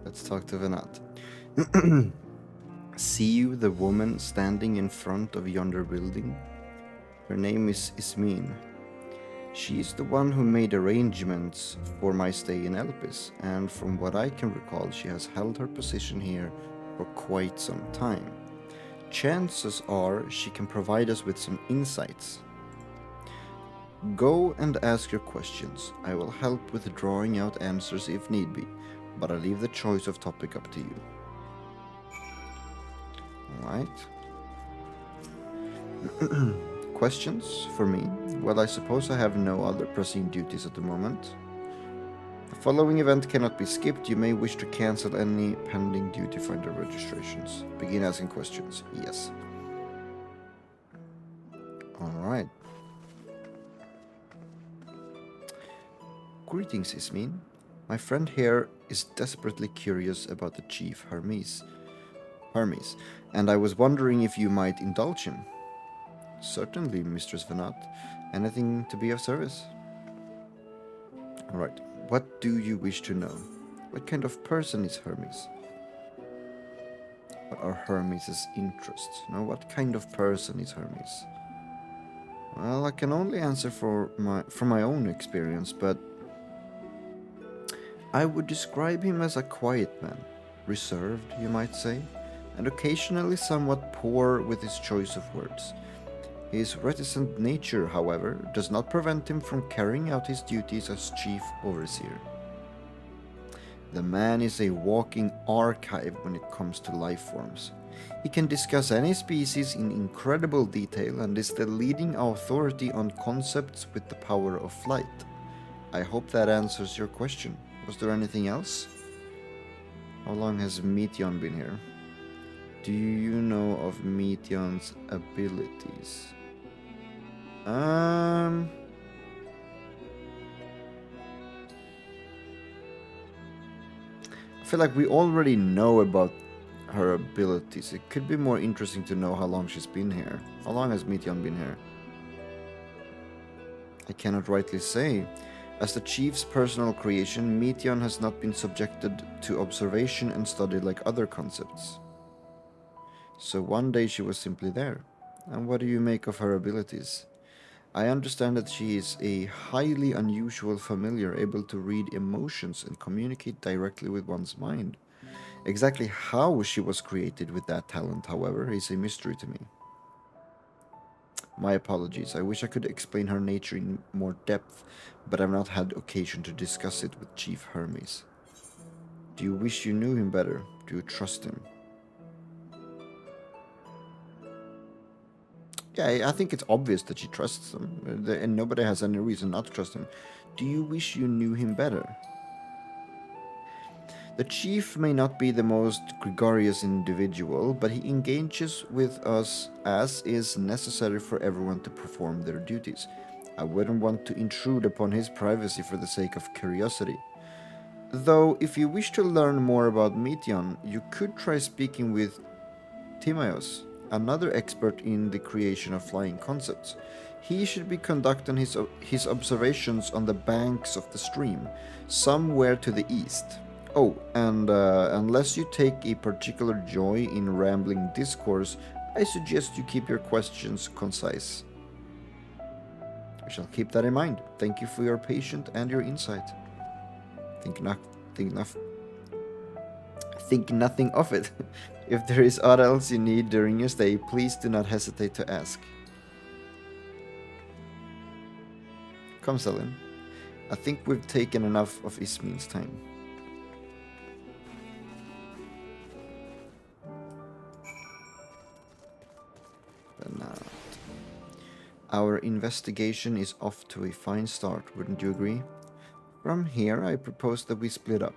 Let's talk to Venat. See you the woman standing in front of yonder building? Her name is Ismin. She is the one who made arrangements for my stay in Elpis, and from what I can recall, she has held her position here for quite some time. Chances are she can provide us with some insights. Go and ask your questions. I will help with drawing out answers if need be, but I leave the choice of topic up to you. Alright. Questions for me? Well, I suppose I have no other pressing duties at the moment. The following event cannot be skipped. You may wish to cancel any pending duty finder registrations. Begin asking questions. Yes. Alright. Greetings, Ismin. My friend here is desperately curious about the chief Hermes, and I was wondering if you might indulge him. Certainly, Mistress Venat. Anything to be of service? Alright, what do you wish to know? What kind of person is Hermes? What are Hermes' interests? No, what kind of person is Hermes? Well, I can only answer from my own experience, but I would describe him as a quiet man, reserved, you might say, and occasionally somewhat poor with his choice of words. His reticent nature, however, does not prevent him from carrying out his duties as chief overseer. The man is a walking archive when it comes to life forms. He can discuss any species in incredible detail and is the leading authority on concepts with the power of flight. I hope that answers your question. Was there anything else? How long has Meteon been here? Do you know of Meteon's abilities? I feel like we already know about her abilities. It could be more interesting to know how long she's been here. How long has Meteon been here? I cannot rightly say. As the chief's personal creation, Meteon has not been subjected to observation and study like other concepts. So one day she was simply there. And what do you make of her abilities? I understand that she is a highly unusual familiar able to read emotions and communicate directly with one's mind. Exactly how she was created with that talent, however, is a mystery to me. My apologies. I wish I could explain her nature in more depth, but I've not had occasion to discuss it with Chief Hermes. Do you wish you knew him better? Do you trust him? Yeah, I think it's obvious that she trusts him, and nobody has any reason not to trust him. Do you wish you knew him better? The chief may not be the most gregarious individual, but he engages with us as is necessary for everyone to perform their duties. I wouldn't want to intrude upon his privacy for the sake of curiosity. Though, if you wish to learn more about Meteon, you could try speaking with Timaeus, another expert in the creation of flying concepts. He should be conducting his observations on the banks of the stream, somewhere to the east. Oh, and unless you take a particular joy in rambling discourse, I suggest you keep your questions concise. I shall keep that in mind. Thank you for your patience and your insight. Think nothing of it. If there is aught else you need during your stay, please do not hesitate to ask. Come, Selim. I think we've taken enough of Ismin's time. Our investigation is off to a fine start, wouldn't you agree? From here, I propose that we split up.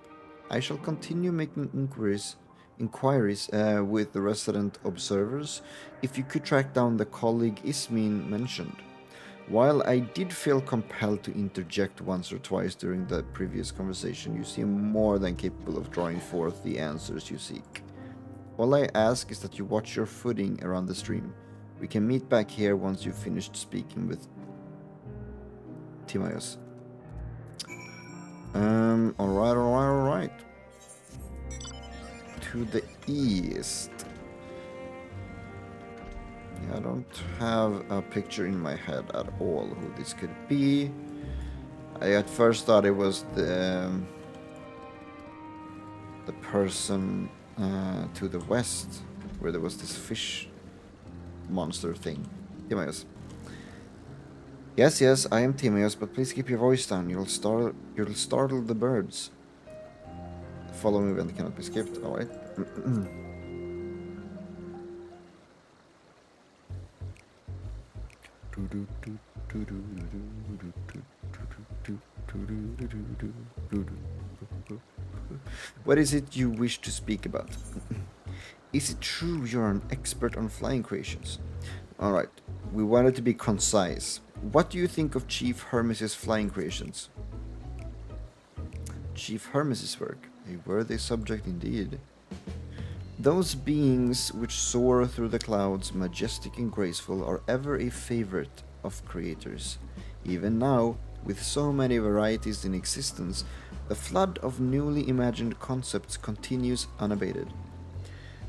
I shall continue making inquiries with the resident observers, if you could track down the colleague Ismin mentioned. While I did feel compelled to interject once or twice during the previous conversation, you seem more than capable of drawing forth the answers you seek. All I ask is that you watch your footing around the stream. We can meet back here once you've finished speaking with Timaeus. Alright. to the east. I don't have a picture in my head at all who this could be. I at first thought it was the person to the west, where there was this fish monster thing. Timaeus. Yes, I am Timaeus, but please keep your voice down. You'll startle the birds. The following event cannot be skipped. Alright. What is it you wish to speak about? Is it true you're an expert on flying creations? Alright, we wanted to be concise. What do you think of Chief Hermes' flying creations? Chief Hermes' work, a worthy subject indeed. Those beings which soar through the clouds, majestic and graceful, are ever a favorite of creators. Even now, with so many varieties in existence, the flood of newly imagined concepts continues unabated.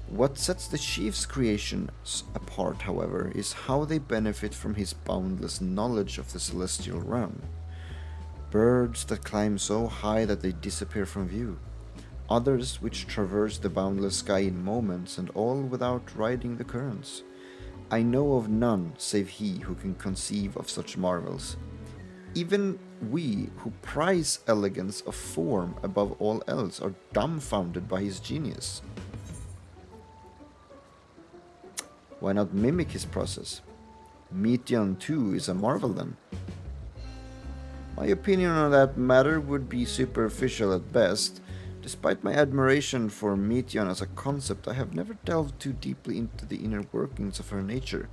What sets the chief's creations apart, however, is how they benefit from his boundless knowledge of the celestial realm. Birds that climb so high that they disappear from view. Others which traverse the boundless sky in moments, and all without riding the currents. I know of none save he who can conceive of such marvels. Even we who prize elegance of form above all else are dumbfounded by his genius. Why not mimic his process? Meteion too is a marvel then. My opinion on that matter would be superficial at best. Despite my admiration for Meteion as a concept, I have never delved too deeply into the inner workings of her nature.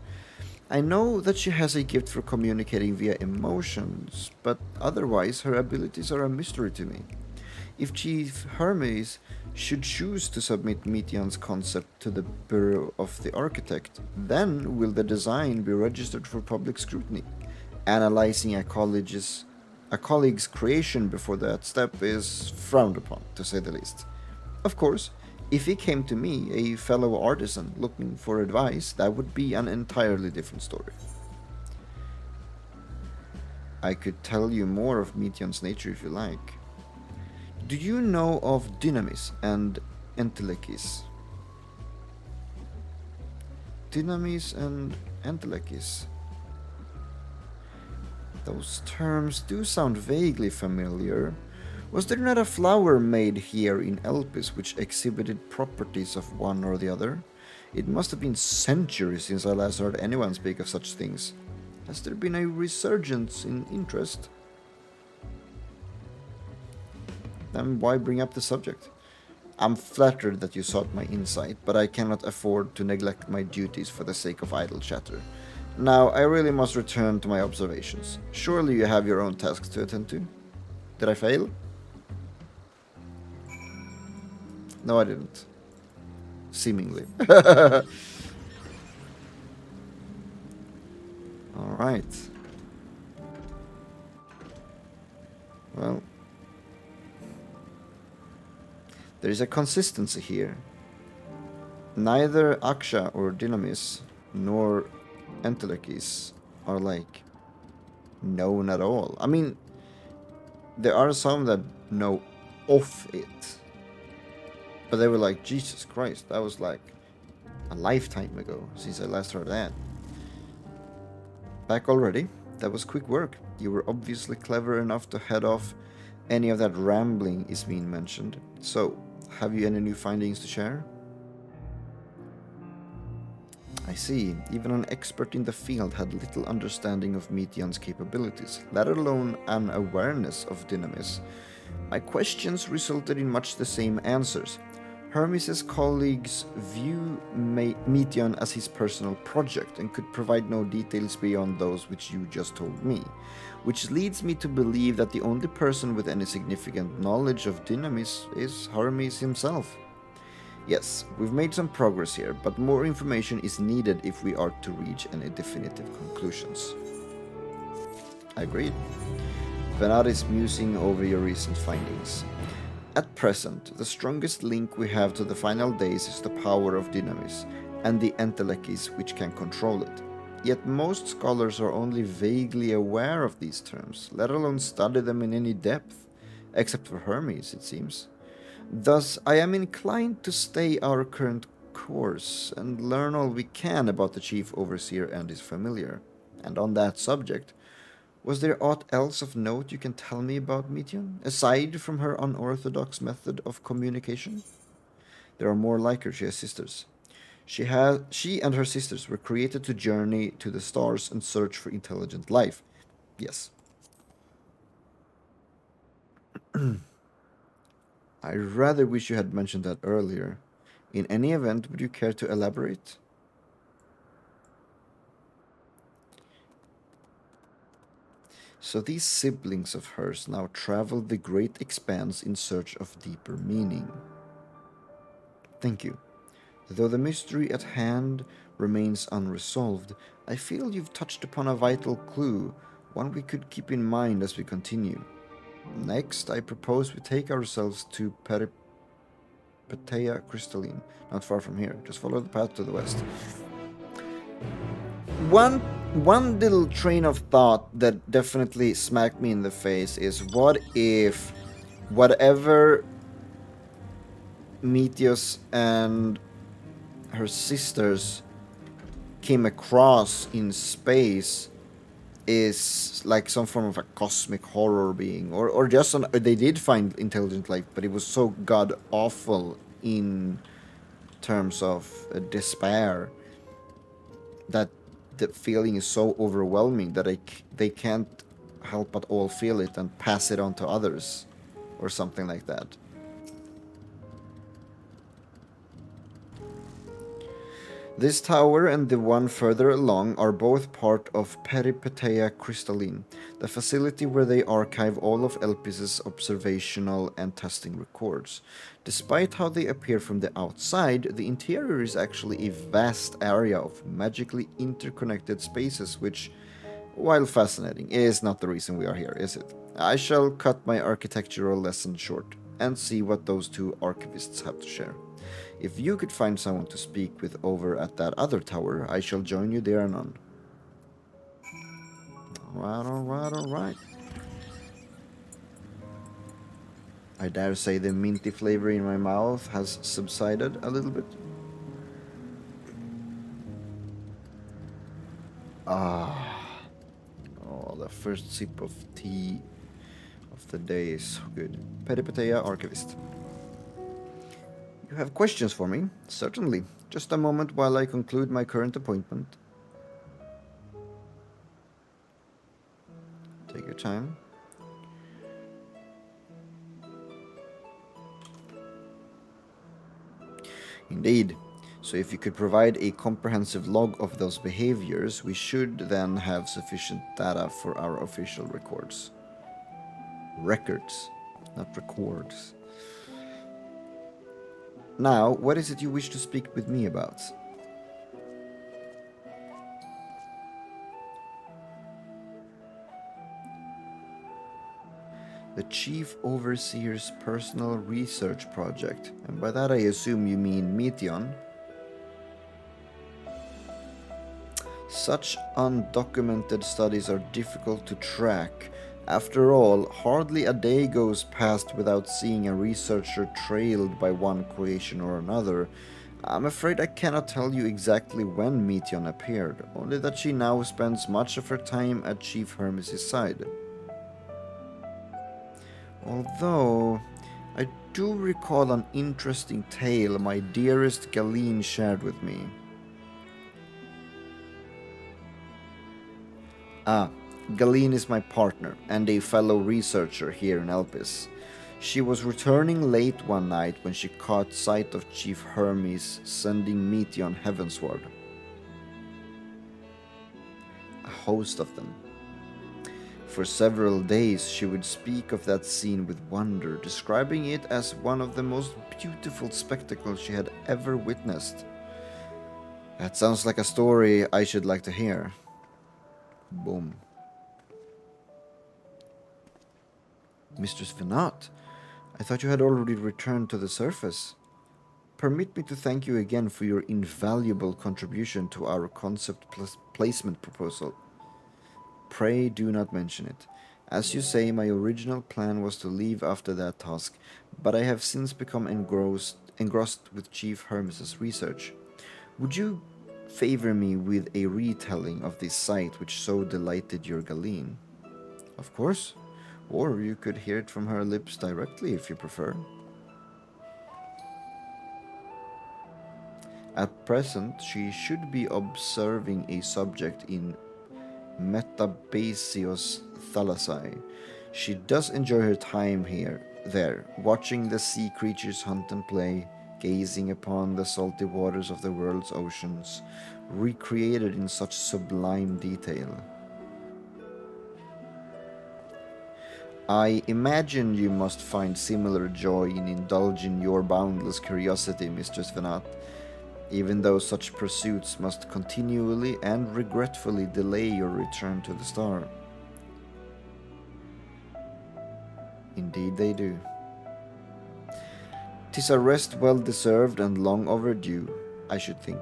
I know that she has a gift for communicating via emotions, but otherwise her abilities are a mystery to me. If Chief Hermes should choose to submit Meteion's concept to the Bureau of the Architect, then will the design be registered for public scrutiny. Analyzing a colleague's creation before that step is frowned upon, to say the least. Of course, if he came to me, a fellow artisan, looking for advice, that would be an entirely different story. I could tell you more of Meteion's nature if you like. Do you know of Dynamis and Entelekis? Dynamis and Entelekis. Those terms do sound vaguely familiar. Was there not a flower made here in Elpis which exhibited properties of one or the other? It must have been centuries since I last heard anyone speak of such things. Has there been a resurgence in interest? Then why bring up the subject? I'm flattered that you sought my insight, but I cannot afford to neglect my duties for the sake of idle chatter. Now, I really must return to my observations. Surely you have your own tasks to attend to? Did I fail? No, I didn't. Seemingly. Alright. Well. There is a consistency here. Neither Aksha or Dynamis nor Entelekis are like known at all. I mean, there are some that know of it, but they were like, Jesus Christ, that was like a lifetime ago since I last heard that. Back already? That was quick work. You were obviously clever enough to head off any of that rambling Ismene mentioned. So, have you any new findings to share? I see. Even an expert in the field had little understanding of Meteion's capabilities, let alone an awareness of Dynamis. My questions resulted in much the same answers. Hermes' colleagues view Meteion as his personal project and could provide no details beyond those which you just told me, which leads me to believe that the only person with any significant knowledge of Dynamis is Hermes himself. Yes, we've made some progress here, but more information is needed if we are to reach any definitive conclusions. Agreed. Bernard is musing over your recent findings. At present, the strongest link we have to the final days is the power of dynamis and the entelekis which can control it. Yet most scholars are only vaguely aware of these terms, let alone study them in any depth, except for Hermes, it seems. Thus, I am inclined to stay our current course and learn all we can about the chief overseer and his familiar. And on that subject, was there aught else of note you can tell me about Meteion, aside from her unorthodox method of communication? There are more like her, she has sisters. She and her sisters were created to journey to the stars and search for intelligent life. Yes. I rather wish you had mentioned that earlier. In any event, would you care to elaborate? So these siblings of hers now travel the great expanse in search of deeper meaning. Thank you. Though the mystery at hand remains unresolved, I feel you've touched upon a vital clue, one we could keep in mind as we continue. Next, I propose we take ourselves to Peripeteia Crystalline, not far from here. Just follow the path to the west. One one little train of thought that definitely smacked me in the face is, what if whatever Meteos and her sisters came across in space is like some form of a cosmic horror being, or just they did find intelligent life, but it was so god awful in terms of despair that the feeling is so overwhelming that they can't help but all feel it and pass it on to others, or something like that. This tower and the one further along are both part of Peripeteia Crystalline, the facility where they archive all of Elpis's observational and testing records. Despite how they appear from the outside, the interior is actually a vast area of magically interconnected spaces, which, while fascinating, is not the reason we are here, is it? I shall cut my architectural lesson short and see what those two archivists have to share. If you could find someone to speak with over at that other tower, I shall join you there anon. Alright, alright, alright. I dare say the minty flavor in my mouth has subsided a little bit. Ah. Oh, the first sip of tea of the day is so good. Peripeteia Archivist. You have questions for me? Certainly. Just a moment while I conclude my current appointment. Take your time. Indeed. So if you could provide a comprehensive log of those behaviors, we should then have sufficient data for our official records. Records, not records. Now, what is it you wish to speak with me about? The Chief Overseer's personal research project, and by that I assume you mean Meteion. Such undocumented studies are difficult to track. After all, hardly a day goes past without seeing a researcher trailed by one creation or another. I'm afraid I cannot tell you exactly when Meteion appeared, only that she now spends much of her time at Chief Hermes' side. Although, I do recall an interesting tale my dearest Galeen shared with me. Ah, Galeen is my partner and a fellow researcher here in Elpis. She was returning late one night when she caught sight of Chief Hermes sending Meteion heavensward. A host of them. For several days she would speak of that scene with wonder, describing it as one of the most beautiful spectacles she had ever witnessed. That sounds like a story I should like to hear. Boom. Mistress Venat, I thought you had already returned to the surface. Permit me to thank you again for your invaluable contribution to our concept placement proposal. Pray do not mention it. As you say, my original plan was to leave after that task, but I have since become engrossed with Chief Hermes's research. Would you favor me with a retelling of this sight which so delighted your Galeen? Of course. Or you could hear it from her lips directly if you prefer. At present, she should be observing a subject in Metabaseus thalassae. She does enjoy her time there, watching the sea creatures hunt and play, gazing upon the salty waters of the world's oceans, recreated in such sublime detail. I imagine you must find similar joy in indulging your boundless curiosity, Mistress Venat, even though such pursuits must continually and regretfully delay your return to the star. Indeed they do. 'Tis a rest well deserved and long overdue, I should think.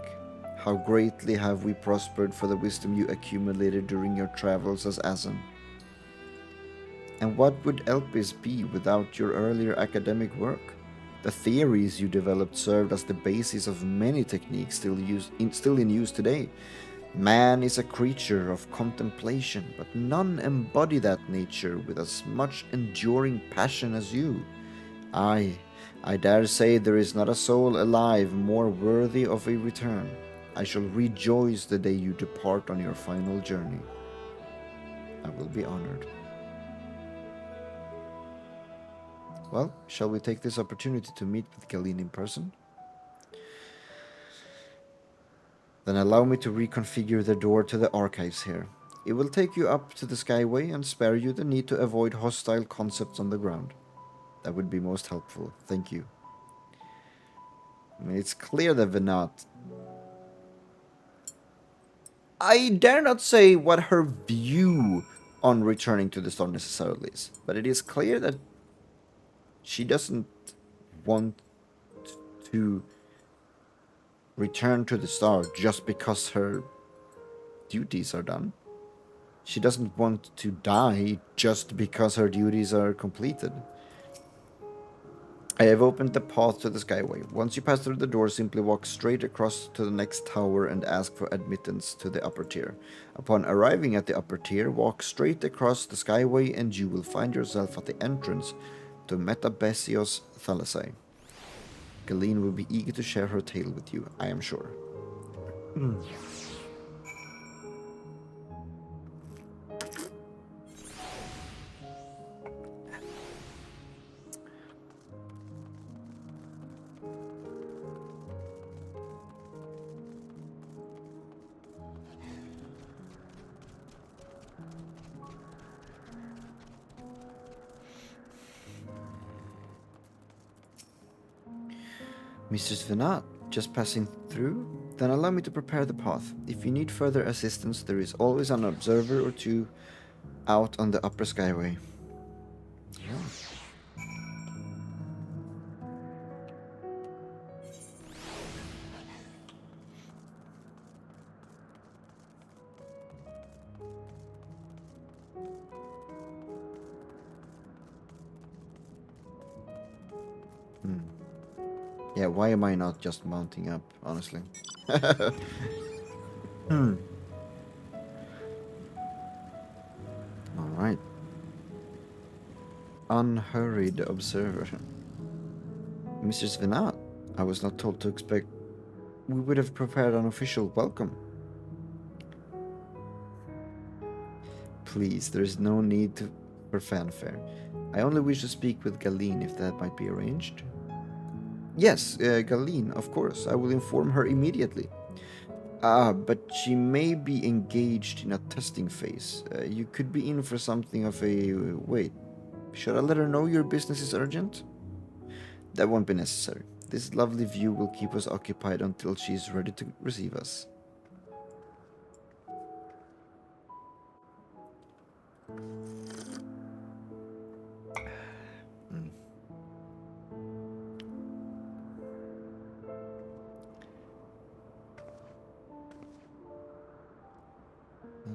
How greatly have we prospered for the wisdom you accumulated during your travels as Asen. And what would Elpis be without your earlier academic work? The theories you developed served as the basis of many techniques still in use today. Man is a creature of contemplation, but none embody that nature with as much enduring passion as you. I dare say there is not a soul alive more worthy of a return. I shall rejoice the day you depart on your final journey. I will be honored. Well, shall we take this opportunity to meet with Galeen in person? Then allow me to reconfigure the door to the archives here. It will take you up to the skyway and spare you the need to avoid hostile concepts on the ground. That would be most helpful. Thank you. I mean, it's clear that Venat... I dare not say what her view on returning to the star necessarily is, but it is clear that she doesn't want to return to the star just because her duties are done. She doesn't want to die just because her duties are completed. I have opened the path to the skyway. Once you pass through the door, simply walk straight across to the next tower and ask for admittance to the upper tier. Upon arriving at the upper tier, walk straight across the skyway and you will find yourself at the entrance to Metabesios Thalassae. Galeen will be eager to share her tale with you, I am sure. Mrs. Venat, just passing through? Then allow me to prepare the path. If you need further assistance, there is always an observer or two out on the upper skyway. Yeah, why am I not just mounting up, honestly? Alright. Unhurried observer. Mrs. Venat, I was not told to expect... We would have prepared an official welcome. Please, there is no need for fanfare. I only wish to speak with Galeen if that might be arranged. Yes, Galeen, of course. I will inform her immediately. But she may be engaged in a testing phase. You could be in for something of a... Wait, should I let her know your business is urgent? That won't be necessary. This lovely view will keep us occupied until she is ready to receive us.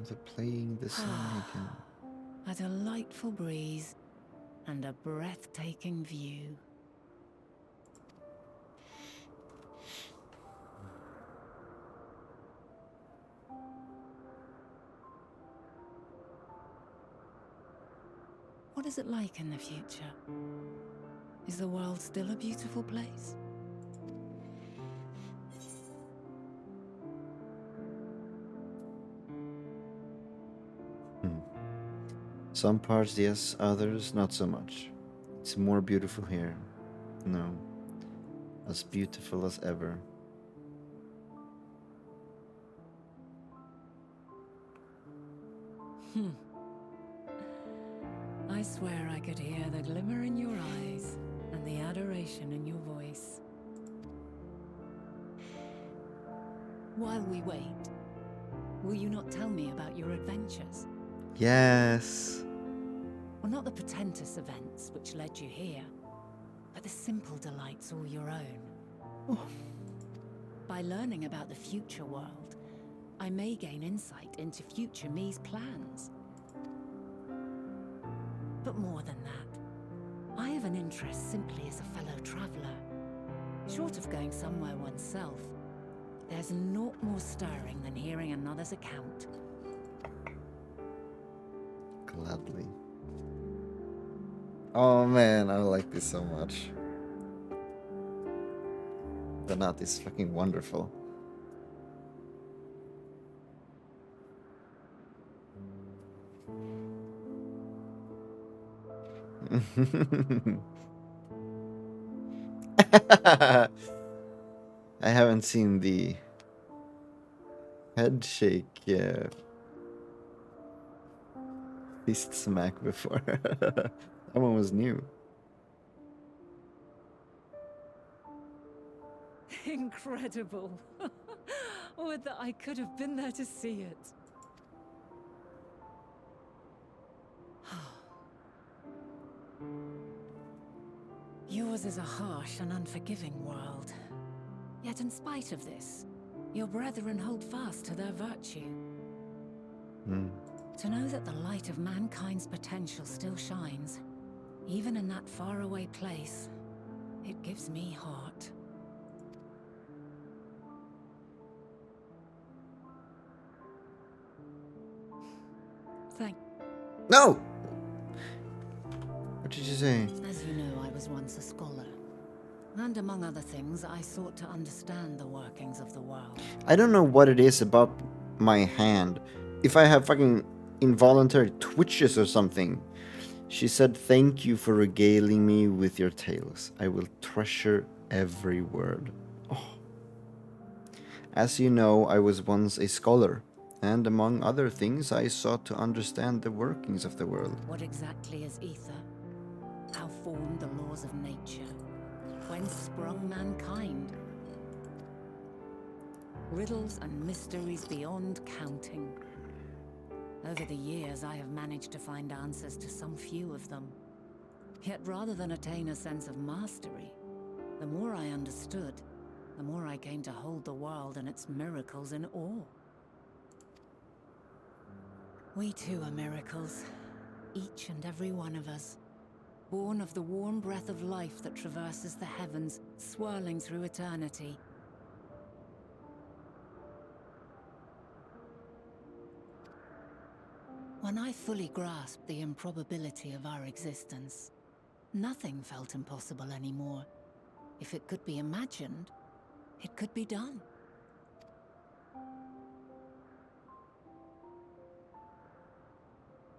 they're playing the song again. A delightful breeze and a breathtaking view. What is it like in the future? Is the world still a beautiful place? Some parts, yes, others, not so much. It's more beautiful here. No. As beautiful as ever. I swear I could hear the glimmer in your eyes and the adoration in your voice. While we wait, will you not tell me about your adventures? Yes. Well, not the portentous events which led you here, but the simple delights all your own. Oh. By learning about the future world, I may gain insight into future me's plans. But more than that, I have an interest simply as a fellow traveler. Short of going somewhere oneself, there's naught more stirring than hearing another's account. Gladly. Oh man, I like this so much. The nut is fucking wonderful. I haven't seen the head shake fist smack before. That one was new. Incredible. Would that I could have been there to see it. Yours is a harsh and unforgiving world. Yet in spite of this, your brethren hold fast to their virtue. To know that the light of mankind's potential still shines, even in that faraway place, it gives me heart. No! What did you say? As you know, I was once a scholar. And among other things, I sought to understand the workings of the world. I don't know what it is about my hand. If I have fucking involuntary twitches or something. She said, "Thank you for regaling me with your tales. I will treasure every word." Oh. As you know, I was once a scholar. And among other things, I sought to understand the workings of the world. What exactly is ether? How formed the laws of nature? Whence sprung mankind? Riddles and mysteries beyond counting. Over the years, I have managed to find answers to some few of them. Yet rather than attain a sense of mastery, the more I understood, the more I came to hold the world and its miracles in awe. We too are miracles, each and every one of us, born of the warm breath of life that traverses the heavens, swirling through eternity. When I fully grasped the improbability of our existence, nothing felt impossible anymore. If it could be imagined, it could be done.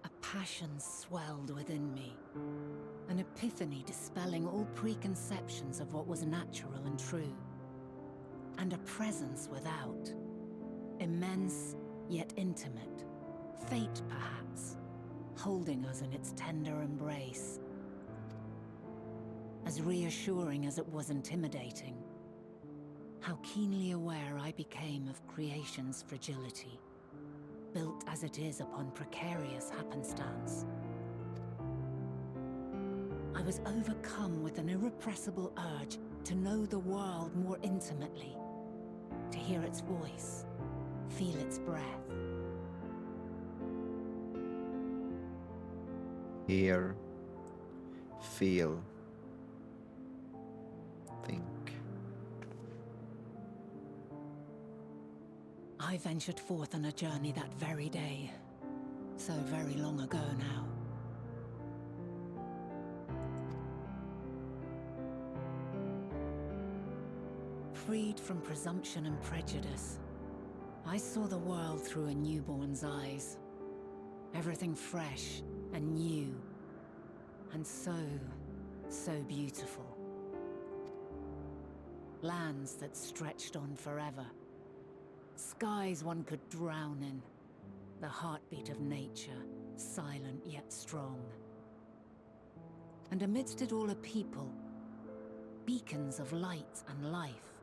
A passion swelled within me, an epiphany dispelling all preconceptions of what was natural and true, and a presence without, immense yet intimate, fate perhaps, holding us in its tender embrace. As reassuring as it was intimidating, how keenly aware I became of creation's fragility, built as it is upon precarious happenstance. I was overcome with an irrepressible urge to know the world more intimately, to hear its voice, feel its breath. hear, feel, think. I ventured forth on a journey that very day. So very long ago now. Freed from presumption and prejudice, I saw the world through a newborn's eyes. Everything fresh and new, and so beautiful. Lands that stretched on forever. Skies one could drown in. The heartbeat of nature, silent yet strong. And amidst it all a people, beacons of light and life.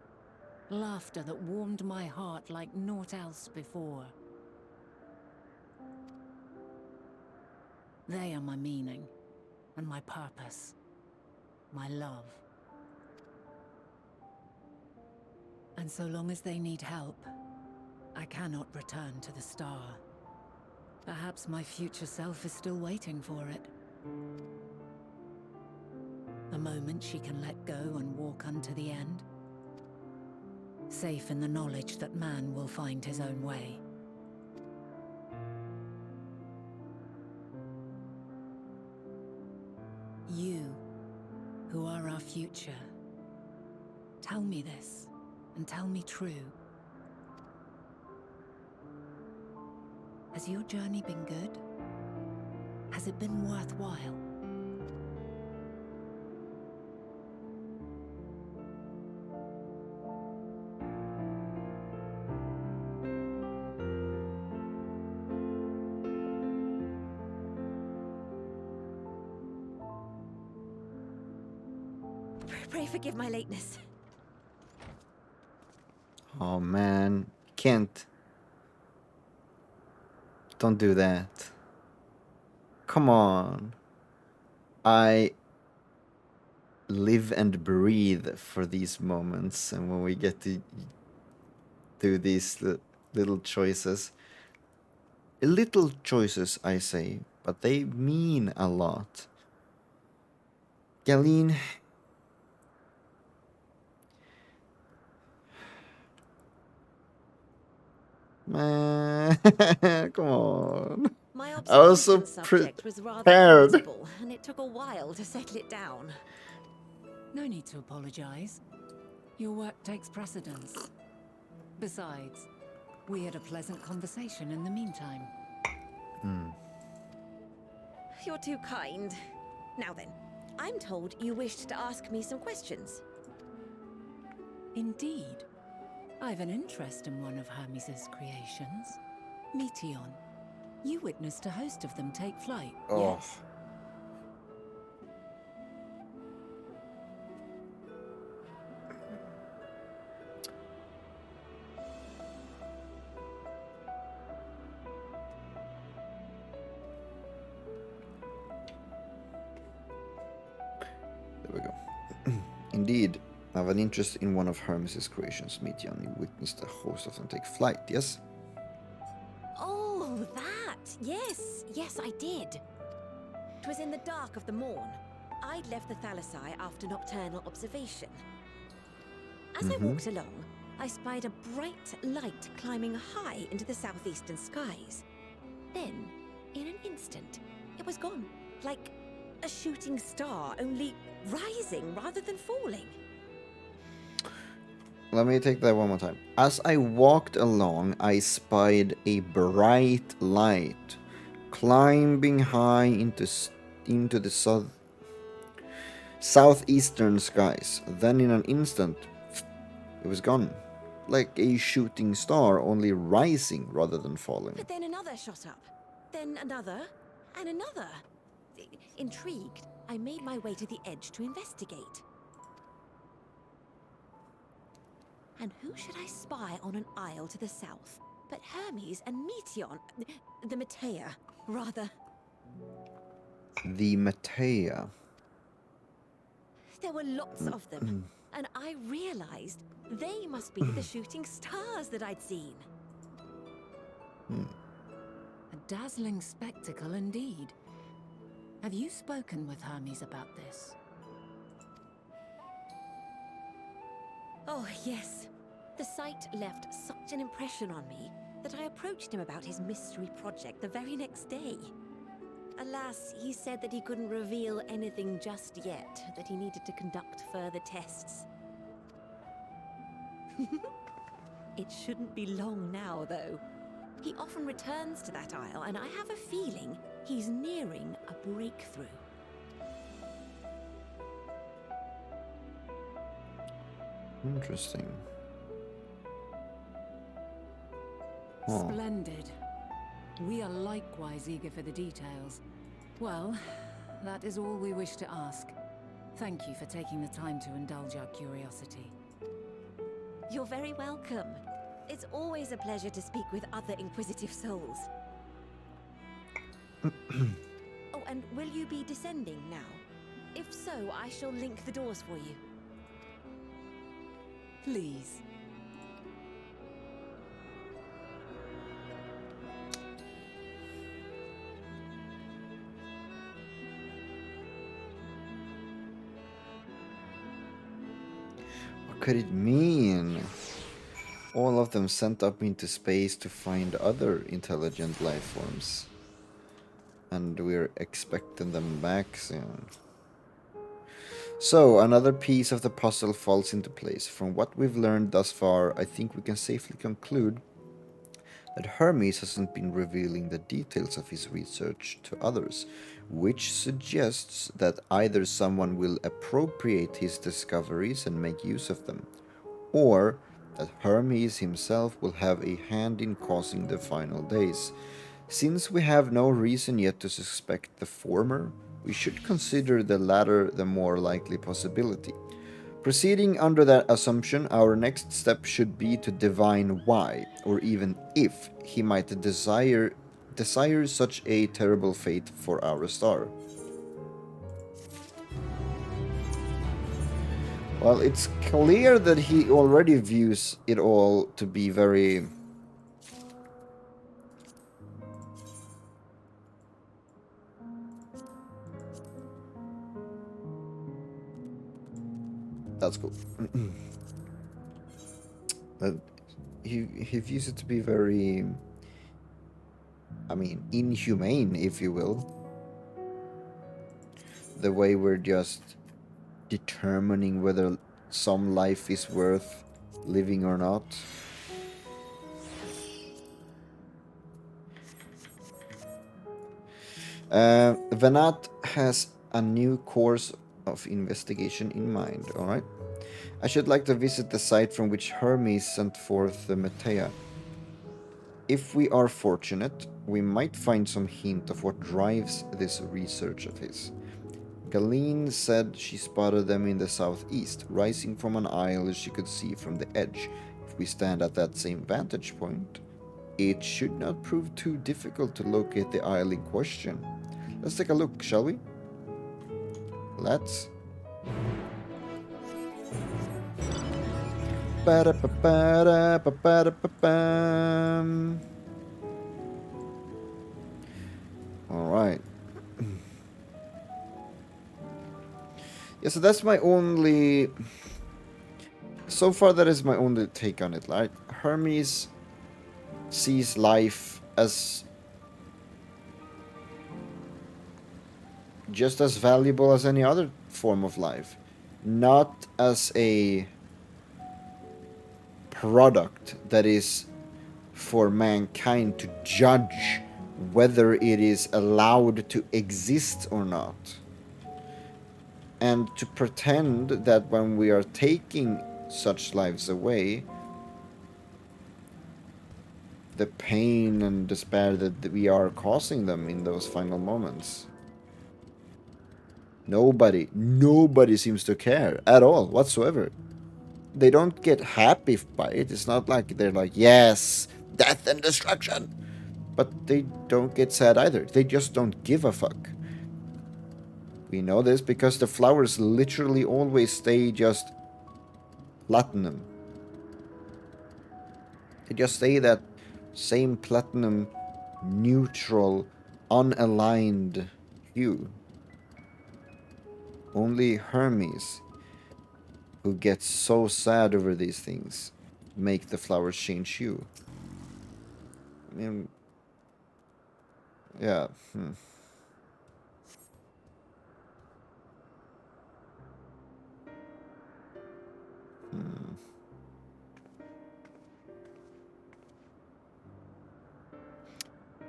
Laughter that warmed my heart like naught else before. They are my meaning, and my purpose, my love. And so long as they need help, I cannot return to the star. Perhaps my future self is still waiting for it. The moment she can let go and walk unto the end. Safe in the knowledge that man will find his own way. You, who are our future, tell me this, and tell me true. Has your journey been good? Has it been worthwhile? Pray forgive my lateness. Oh man, Kent. Don't do that. Come on. I live and breathe for these moments, and when we get to do these little choices. Little choices, I say, but they mean a lot. Galeen. Man, come on. My I was so observation subject was rather prepared. irritable, and it took a while to settle it down. No need to apologize. Your work takes precedence. Besides, we had a pleasant conversation in the meantime. You're too kind. Now then, I'm told you wished to ask me some questions. Indeed. I've an interest in one of Hermes' creations. Meteon. You witnessed a host of them take flight, Oh. yes? There we go. Indeed, I have an interest in one of Hermes' creations, Meteon. You witnessed a host of them take flight, yes? Oh, that! Yes, yes, I did. It was in the dark of the morn. I'd left the Thalassai after nocturnal observation. As I walked along, I spied a bright light climbing high into the southeastern skies. Then, in an instant, it was gone, like a shooting star, only rising rather than falling. Let me take that one more time. As I walked along, I spied a bright light climbing high into the southeastern skies. Then in an instant, it was gone. Like a shooting star, only rising rather than falling. But then another shot up. Then another, and another. Intrigued, I made my way to the edge to investigate. And who should I spy on an isle to the south but Hermes and Meteon? The Matea, rather. The Matea. There were lots of them, and I realized they must be the shooting stars that I'd seen. A dazzling spectacle indeed. Have you spoken with Hermes about this? Oh, yes. The site left such an impression on me that I approached him about his mystery project the very next day. Alas, he said that he couldn't reveal anything just yet, that he needed to conduct further tests. It shouldn't be long now, though. He often returns to that isle, and I have a feeling he's nearing a breakthrough. Interesting. Oh. Splendid. We are likewise eager for the details. Well, that is all we wish to ask. Thank you for taking the time to indulge our curiosity. You're very welcome. It's always a pleasure to speak with other inquisitive souls. Oh, and will you be descending now? If so, I shall link the doors for you. Please. What could it mean? All of them sent up into space to find other intelligent life forms. And we're expecting them back soon. So, another piece of the puzzle falls into place. From what we've learned thus far, I think we can safely conclude that Hermes hasn't been revealing the details of his research to others, which suggests that either someone will appropriate his discoveries and make use of them, or that Hermes himself will have a hand in causing the final days. Since we have no reason yet to suspect the former, we should consider the latter the more likely possibility. Proceeding under that assumption, our next step should be to divine why, or even if, he might desire such a terrible fate for our star. Well, it's clear that he already views it all to be very... That's cool. That he views it to be very... I mean, inhumane, if you will. The way we're just determining whether some life is worth living or not. Venat has a new course of investigation in mind, alright? I should like to visit the site from which Hermes sent forth the Metea. If we are fortunate, we might find some hint of what drives this research of his. Galeen said she spotted them in the southeast, rising from an isle she could see from the edge. If we stand at that same vantage point, it should not prove too difficult to locate the isle in question. Let's take a look, shall we? Let's. Alright. Yeah, so that's my only... So far, that is my only take on it, right? Hermes sees life as just as valuable as any other form of life. Not as a product that is for mankind to judge whether it is allowed to exist or not. And to pretend that when we are taking such lives away, the pain and despair that we are causing them in those final moments. Nobody seems to care at all whatsoever. They don't get happy by it. It's not like they're like, yes, death and destruction. But they don't get sad either. They just don't give a fuck. We know this because the flowers literally always stay just platinum. They just stay that same platinum, neutral, unaligned hue Only Hermes, who gets so sad over these things, make the flowers change hue. I mean, yeah.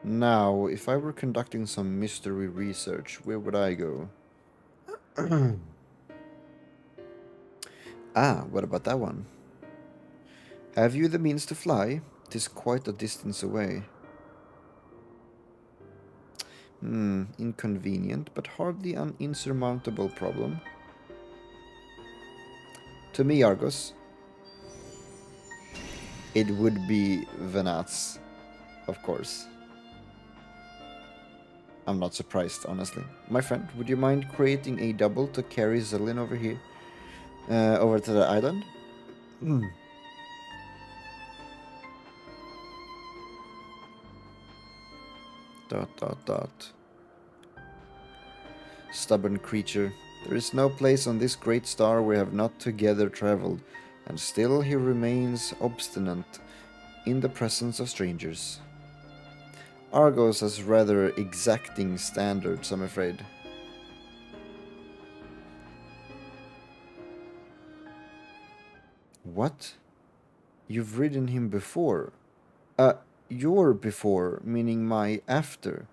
Now, if I were conducting some mystery research, where would I go? Ah, what about that one? Have you the means to fly? 'Tis quite a distance away. Inconvenient, but hardly an insurmountable problem. To me, Argos, it would be Venats, of course. I'm not surprised, honestly. My friend, would you mind creating a double to carry Zelin over here? Over to the island? Dot dot dot. Stubborn creature. There is no place on this great star we have not together traveled, and still he remains obstinate in the presence of strangers. Argos has rather exacting standards, I'm afraid. What? You've ridden him before? Your before, meaning my after.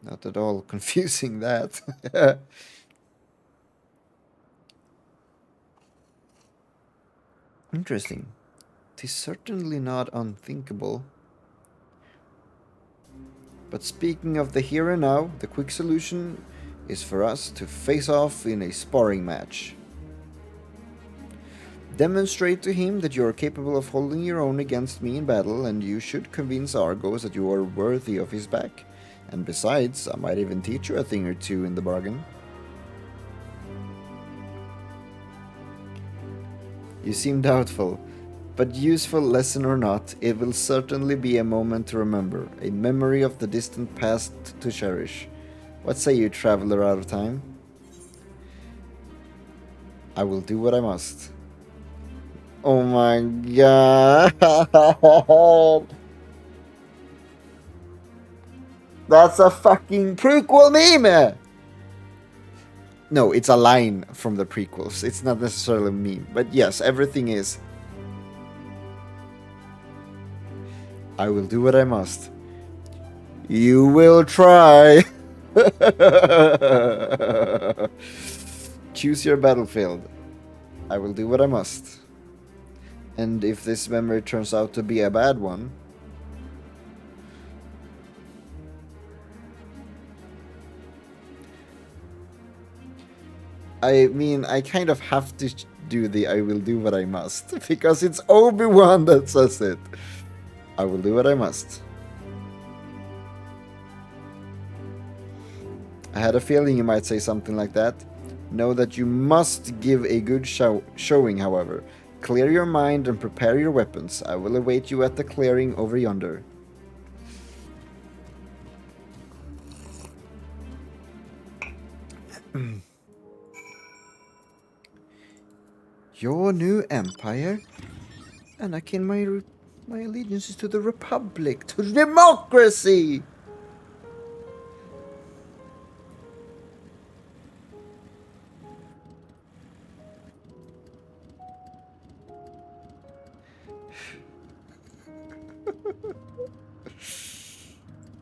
Not at all confusing that. Interesting. 'Tis certainly not unthinkable. But speaking of the here and now, the quick solution is for us to face off in a sparring match. Demonstrate to him that you are capable of holding your own against me in battle, and you should convince Argos that you are worthy of his back. And besides, I might even teach you a thing or two in the bargain. You seem doubtful, but useful lesson or not, it will certainly be a moment to remember, a memory of the distant past to cherish. What say you, traveler out of time? I will do what I must. Oh my god. That's a fucking prequel meme! No, it's a line from the prequels. It's not necessarily a meme. But yes, everything is. I will do what I must. You will try. Choose your battlefield. I will do what I must. And if this memory turns out to be a bad one, I mean, I kind of have to do the I will do what I must, because it's Obi-Wan that says it. I will do what I must. I had a feeling you might say something like that. Know that you must give a good showing, however. Clear your mind and prepare your weapons. I will await you at the clearing over yonder. Your new empire? Anakin, my allegiance is to the Republic, to democracy!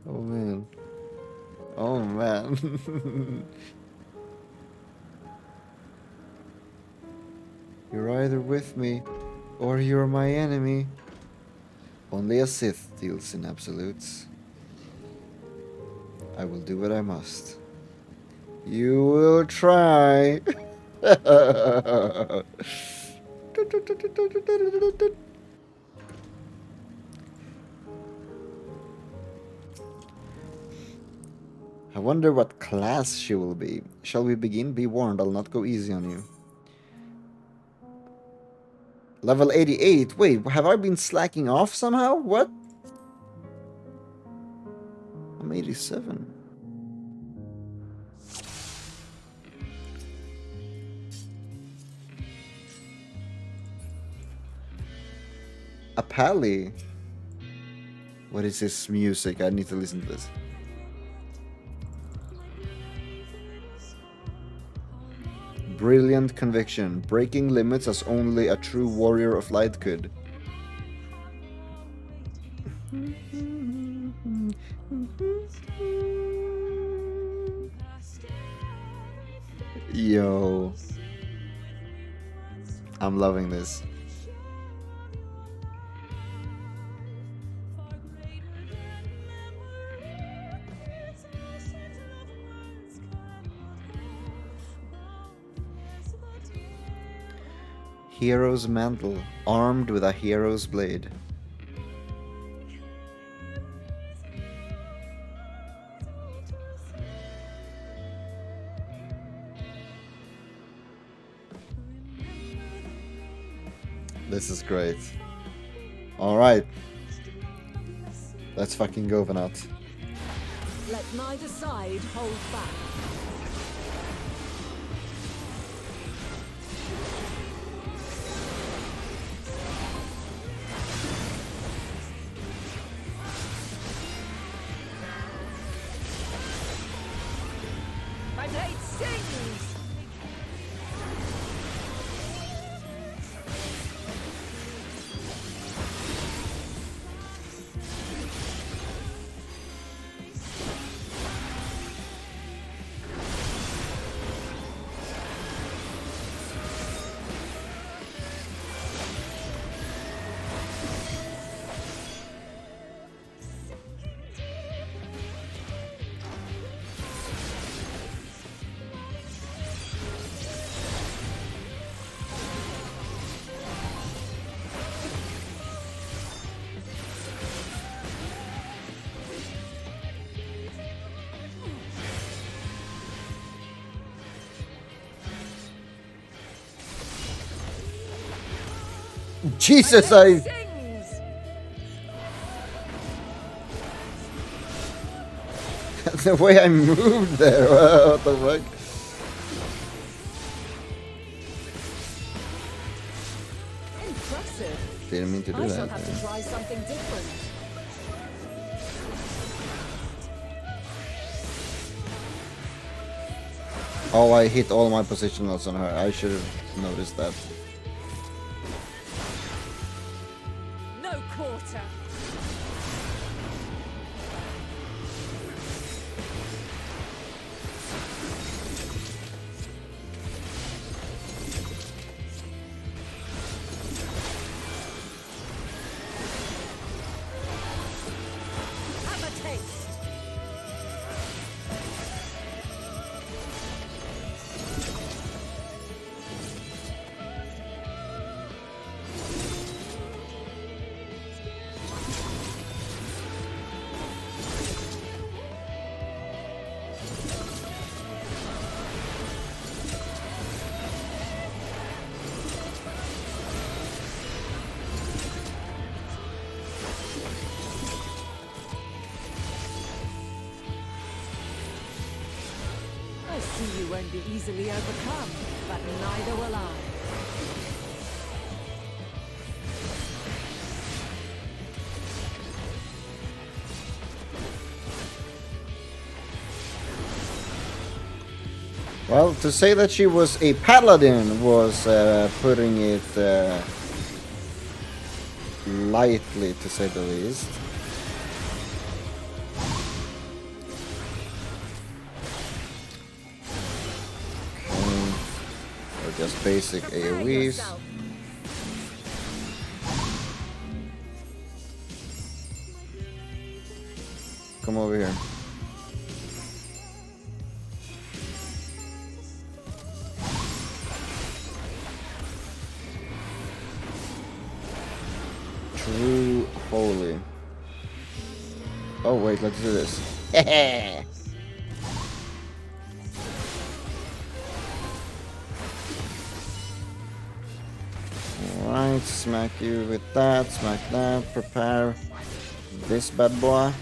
Oh man. Oh man. You're either with me, or you're my enemy. Only a Sith deals in absolutes. I will do what I must. You will try. I wonder what class she will be. Shall we begin? Be warned, I'll not go easy on you. Level 88? Wait, have I been slacking off somehow? What? I'm 87. A pally? What is this music? I need to listen to this. Brilliant conviction. Breaking limits as only a true warrior of light could. Yo. I'm loving this. Hero's mantle, armed with a hero's blade. This is great. Alright. Let's fucking go, Vanat. Let neither side hold back. My blade sings! Jesus, Sings! the way I moved there, what the fuck? Impressive. Didn't mean to do I that. shall have to try something different. Oh, I hit all my positionals on her. I should have noticed that. No quarter. Have a taste. I see you won't be easily overcome, but neither will I. Well, to say that she was a paladin was putting it lightly, to say the least. Or just basic Prepare AoEs. yourself. Come over here. True holy. Oh wait, let's do this. Alright, smack you with that, smack that, prepare this bad boy.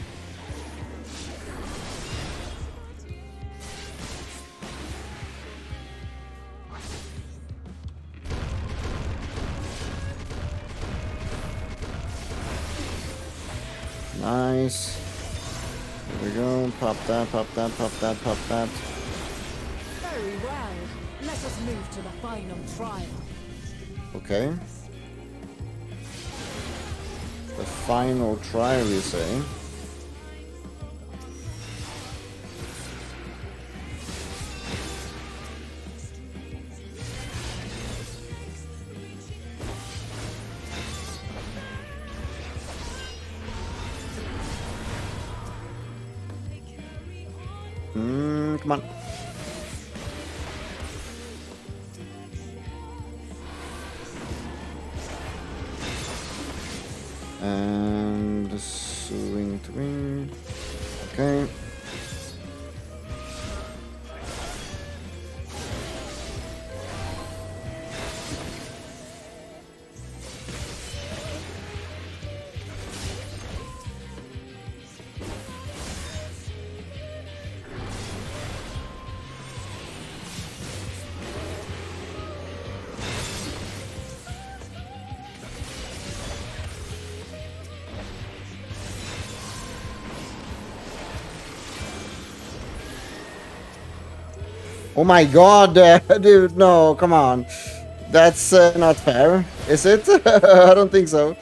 Nice. There we go. Pop that, pop that, pop that, pop that. Very well. Let us move to the final trial. Okay. The final trial, you say? Come on. And swing to wing. Okay. Oh my god, dude, no, come on. That's not fair, is it? I don't think so.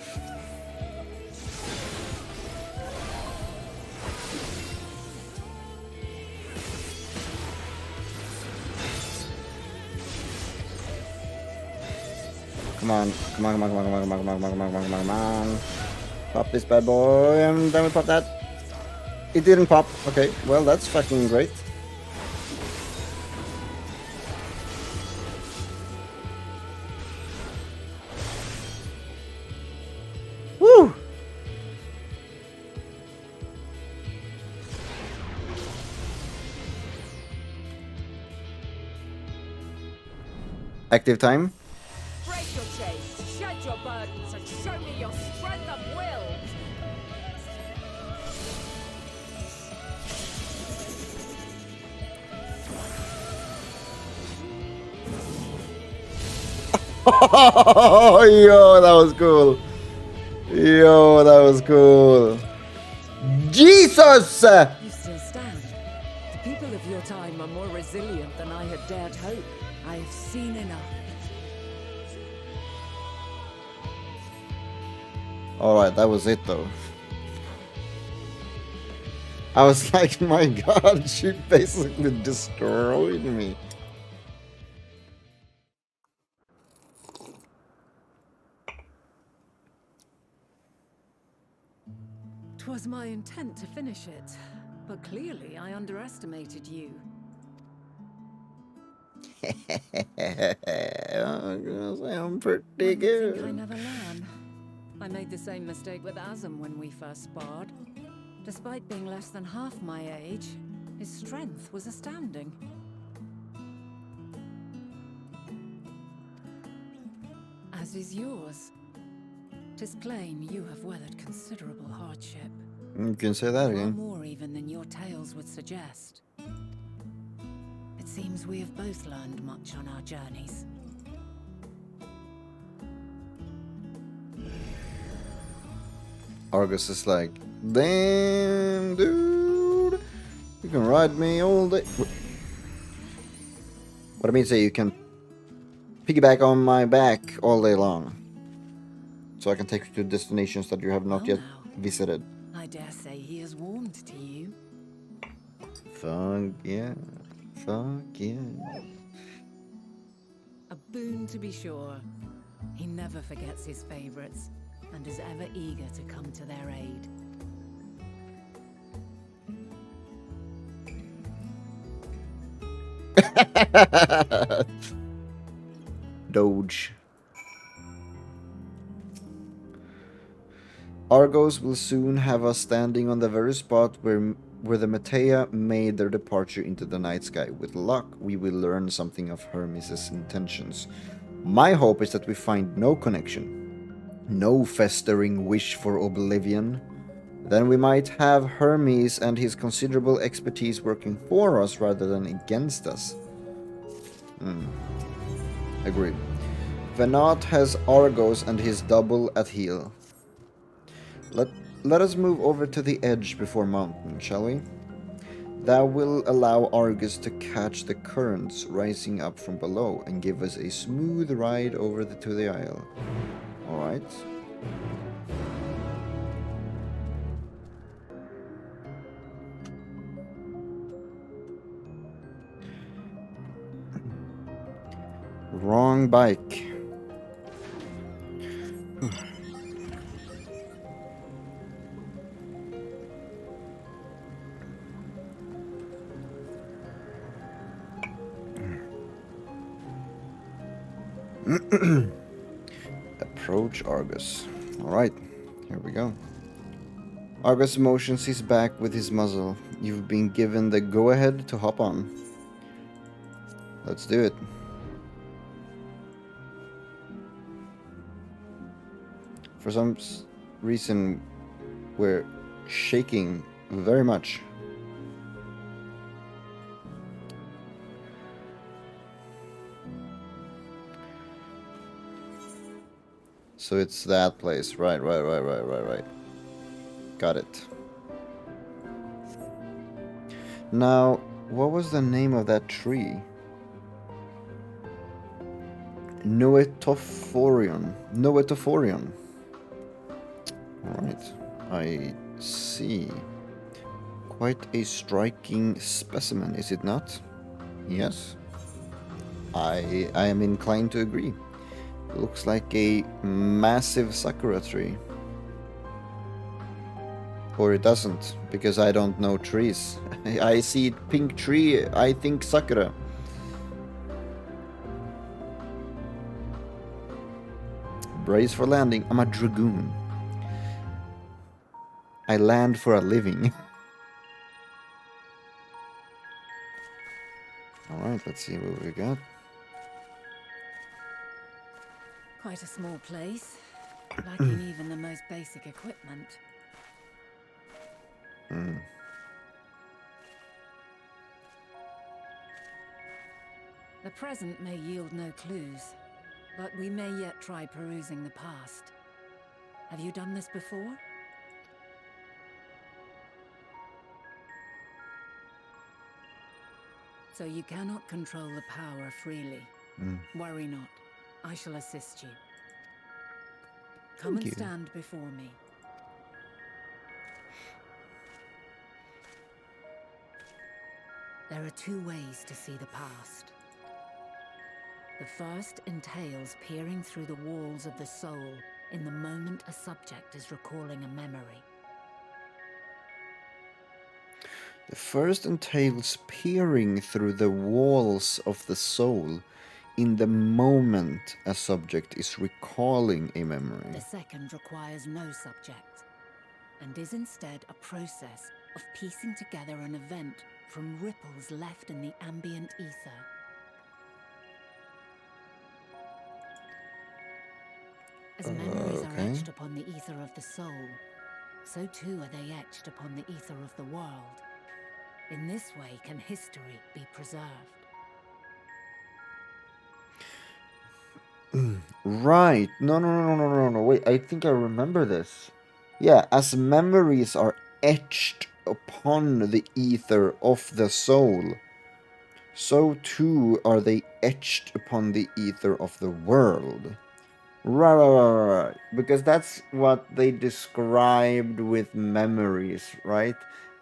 Come on, come on, come on, come on, come on, come on, come on, come on, come on, come on, come on. Pop this bad boy, and then we pop that. It didn't pop. Okay, well, that's fucking great. Woo! Active time. Break your chains, shed your burdens, and show me your strength of will. Oh, yo, that was cool. Yo, that was cool. Jesus! You still stand. The people of your time are more resilient than I had dared hope. I have seen enough. Alright, that was it though. I was like, my god, she basically destroyed me. 'Twas my intent to finish it, but clearly I underestimated you. I'm pretty One would good. think I never learn. I made the same mistake with Azam when we first sparred. Despite being less than half my age, his strength was astounding. As is yours. 'Tis plain you have weathered considerable hardship. You can say that Far again. more even than your tales would suggest. It seems we have both learned much on our journeys. Argus is like, damn, dude, you can ride me all day. What I mean to say, you can piggyback on my back all day long. So I can take you to destinations that you have not Well yet now, visited. I dare say he has warmed to you. Fuck yeah. Fuck yeah. A boon to be sure. He never forgets his favorites, and is ever eager to come to their aid. Doge. Argos will soon have us standing on the very spot where the Metea made their departure into the night sky. With luck, we will learn something of Hermes' intentions. My hope is that we find no connection, no festering wish for oblivion. Then we might have Hermes and his considerable expertise working for us rather than against us. Agreed. Venat has Argos and his double at heel. let us move over to the edge before mountain, shall we? That will allow Argus to catch the currents rising up from below and give us a smooth ride over to the isle. Alright. Wrong bike. Approach Argus. Alright, here we go. Argus motions his back with his muzzle. You've been given the go-ahead to hop on. Let's do it. For some reason, we're shaking very much. So it's that place. Right. Got it. Now, what was the name of that tree? Noetophorion. Alright, I see. Quite a striking specimen, is it not? Yes. I am inclined to agree. Looks like a massive sakura tree. Or it doesn't, because I don't know trees. I see pink tree, I think sakura. Brace for landing. I'm a dragoon. I land for a living. Alright, let's see what we got. Quite a small place, lacking even the most basic equipment. The present may yield no clues, but we may yet try perusing the past. Have you done this before? So you cannot control the power freely. Worry not. I shall assist you. Come and stand before me. There are two ways to see the past. The first entails peering through the walls of the soul in the moment a subject is recalling a memory. The first entails peering through the walls of the soul in the moment a subject is recalling a memory. The second requires no subject, and is instead a process of piecing together an event from ripples left in the ambient ether. As memories are etched upon the ether of the soul, so too are they etched upon the ether of the world. In this way can history be preserved. Right. No. Wait, I think I remember this. Yeah, as memories are etched upon the ether of the soul, so too are they etched upon the ether of the world. Right. Because that's what they described with memories, right?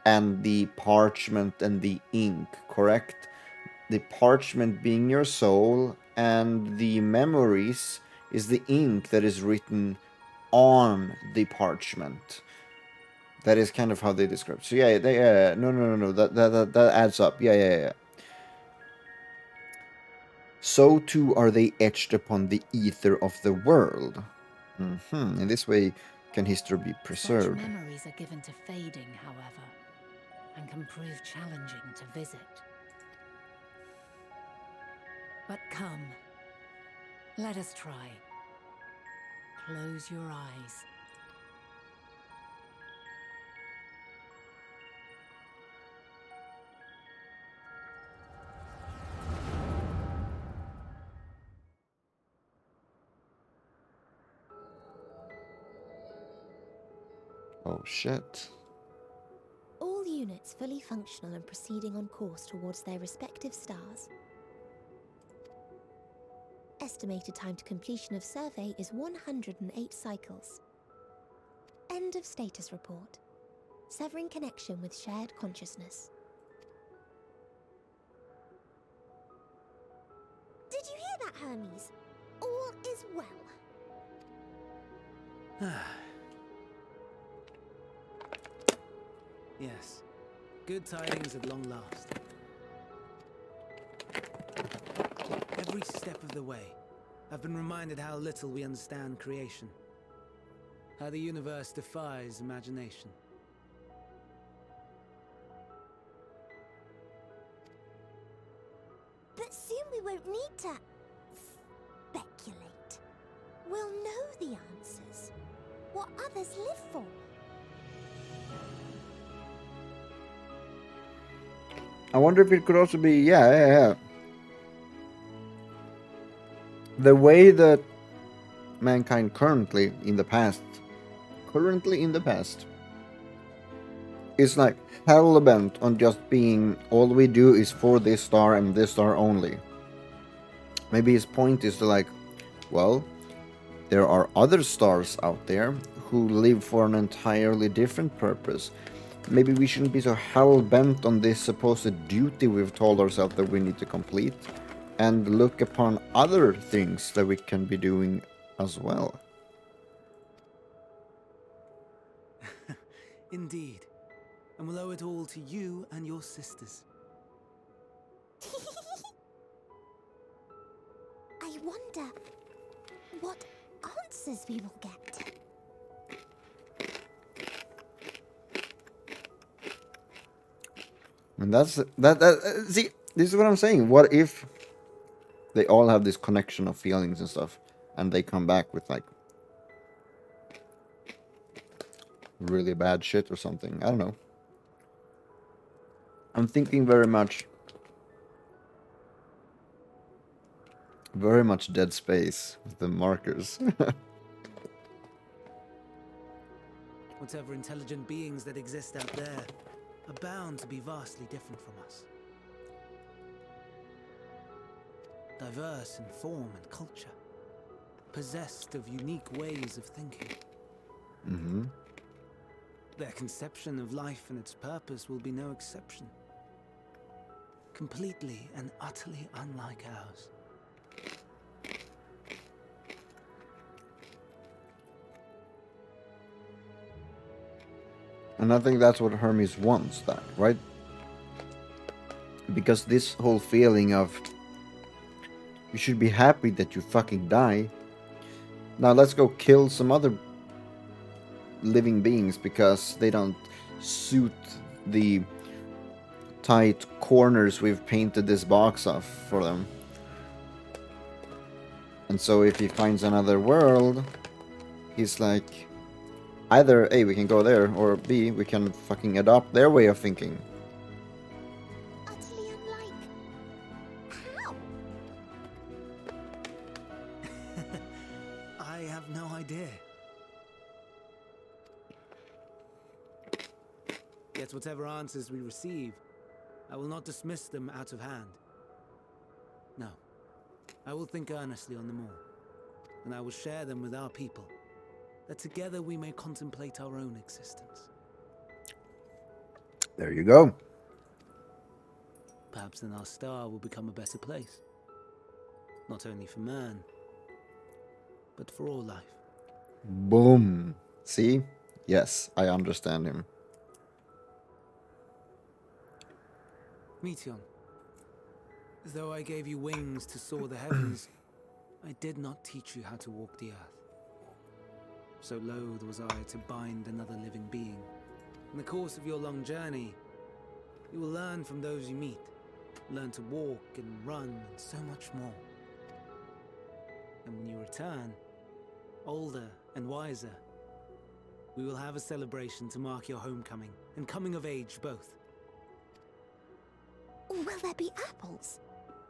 And the parchment and the ink, correct? The parchment being your soul, and the memories is the ink that is written on the parchment. That is kind of how they describe. So yeah, no. That adds up. Yeah. So too are they etched upon the ether of the world. In this way can history be preserved. Such memories are given to fading, however, and can prove challenging to visit. But come, let us try. Close your eyes. Oh shit. All units fully functional and proceeding on course towards their respective stars. Estimated time to completion of survey is 108 cycles. End of status report. Severing connection with shared consciousness. Did you hear that, Hermes? All is well. Yes. Good tidings at long last. Every step of the way, I've been reminded how little we understand creation. How the universe defies imagination. But soon we won't need to speculate. We'll know the answers. What others live for. I wonder if it could also be, yeah. The way that mankind currently in the past is like hell bent on just being all we do is for this star and this star only. Maybe his point is to like, well, there are other stars out there who live for an entirely different purpose. Maybe we shouldn't be so hell bent on this supposed duty we've told ourselves that we need to complete, and look upon other things that we can be doing as well. Indeed. And we'll owe it all to you and your sisters. I wonder what answers we will get. And that's see, this is what I'm saying. What if they all have this connection of feelings and stuff, and they come back with like really bad shit or something? I don't know. I'm thinking very much Dead Space with the markers. Whatever intelligent beings that exist out there are bound to be vastly different from us. Diverse in form and culture, possessed of unique ways of thinking. Mm-hmm. Their conception of life and its purpose will be no exception. Completely and utterly unlike ours. And I think that's what Hermes wants, that, right? Because this whole feeling of you should be happy that you fucking die. Now let's go kill some other living beings because they don't suit the tight corners we've painted this box of for them. And so if he finds another world, he's like, either A, we can go there, or B, we can fucking adopt their way of thinking. Utterly unlike. How? I have no idea. Yet whatever answers we receive, I will not dismiss them out of hand. No. I will think earnestly on them all, and I will share them with our people, that together we may contemplate our own existence. There you go. Perhaps then our star will become a better place. Not only for man, but for all life. Boom. See? Yes, I understand him. Meteon, as though I gave you wings to soar the heavens, I did not teach you how to walk the earth. So loath was I to bind another living being. In the course of your long journey, you will learn from those you meet, learn to walk and run and so much more. And when you return, older and wiser, we will have a celebration to mark your homecoming and coming of age both. Will there be apples?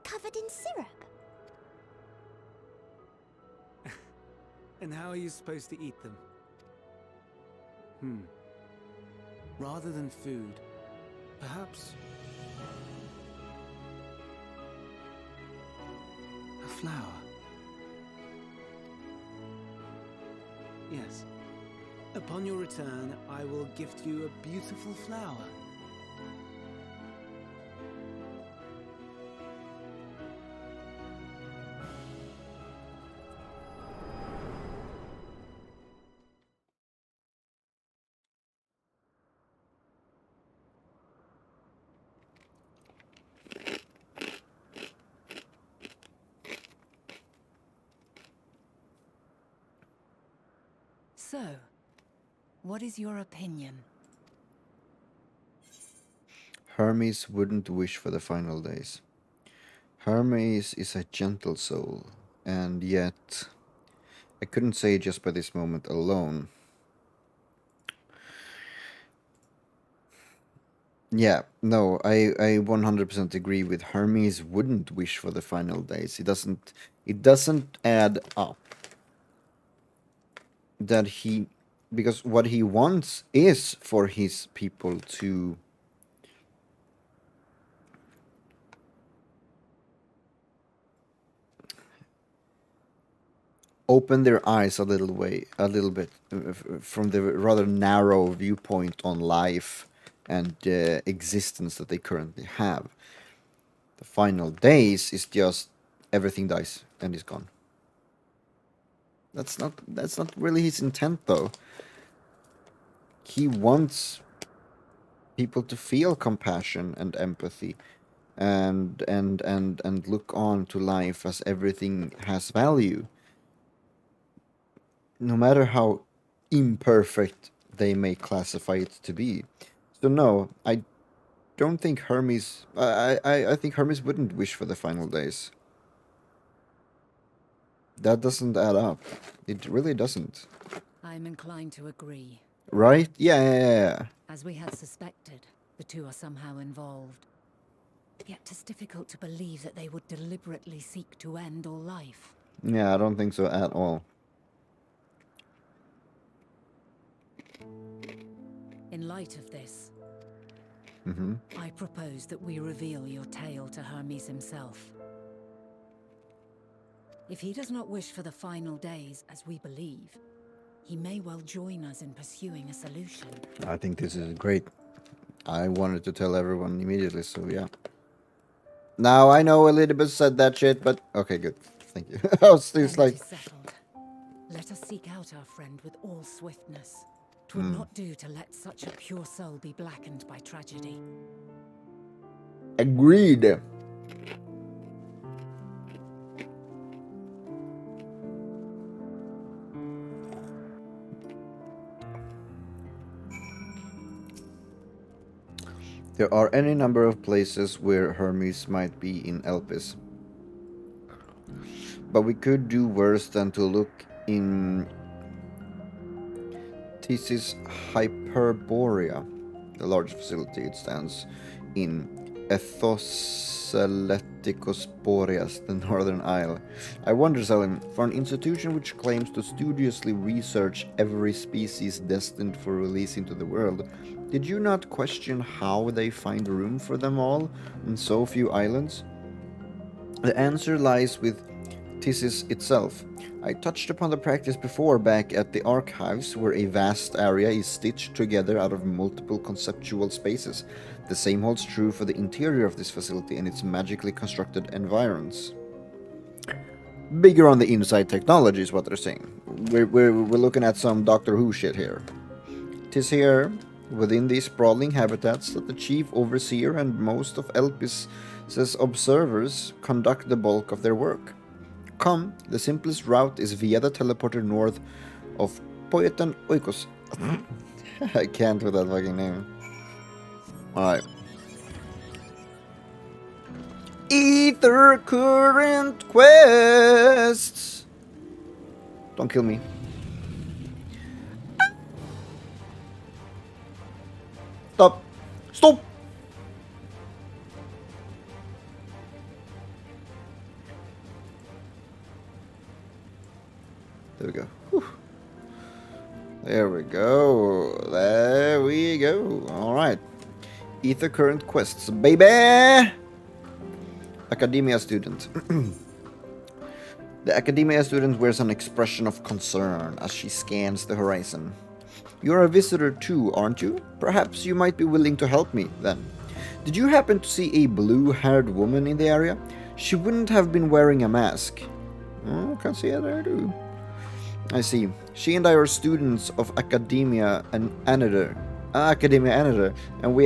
Covered in syrup? And how are you supposed to eat them? Rather than food, perhaps a flower. Yes. Upon your return, I will gift you a beautiful flower. So, what is your opinion? Hermes wouldn't wish for the final days. Hermes is a gentle soul, and yet I couldn't say just by this moment alone. Yeah, no, I 100% agree with Hermes wouldn't wish for the final days. It doesn't add up that he because what he wants is for his people to open their eyes a little bit from the rather narrow viewpoint on life and existence that they currently have. The final days is just everything dies and is gone. That's not really his intent though. He wants people to feel compassion and empathy and look on to life as everything has value, no matter how imperfect they may classify it to be. So no, I don't think Hermes. I think Hermes wouldn't wish for the final days. That doesn't add up. It really doesn't. I'm inclined to agree. Right? Yeah. As we had suspected, the two are somehow involved. Yet 'tis difficult to believe that they would deliberately seek to end all life. Yeah, I don't think so at all. In light of this, Mm-hmm. I propose that we reveal your tale to Hermes himself. If he does not wish for the final days, as we believe, he may well join us in pursuing a solution. I think this is great. I wanted to tell everyone immediately, so yeah. Now I know Elizabeth said that shit, but okay, good. Thank you. I was Then just it like, is settled. Let us seek out our friend with all swiftness. 'Twould not do to let such a pure soul be blackened by tragedy. agreed. There are any number of places where Hermes might be in Elpis. But we could do worse than to look in Thesis Hyperborea, the large facility it stands in Ethoseletikos Boreas, the Northern Isle. I wonder, Selim, for an institution which claims to studiously research every species destined for release into the world, did you not question how they find room for them all on so few islands? The answer lies with Thesis itself. I touched upon the practice before back at the archives, where a vast area is stitched together out of multiple conceptual spaces. The same holds true for the interior of this facility and its magically constructed environs. Bigger on the inside technology is what they're saying. We're looking at some Doctor Who shit here. 'Tis here, within these sprawling habitats, that the chief overseer and most of Elpis's observers conduct the bulk of their work. Come, the simplest route is via the teleporter north of Poetan Oikos. I can't with that fucking name. Alright. Ether Current Quests! Don't kill me. Stop! Stop! There we go. Whew. There we go. There we go. Alright. Ether current quests. Baby! Academia student. The academia student wears an expression of concern as she scans the horizon. You're a visitor too, aren't you? Perhaps you might be willing to help me, then. Did you happen to see a blue-haired woman in the area? She wouldn't have been wearing a mask. Oh, can see it there too. I see. She and I are students of Academia and Another. Academia Another, and we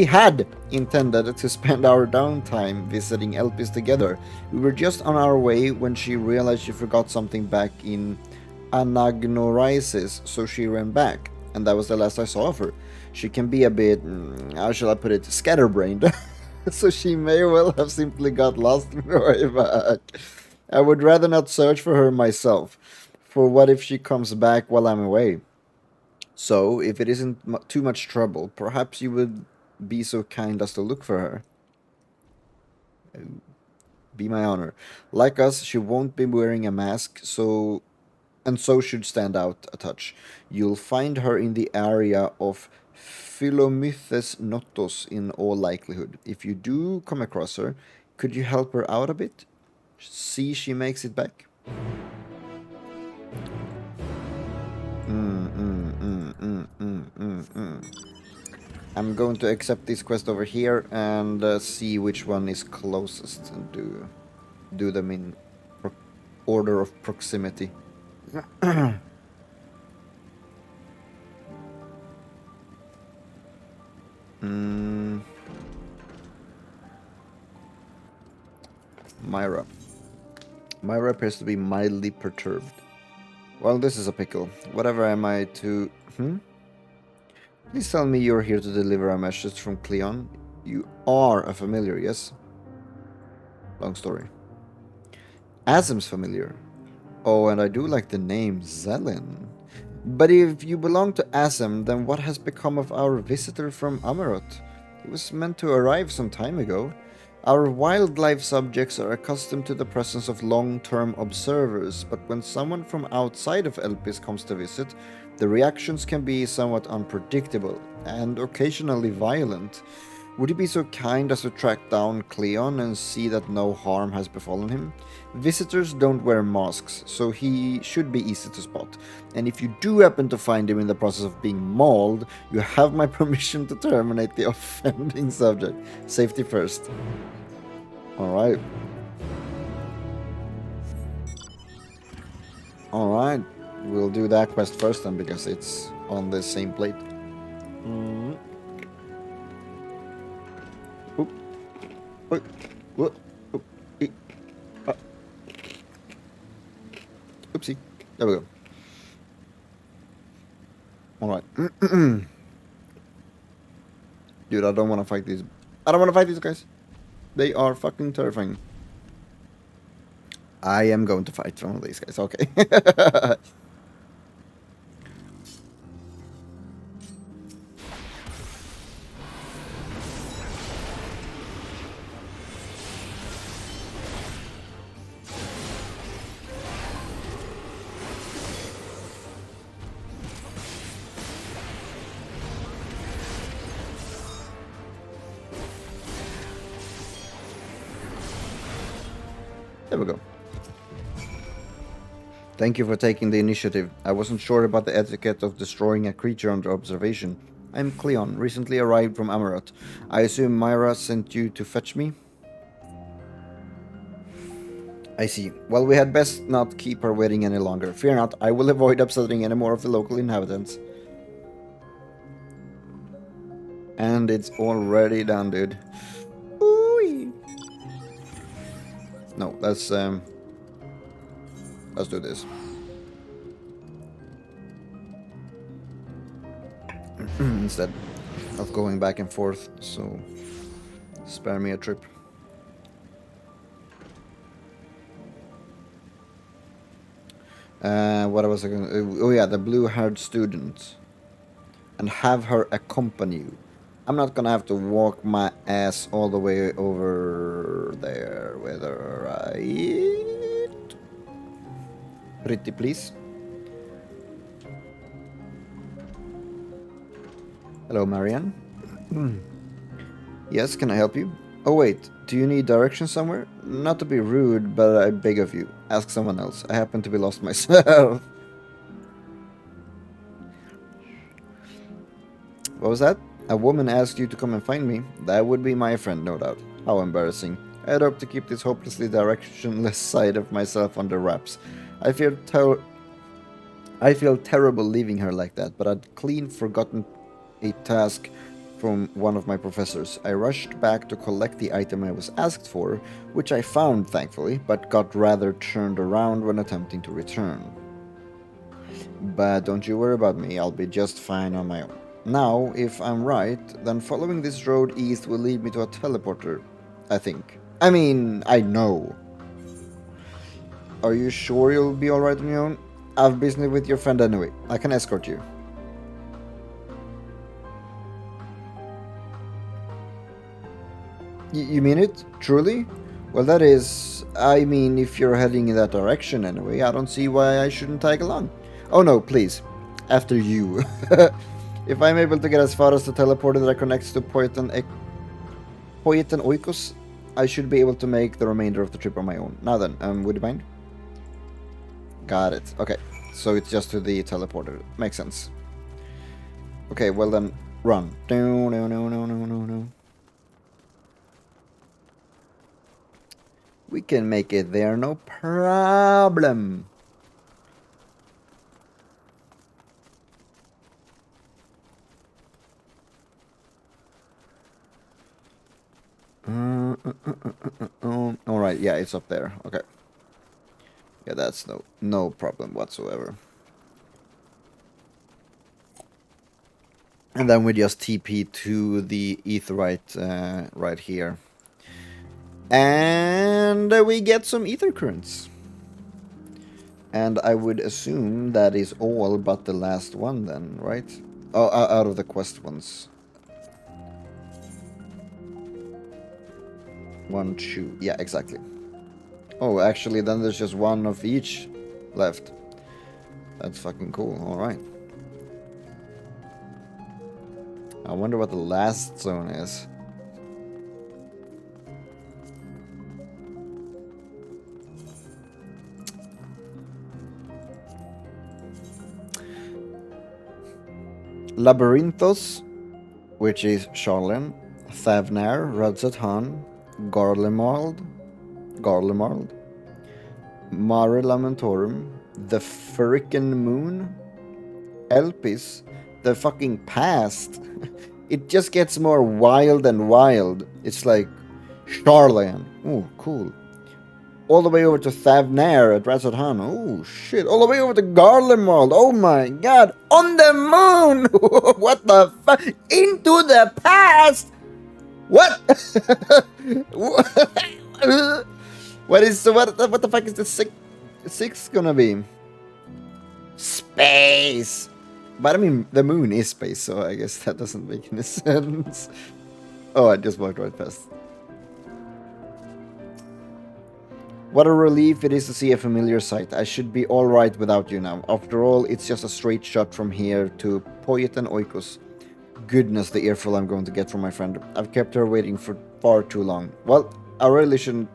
had intended to spend our downtime visiting Elpis together. We were just on our way when she realized she forgot something back in Anagnorisis, so she ran back, and that was the last I saw of her. She can be a bit, how shall I put it, scatterbrained, so she may well have simply got lost on her way back. I would rather not search for her myself, for what if she comes back while I'm away? So, if it isn't too much trouble, perhaps you would be so kind as to look for her. Be my honor. Like us, she won't be wearing a mask, so should stand out a touch. You'll find her in the area of Philomythes Notos in all likelihood. If you do come across her, could you help her out a bit? See she makes it back. I'm going to accept this quest over here and see which one is closest and do them in order of proximity. Myra. Myra appears to be mildly perturbed. Well, this is a pickle. Whatever am I to... Please tell me you're here to deliver a message from Cleon. You are a familiar, yes? Long story. Asim's familiar. Oh, and I do like the name Zelin. But if you belong to Asim, then what has become of our visitor from Amarot? He was meant to arrive some time ago. Our wildlife subjects are accustomed to the presence of long-term observers, but when someone from outside of Elpis comes to visit, the reactions can be somewhat unpredictable and occasionally violent. Would you be so kind as to track down Cleon and see that no harm has befallen him? Visitors don't wear masks, so he should be easy to spot. And if you do happen to find him in the process of being mauled, you have my permission to terminate the offending subject. Safety first. Alright. Alright. We'll do that quest first then, because it's on the same plate. Oop. Oop. Oop. Oop. Oopsie. There we go. Alright. Dude, I don't want to fight these. I don't want to fight these guys. They are fucking terrifying. I am going to fight one of these guys. Okay. There we go. Thank you for taking the initiative. I wasn't sure about the etiquette of destroying a creature under observation. I'm Cleon, recently arrived from Amarot. I assume Myra sent you to fetch me? I see. Well, we had best not keep her waiting any longer. Fear not, I will avoid upsetting any more of the local inhabitants. And it's already done, dude. Ooh. No, let's do this. Instead of going back and forth, so spare me a trip. What was I going to... Oh yeah, the blue-haired student. And have her accompany you. I'm not gonna have to walk my ass all the way over there with her, right? Pretty please. Hello, Marianne. Yes, can I help you? Oh wait, do you need directions somewhere? Not to be rude, but I beg of you, ask someone else. I happen to be lost myself. What was that? A woman asked you to come and find me? That would be my friend, no doubt. How embarrassing. I'd hope to keep this hopelessly directionless side of myself under wraps. I feel I feel terrible leaving her like that, but I'd clean forgotten a task from one of my professors. I rushed back to collect the item I was asked for, which I found, thankfully, but got rather turned around when attempting to return. But don't you worry about me, I'll be just fine on my own. Now, if I'm right, then following this road east will lead me to a teleporter, I think. I mean, I know. Are you sure you'll be alright on your own? I've business with your friend anyway. I can escort you. You mean it? Truly? Well, that is... I mean, if you're heading in that direction anyway, I don't see why I shouldn't tag along. Oh no, please. After you. If I'm able to get as far as the teleporter that connects to Poetan Oikos, I should be able to make the remainder of the trip on my own. Now then, would you mind? Got it. Okay, so it's just to the teleporter. Makes sense. Okay, well then, run. No, no, no, no, no, no, no. We can make it there, no problem. Alright, yeah, it's up there. Okay. Yeah, that's no problem whatsoever. And then we just TP to the Aetheryte right here. And we get some ether currents. And I would assume that is all but the last one then, right? Oh, out of the quest ones. 1, 2. Yeah, exactly. Oh, actually, then there's just one of each left. That's fucking cool. Alright. I wonder what the last zone is. Labyrinthos, which is Charlene, Thavnar, Radzat-Han, Garlemald, Mare Lamentorum, the frickin' moon, Elpis, the fucking past. It just gets more wild and wild. It's like Charlene. Oh, cool. All the way over to Thavnar at Radzat-Han. Oh, shit. All the way over to Garlemald. Oh, my God. On the moon. What the fuck? Into the past. What? What the fuck is the six gonna be? Space. But I mean, the moon is space, so I guess that doesn't make any sense. Oh, I just walked right past. What a relief it is to see a familiar sight. I should be alright without you now. After all, it's just a straight shot from here to Poetan Oikos. Goodness, the earful I'm going to get from my friend. I've kept her waiting for far too long. Well, I really shouldn't...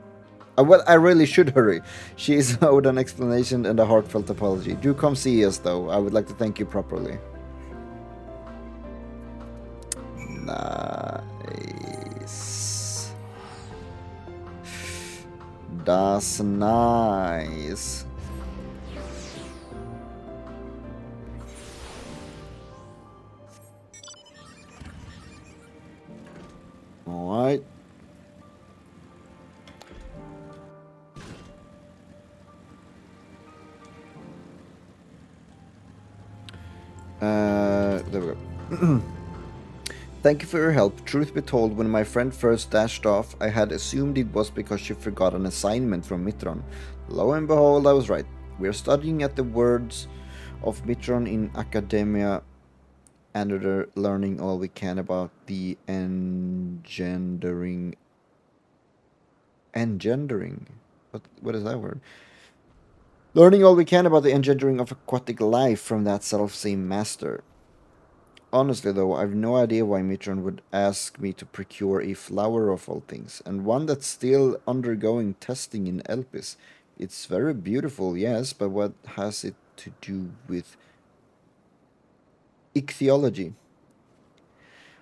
I really should hurry. She is owed an explanation and a heartfelt apology. Do come see us, though. I would like to thank you properly. Nice. That's nice. Alright. There we go. Thank you for your help. Truth be told, when my friend first dashed off, I had assumed it was because she forgot an assignment from Mitron. Lo and behold, I was right. We are studying at the words of Mitron in Academia and are learning all we can about the engendering. What is that word? Learning all we can about the engendering of aquatic life from that self-same master. Honestly, though, I've no idea why Mitron would ask me to procure a flower of all things, and one that's still undergoing testing in Elpis. It's very beautiful, yes, but what has it to do with ichthyology?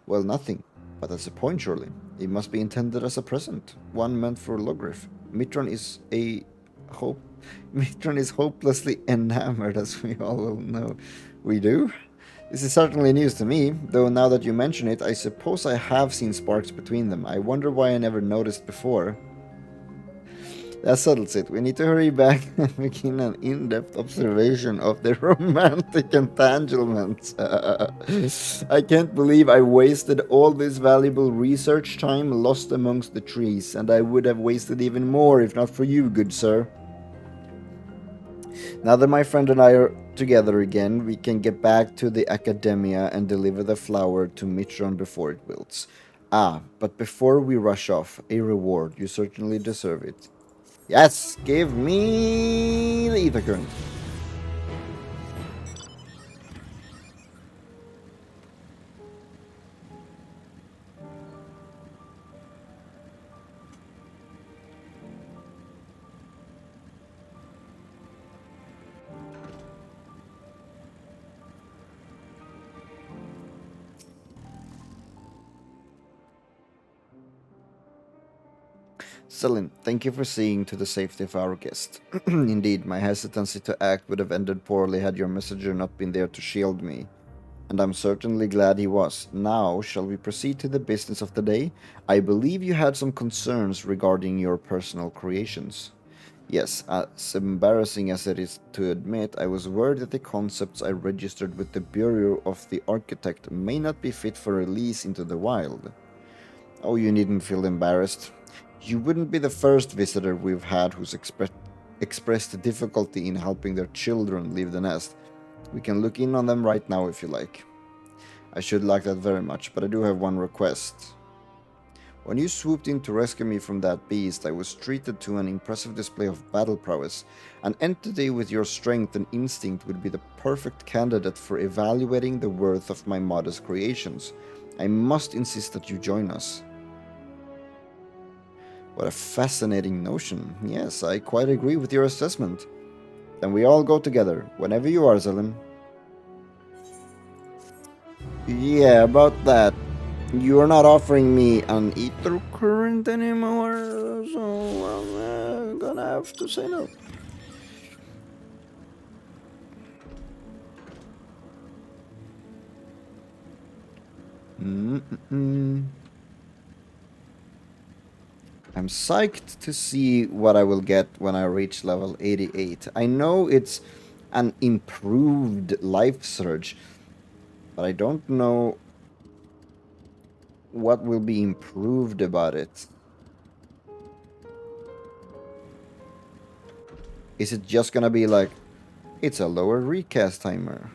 Well, nothing. But that's the point, surely. It must be intended as a present, one meant for Logrif. Mitron is a hope. Mitron is hopelessly enamored, as we all well know. We do? This is certainly news to me, though now that you mention it, I suppose I have seen sparks between them. I wonder why I never noticed before. That settles it. We need to hurry back and begin an in-depth observation of the romantic entanglements. I can't believe I wasted all this valuable research time lost amongst the trees, and I would have wasted even more if not for you, good sir. Now that my friend and I are together again, we can get back to the academia and deliver the flower to Mitron before it wilts. Ah, but before we rush off, a reward. You certainly deserve it. Yes, give me the ether current. Celine, thank you for seeing to the safety of our guest. Indeed, my hesitancy to act would have ended poorly had your messenger not been there to shield me. And I'm certainly glad he was. Now, shall we proceed to the business of the day? I believe you had some concerns regarding your personal creations. Yes, as embarrassing as it is to admit, I was worried that the concepts I registered with the Bureau of the Architect may not be fit for release into the wild. Oh, you needn't feel embarrassed. You wouldn't be the first visitor we've had who's expressed difficulty in helping their children leave the nest. We can look in on them right now if you like. I should like that very much, but I do have one request. When you swooped in to rescue me from that beast, I was treated to an impressive display of battle prowess. An entity with your strength and instinct would be the perfect candidate for evaluating the worth of my modest creations. I must insist that you join us. What a fascinating notion. Yes, I quite agree with your assessment. Then we all go together, whenever you are, Zelen. Yeah, about that. You're not offering me an ether current anymore, so I'm gonna have to say no. I'm psyched to see what I will get when I reach level 88. I know it's an improved life surge, but I don't know what will be improved about it. Is it just gonna be like, it's a lower recast timer?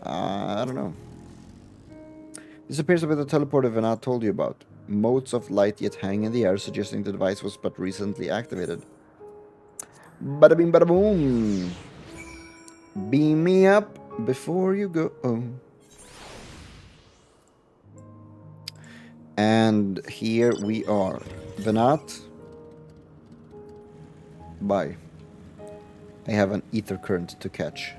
I don't know. This appears to be the teleporter Venat told you about. Motes of light yet hang in the air, suggesting the device was but recently activated. Bada bing bada boom! Beam me up before you go. And here we are. Venat. Bye. I have an ether current to catch.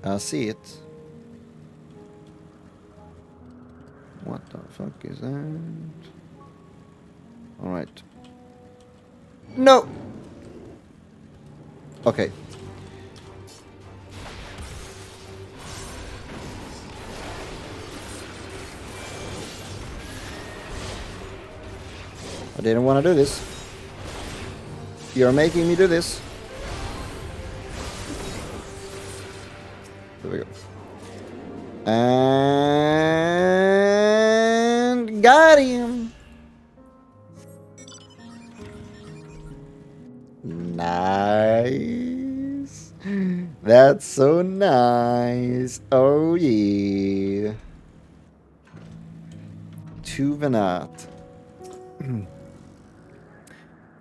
I see it. What the fuck is that? Alright. No! Okay. I didn't want to do this. You're making me do this. There we go. And got him. Nice. That's so nice. Oh yeah. to Venat.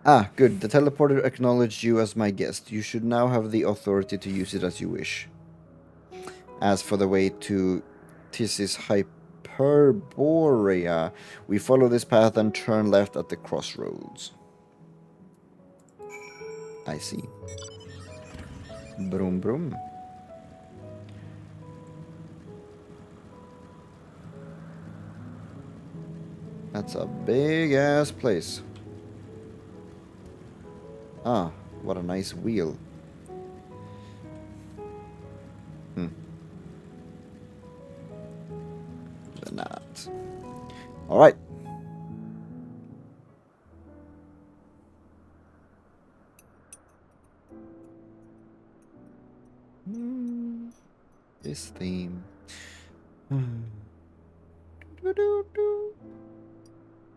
Ah, good. The teleporter acknowledged you as my guest. You should now have the authority to use it as you wish. As for the way to Tissis Hyperborea, we follow this path and turn left at the crossroads. I see. Brum brum. That's a big ass place. Ah, what a nice wheel. Not. Alright. This theme.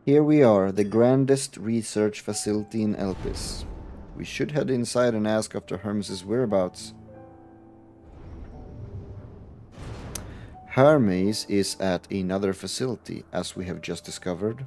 Here we are, the grandest research facility in Elpis. We should head inside and ask after Hermes' whereabouts. Hermes is at another facility, as we have just discovered.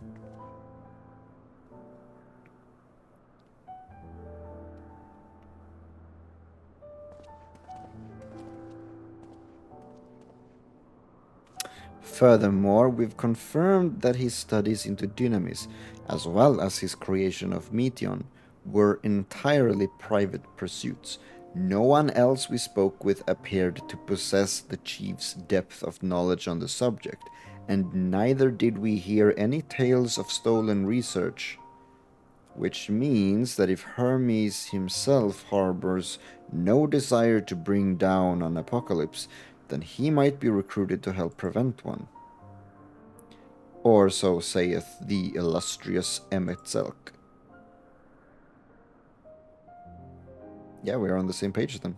Furthermore, we've confirmed that his studies into dynamis, as well as his creation of Meteon, were entirely private pursuits. No one else we spoke with appeared to possess the chief's depth of knowledge on the subject, and neither did we hear any tales of stolen research. Which means that if Hermes himself harbors no desire to bring down an apocalypse, then he might be recruited to help prevent one. Or so saith the illustrious Emetzelk. Yeah, we are on the same page then.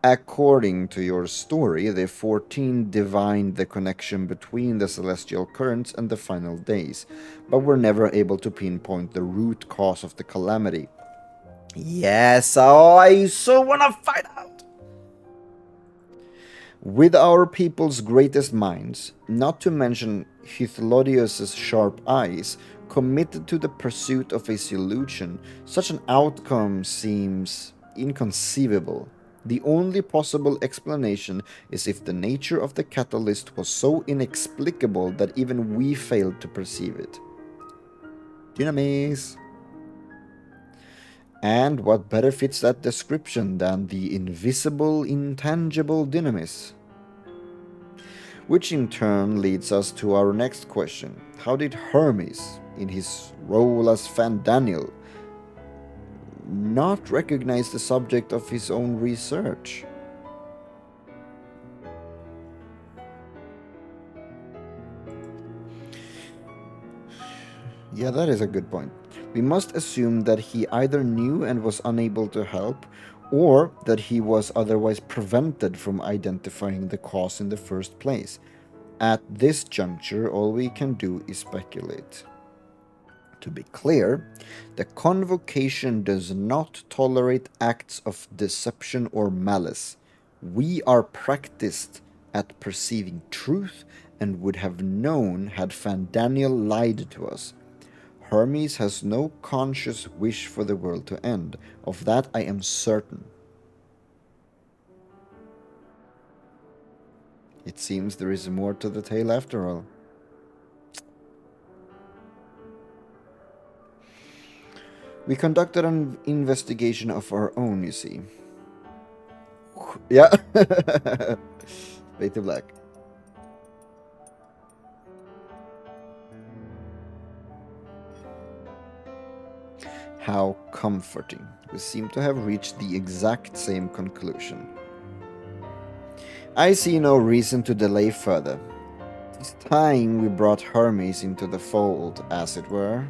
According to your story, the 14 divined the connection between the celestial currents and the final days, but were never able to pinpoint the root cause of the calamity. Yes, oh, I so wanna find out! With our people's greatest minds, not to mention Hythlodius' sharp eyes, committed to the pursuit of a solution, such an outcome seems inconceivable. The only possible explanation is if the nature of the catalyst was so inexplicable that even we failed to perceive it. Dynamis! And what better fits that description than the invisible, intangible dynamis? Which in turn leads us to our next question. How did Hermes, in his role as Fandaniel, not recognize the subject of his own research? Yeah, that is a good point. We must assume that he either knew and was unable to help, or that he was otherwise prevented from identifying the cause in the first place. At this juncture, all we can do is speculate. To be clear, the convocation does not tolerate acts of deception or malice. We are practiced at perceiving truth and would have known had Fandaniel lied to us. Hermes has no conscious wish for the world to end. Of that I am certain. It seems there is more to the tale after all. We conducted an investigation of our own, you see. Yeah. Fade to black. How comforting. We seem to have reached the exact same conclusion. I see no reason to delay further. It's time we brought Hermes into the fold, as it were.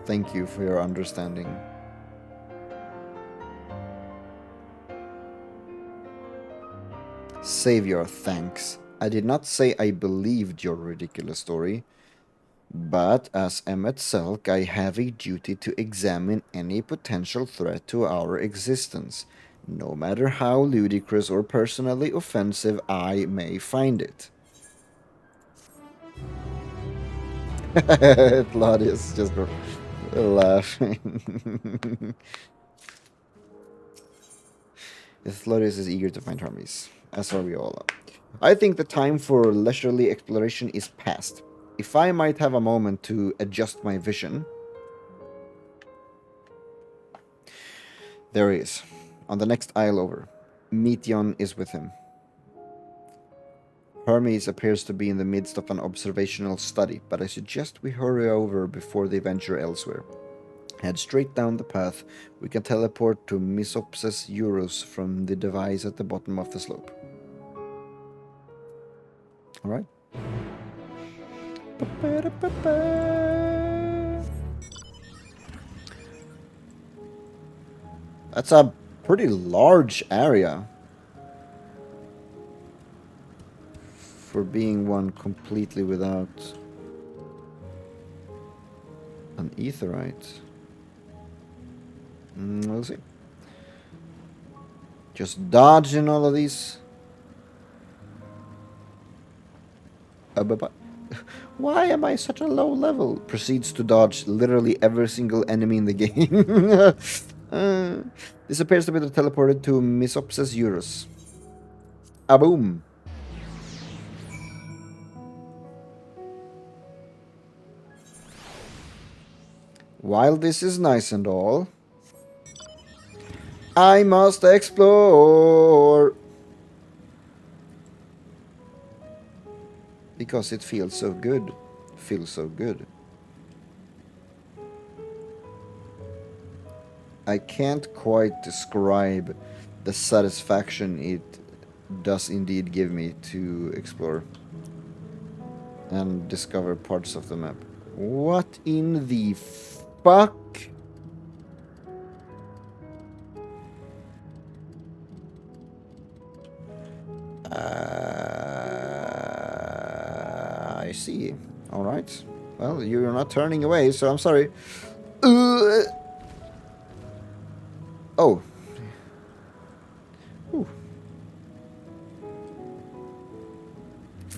Thank you for your understanding. Save your thanks. I did not say I believed your ridiculous story, but as Emetzelk, I have a duty to examine any potential threat to our existence. no matter how ludicrous or personally offensive I may find it. Claudius just laughing. Claudius is eager to find harmonies, as are we all. I think the time for leisurely exploration is past. If I might have a moment to adjust my vision. There he is, on the next aisle over. Meteon is with him. Hermes appears to be in the midst of an observational study, but I suggest we hurry over before they venture elsewhere. Head straight down the path. We can teleport to Misopsis Eurus from the device at the bottom of the slope. Alright. That's a pretty large area for being one completely without an aetheryte. We'll see. Just dodging all of these. Why am I such a low level? Proceeds to dodge literally every single enemy in the game. This appears to be teleported to Misopsis Eurus. Boom. While this is nice and all, I must explore. Because it feels so good. Feels so good. I can't quite describe the satisfaction it does indeed give me to explore and discover parts of the map. What in the fuck? I see. All right. Well, you're not turning away, so I'm sorry. Oh. Ooh.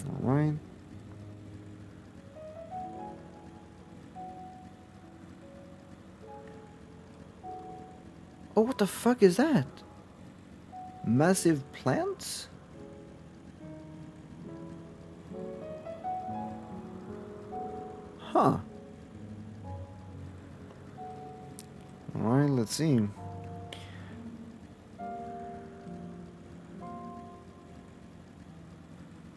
All right. Oh, what the fuck is that? Massive plants? Huh. Alright, let's see.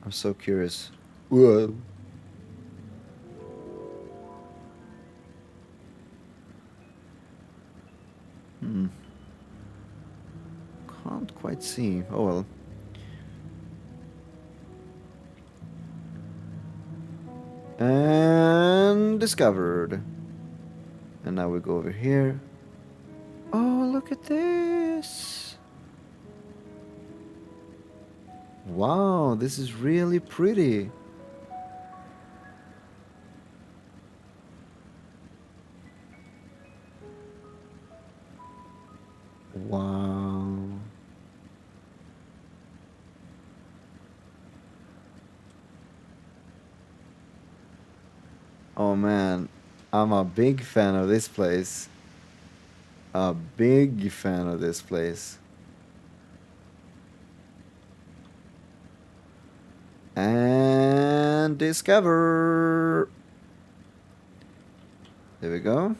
I'm so curious. Whoa. Can't quite see. Oh well. And discovered. And now we go over here. Oh, look at this. Wow, this is really pretty. Wow. Oh man, I'm a big fan of this place. A big fan of this place. And discover. There we go.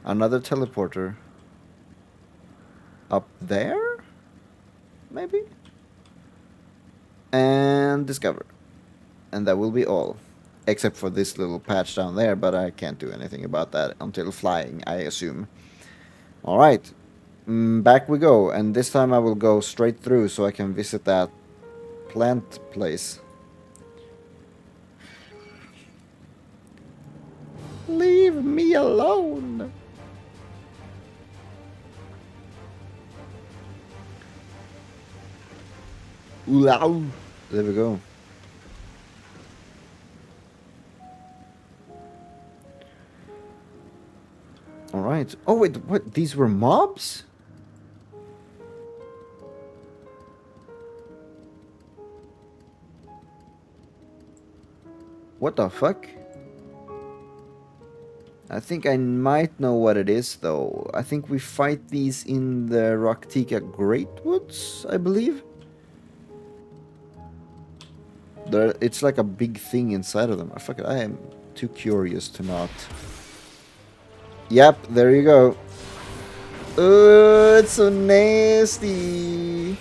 Another teleporter. Up there? Maybe? And discover. And that will be all. Except for this little patch down there, but I can't do anything about that until flying, I assume. Alright. Back we go. And this time I will go straight through so I can visit that plant place. Leave me alone! Ooh, there we go. Alright. Oh wait, what? These were mobs? What the fuck? I think I might know what it is, though. I think we fight these in the Raktika Great Woods, I believe. It's like a big thing inside of them. Fuck it, I am too curious to not. Yep, there you go. Oh, it's so nasty.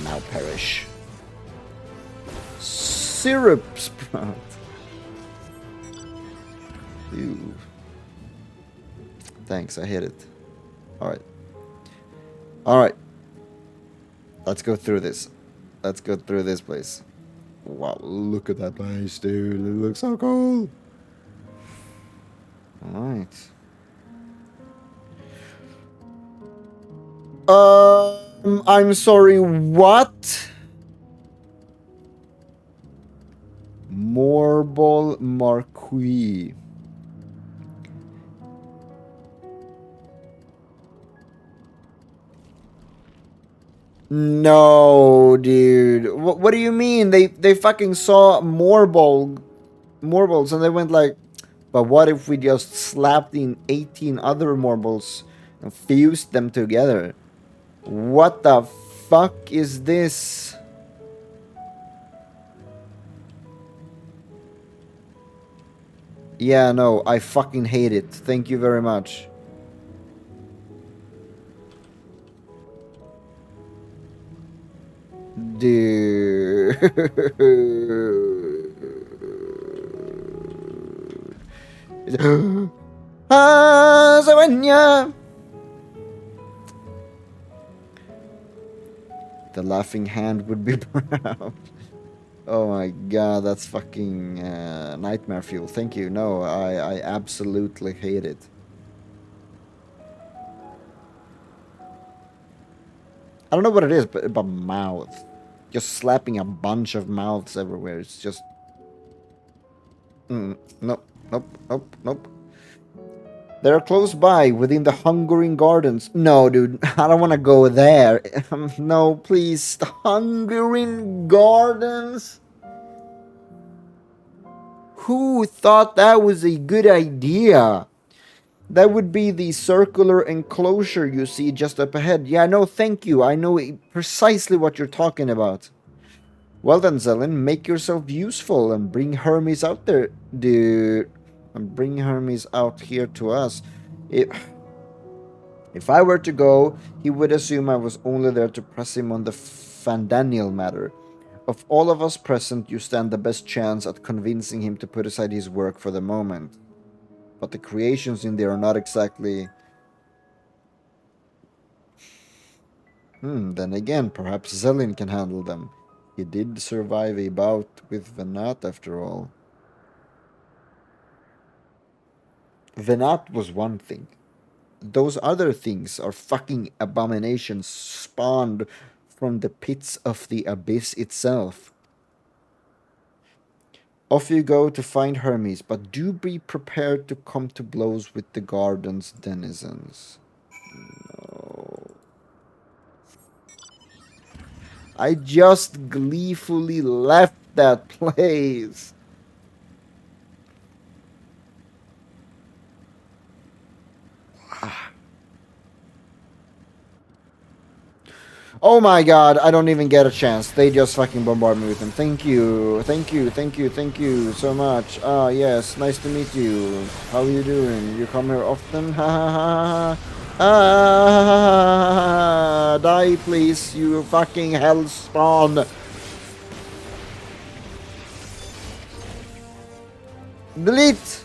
Now perish. Syrup sprout. Ew. Thanks, I hit it. Alright. Alright. Let's go through this. Let's go through this place. Wow, look at that place, dude. It looks so cool. Alright. I'm sorry, what? Morbol Marquis. No, dude. What do you mean? They fucking saw Morbolds and they went like, but what if we just slapped in 18 other Morbolds and fused them together? What the fuck is this? Yeah, no, I fucking hate it. Thank you very much. Dude. Ah, Zawanya! The laughing hand would be proud. Oh my god, that's fucking nightmare fuel. Thank you. No, I absolutely hate it. I don't know what it is, but mouth. Just slapping a bunch of mouths everywhere. It's just... nope, nope, nope, nope. They're close by, within the Hungering Gardens. No, dude, I don't want to go there. No, please. The Hungering Gardens? Who thought that was a good idea? That would be the circular enclosure you see just up ahead. Yeah, no, thank you. I know precisely what you're talking about. Well then, Zelin, make yourself useful and bring Hermes out there, dude. And bring Hermes out here to us. If I were to go, he would assume I was only there to press him on the Fandaniel matter. Of all of us present, you stand the best chance at convincing him to put aside his work for the moment. But the creations in there are not exactly... then again, perhaps Zelin can handle them. He did survive a bout with Venat after all. Venat was one thing. Those other things are fucking abominations spawned from the pits of the abyss itself. Off you go to find Hermes, but do be prepared to come to blows with the garden's denizens. No. I just gleefully left that place. Oh my god, I don't even get a chance. They just fucking bombard me with them. Thank you. Thank you, thank you, thank you so much. Ah, yes, nice to meet you. How are you doing? You come here often? Ha ha ha ha. Ah, die please, you fucking hell spawn. Delete!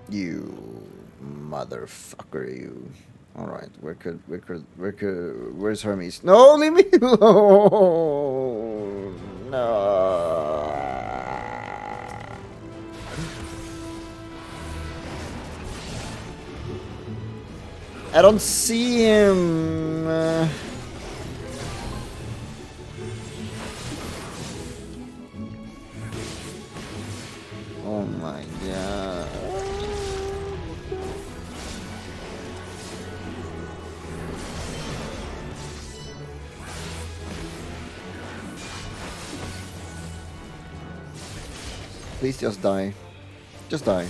You motherfucker, you. Alright, where's Hermes? No, leave me alone! No. I don't see him. Oh my god. Please just die. Just die.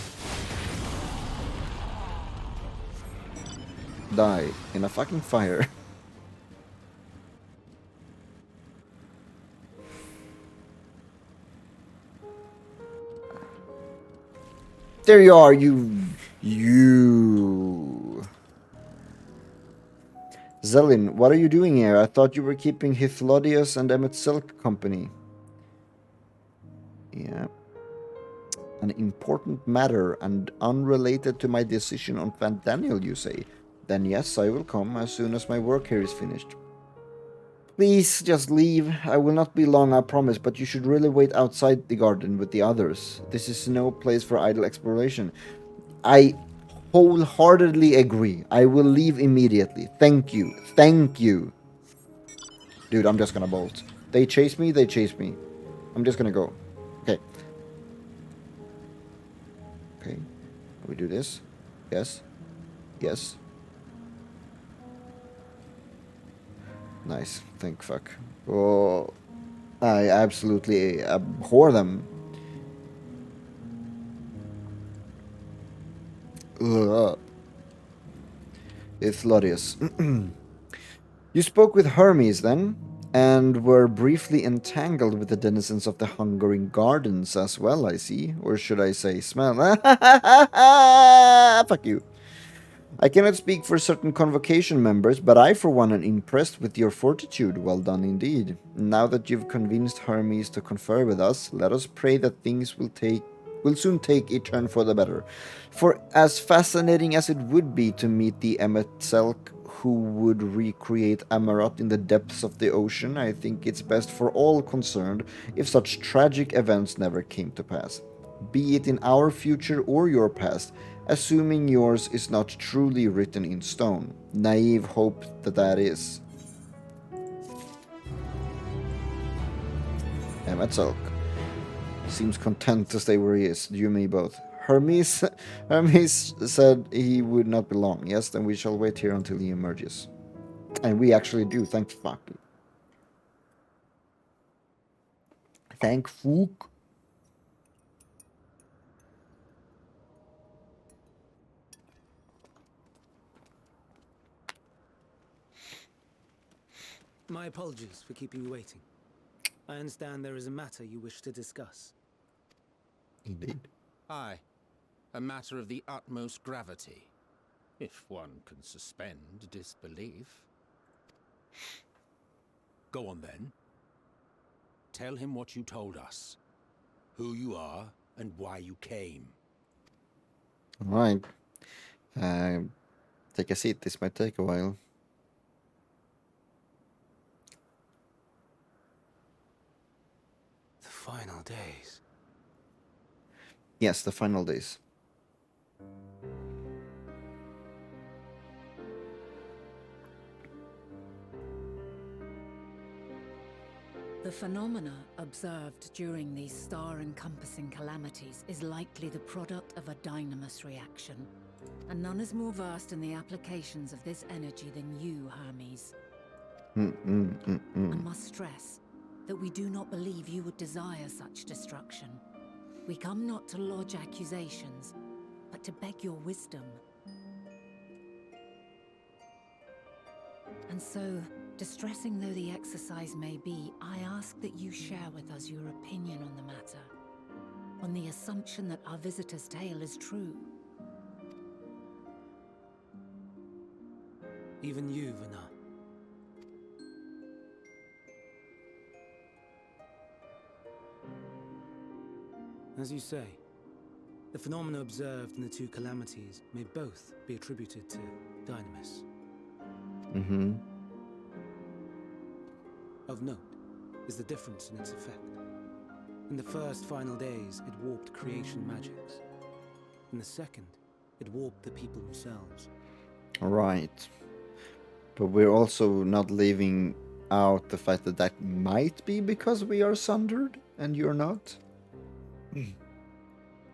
Die in a fucking fire. There you are, you. Zelin, what are you doing here? I thought you were keeping Hythlodius and Emmet Silk company. Yeah. An important matter and unrelated to my decision on Daniel, you say? Then yes, I will come as soon as my work here is finished. Please, just leave. I will not be long, I promise, but you should really wait outside the garden with the others. This is no place for idle exploration. I wholeheartedly agree. I will leave immediately. Thank you. Thank you. Dude, I'm just gonna bolt. They chase me, they chase me. I'm just gonna go. Okay. Okay. We do this. Yes. Yes. Nice. Thank fuck. Oh, I absolutely abhor them. Ugh. It's Lodius. You spoke with Hermes then, and were briefly entangled with the denizens of the Hungering Gardens as well, I see. Or should I say smell? Fuck you. I cannot speak for certain convocation members, but I for one am impressed with your fortitude. Well done indeed. Now that you've convinced Hermes to confer with us, let us pray that things will soon take a turn for the better. For as fascinating as it would be to meet the Emetzelk who would recreate Amaroth in the depths of the ocean, I think it's best for all concerned if such tragic events never came to pass. Be it in our future or your past, assuming yours is not truly written in stone. Naive hope that is. Emetzelk seems content to stay where he is. You and me both. Hermes said he would not be long. Yes, then we shall wait here until he emerges. And we actually do, thank fuck. Thank fuck. My apologies for keeping you waiting. I understand there is a matter you wish to discuss. Indeed. Aye. A matter of the utmost gravity. If one can suspend disbelief. Go on then. Tell him what you told us. Who you are and why you came. Alright. Take a seat. This might take a while. The final days. Yes, the final days. The phenomena observed during these star-encompassing calamities is likely the product of a dynamis reaction, and none is more versed in the applications of this energy than you, Hermes. I must stress that we do not believe you would desire such destruction. We come not to lodge accusations, but to beg your wisdom. And so, distressing though the exercise may be, I ask that you share with us your opinion on the matter, on the assumption that our visitor's tale is true. Even you, Vana. As you say, the phenomena observed in the two calamities may both be attributed to Dynamis. Mm-hmm. Of note is the difference in its effect. In the first final days, it warped creation magics. In the second, it warped the people themselves. Right. But we're also not leaving out the fact that that might be because we are sundered and you're not.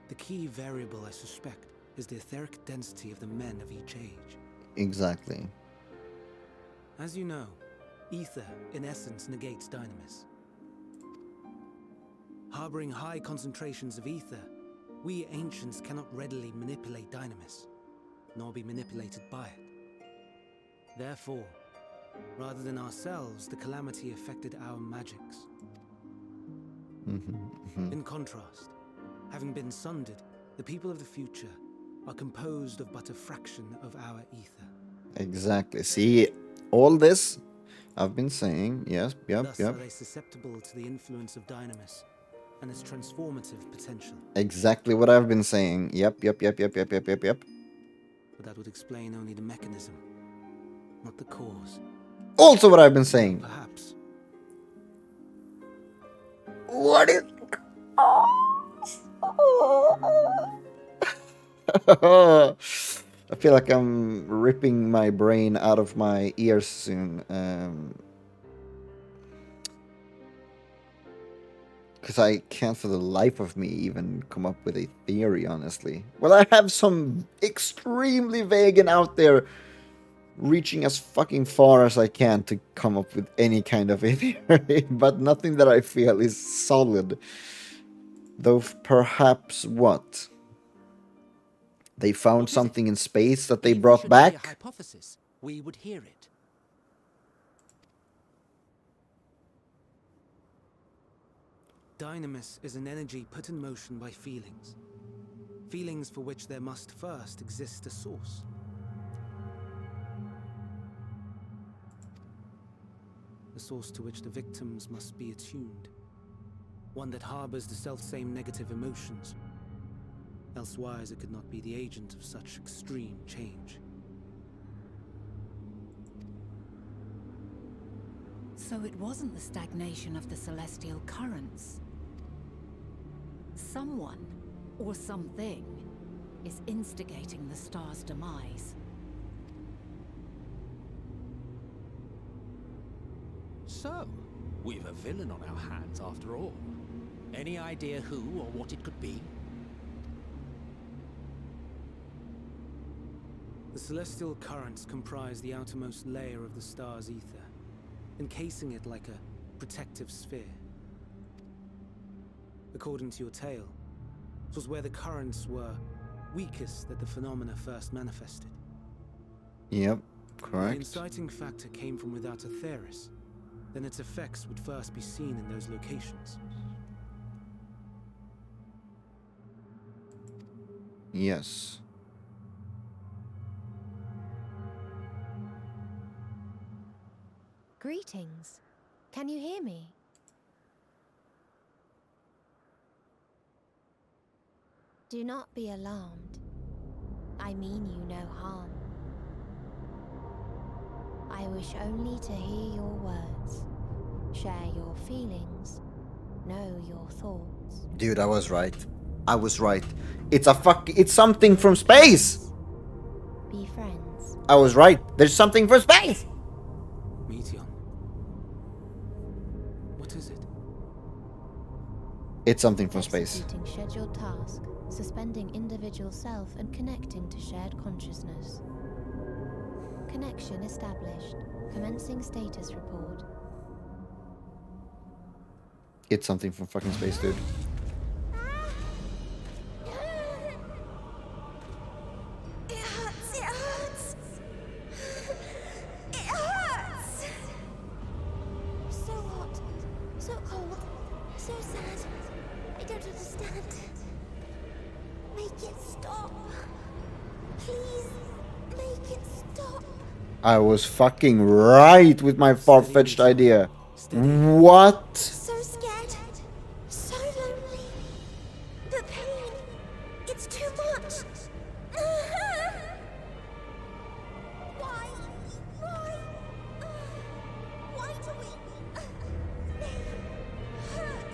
The key variable, I suspect, is the etheric density of the men of each age. Exactly. As you know, ether, in essence, negates dynamis. Harboring high concentrations of ether, we ancients cannot readily manipulate dynamis, nor be manipulated by it. Therefore, rather than ourselves, the calamity affected our magics. In contrast, having been sundered, the people of the future are composed of but a fraction of our ether. Exactly. See, all this I've been saying. Yes, yep, Thus yep. are they susceptible to the influence of dynamis and its transformative potential. Exactly what I've been saying. Yep. But that would explain only the mechanism, not the cause. Also what I've been Though saying. perhaps. What is... I feel like I'm ripping my brain out of my ears soon. Because I can't for the life of me even come up with a theory, honestly. Well, I have some extremely vague and out there, reaching as fucking far as I can to come up with any kind of a theory, but nothing that I feel is solid. Though perhaps what? They found What is it? something in space that they Even brought should it be a back? hypothesis, we would hear it. Dynamis is an energy put in motion by feelings. Feelings for which there must first exist a source. A source to which the victims must be attuned. One that harbors the self-same negative emotions. Elsewise it could not be the agent of such extreme change. So it wasn't the stagnation of the celestial currents. Someone, or something, is instigating the star's demise. So, we've a villain on our hands after all. Any idea who or what it could be? The celestial currents comprise the outermost layer of the star's ether, encasing it like a protective sphere. According to your tale, it was where the currents were weakest that the phenomena first manifested. Yep, If the correct. inciting factor came from without Aetheris, then its effects would first be seen in those locations. Yes. Greetings. Can you hear me? Do not be alarmed. I mean you no harm. I wish only to hear your words, share your feelings, know your thoughts. Dude, I was right. I was right. It's something from space! Be friends. I was right. There's something from space! Meteon. What is it? It's something from space. Executing scheduled task, suspending individual self and connecting to shared consciousness. Connection established. Commencing status report. It's something from fucking space, dude. It hurts, it hurts. It hurts. So hot, so cold, so sad. I don't understand. Make it stop. Please, make it stop. I was fucking right with my far-fetched idea. What? So scared, so lonely. The pain, it's too much. Why? Why do we? Hurt.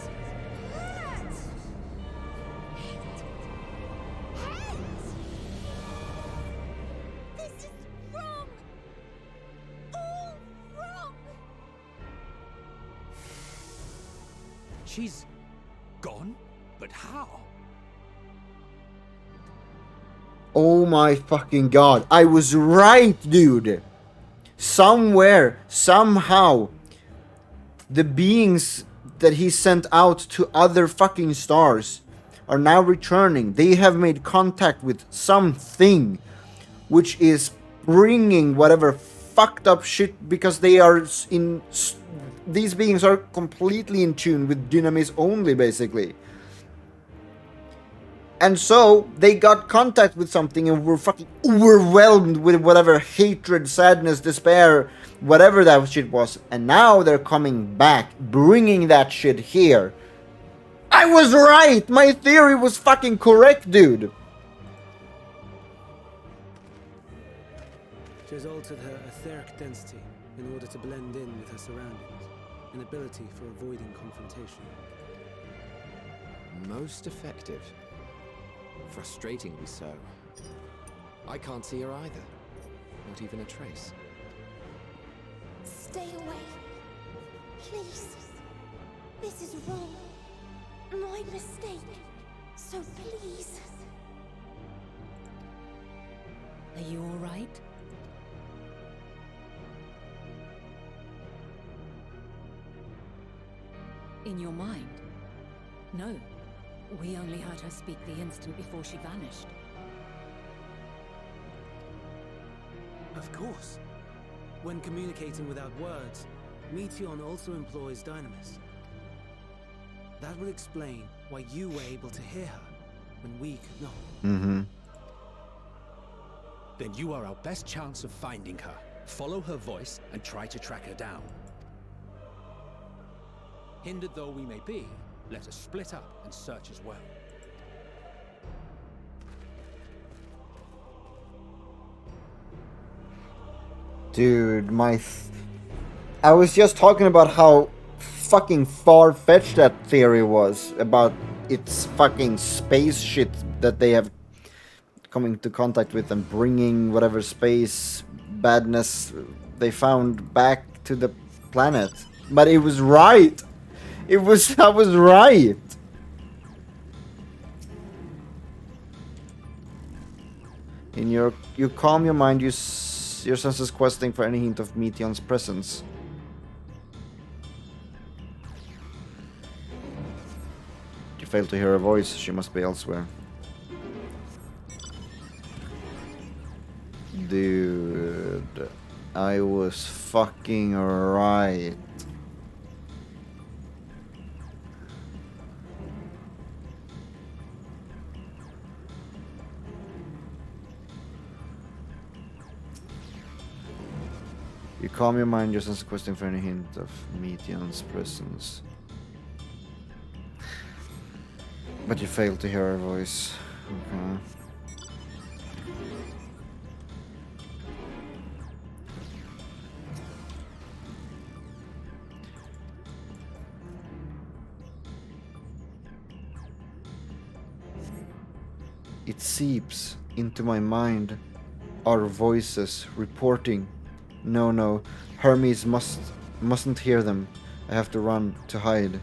This is wrong. All wrong. She's gone? But how? Oh my fucking god. I was right, dude. Somewhere, somehow, the beings that he sent out to other fucking stars are now returning. They have made contact with something which is bringing whatever fucked up shit, because they are in. These beings are completely in tune with Dynamis only, basically. And so they got contact with something and were fucking overwhelmed with whatever hatred, sadness, despair, whatever that shit was. And now they're coming back, bringing that shit here. I was right! My theory was fucking correct, dude! She has altered her etheric density in order to blend in with her surroundings, an ability for avoiding confrontation. Most effective. Frustratingly so. I can't see her either. Not even a trace. Stay away. Please. This is wrong. My mistake. So please. Are you all right? In your mind? No. We only heard her speak the instant before she vanished. Of course. When communicating without words, Meteon also employs Dynamis. That will explain why you were able to hear her when we could not. Mm-hmm. Then you are our best chance of finding her. Follow her voice and try to track her down. Hindered though we may be, let us split up and search as well. Dude, I was just talking about how fucking far-fetched that theory was about its fucking space shit that they have come into contact with and bringing whatever space badness they found back to the planet. But it was right. I was right. You calm your mind, your senses questing for any hint of Meteon's presence. You fail to hear her voice, she must be elsewhere. Dude, I was fucking right. You calm your mind, your sense questing for any hint of Meteon's presence. But you fail to hear her voice. Okay. It seeps into my mind, our voices reporting. No, Hermes mustn't hear them. I have to run, to hide.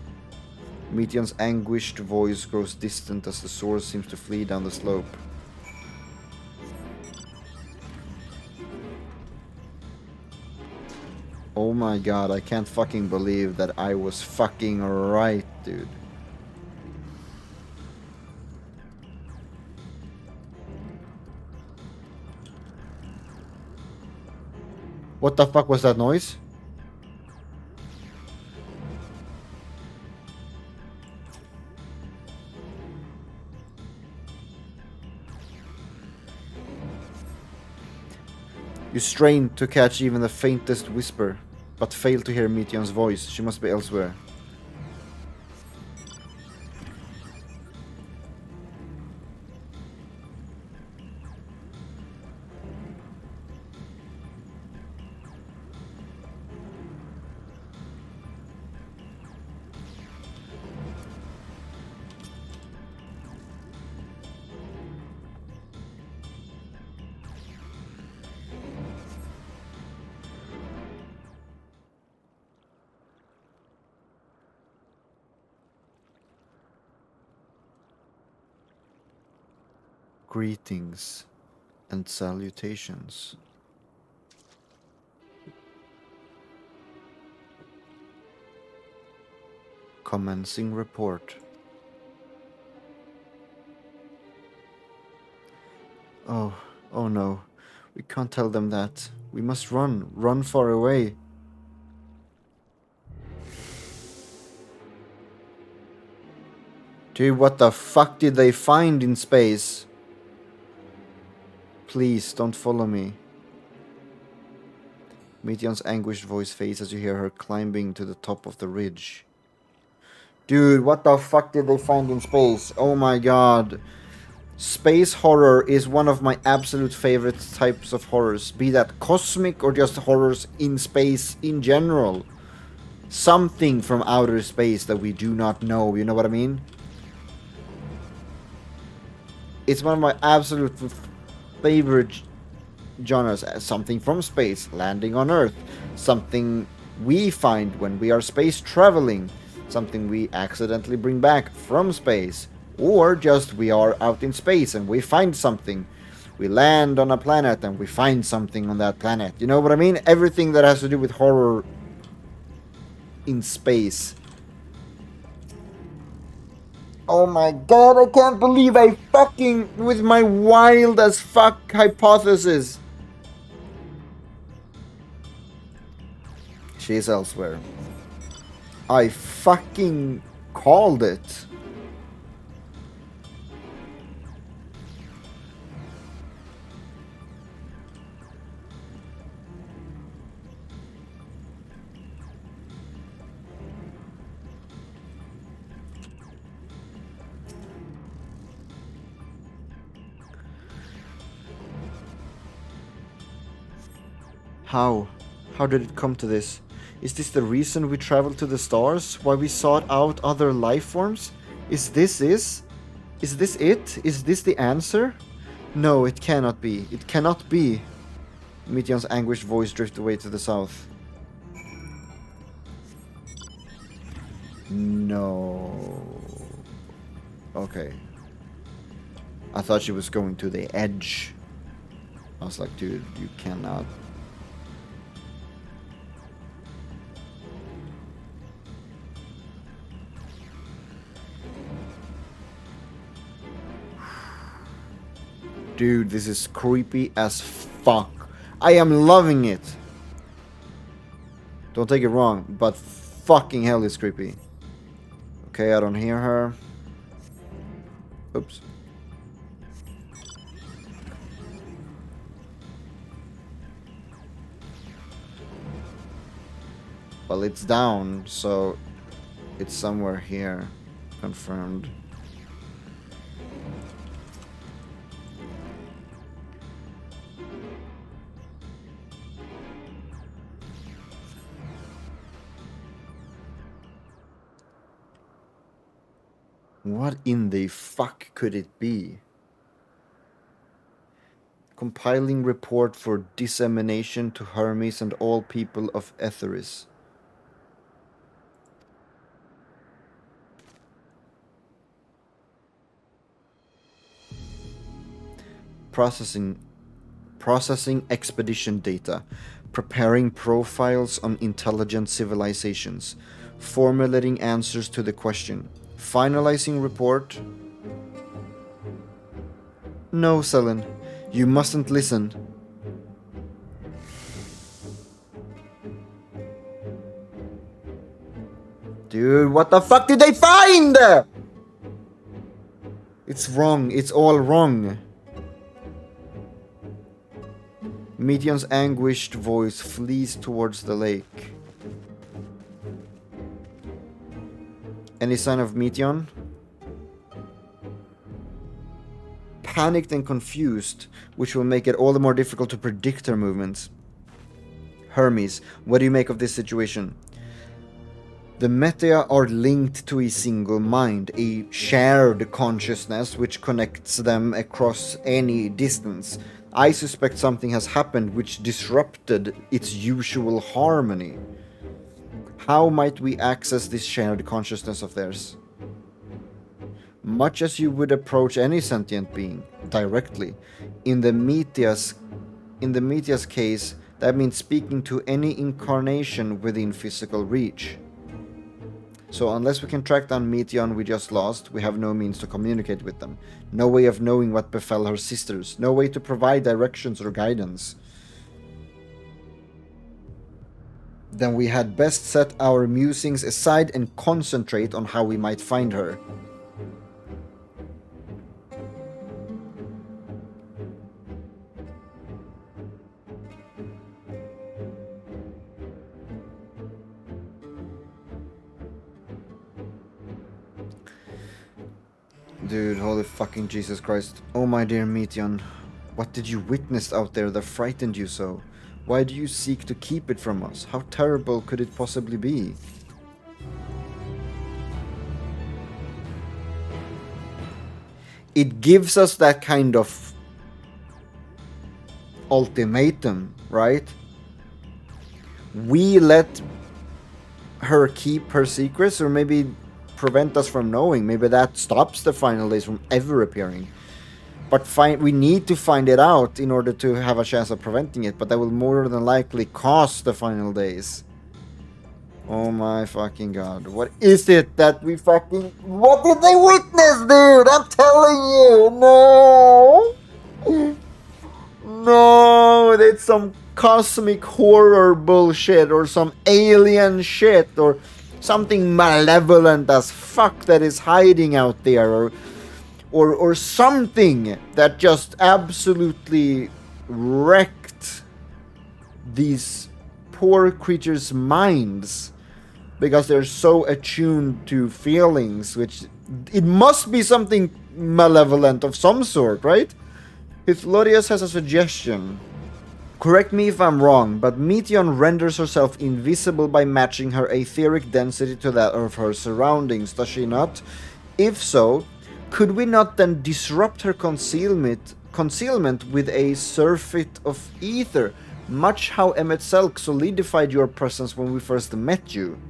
Meteon's anguished voice grows distant as the source seems to flee down the slope. Oh my god, I can't fucking believe that I was fucking right, dude. What the fuck was that noise? You strain to catch even the faintest whisper, but fail to hear Meteon's voice. She must be elsewhere. Greetings, and salutations. Commencing report. Oh, oh no. We can't tell them that. We must run. Run far away. Dude, what the fuck did they find in space? Please, don't follow me. Meteon's anguished voice fades as you hear her climbing to the top of the ridge. Dude, what the fuck did they find in space? Oh my god. Space horror is one of my absolute favorite types of horrors. Be that cosmic or just horrors in space in general. Something from outer space that we do not know, you know what I mean? It's one of my absolute favorite genres. Something from space landing on Earth. Something we find when we are space traveling. Something we accidentally bring back from space. Or just we are out in space and we find something. We land on a planet and we find something on that planet. You know what I mean? Everything that has to do with horror in space. Oh my god, I can't believe I fucking with my wild as fuck hypothesis. She's elsewhere. I fucking called it. How? How did it come to this? Is this the reason we traveled to the stars? Why we sought out other life forms? Is this it? Is this the answer? No, it cannot be. It cannot be. Meteon's anguished voice drifted away to the south. No. Okay. I thought she was going to the edge. I was like, dude, you cannot. Dude, this is creepy as fuck. I am loving it. Don't take it wrong, but fucking hell is creepy. Okay, I don't hear her. Oops. Well, it's down, so it's somewhere here. Confirmed. What in the fuck could it be? Compiling report for dissemination to Hermes and all people of Etheris. Processing expedition data. Preparing profiles on intelligent civilizations. Formulating answers to the question. Finalizing report. No, Selen. You mustn't listen. Dude, what the fuck did they find? It's wrong. It's all wrong. Meteon's anguished voice flees towards the lake. Any sign of Meteon? Panicked and confused, which will make it all the more difficult to predict her movements. Hermes, what do you make of this situation? The Metea are linked to a single mind, a shared consciousness which connects them across any distance. I suspect something has happened which disrupted its usual harmony. How might we access this shared consciousness of theirs? Much as you would approach any sentient being, directly. In the Metia's case, that means speaking to any incarnation within physical reach. So unless we can track down Meteon we just lost, we have no means to communicate with them. No way of knowing what befell her sisters. No way to provide directions or guidance. Then we had best set our musings aside and concentrate on how we might find her. Dude, holy fucking Jesus Christ. Oh my dear Meteon, what did you witness out there that frightened you so? Why do you seek to keep it from us? How terrible could it possibly be? It gives us that kind of ultimatum, right? We let her keep her secrets, or maybe prevent us from knowing. Maybe that stops the final days from ever appearing. But we need to find it out in order to have a chance of preventing it. But that will more than likely cost the final days. Oh my fucking god. What is it that we fucking... What did they witness, dude? I'm telling you. No. No. It's some cosmic horror bullshit. Or some alien shit. Or something malevolent as fuck that is hiding out there. Or something that just absolutely wrecked these poor creatures' minds because they're so attuned to feelings, which it must be something malevolent of some sort, right? Hythlodius has a suggestion. Correct me if I'm wrong, but Meteon renders herself invisible by matching her etheric density to that of her surroundings, does she not? If so, could we not then disrupt her concealment with a surfeit of ether, much how Emet-Selch solidified your presence when we first met you?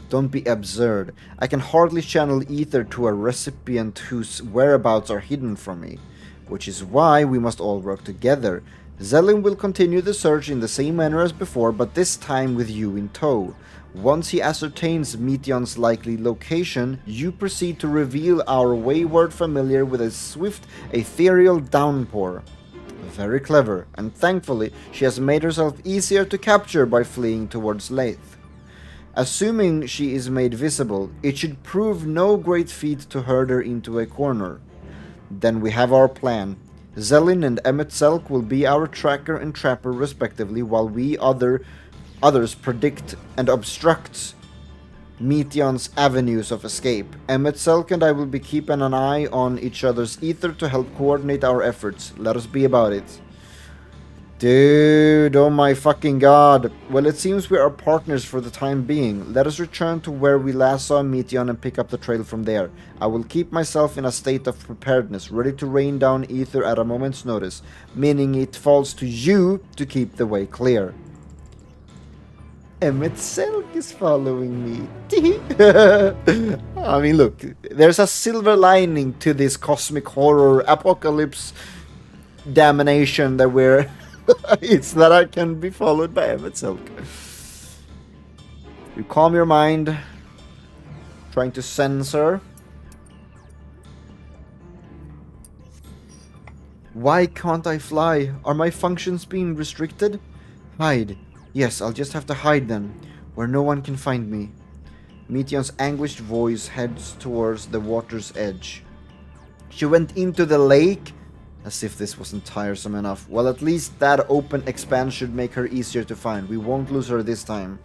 Don't be absurd. I can hardly channel ether to a recipient whose whereabouts are hidden from me, which is why we must all work together. Zelin will continue the search in the same manner as before, but this time with you in tow. Once he ascertains Meteon's likely location, you proceed to reveal our wayward familiar with a swift, ethereal downpour. Very clever, and thankfully she has made herself easier to capture by fleeing towards Leith. Assuming she is made visible, it should prove no great feat to herd her into a corner. Then we have our plan. Zelin and Emet-Selch will be our tracker and trapper respectively, while we others predict and obstruct Meteon's avenues of escape. Emet-Selch and I will be keeping an eye on each other's ether to help coordinate our efforts. Let us be about it. Dude, oh my fucking god. Well, it seems we are partners for the time being. Let us return to where we last saw Meteon and pick up the trail from there. I will keep myself in a state of preparedness, ready to rain down ether at a moment's notice, meaning it falls to you to keep the way clear. Emet-Selch is following me. I mean, look, there's a silver lining to this cosmic horror apocalypse damnation that we're... it's that I can be followed by Emet-Selch. You calm your mind, trying to censor. Why can't I fly? Are my functions being restricted? Hide. Yes, I'll just have to hide then, where no one can find me. Meteon's anguished voice heads towards the water's edge. She went into the lake? As if this wasn't tiresome enough. Well, at least that open expanse should make her easier to find. We won't lose her this time.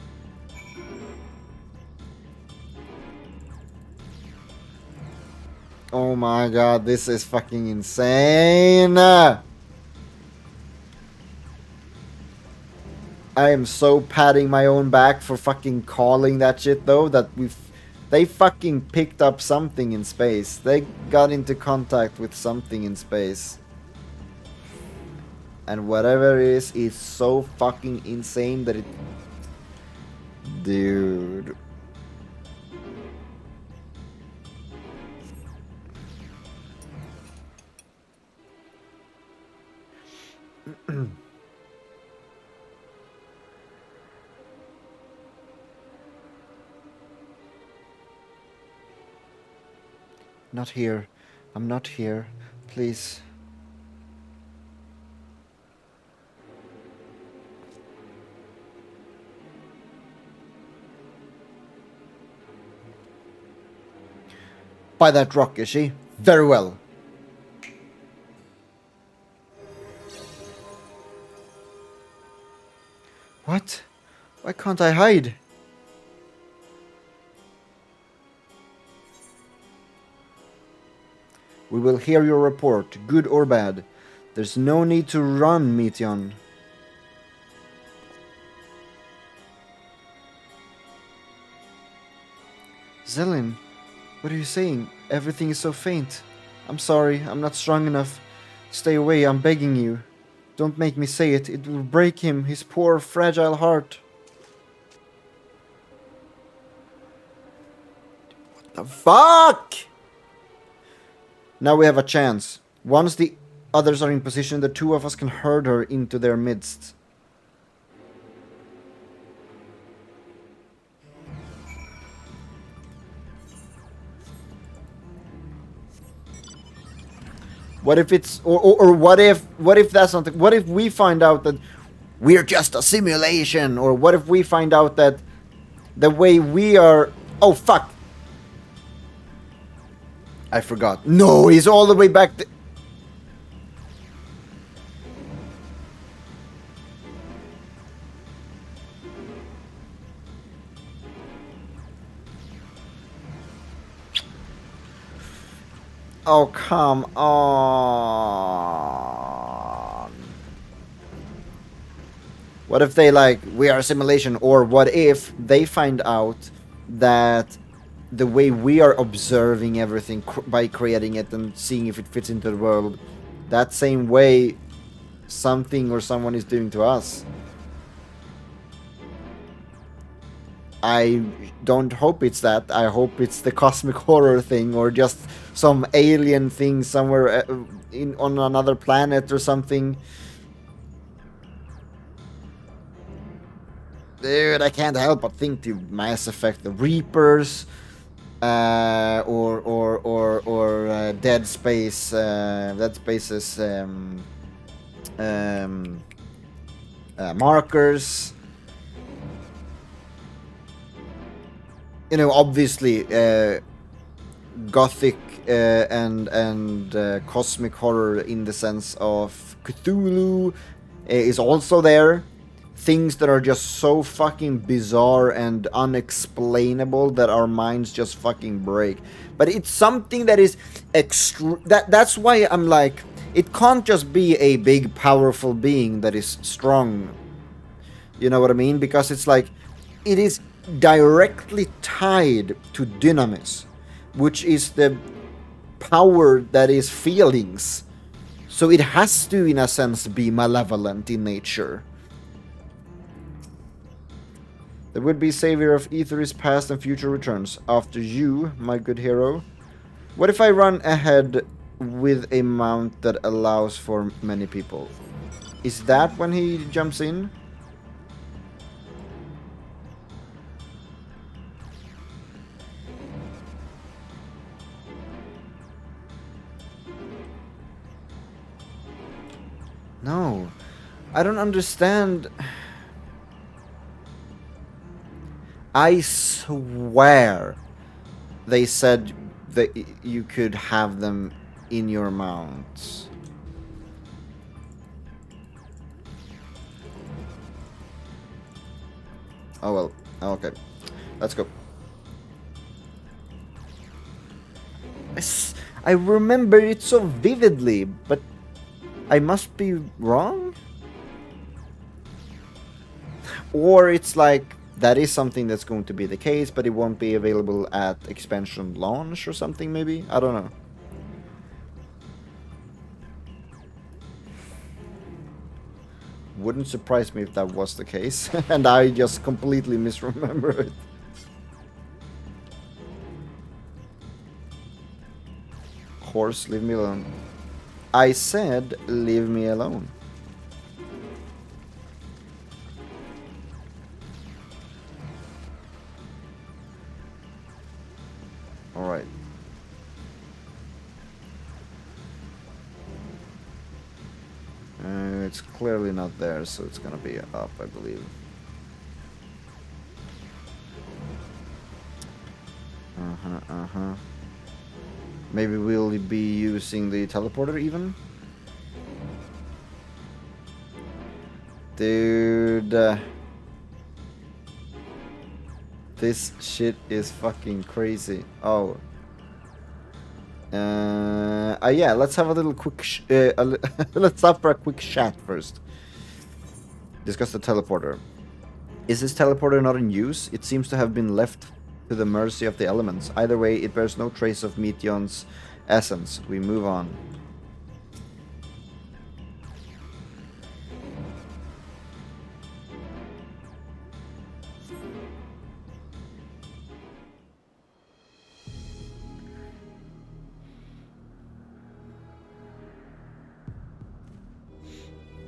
Oh my god, this is fucking insane! I am so patting my own back for fucking calling that shit though, that they fucking picked up something in space. They got into contact with something in space. And whatever it is so fucking insane that it... Dude. Not here. I'm not here. Please. By that rock, is she? Very well. What? Why can't I hide? We will hear your report, good or bad. There's no need to run, Meteon. Zelin, what are you saying? Everything is so faint. I'm sorry, I'm not strong enough. Stay away, I'm begging you. Don't make me say it, it will break him, his poor, fragile heart. What the fuck? Now we have a chance. Once the others are in position, the two of us can herd her into their midst. What if it's or what if that's not what if we find out that we're just a simulation, or what if we find out that the way we are, oh fuck, I forgot. No, he's all the way back oh, come on. What if they like, we are a simulation, or what if they find out that the way we are observing everything by creating it and seeing if it fits into the world, that same way something or someone is doing to us? I don't hope it's that. I hope it's the cosmic horror thing, or just some alien thing somewhere on another planet or something. Dude, I can't help but think the Mass Effect, the Reapers, or Dead Space, Dead Space's markers. You know, obviously, gothic and cosmic horror in the sense of Cthulhu is also there. Things that are just so fucking bizarre and unexplainable that our minds just fucking break. But it's something that is that's why I'm like, it can't just be a big powerful being that is strong. You know what I mean? Because it's like, it is directly tied to dynamis, which is the power that is feelings. So it has to, in a sense, be malevolent in nature. The would-be savior of ether is past and future returns. After you, my good hero. What if I run ahead with a mount that allows for many people? Is that when he jumps in? No, I don't understand. I swear they said that you could have them in your mounts. Oh well, okay. Let's go. I remember it so vividly, but I must be wrong? Or it's like, that is something that's going to be the case, but it won't be available at expansion launch or something, maybe? I don't know. Wouldn't surprise me if that was the case, and I just completely misremember it. Horse, leave me alone. I said, leave me alone. it's clearly not there, so it's gonna be up, I believe. Maybe we'll be using the teleporter even? Dude. This shit is fucking crazy. Oh. Yeah, let's have a little quick let's stop for a quick chat first. Discuss the teleporter. Is this teleporter not in use? It seems to have been left to the mercy of the elements. Either way, it bears no trace of Meteon's essence. We move on.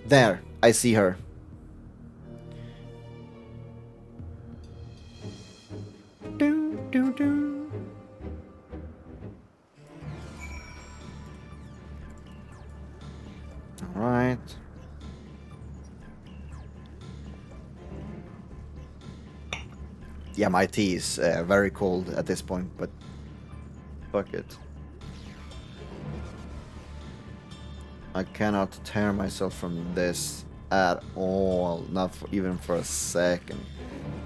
There, I see her. Alright. Yeah, my tea is very cold at this point, but fuck it. I cannot tear myself from this at all, not even for a second.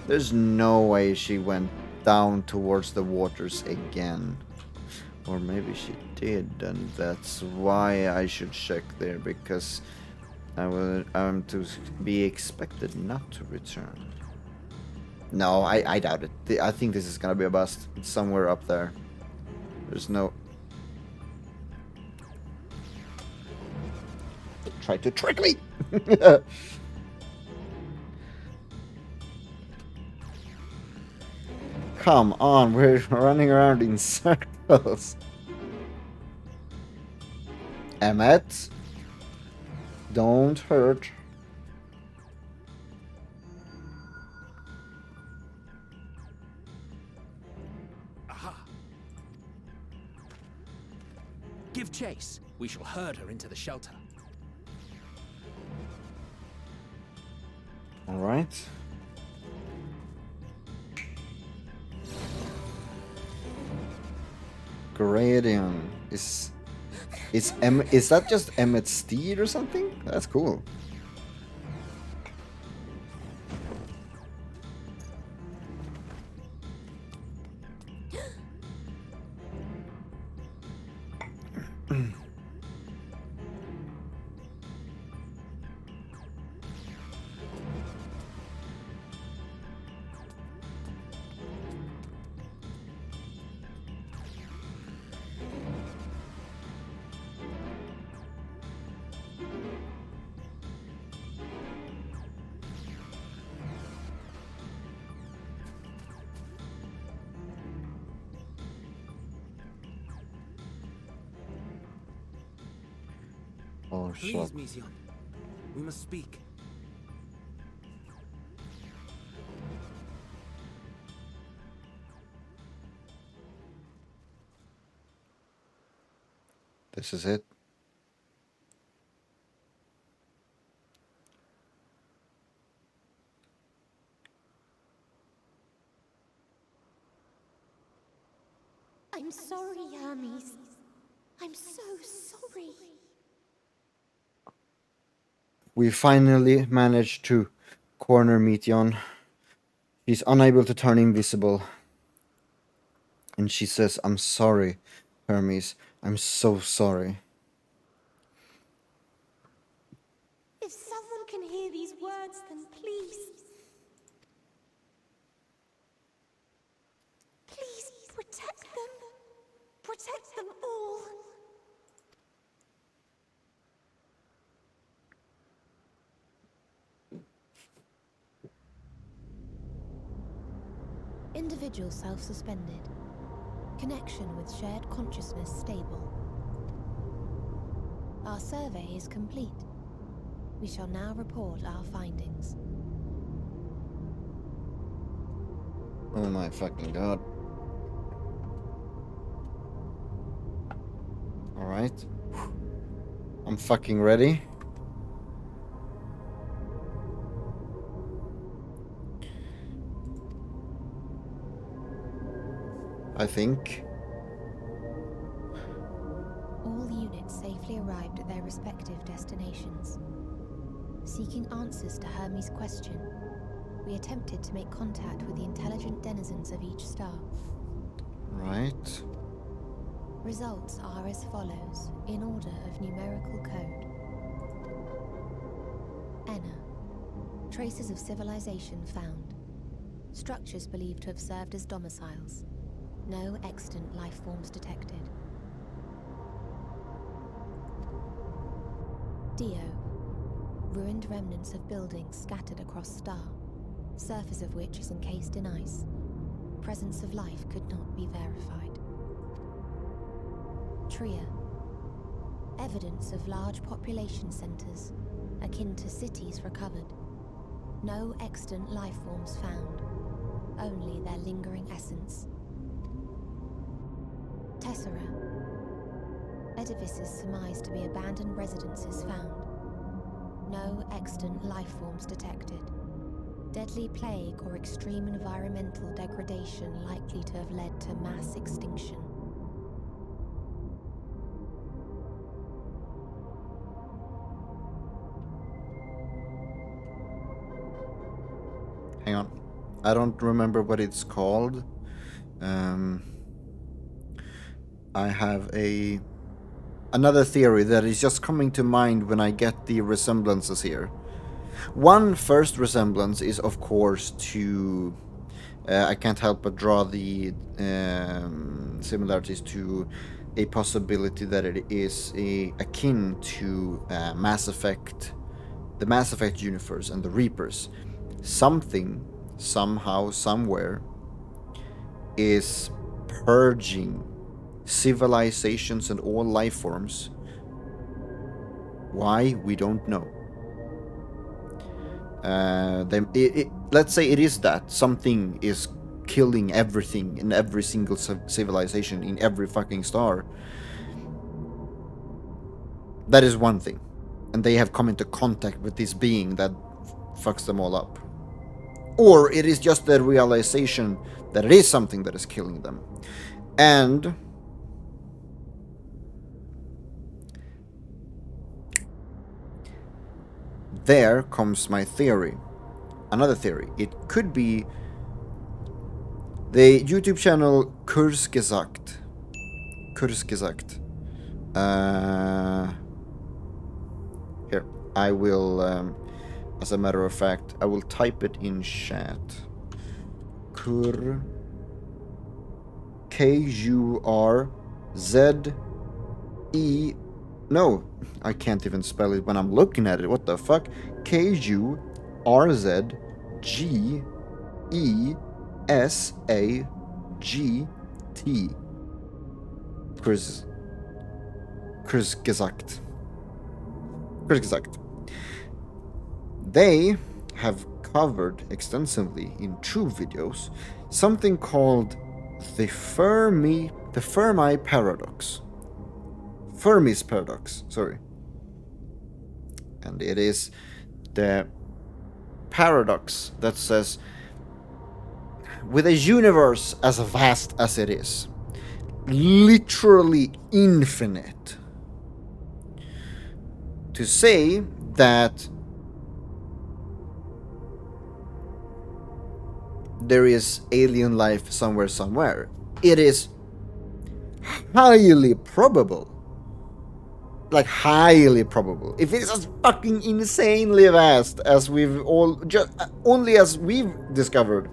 There's no way she went down towards the waters again. Or maybe she did, and that's why I should check there, because I'm to be expected not to return. No, I doubt it. I think this is gonna be a bust. It's somewhere up there. There's no... Try to trick me! Come on, we're running around in circles. Emmet, don't hurt. Aha! Give chase. We shall herd her into the shelter. All right. Gradian is that just Emmett's steed or something? That's cool. Oh, Please, Mission. We must speak. This is it. I'm sorry, Hermes. I'm so sorry. We finally managed to corner Meteon. She's unable to turn invisible. And she says, I'm sorry, Hermes. I'm so sorry. If someone can hear these words, then please. Please protect them. Protect them all. Individual self-suspended. Connection with shared consciousness stable. Our survey is complete. We shall now report our findings. Oh my fucking god. Alright. I'm fucking ready. I think. All units safely arrived at their respective destinations. Seeking answers to Hermes' question, we attempted to make contact with the intelligent denizens of each star. Right. Results are as follows, in order of numerical code. Enna. Traces of civilization found. Structures believed to have served as domiciles. No extant life forms detected. Dio. Ruined remnants of buildings scattered across star, surface of which is encased in ice. Presence of life could not be verified. Tria. Evidence of large population centers, akin to cities recovered. No extant life forms found, only their lingering essence. Tessera. Edifices surmised to be abandoned residences found. No extant life forms detected. Deadly plague or extreme environmental degradation likely to have led to mass extinction. Hang on. I don't remember what it's called. I have another theory that is just coming to mind when I get the resemblances here. One first resemblance is, of course, to... I can't help but draw the similarities to a possibility that it is akin to Mass Effect, the Mass Effect universe and the Reapers. Something, somehow, somewhere, is purging civilizations and all life forms. Why? We don't know. Let's say it is that. Something is killing everything in every single civilization, in every fucking star. That is one thing. And they have come into contact with this being that fucks them all up. Or it is just the realization that it is something that is killing them. And there comes my theory. Another theory. It could be the YouTube channel Kurzgesagt. Kurzgesagt. Here, I will, as a matter of fact, I will type it in chat. K-U-R-Z-E... No, I can't even spell it when I'm looking at it. What the fuck? K-U-R-Z-G-E-S-A-G-T. Kurzgesagt. Kurzgesagt. They have covered extensively in 2 videos something called the Fermi paradox. Fermi's paradox, sorry. And it is the paradox that says, with a universe as vast as it is, literally infinite, to say that there is alien life somewhere, it is highly probable. Like, highly probable. If it's as fucking insanely vast as we've all... only as we've discovered,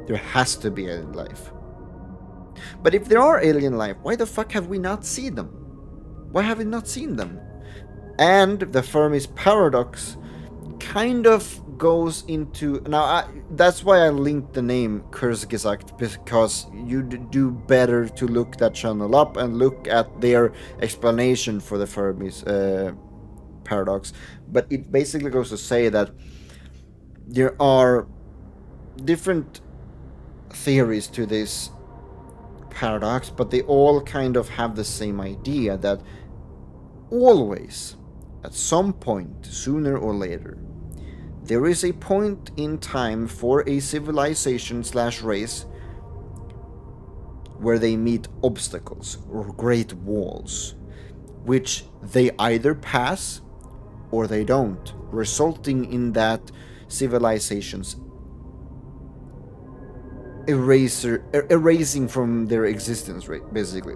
there has to be alien life. But if there are alien life, why the fuck have we not seen them? Why have we not seen them? And the Fermi's paradox kind of goes into... Now, that's why I linked the name Kurzgesagt, because you do better to look that channel up and look at their explanation for the Fermi's paradox. But it basically goes to say that there are different theories to this paradox, but they all kind of have the same idea, that always, at some point, sooner or later, there is a point in time for a civilization / race where they meet obstacles or great walls, which they either pass or they don't, resulting in that civilizations erasing from their existence, right, basically.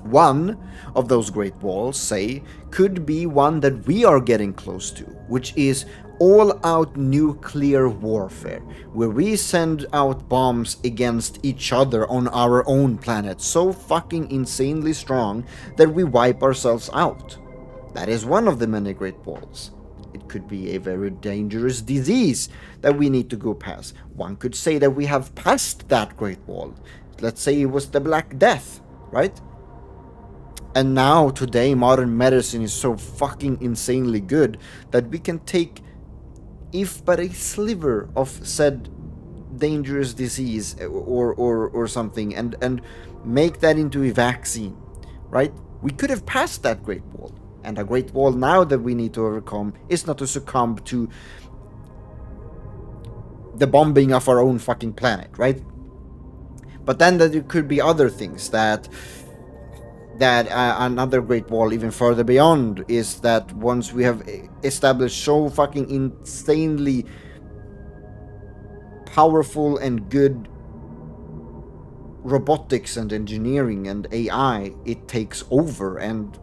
One of those great walls, say, could be one that we are getting close to, which is all-out nuclear warfare, where we send out bombs against each other on our own planet, so fucking insanely strong that we wipe ourselves out. That is one of the many great walls. It could be a very dangerous disease that we need to go past. One could say that we have passed that great wall. Let's say it was the Black Death, right? And now, today, modern medicine is so fucking insanely good that we can take, if but a sliver of said dangerous disease or something, and make that into a vaccine, right? We could have passed that great wall. And a great wall now that we need to overcome is not to succumb to the bombing of our own fucking planet, right? But then there could be other things that another great wall even further beyond is that once we have established so fucking insanely powerful and good robotics and engineering and AI, it takes over and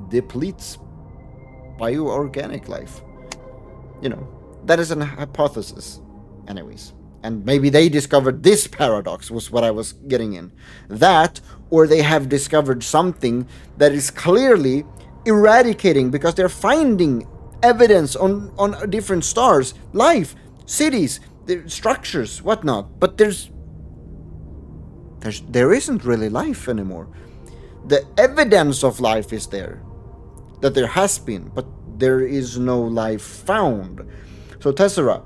depletes bioorganic life. You know, that is an hypothesis. Anyways. And maybe they discovered this paradox, was what I was getting in. That, or they have discovered something that is clearly eradicating, because they're finding evidence on different stars, life, cities, structures, whatnot. But there isn't really life anymore. The evidence of life is there, that there has been, but there is no life found. So Tessera,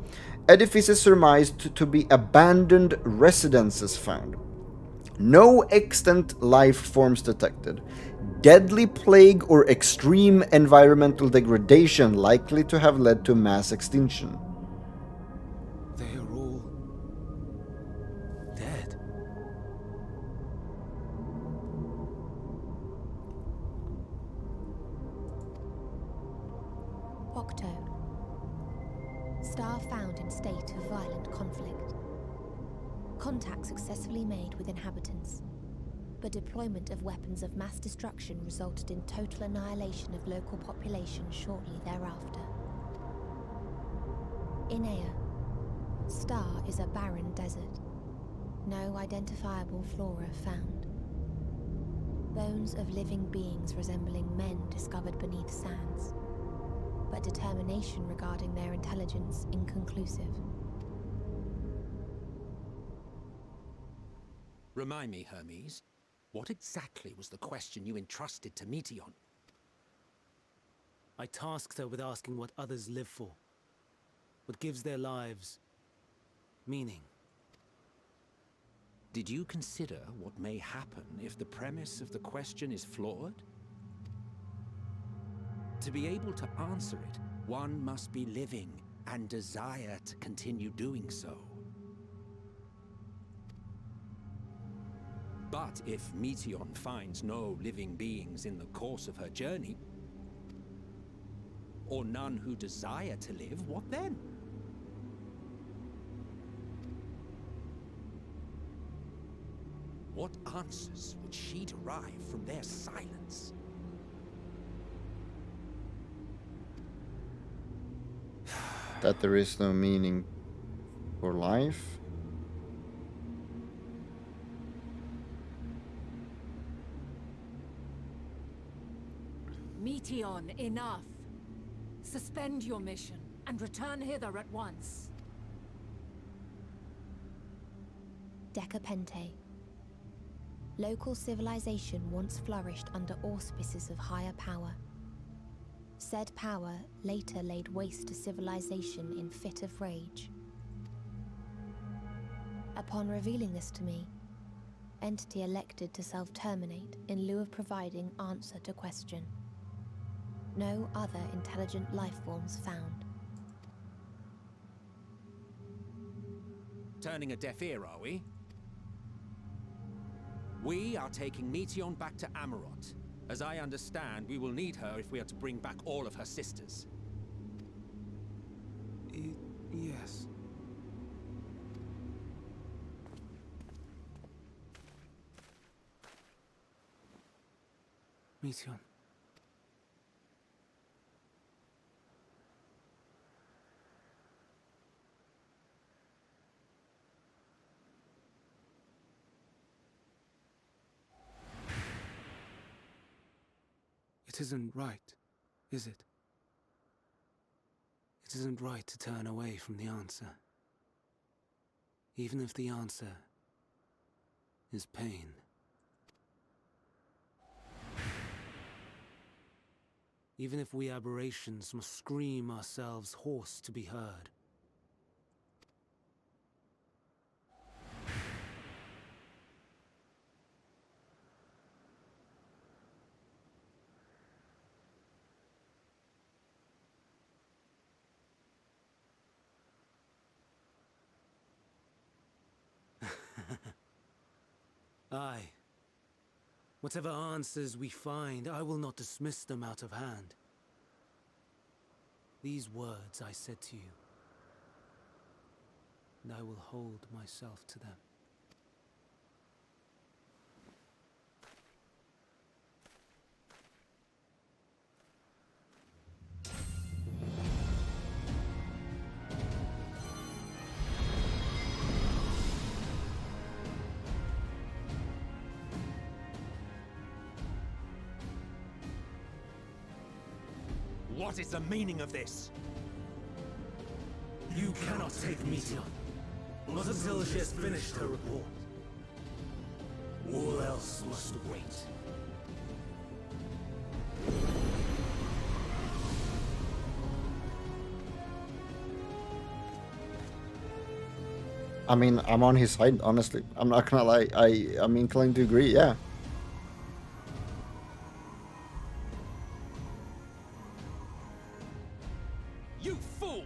edifices surmised to be abandoned residences found. No extant life forms detected. Deadly plague or extreme environmental degradation likely to have led to mass extinction. They are all dead. Octo. Star found in state of violent conflict. Contact successfully made with inhabitants, but deployment of weapons of mass destruction resulted in total annihilation of local population shortly thereafter. Inea. Star is a barren desert. No identifiable flora found. Bones of living beings resembling men discovered beneath sands, but determination regarding their intelligence inconclusive. Remind me, Hermes, what exactly was the question you entrusted to Meteion? I tasked her with asking what others live for, what gives their lives meaning. Did you consider what may happen if the premise of the question is flawed? To be able to answer it, one must be living and desire to continue doing so. But if Meteion finds no living beings in the course of her journey, or none who desire to live, what then? What answers would she derive from their silence? That there is no meaning for life? Meteion, enough! Suspend your mission and return hither at once. Decapente. Local civilization once flourished under auspices of higher power. Said power later laid waste to civilization in fit of rage. Upon revealing this to me, entity elected to self-terminate in lieu of providing answer to question. No other intelligent life forms found. Turning a deaf ear, are we? We are taking Meteion back to Amarot. As I understand, we will need her if we are to bring back all of her sisters. Yes. Meteion. It isn't right, is it? It isn't right to turn away from the answer. Even if the answer is pain. Even if we aberrations must scream ourselves hoarse to be heard. Aye. Whatever answers we find, I will not dismiss them out of hand. These words I said to you, and I will hold myself to them. What is the meaning of this? You cannot take Meteion. Not until she has finished her report. All else must wait. I mean, I'm on his side, honestly. I'm not gonna lie. I'm inclined to agree, yeah. You fool!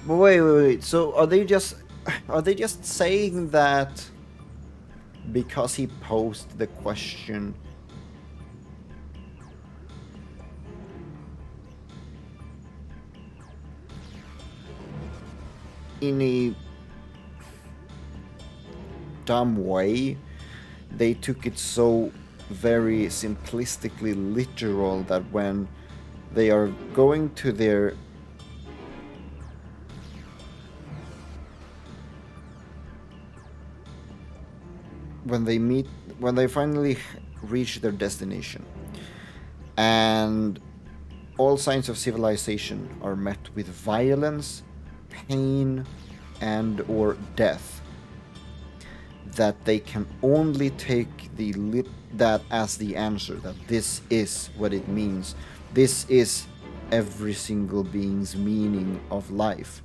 But wait. So are they just saying that because he posed the question in a dumb way, they took it so very simplistically literal that when they are going to their when they finally reach their destination and all signs of civilization are met with violence, pain, and or death, that they can only take that as the answer, that this is what it means. This is every single being's meaning of life.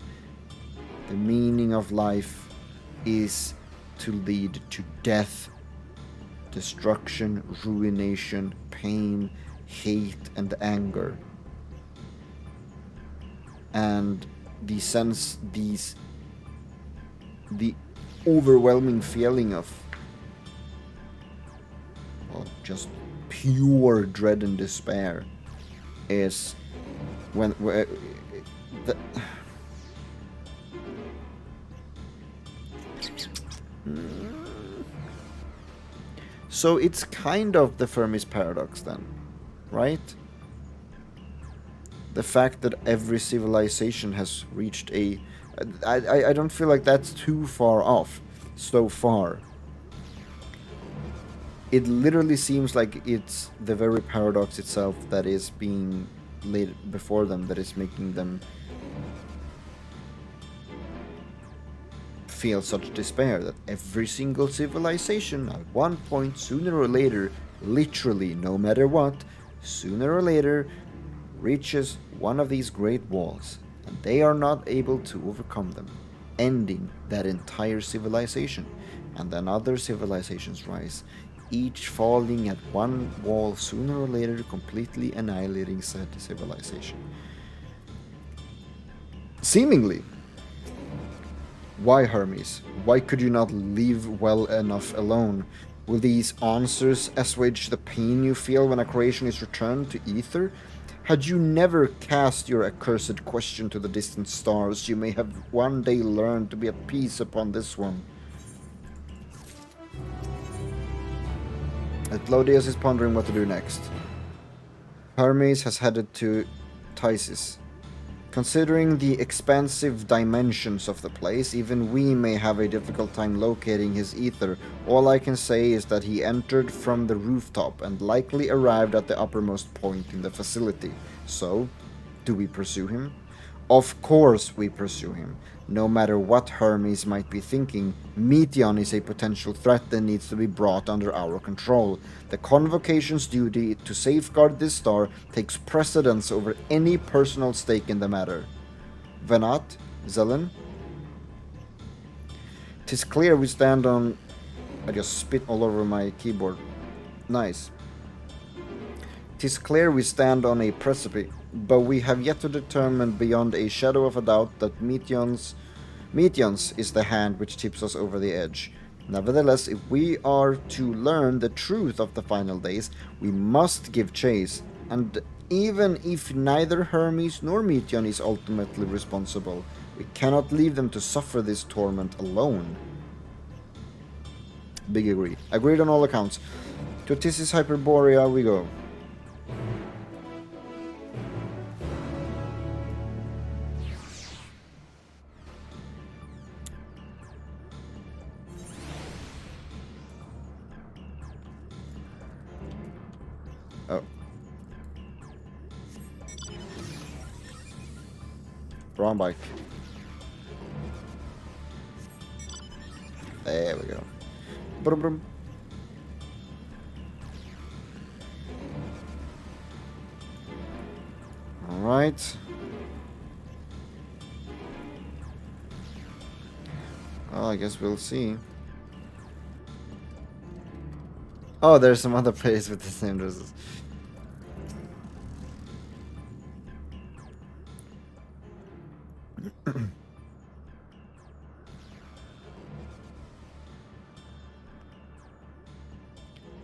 The meaning of life is to lead to death, destruction, ruination, pain, hate, and anger. And the overwhelming feeling of, well, just pure dread and despair is when so it's kind of the Fermi's paradox then, right? The fact that every civilization has reached I don't feel like that's too far off so far. It literally seems like it's the very paradox itself that is being laid before them that is making them feel such despair, that every single civilization at one point, sooner or later, literally no matter what, sooner or later reaches one of these great walls, and they are not able to overcome them, ending that entire civilization. And then other civilizations rise, each falling at one wall sooner or later, completely annihilating said civilization. Seemingly. Why, Hermes? Why could you not leave well enough alone? Will these answers assuage the pain you feel when a creation is returned to ether? Had you never cast your accursed question to the distant stars, you may have one day learned to be at peace upon this one. Claudius is pondering what to do next. Hermes has headed to Tysis. Considering the expansive dimensions of the place, even we may have a difficult time locating his ether. All I can say is that he entered from the rooftop and likely arrived at the uppermost point in the facility. So, do we pursue him? Of course we pursue him. No matter what Hermes might be thinking, Meteon is a potential threat that needs to be brought under our control. The Convocation's duty to safeguard this star takes precedence over any personal stake in the matter. Venat, Zelen? 'Tis clear we stand on... I just spit all over my keyboard. Nice. 'Tis clear we stand on a precipice, but we have yet to determine beyond a shadow of a doubt that Meteon's is the hand which tips us over the edge. Nevertheless, if we are to learn the truth of the final days, we must give chase, and even if neither Hermes nor Meteon is ultimately responsible, we cannot leave them to suffer this torment alone. Big agree. Agreed on all accounts. To Tissis Hyperborea we go. Oh. Wrong bike. There we go. Brum, brum. All right. Well, I guess we'll see. Oh, there's some other players with the same dresses.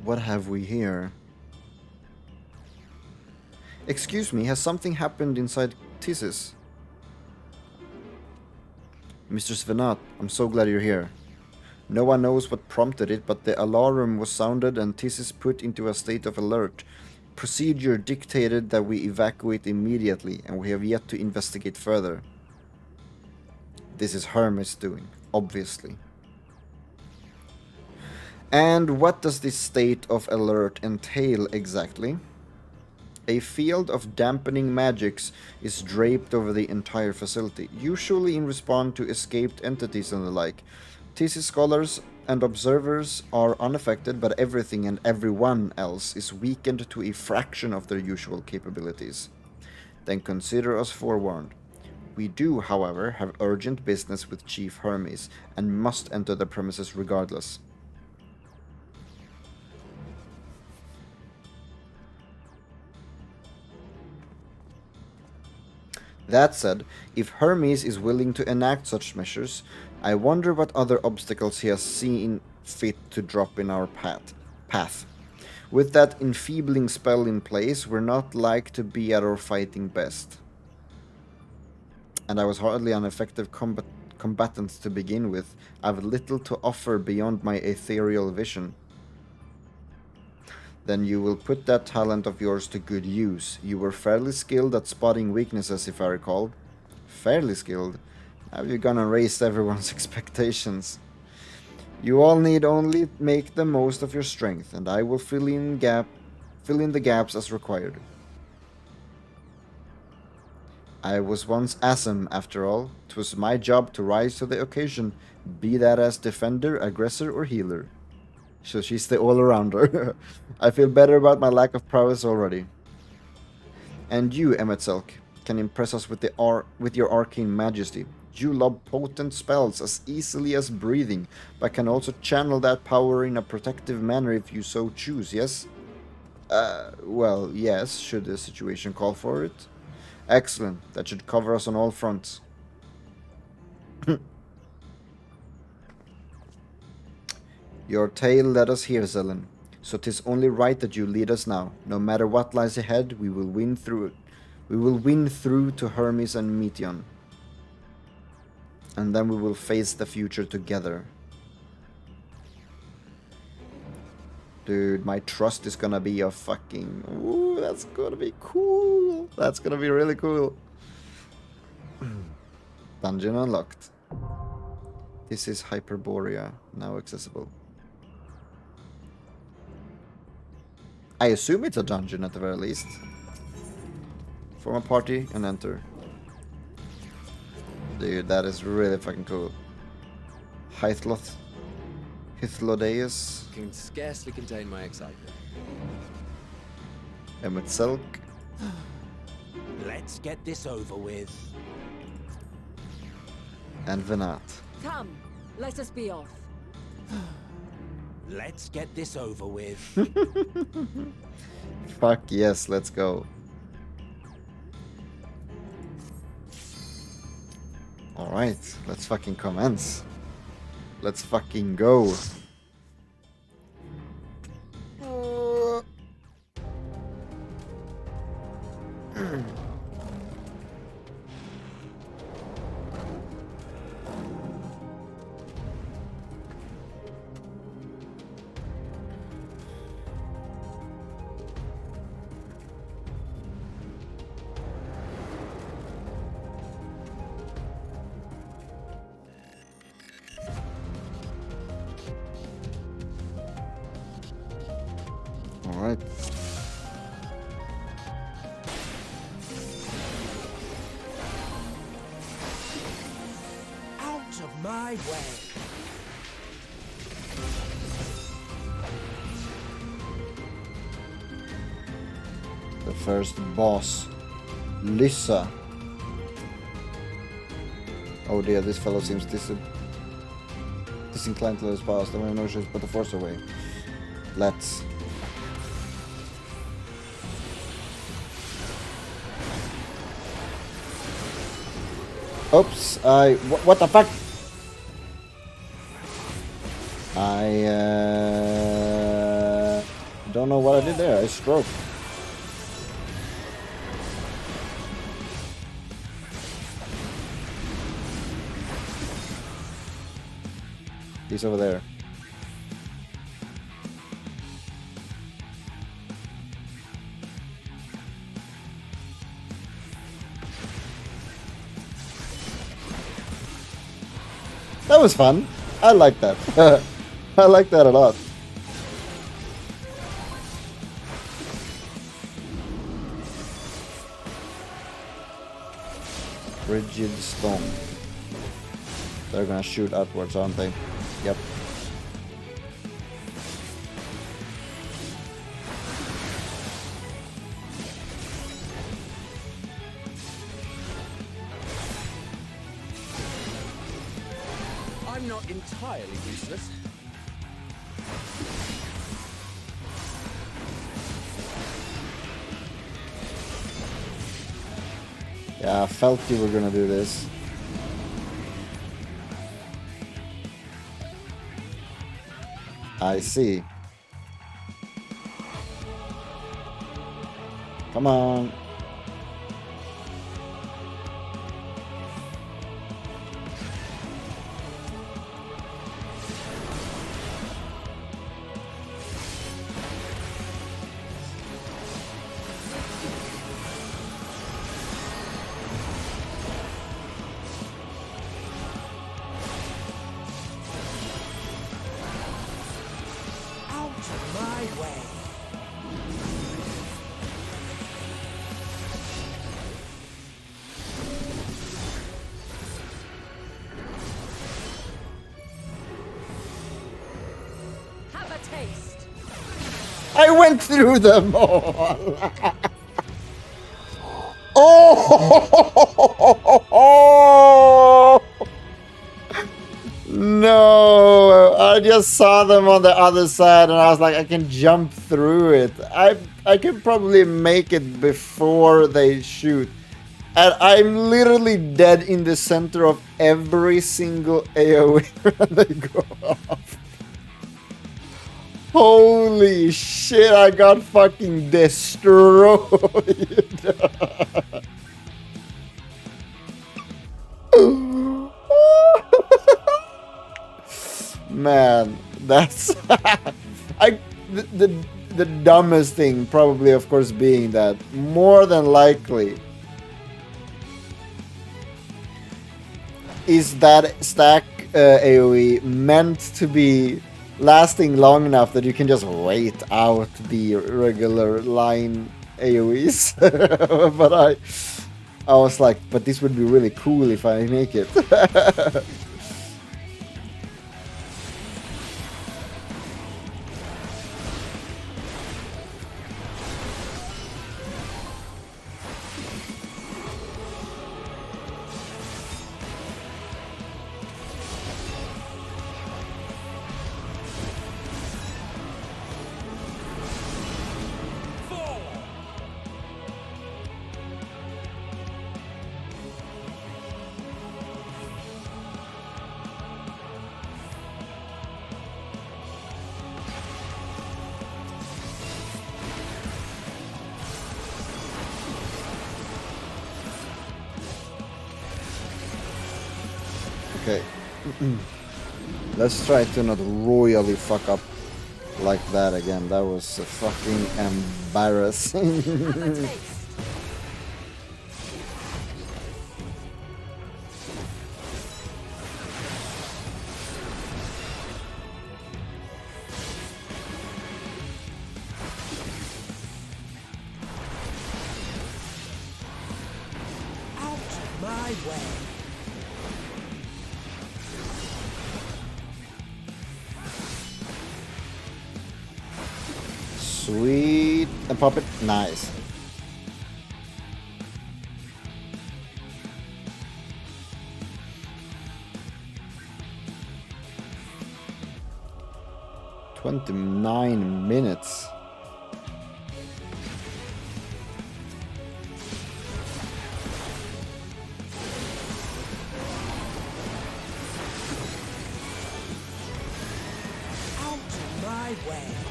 What have we here? Excuse me, has something happened inside Tissis? Mr. Svenat, I'm so glad you're here. No one knows what prompted it, but the alarm was sounded and Tissis put into a state of alert. Procedure dictated that we evacuate immediately, and we have yet to investigate further. This is Hermes doing, obviously. And what does this state of alert entail exactly? A field of dampening magics is draped over the entire facility, usually in response to escaped entities and the like. TC scholars and observers are unaffected, but everything and everyone else is weakened to a fraction of their usual capabilities. Then consider us forewarned. We do, however, have urgent business with Chief Hermes, and must enter the premises regardless. That said, if Hermes is willing to enact such measures, I wonder what other obstacles he has seen fit to drop in our path. With that enfeebling spell in place, we're not like to be at our fighting best. And I was hardly an effective combatant to begin with. I've little to offer beyond my ethereal vision. Then you will put that talent of yours to good use. You were fairly skilled at spotting weaknesses, if I recall. Fairly skilled? Have you gone and raised everyone's expectations? You all need only make the most of your strength, and I will fill in the gaps as required. I was once Asm, after all. 'Twas my job to rise to the occasion, be that as defender, aggressor, or healer. So she's the all-arounder. I feel better about my lack of prowess already. And you, Emetzelk, can impress us with your arcane majesty. You lob potent spells as easily as breathing, but can also channel that power in a protective manner if you so choose, yes? Well, yes, should the situation call for it. Excellent, that should cover us on all fronts. Your tale led us here, Zelen, so 'tis only right that you lead us now. No matter what lies ahead, we will win through it. We will win through to Hermes and Meteon. And then we will face the future together. Dude, my trust is gonna be a fucking... Ooh, that's gonna be cool. That's gonna be really cool. Dungeon unlocked. This is Hyperborea, now accessible. I assume it's a dungeon at the very least. Form a party and enter. Dude, that is really fucking cool. Hythlodeus. Can scarcely contain my excitement. Emetzelk. Let's get this over with. And Venat. Come, let us be off. Let's get this over with. Fuck yes, let's go. Alright, let's fucking commence. Let's fucking go. Alright. Out of my way. The first boss. Lyssa. Oh dear, this fellow seems disinclined to his past. I have no choice but to force away. Let's. Oops, what the fuck? I don't know what I did there. I stroked. He's over there. That was fun. I like that. I like that a lot. Rigid stone. They're gonna shoot upwards, aren't they? Yep. I'm not entirely useless. Yeah, I felt you were gonna do this. I see. Come on. My way. Have a taste. I went through them all. Oh! No, I just saw them on the other side and I was like, I can jump through it. I can probably make it before they shoot. And I'm literally dead in the center of every single AoE when they go off. Holy shit, I got fucking destroyed. Man, that's I the dumbest thing probably, of course, being that more than likely is that stack AoE meant to be lasting long enough that you can just wait out the regular line AoEs. But I was like, but this would be really cool if I make it. Okay. Let's try to not royally fuck up like that again. That was fucking embarrassing. My way. Sweet. And pop it. Nice. $29 minutes.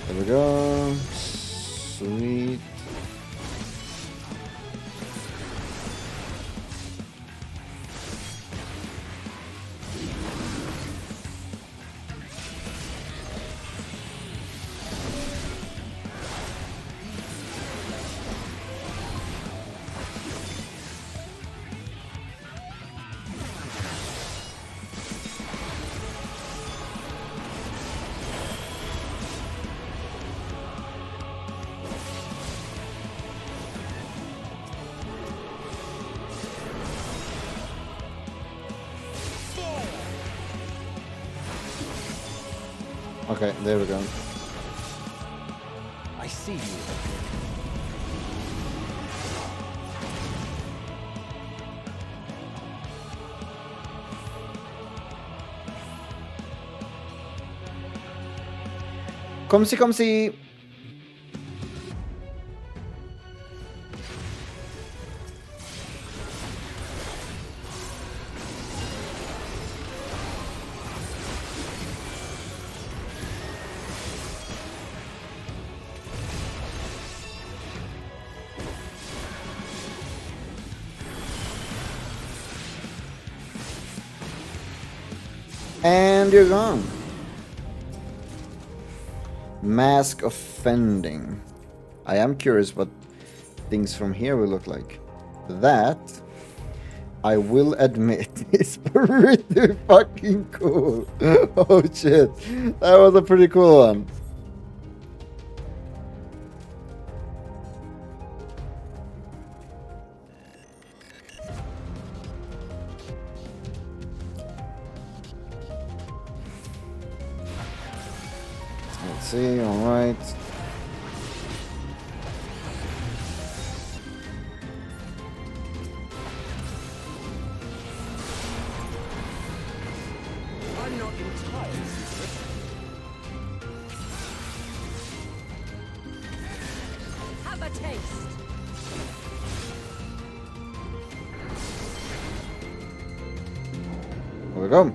There we go. Sweet. Okay, there we go. I see you. Come see, come see. And you're gone. Mask offending. I am curious what things from here will look like. That, I will admit, is pretty fucking cool. Oh shit. That was a pretty cool one. Let's see, alright. I'm not entirely. Have a taste. There we go.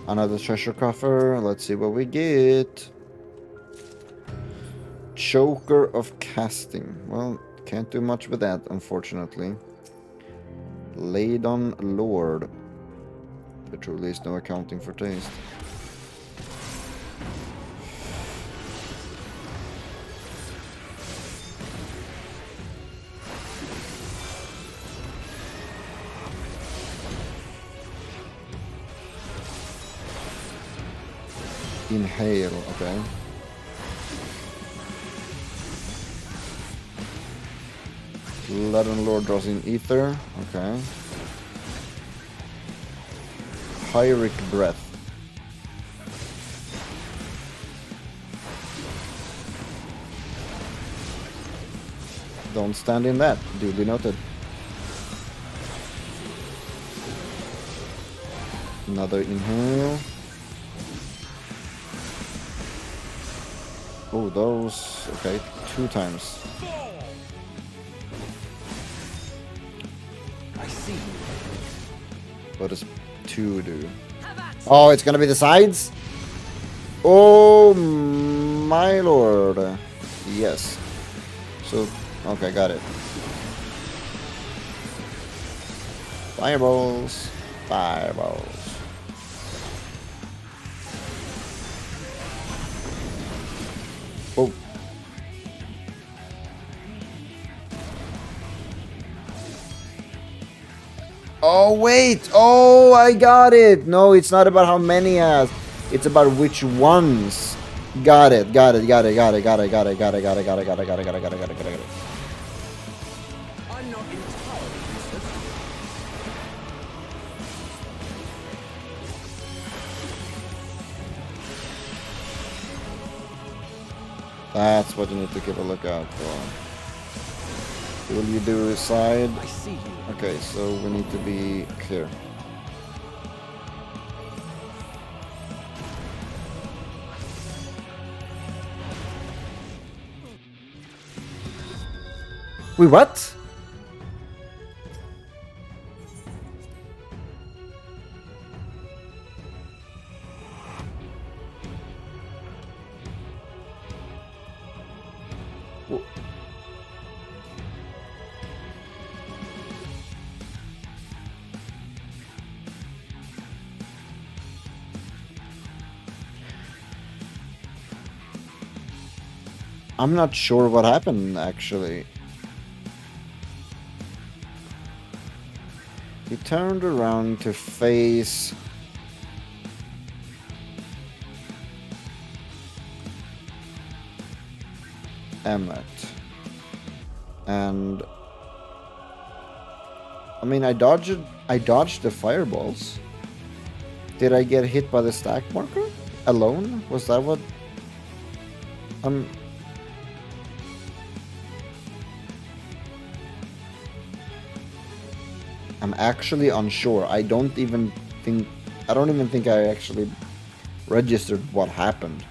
Another treasure coffer. Let's see what we get. Choker of Casting. Well, can't do much with that, unfortunately. Laid-on Lord. There truly is no accounting for taste. Inhale, okay. Laden Lord draws in Ether, okay. Pyric Breath. Don't stand in that, duly noted. Another inhale. Oh, those, okay, 2 times. I see. What does 2 do? Oh, it's gonna be the sides? Oh, my lord. Yes. So, okay, got it. Fireballs. Fireballs. Oh. Oh, wait. Oh, I got it. No, it's not about how many has. It's about which ones. Got it. Got it. Got it. Got it. Got it. Got it. Got it. Got it. Got it. Got it. Got it. Got it. Got it. Got it. Got it. I'm not entirely useless. That's what you need to keep a lookout for. Will you do a side? I see you. Okay, so we need to be clear. Wait, what? I'm not sure what happened, actually. He turned around to face... Emmet. And... I mean, I dodged the fireballs. Did I get hit by the stack marker? Alone? Was that what... I'm actually unsure. I don't even think I actually registered what happened.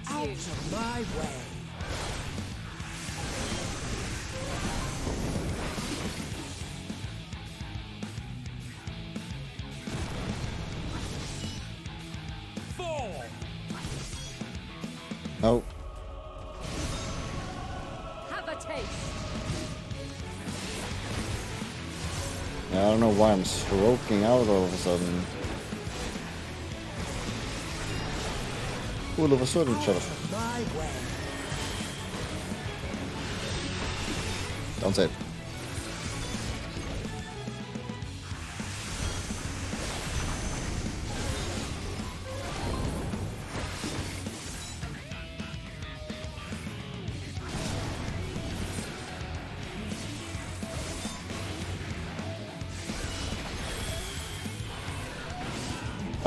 Out of my way. a taste. Yeah, I don't know why I'm stroking out all of a sudden. All of a sudden, shut up. Don't say it.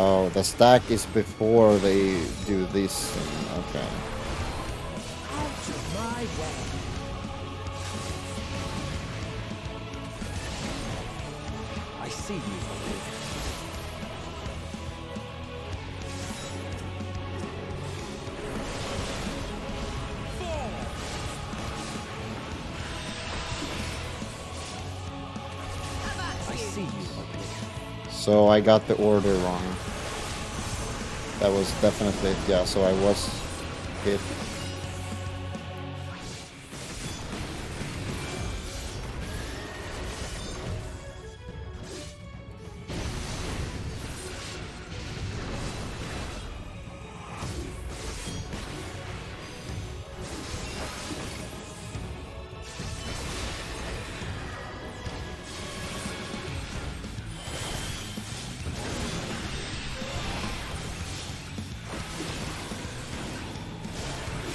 Oh, the stack is before they do this thing. Okay. Out of my way. I see you. I see you. So I got the order wrong. That was definitely, yeah, so I was hit.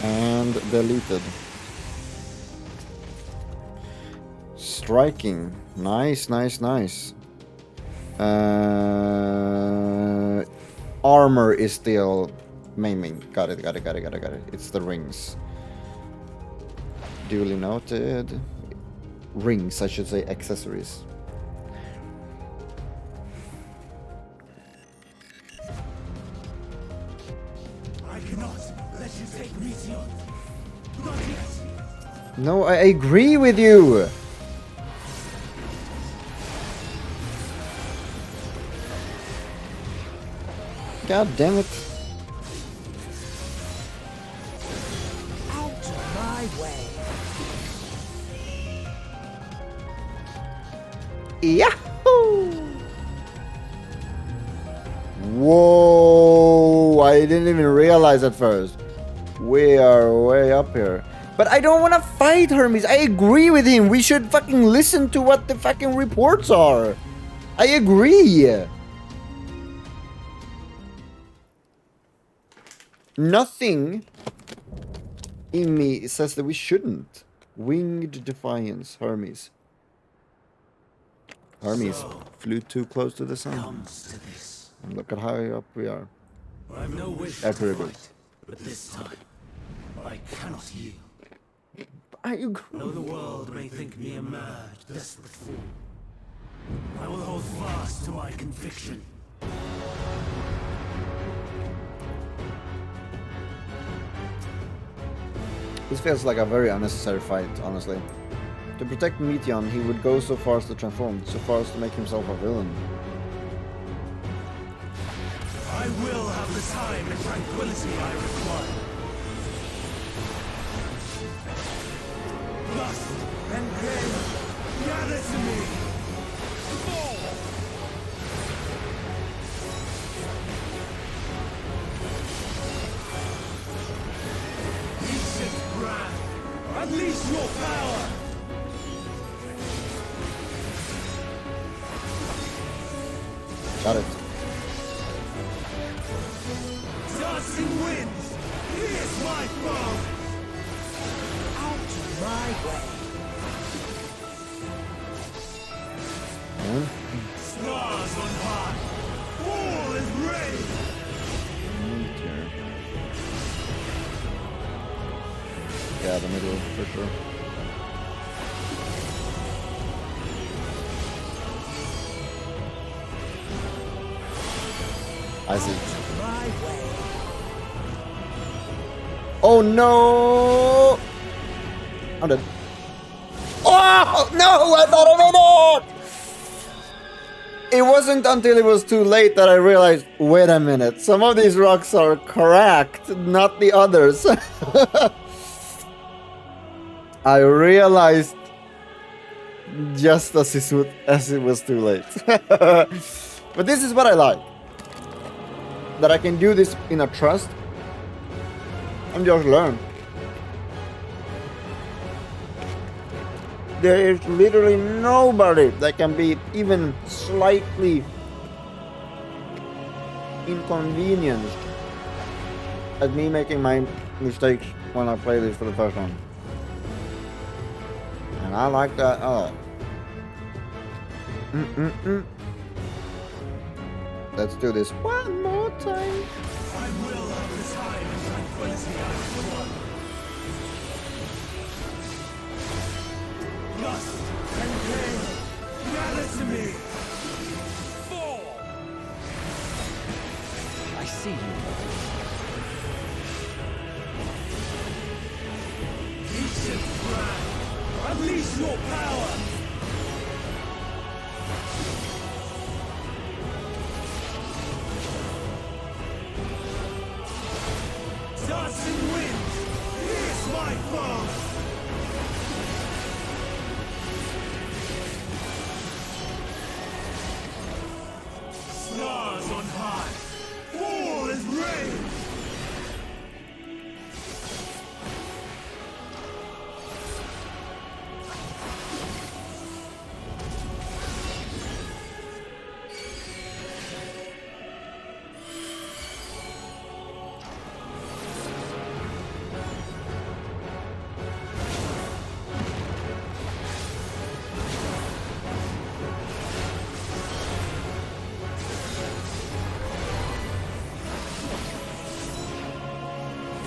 And deleted. Striking. Nice, nice, nice. Armor is still maiming. Got it, got it, got it, got it, got it. It's the rings. Duly noted. Rings, I should say accessories. I cannot let you take Meteor. Not yet. No, I agree with you! God damn it. Out of my way. Yahoo! Whoa! I didn't even realize at first. We are way up here. But I don't want to fight Hermes. I agree with him. We should fucking listen to what the fucking reports are. I agree. Nothing in me says that we shouldn't. Winged Defiance, Hermes. Hermes flew too close to the sun. Comes to this. And look at how high up we are. I've no wish That's to very good. fight, but this time I cannot yield. I agree. Though the world may think me a mad, desperate fool, I will hold fast to my conviction. This feels like a very unnecessary fight, honestly. To protect Meteon, he would go so far as to transform, so far as to make himself a villain. I will have the time and tranquility I require. Lust and pain gather to me. Ancient brand, unleash your power. Got it. Dancing winds, here's my foe. Out of my way. And Stars on high, all is ready. Meteor. Yeah, the middle for sure. I see. My way. Oh no! I'm dead. Oh no! I thought I made it! It wasn't until it was too late that I realized, wait a minute, some of these rocks are cracked, not the others. I realized just as it was too late. But this is what I like. That I can do this in a trust and just learn. There is literally nobody that can be even slightly inconvenienced at me making my mistakes when I play this for the first time. And I like that a lot. Let's do this one more time. I will have the time and tranquility I have won. Lust and pain, gather to me. Fall! I see you. Ancient brand, unleash your power! Dancing wind, here's my foe! Stars on high, fall as rain!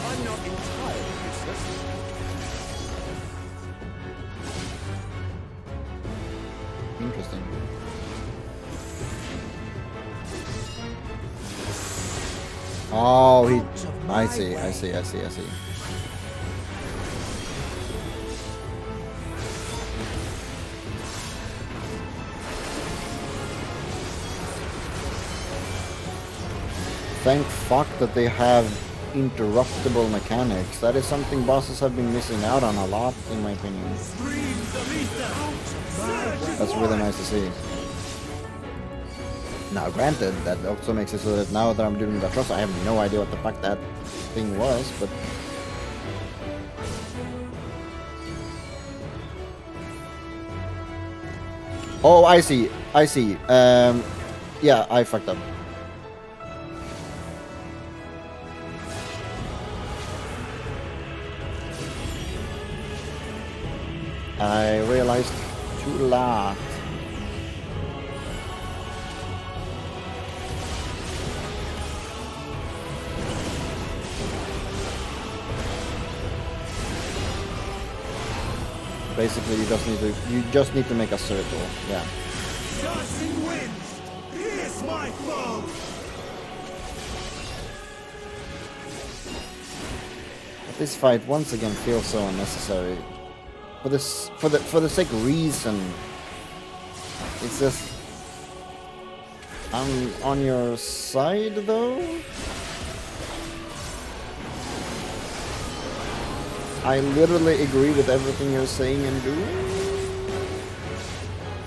I'm not entirely useless. Interesting. Oh, I see. Thank fuck that they have interruptible mechanics. That is something bosses have been missing out on a lot, in my opinion. That's really nice to see. Now, granted, that also makes it so that now that I'm doing the trust, I have no idea what the fuck that thing was, but... Oh, I see. Yeah, I fucked up. I realized too late. Basically, you just need to make a circle. Yeah. Dancing winds, here's my foe! But this fight once again feels so unnecessary. For the sake of reason. It's just I'm on your side though. I literally agree with everything you're saying and doing.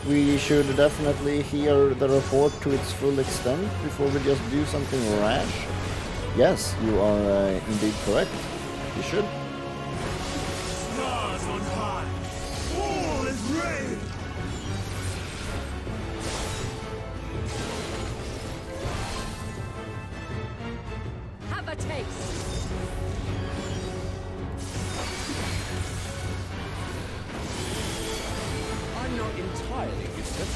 We should definitely hear the report to its full extent before we just do something rash. Yes, you are indeed correct. You should. Stars on high, fall as rain! Have a taste! I'm not entirely useless.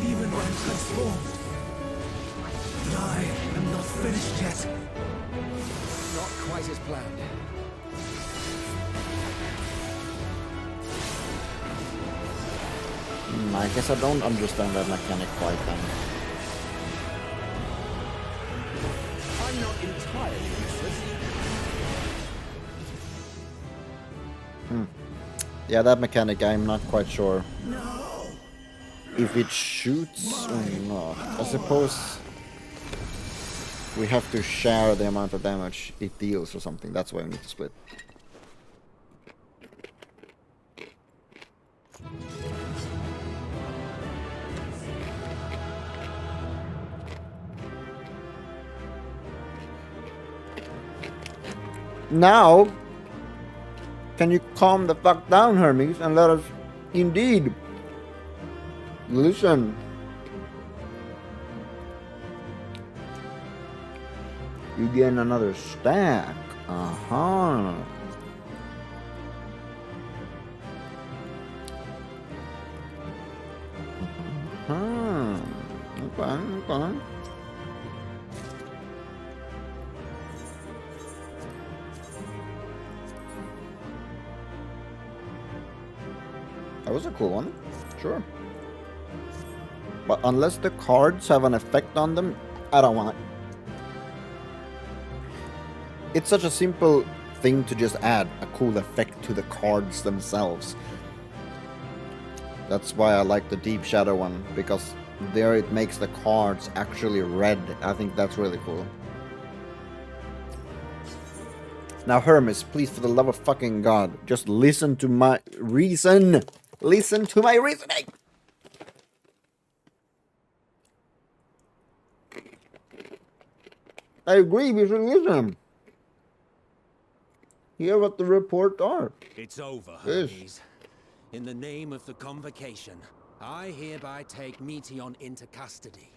Even when transformed, but I am not finished yet. Not quite as planned. I guess I don't understand that mechanic quite then. I'm Maybe not entirely useless. Yeah, that mechanic, I'm not quite sure No! if it shoots or not. I suppose we have to share the amount of damage it deals or something. That's why we need to split. Now, can you calm the fuck down, Hermes, and let us indeed listen? You gain another stack. Uh-huh. Okay. That was a cool one. Sure. But unless the cards have an effect on them, I don't want it. It's such a simple thing to just add a cool effect to the cards themselves. That's why I like the Deep Shadow one, because there it makes the cards actually red. I think that's really cool. Now, Hermes, please, for the love of fucking God, just listen to my reason. Listen to my reasoning. I agree, we should listen. Hear what the reports are. It's over, Yes. Hermes. In the name of the Convocation, I hereby take Meteon into custody.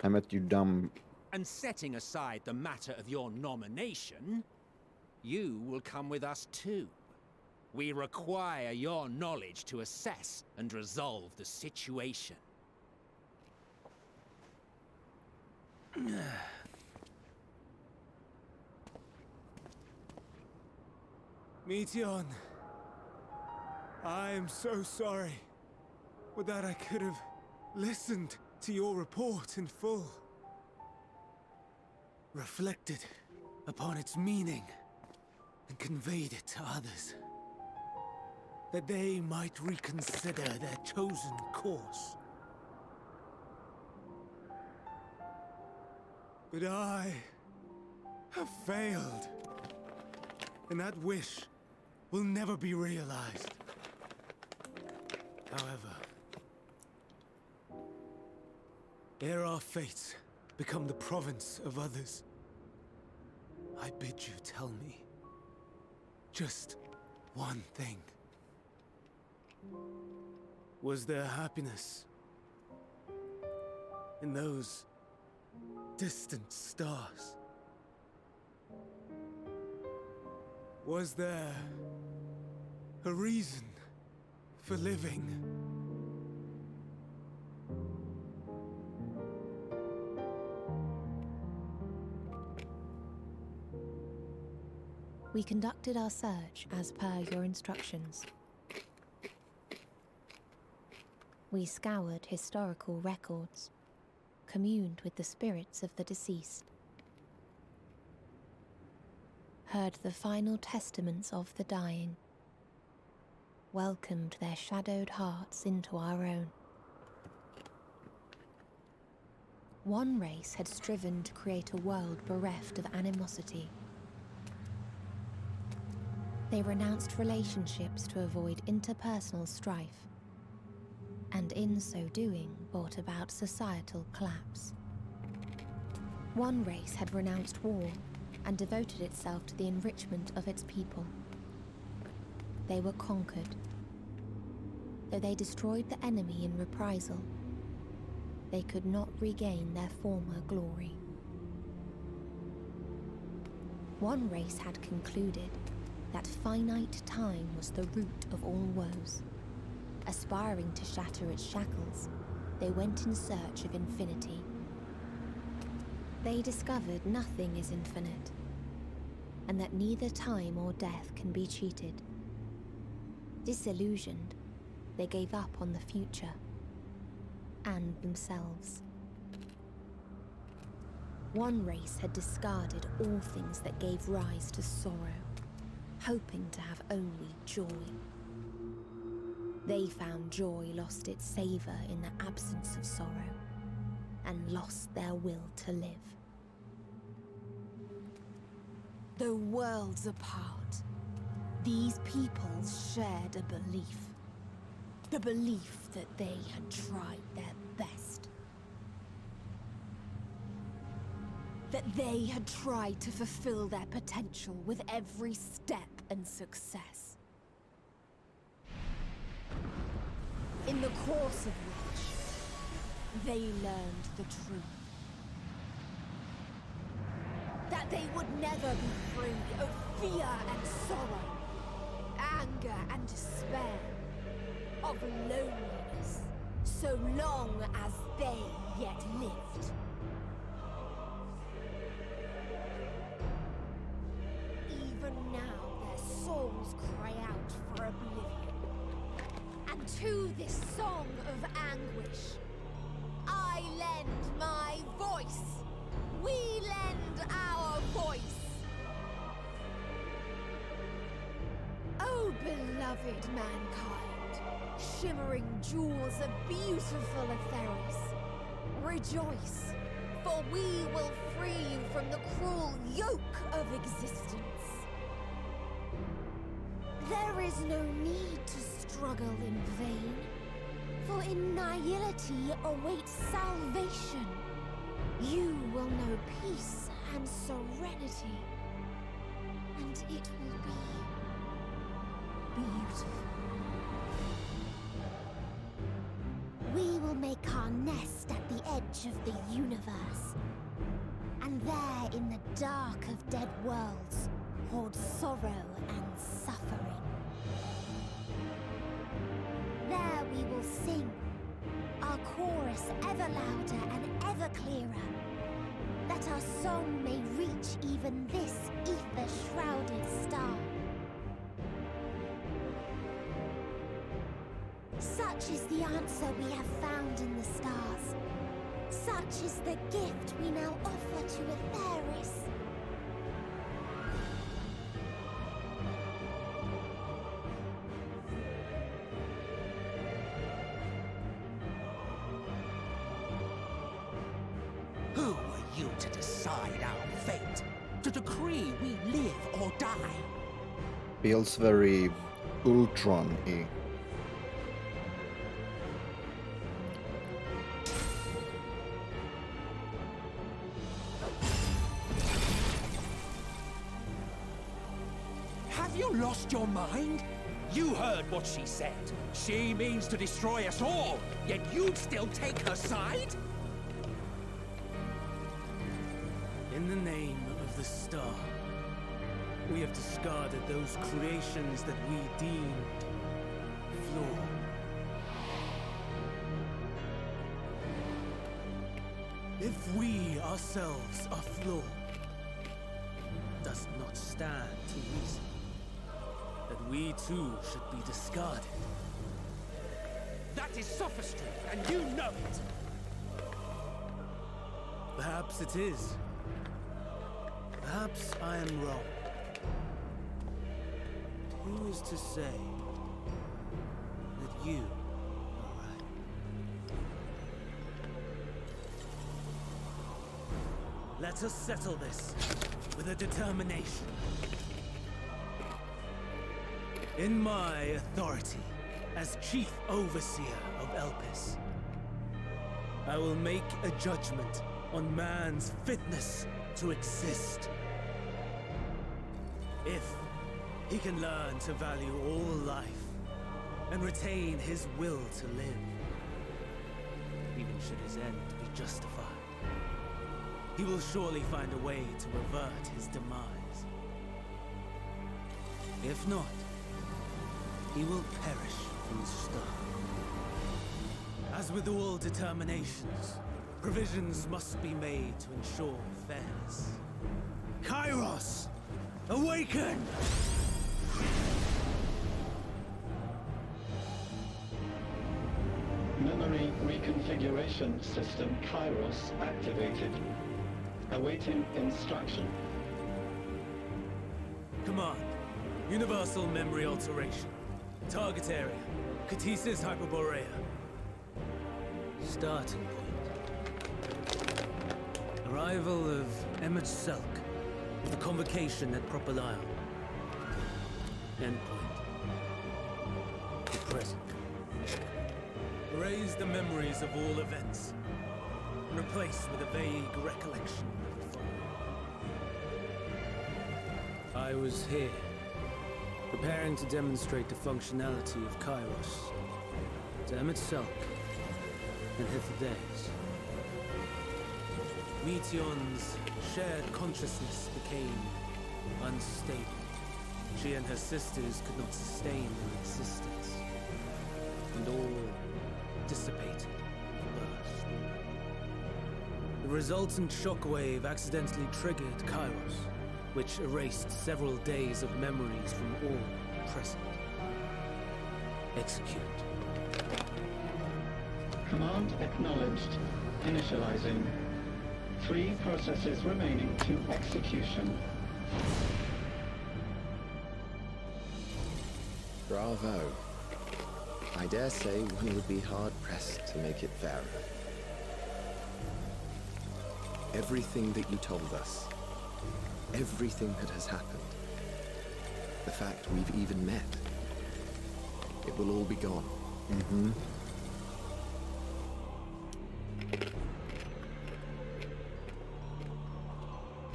I met you dumb. And setting aside the matter of your nomination, you will come with us too. We require your knowledge to assess and resolve the situation. Meteon, I am so sorry. Would that I could have listened to your report in full. Reflected upon its meaning and conveyed it to others, that they might reconsider their chosen course. But I have failed, and that wish will never be realized. However, ere our fates become the province of others, I bid you tell me just one thing. Was there happiness in those distant stars? Was there a reason for living? We conducted our search as per your instructions. We scoured historical records, communed with the spirits of the deceased, heard the final testaments of the dying, welcomed their shadowed hearts into our own. One race had striven to create a world bereft of animosity. They renounced relationships to avoid interpersonal strife, and in so doing brought about societal collapse. One race had renounced war and devoted itself to the enrichment of its people. They were conquered. Though they destroyed the enemy in reprisal, they could not regain their former glory. One race had concluded that finite time was the root of all woes. Aspiring to shatter its shackles, they went in search of infinity. They discovered nothing is infinite, and that neither time or death can be cheated. Disillusioned, they gave up on the future and themselves. One race had discarded all things that gave rise to sorrow, hoping to have only joy. They found joy lost its savor in the absence of sorrow, and lost their will to live. Though worlds apart, these peoples shared a belief. The belief that they had tried their best. That they had tried to fulfill their potential with every step and success. In the course of which, they learned the truth. That they would never be free of fear and sorrow, anger and despair, of loneliness, so long as they yet lived. Even now their souls cry out for oblivion. And to this song of anguish, I lend my voice. We lend our voice. Oh, beloved mankind, shimmering jewels of beautiful Atheris, rejoice, for we will free you from the cruel yoke of existence. There is no need to struggle in vain, for in nihility awaits salvation. You will know peace and serenity, and it will be beautiful. We will make our nest at the edge of the universe, and there in the dark of dead worlds hoard sorrow and suffering. There we will sing, our chorus ever louder and ever clearer, that our song may reach even this ether-shrouded star. Such is the answer we have found in the stars. Such is the gift we now offer to Atheris. Who are you to decide our fate? To decree we live or die? Feels very Ultron-y. Have you lost your mind? You heard what she said. She means to destroy us all, yet you'd still take her side? In the name of the star, we have discarded those creations that we deemed flawed. If we ourselves are flawed, does not stand to reason that we too should be discarded. That is sophistry, and you know it. Perhaps it is. Perhaps I am wrong. Who is to say that you are right? Let us settle this with a determination. In my authority as Chief Overseer of Elpis, I will make a judgment on man's fitness to exist. If he can learn to value all life and retain his will to live, even should his end be justified, he will surely find a way to revert his demise. If not, he will perish from start. As with all determinations, provisions must be made to ensure fairness. Kairos! Awaken! Memory reconfiguration system Kairos activated. Awaiting instruction. Command. Universal memory alteration. Target area. Catesis Hyperborea. Starting point. Arrival of Emmett Selk. The convocation at Propylion. Endpoint. The present. Erase the memories of all events. Replace with a vague recollection of the following. I was here, preparing to demonstrate the functionality of Kairos to Emmett Selk and Hitherdays. Meteon's shared consciousness became unstable. She and her sisters could not sustain their existence, and all dissipated with burst. The resultant shockwave accidentally triggered Kairos, which erased several days of memories from all present. Execute. Command acknowledged. Initializing. 3 processes remaining to execution. Bravo. I dare say one would be hard-pressed to make it fairer. Everything that you told us, everything that has happened, the fact we've even met, it will all be gone.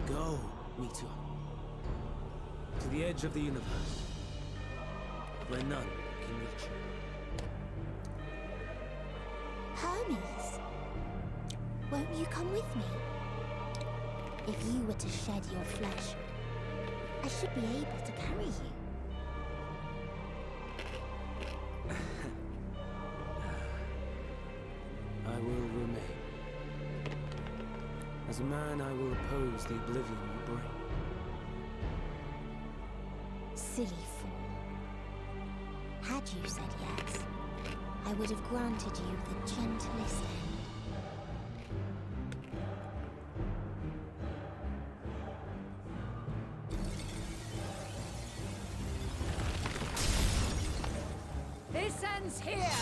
Go, Meteor. To the edge of the universe, where none can reach you. Hermes, won't you come with me? If you were to shed your flesh, I should be able to carry you. I will remain. As a man, I will oppose the oblivion you bring. Silly fool. Had you said yes, I would have granted you the gentlest end. This ends here!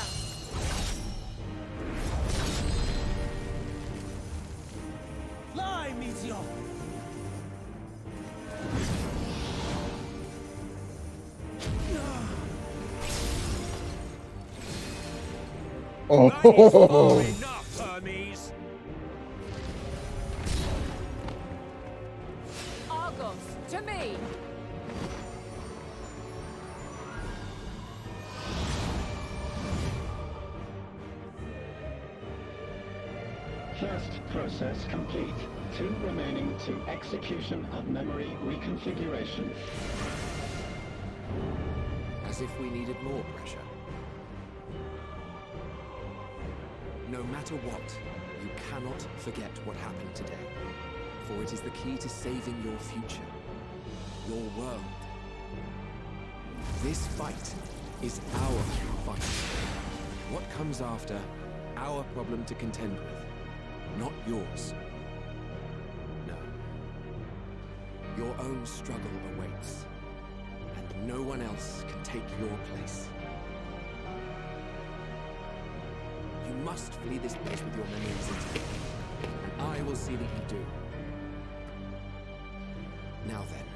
Fly, Meteor! Oh, Enough, Hermes! Argos, to me! First process complete. 2 remaining to execution of memory reconfiguration. As if we needed more pressure. No matter what, you cannot forget what happened today. For it is the key to saving your future. Your world. This fight is our fight. What comes after, our problem to contend with. Not yours. No. Your own struggle awaits. And no one else can take your place. You must flee this place with your memories intact. And I will see that you do. Now then,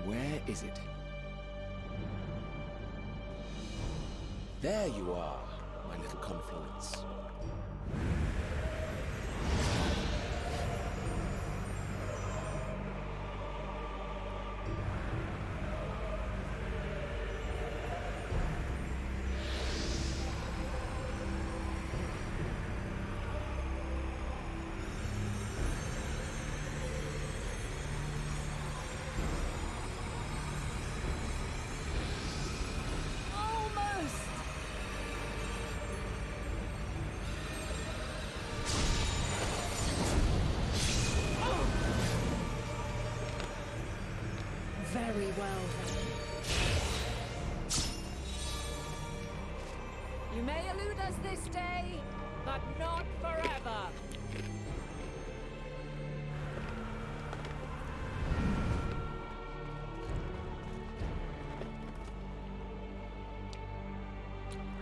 where is it? There you are, my little confluence. Very well, then. You may elude us this day, but not forever.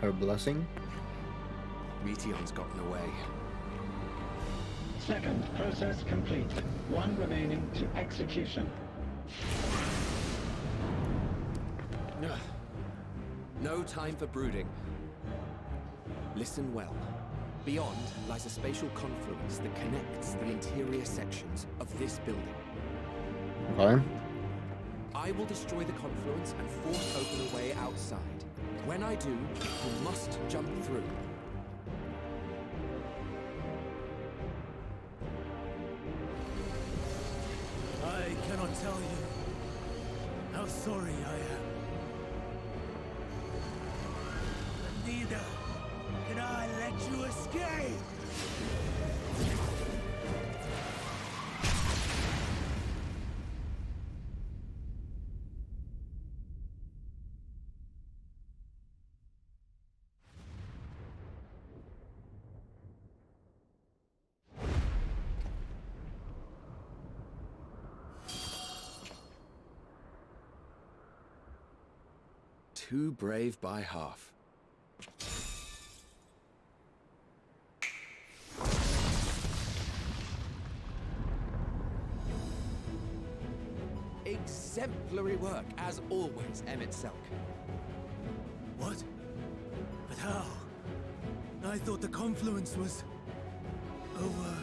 her blessing. Meteon's gotten away. Second process complete. One remaining to execution. No time for brooding. Listen well. Beyond lies a spatial confluence that connects the interior sections of this building. Okay. I will destroy the confluence and force open a way outside. When I do, you must jump through. I cannot tell you how sorry I am. But neither can I let you escape! Too brave by half. Exemplary work, as always, Emmett Selk. What? But how? I thought the confluence was... over...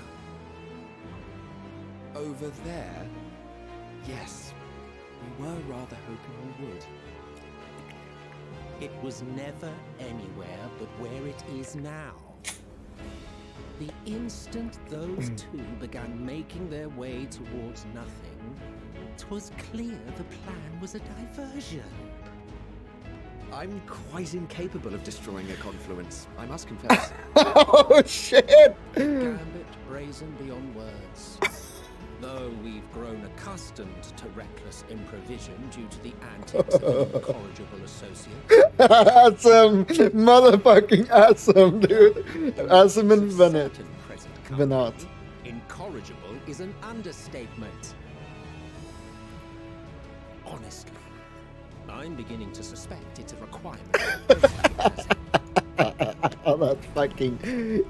Over there? Yes. We were rather hoping we would. It was never anywhere but where it is now. The instant those two began making their way towards nothing, 'twas clear the plan was a diversion. I'm quite incapable of destroying a confluence, I must confess. Oh shit! Gambit brazen beyond words. Though we've grown accustomed to reckless improvision due to the antics of an incorrigible associate. Awesome! Motherfucking awesome, dude! Awesome and Venet. Certain present Venat. company, incorrigible is an understatement. Honestly, I'm beginning to suspect it's a requirement. Oh, that's fucking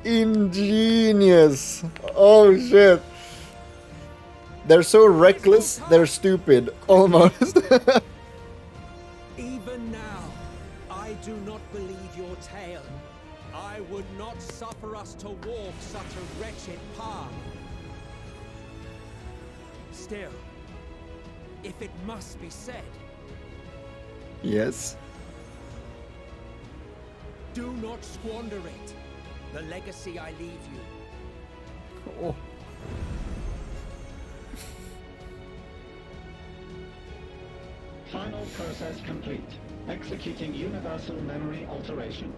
ingenious! Oh shit! They're so reckless, they're stupid. Almost. Even now, I do not believe your tale. I would not suffer us to walk such a wretched path. Still, if it must be said, Yes. do not squander it. The legacy I leave you. Oh. Final process complete. Executing universal memory alteration.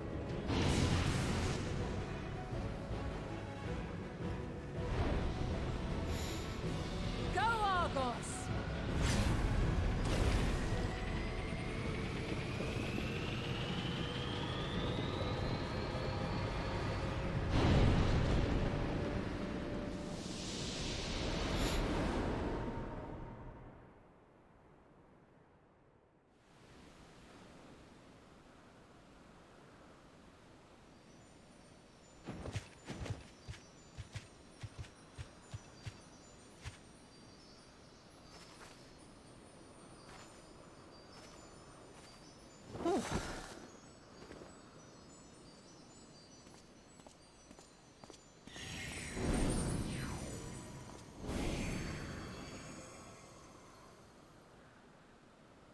Go, Argos!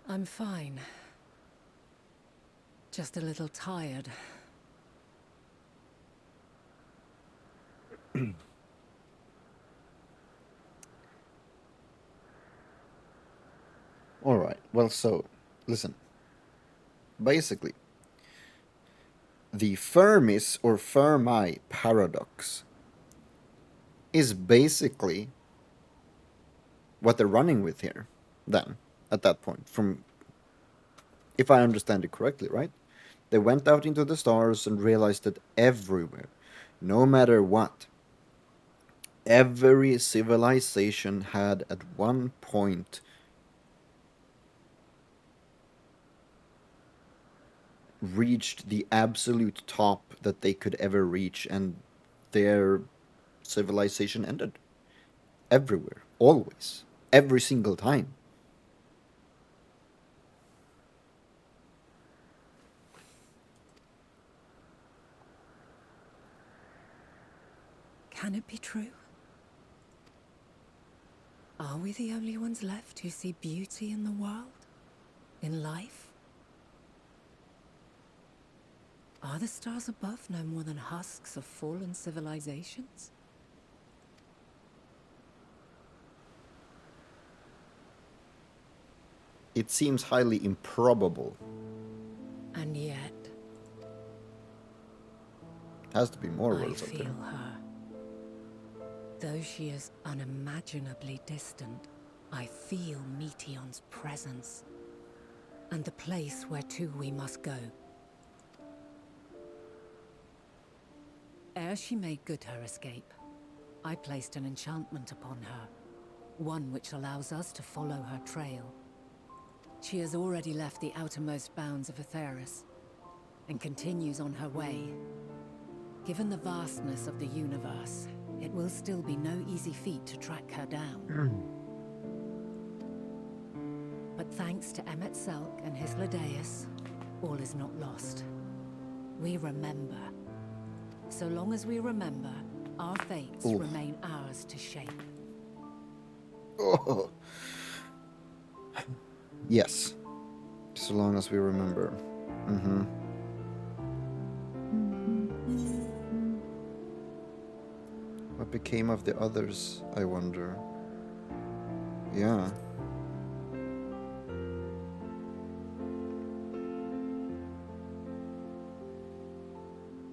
I'm fine. Just a little tired. Alright, well, so, listen. Basically, the Fermis or Fermi paradox is basically what they're running with here, then, at that point, from, if I understand it correctly, right? They went out into the stars and realized that everywhere, no matter what, every civilization had at one point reached the absolute top that they could ever reach, and their civilization ended. Everywhere, always, every single time. Can it be true? Are we the only ones left who see beauty in the world? In life? Are the stars above no more than husks of fallen civilizations? It seems highly improbable. And yet, Has to be more I worlds up feel there. her. Though she is unimaginably distant, I feel Meteon's presence. And the place where to we must go. Ere she made good her escape, I placed an enchantment upon her. One which allows us to follow her trail. She has already left the outermost bounds of Aetheris, and continues on her way. Given the vastness of the universe, it will still be no easy feat to track her down. But thanks to Emmet Selk and his Ladeus, all is not lost. We remember. So long as we remember, our fates remain ours to shape. Oh. Yes. So long as we remember. What became of the others, I wonder? Yeah.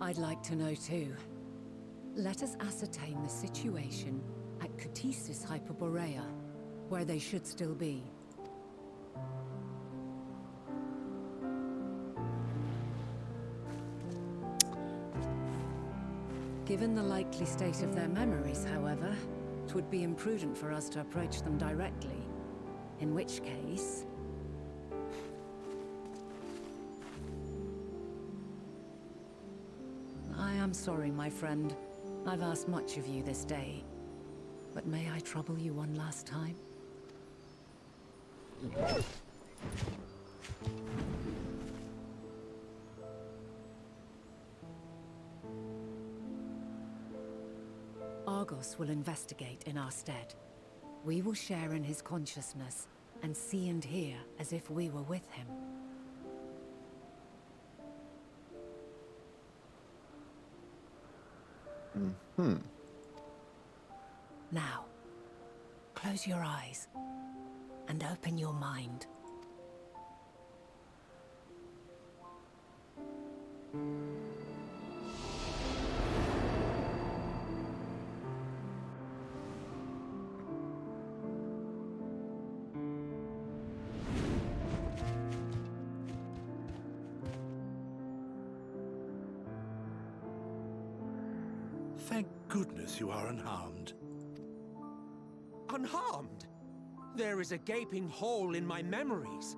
I'd like to know too. Let us ascertain the situation at Cutisis Hyperborea, where they should still be. Given the likely state of their memories, however, it would be imprudent for us to approach them directly. In which case... I am sorry, my friend. I've asked much of you this day. But may I trouble you one last time? Argos will investigate in our stead. We will share in his consciousness and see and hear as if we were with him. Now, close your eyes and open your mind. Thank goodness you are unharmed. Unharmed? There is a gaping hole in my memories.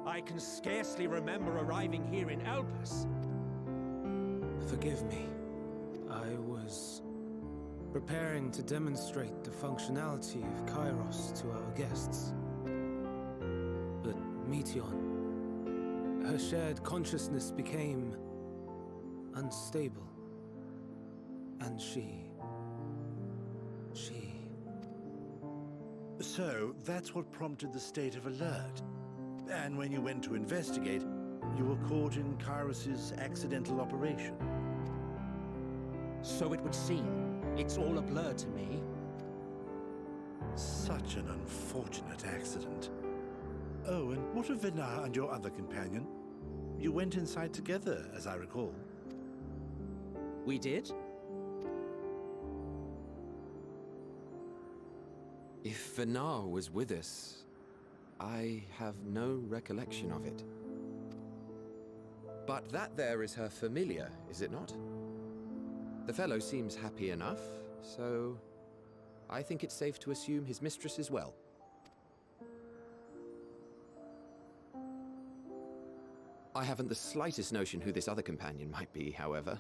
I can scarcely remember arriving here in Elpis. Forgive me. I was preparing to demonstrate the functionality of Kairos to our guests. But Meteon, her shared consciousness became unstable. And she... So, that's what prompted the state of alert. And when you went to investigate, you were caught in Kairos's accidental operation. So it would seem. It's all a blur to me. Such an unfortunate accident. Oh, and what of Vinar and your other companion? You went inside together, as I recall. We did? If Vinar was with us, I have no recollection of it. But that there is her familiar, is it not? The fellow seems happy enough, so I think it's safe to assume his mistress is well. I I haven't the slightest notion who this other companion might be, however.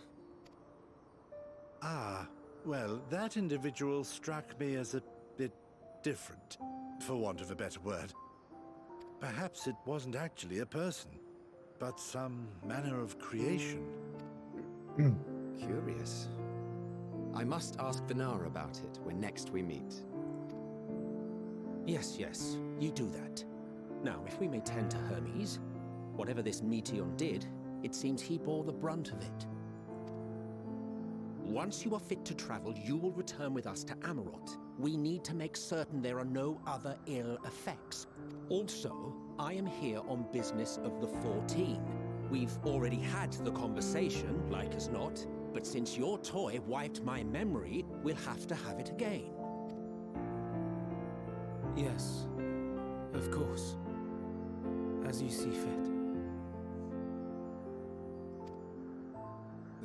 Ah, well, that individual struck me as a bit different, for want of a better word. Perhaps it wasn't actually a person, but some manner of creation. Curious. I must ask Venara about it when next we meet. Yes, yes, you do that. Now, if we may tend to Hermes, whatever this Meteon did, it seems he bore the brunt of it. Once you are fit to travel, you will return with us to Amarot. We need to make certain there are no other ill effects. Also, I am here on business of the 14. We've already had the conversation, like as not, but since your toy wiped my memory, we'll have to have it again. Yes, of course. As you see fit.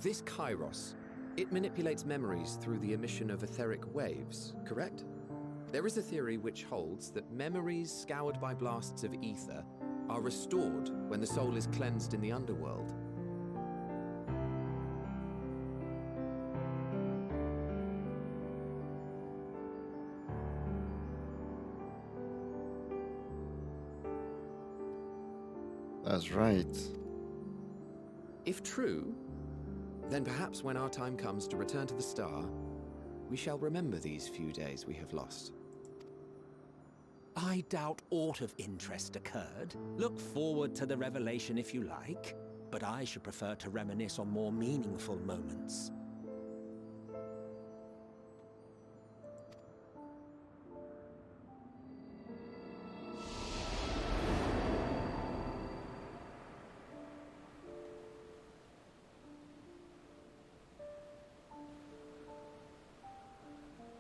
This Kairos, it manipulates memories through the emission of etheric waves, correct? There is a theory which holds that memories scoured by blasts of ether are restored when the soul is cleansed in the underworld. That's right. If true, then perhaps when our time comes to return to the star, we shall remember these few days we have lost. I doubt aught of interest occurred. Look forward to the revelation if you like, but I should prefer to reminisce on more meaningful moments.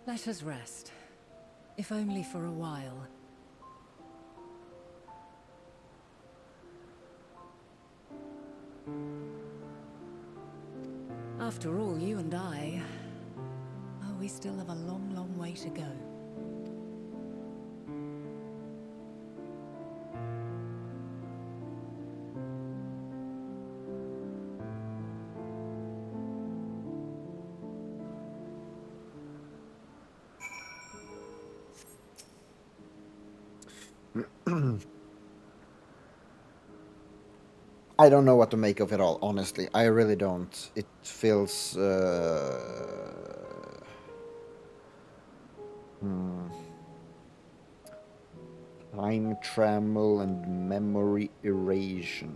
Let us rest, if only for a while. After all, you and I... Oh, we still have a long, long way to go. I don't know what to make of it all, honestly. I really don't. It feels... Time travel and memory erasure.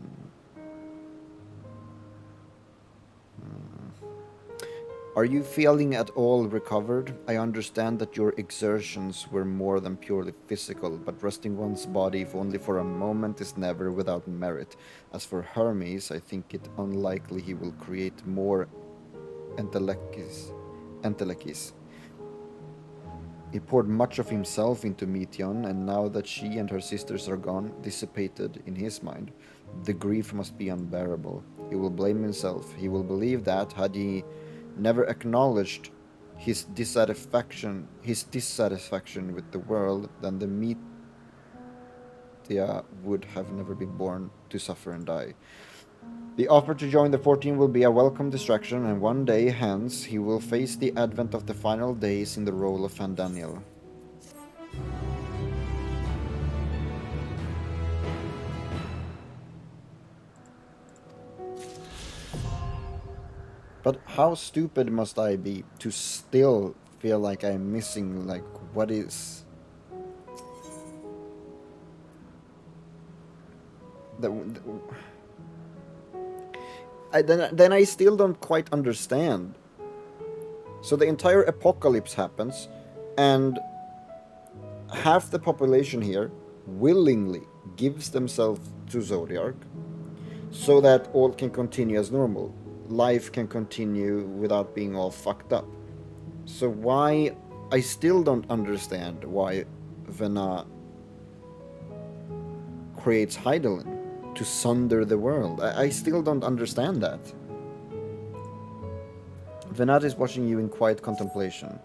Are you feeling at all recovered? I understand that your exertions were more than purely physical, but resting one's body, if only for a moment, is never without merit. As for Hermes, I think it unlikely he will create more entelechies. He poured much of himself into Meteon, and now that she and her sisters are gone, dissipated in his mind, the grief must be unbearable. He will blame himself. He will believe that, had he never acknowledged his dissatisfaction with the world, then the Metea would have never been born to suffer and die. The offer to join the 14 will be a welcome distraction, and one day hence he will face the advent of the final days in the role of Fandaniel. But how stupid must I be to still feel like I'm missing, like, what is... Then I still don't quite understand. So the entire apocalypse happens, and half the population here willingly gives themselves to Zodiark so that all can continue as normal. Life can continue without being all fucked up. So why... I still don't understand why Vena creates Heidelin to sunder the world. I still don't understand that. Venat is watching you in quiet contemplation.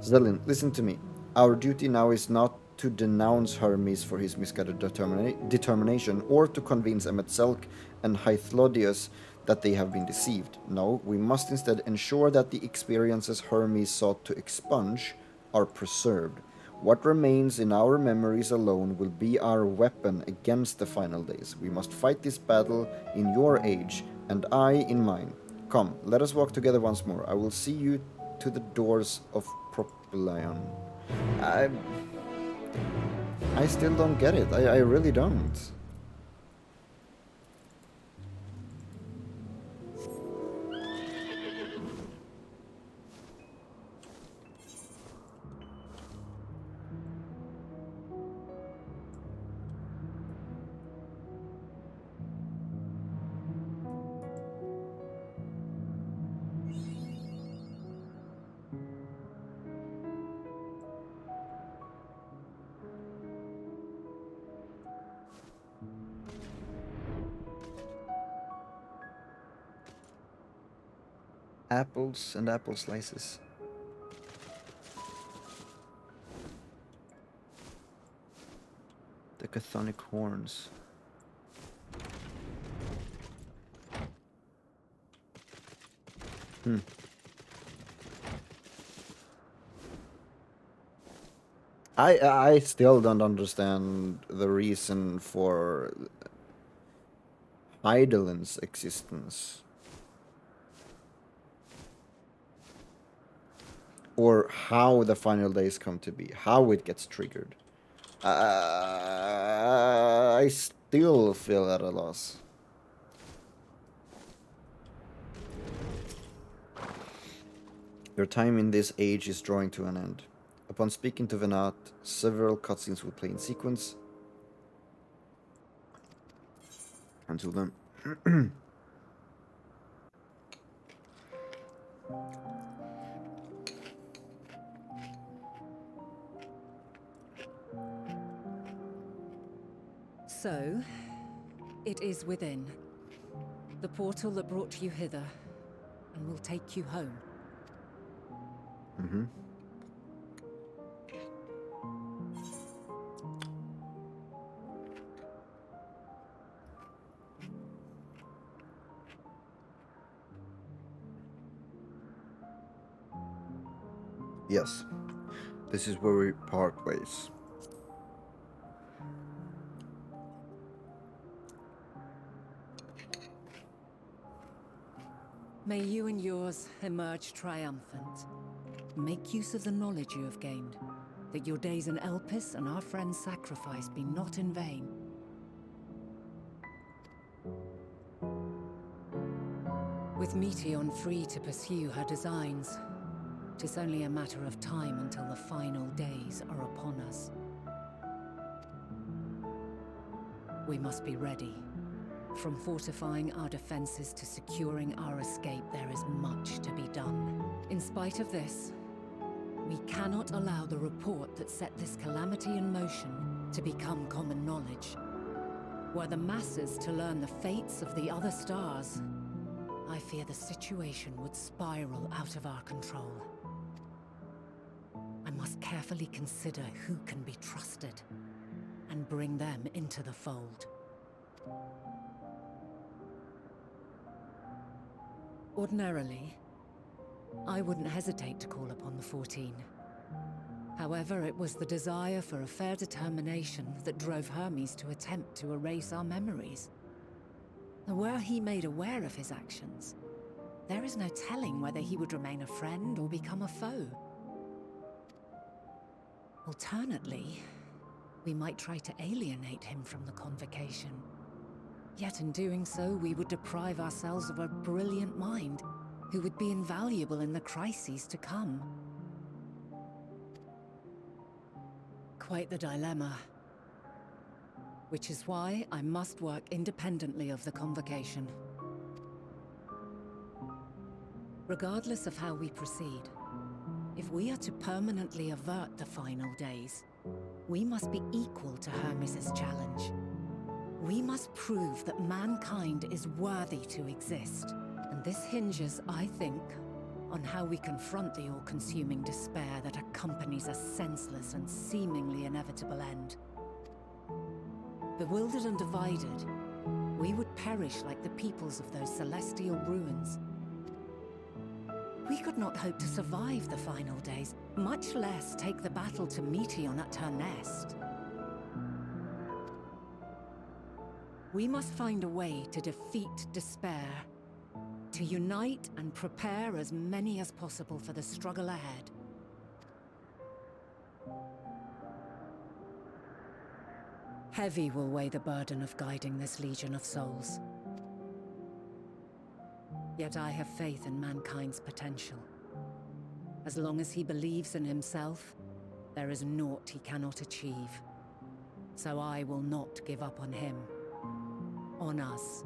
Zelin, listen to me. Our duty now is not to denounce Hermes for his misguided determination, or to convince Emetzelk and Hythlodius that they have been deceived. No, we must instead ensure that the experiences Hermes sought to expunge are preserved. What remains in our memories alone will be our weapon against the final days. We must fight this battle in your age, and I in mine. Come, let us walk together once more. I will see you to the doors of Propylaeon. I still don't get it. I really don't. Apples and apple slices. The chthonic horns. I still don't understand the reason for Heidelin's existence. Or how the final days come to be, how it gets triggered. I still feel at a loss. Your time in this age is drawing to an end. Upon speaking to Venat, several cutscenes will play in sequence. Until then. So, it is within. The portal that brought you hither, and will take you home. Mm-hmm. Yes. This is where we part ways. May you and yours emerge triumphant. Make use of the knowledge you have gained, that your days in Elpis and our friend's sacrifice be not in vain. With Meteon free to pursue her designs, 'tis only a matter of time until the final days are upon us. We must be ready. From fortifying our defenses to securing our escape, there is much to be done. In spite of this, we cannot allow the report that set this calamity in motion to become common knowledge. Were the masses to learn the fates of the other stars, I fear the situation would spiral out of our control. I must carefully consider who can be trusted and bring them into the fold. Ordinarily, I wouldn't hesitate to call upon the 14. However, it was the desire for a fair determination that drove Hermes to attempt to erase our memories. And were he made aware of his actions, there is no telling whether he would remain a friend or become a foe. Alternately, we might try to alienate him from the convocation. Yet in doing so, we would deprive ourselves of a brilliant mind who would be invaluable in the crises to come. Quite the dilemma. Which is why I must work independently of the convocation. Regardless of how we proceed, if we are to permanently avert the final days, we must be equal to Hermes' challenge. We must prove that mankind is worthy to exist. And this hinges, I think, on how we confront the all-consuming despair that accompanies a senseless and seemingly inevitable end. Bewildered and divided, we would perish like the peoples of those celestial ruins. We could not hope to survive the final days, much less take the battle to Meteion at her nest. We must find a way to defeat despair, to unite and prepare as many as possible for the struggle ahead. Heavy will weigh the burden of guiding this legion of souls. Yet I have faith in mankind's potential. As long as he believes in himself, there is naught he cannot achieve. So I will not give up on him. On us.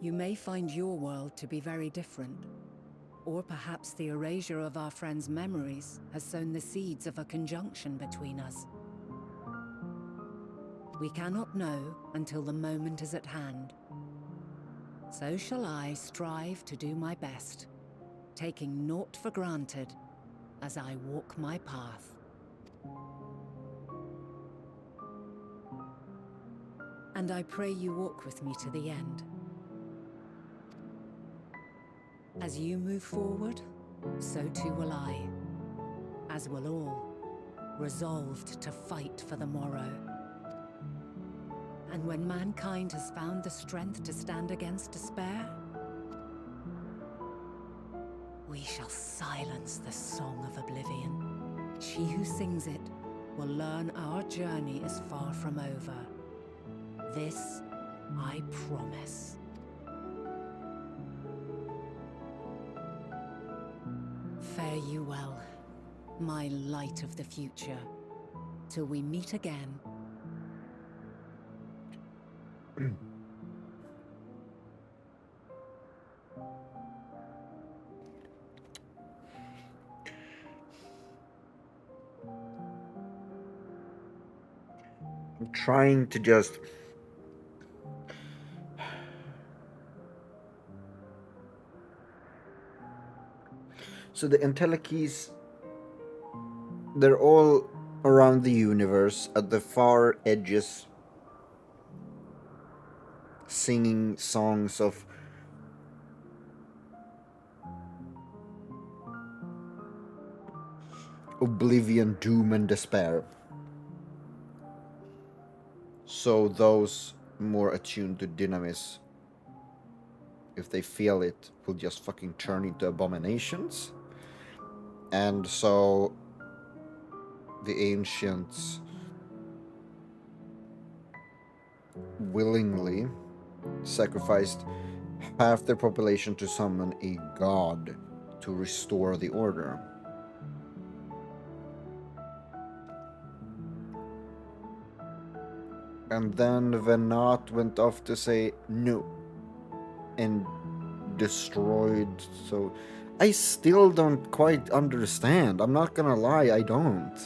You may find your world to be very different. Or perhaps the erasure of our friends' memories has sown the seeds of a conjunction between us. We cannot know until the moment is at hand. So shall I strive to do my best, taking naught for granted as I walk my path. And I pray you walk with me to the end. As you move forward, so too will I, as will all, resolved to fight for the morrow. And when mankind has found the strength to stand against despair, we shall silence the song of oblivion. She who sings it will learn our journey is far from over. This I promise. Fare you well, my light of the future, till we meet again. I'm trying to just so the Entelekis, they're all around the universe at the far edges, singing songs of oblivion, doom, and despair. So those more attuned to dynamis, if they feel it, will just fucking turn into abominations. And so the ancients willingly sacrificed half their population to summon a god to restore the order. And then Venat went off to say no and destroyed. So I still don't quite understand. I'm not gonna lie, I don't.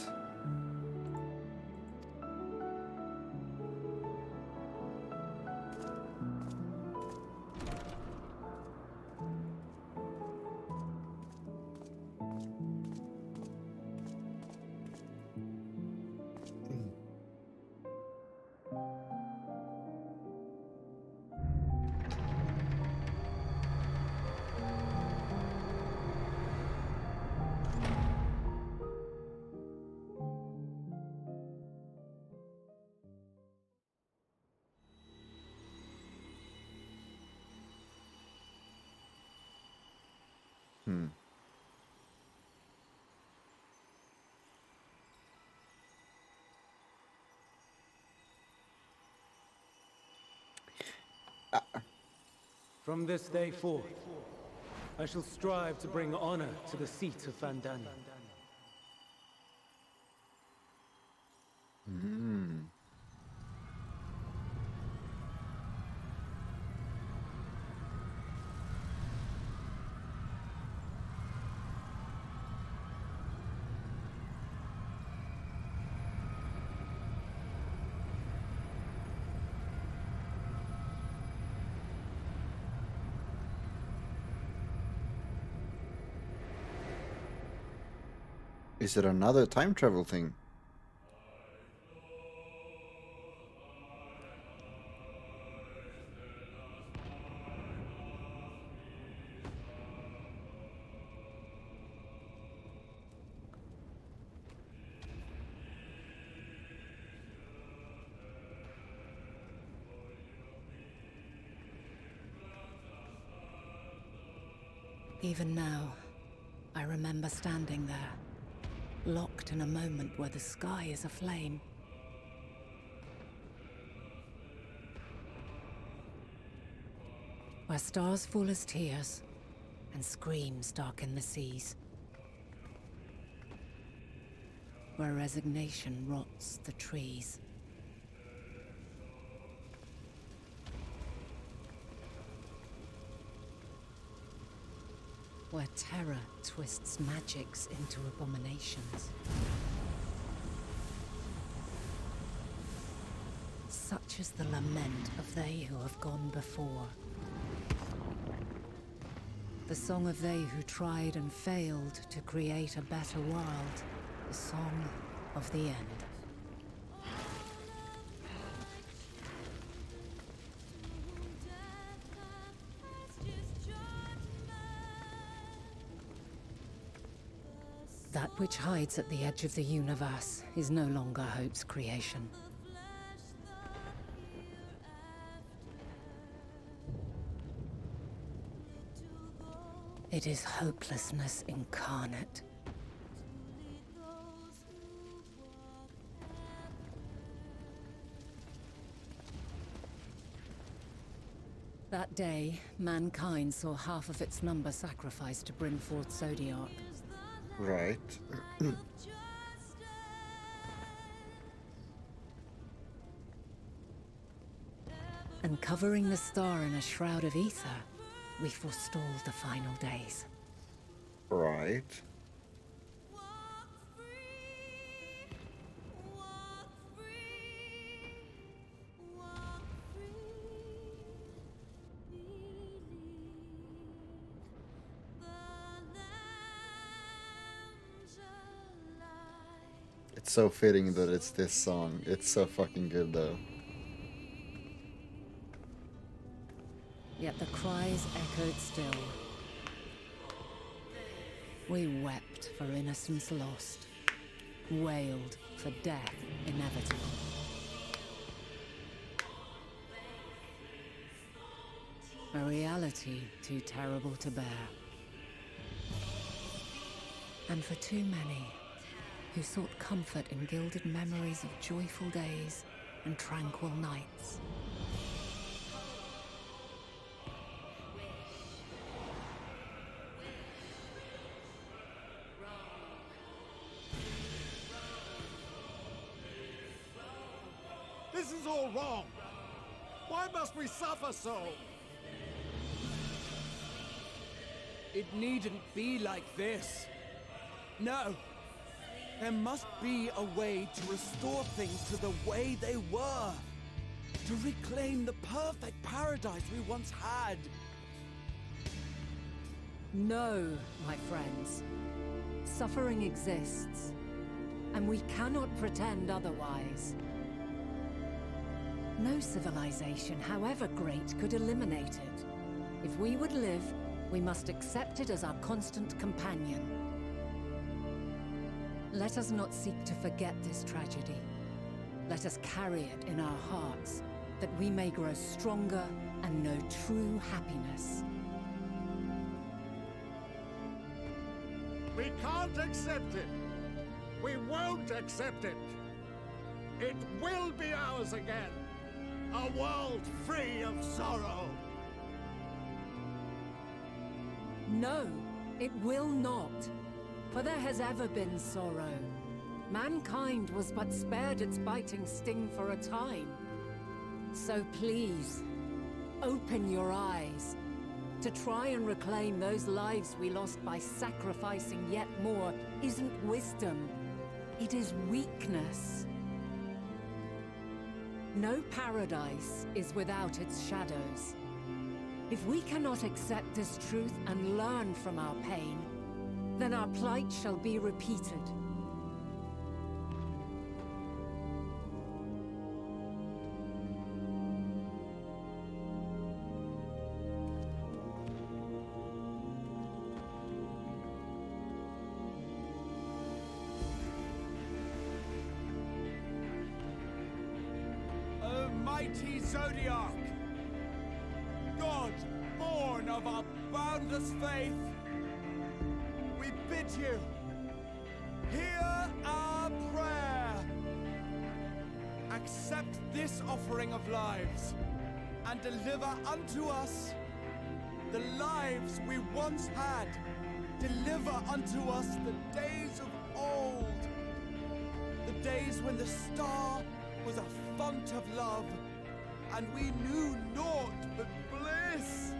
From this day forth, I shall strive to bring honor to the seat of Vandani. Is it another time travel thing? Even now, I remember standing there, locked in a moment where the sky is aflame. Where stars fall as tears, and screams darken the seas. Where resignation rots the trees. Where terror twists magics into abominations. Such is the lament of they who have gone before. The song of they who tried and failed to create a better world. The song of the end. That which hides at the edge of the universe is no longer hope's creation. It is hopelessness incarnate. That day, mankind saw half of its number sacrificed to bring forth Zodiac. Right. And covering the star in a shroud of ether, we forestalled the final days. Right. It's so fitting that it's this song. It's so fucking good though. Yet the cries echoed still. We wept for innocence lost, wailed for death inevitable. A reality too terrible to bear. And for too many who sought comfort in gilded memories of joyful days and tranquil nights. This is all wrong. Why must we suffer so? It needn't be like this. No. There must be a way to restore things to the way they were. To reclaim the perfect paradise we once had. No, my friends. Suffering exists, and we cannot pretend otherwise. No civilization, however great, could eliminate it. If we would live, we must accept it as our constant companion. Let us not seek to forget this tragedy. Let us carry it in our hearts, that we may grow stronger and know true happiness. We can't accept it. We won't accept it. It will be ours again. A world free of sorrow. No, it will not. For there has ever been sorrow. Mankind was but spared its biting sting for a time. So please, open your eyes. To try and reclaim those lives we lost by sacrificing yet more isn't wisdom. It is weakness. No paradise is without its shadows. If we cannot accept this truth and learn from our pain, then our plight shall be repeated, mighty Zodiac, God born of our boundless faith, we bid you, hear our prayer. Accept this offering of lives, and deliver unto us the lives we once had. Deliver unto us the days of old, the days when the star was a font of love, and we knew naught but bliss.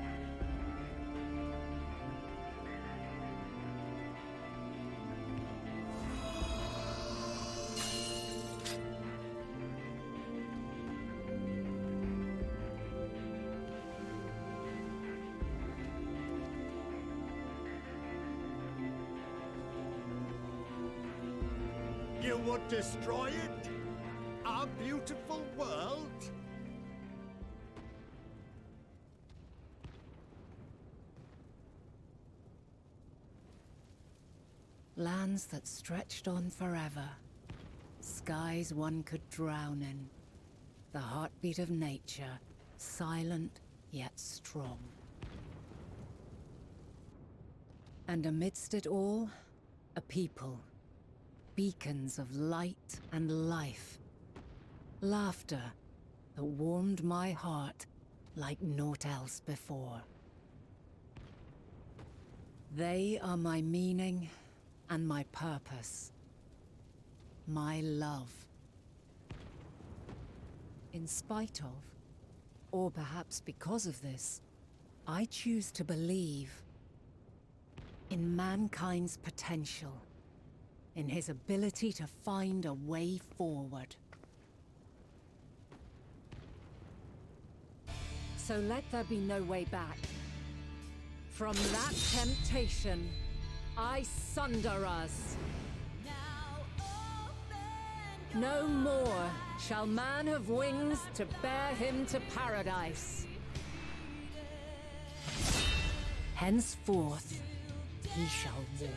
You would destroy it? Our beautiful world? Lands that stretched on forever. Skies one could drown in. The heartbeat of nature, silent yet strong. And amidst it all, a people. Beacons of light and life. Laughter that warmed my heart like naught else before. They are my meaning and my purpose. My love. In spite of, or perhaps because of this, I choose to believe in mankind's potential. In his ability to find a way forward. So let there be no way back. From that temptation, I sunder us. No more shall man have wings to bear him to paradise. Henceforth, he shall walk.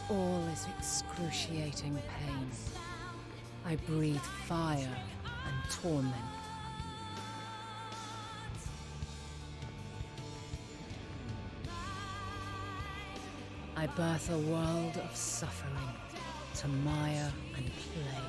All is excruciating pain. I breathe fire and torment. I birth a world of suffering to mire and plague.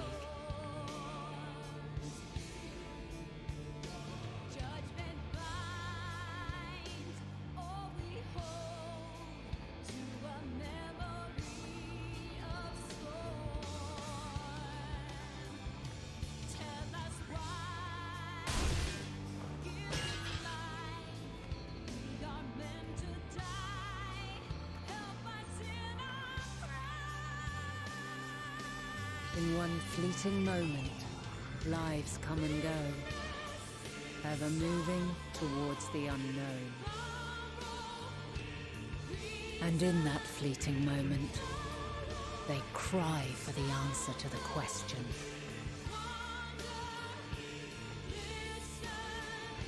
In one fleeting moment, lives come and go, ever moving towards the unknown. And in that fleeting moment, they cry for the answer to the question.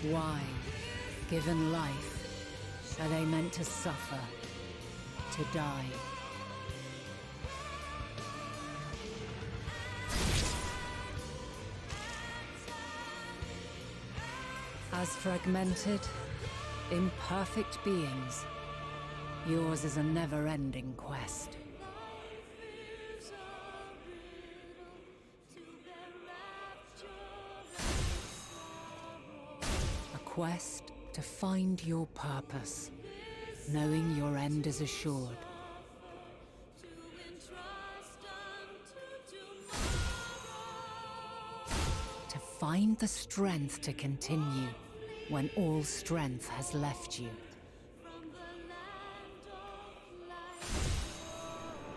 Why, given life, are they meant to suffer, to die? As fragmented, imperfect beings, yours is a never-ending quest. A quest to find your purpose, knowing your end is assured. To find the strength to continue when all strength has left you.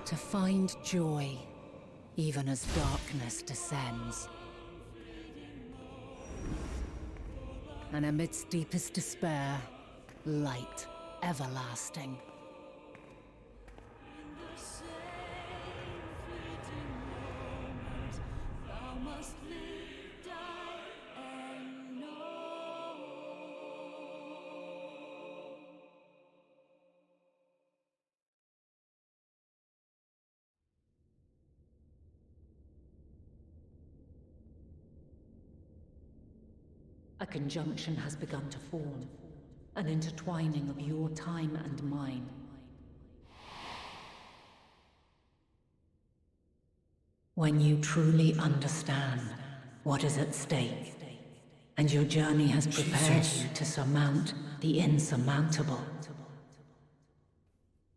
To find joy, even as darkness descends. And amidst deepest despair, light everlasting. A conjunction has begun to form, an intertwining of your time and mine. When you truly understand what is at stake, and your journey has prepared you to surmount the insurmountable,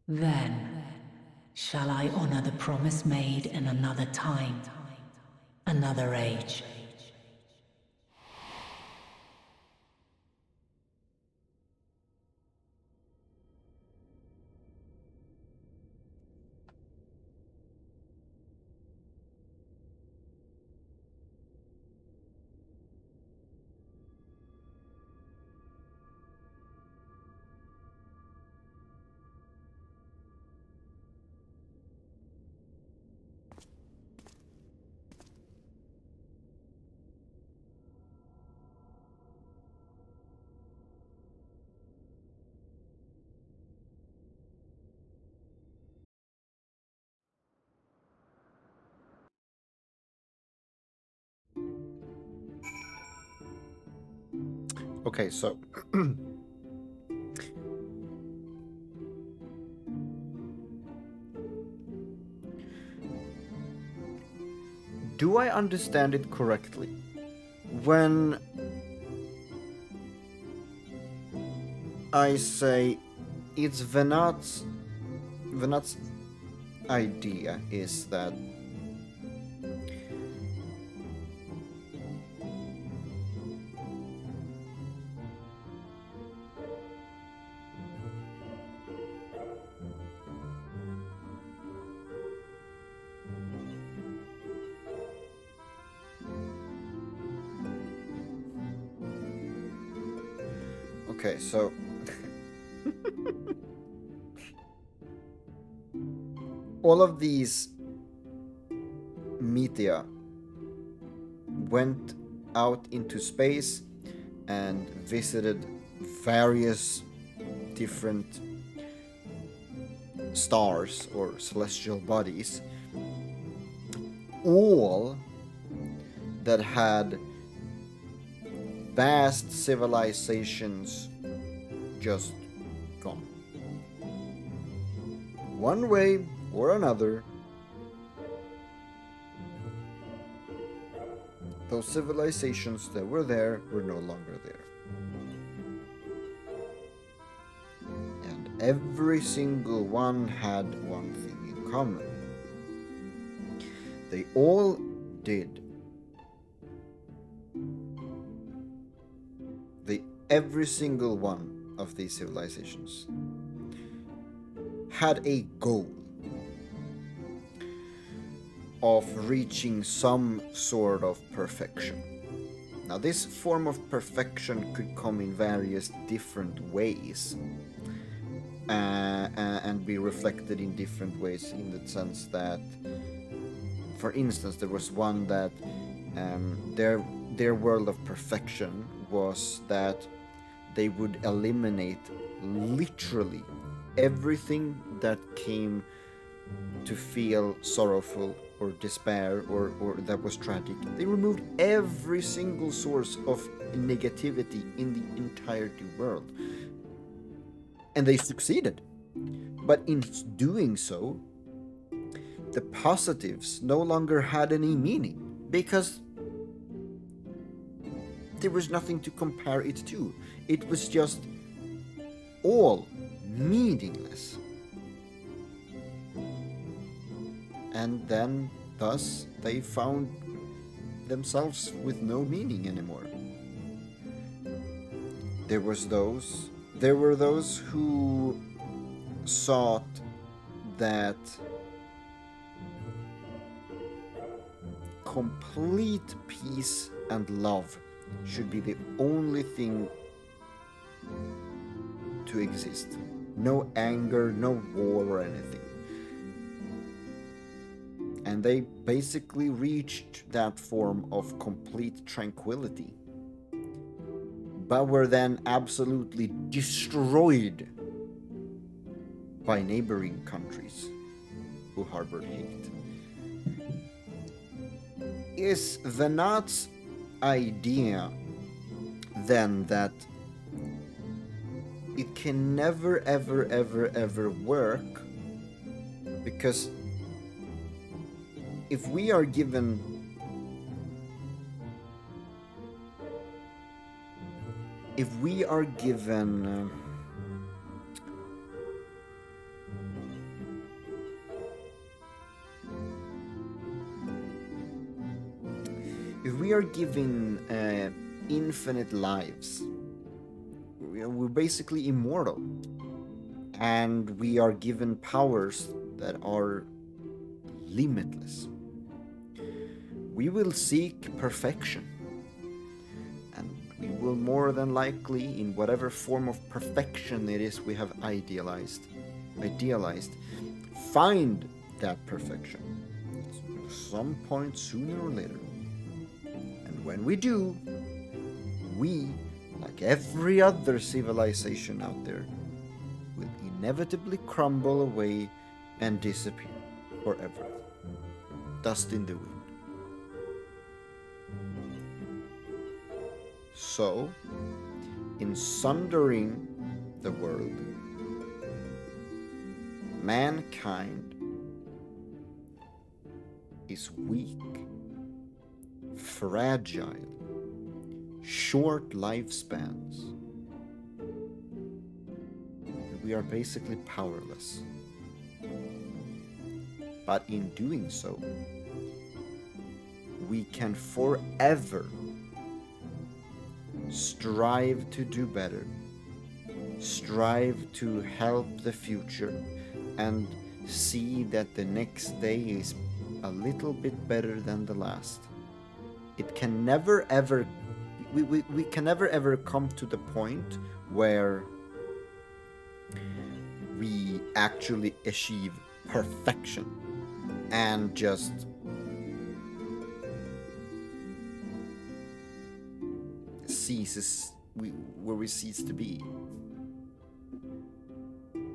then shall I honor the promise made in another time, another age. Okay, so do I understand it correctly? When I say it's Venat's idea is that okay, so all of these meteor went out into space and visited various different stars or celestial bodies, all that had vast civilizations just gone. One way or another, those civilizations that were there were no longer there. And every single one had one thing in common. They all did. Every single one of these civilizations had a goal of reaching some sort of perfection. Now, this form of perfection could come in various different ways and be reflected in different ways, in the sense that, for instance, there was one that their world of perfection was that they would eliminate literally everything that came to feel sorrowful or despair or that was tragic. They removed every single source of negativity in the entirety world. And they succeeded. But in doing so, the positives no longer had any meaning, because there was nothing to compare it to. It was just all meaningless. And then, thus, they found themselves with no meaning anymore. There were those who sought that complete peace and love should be the only thing to exist. No anger, no war or anything. And they basically reached that form of complete tranquility, but were then absolutely destroyed by neighboring countries who harbored hate. Is the Knots' idea then that it can never ever ever ever work because if we are given if we are given infinite lives, we're basically immortal, and we are given powers that are limitless. We will seek perfection, and we will more than likely, in whatever form of perfection it is we have idealized, find that perfection at some point sooner or later. And when we do, we, like every other civilization out there, will inevitably crumble away and disappear forever. Dust in the wind. So, in sundering the world, mankind is weak, fragile, short lifespans. We are basically powerless. But in doing so, we can forever strive to do better, strive to help the future, and see that the next day is a little bit better than the last. It can never ever, we can never ever come to the point where we actually achieve perfection and just where we cease to be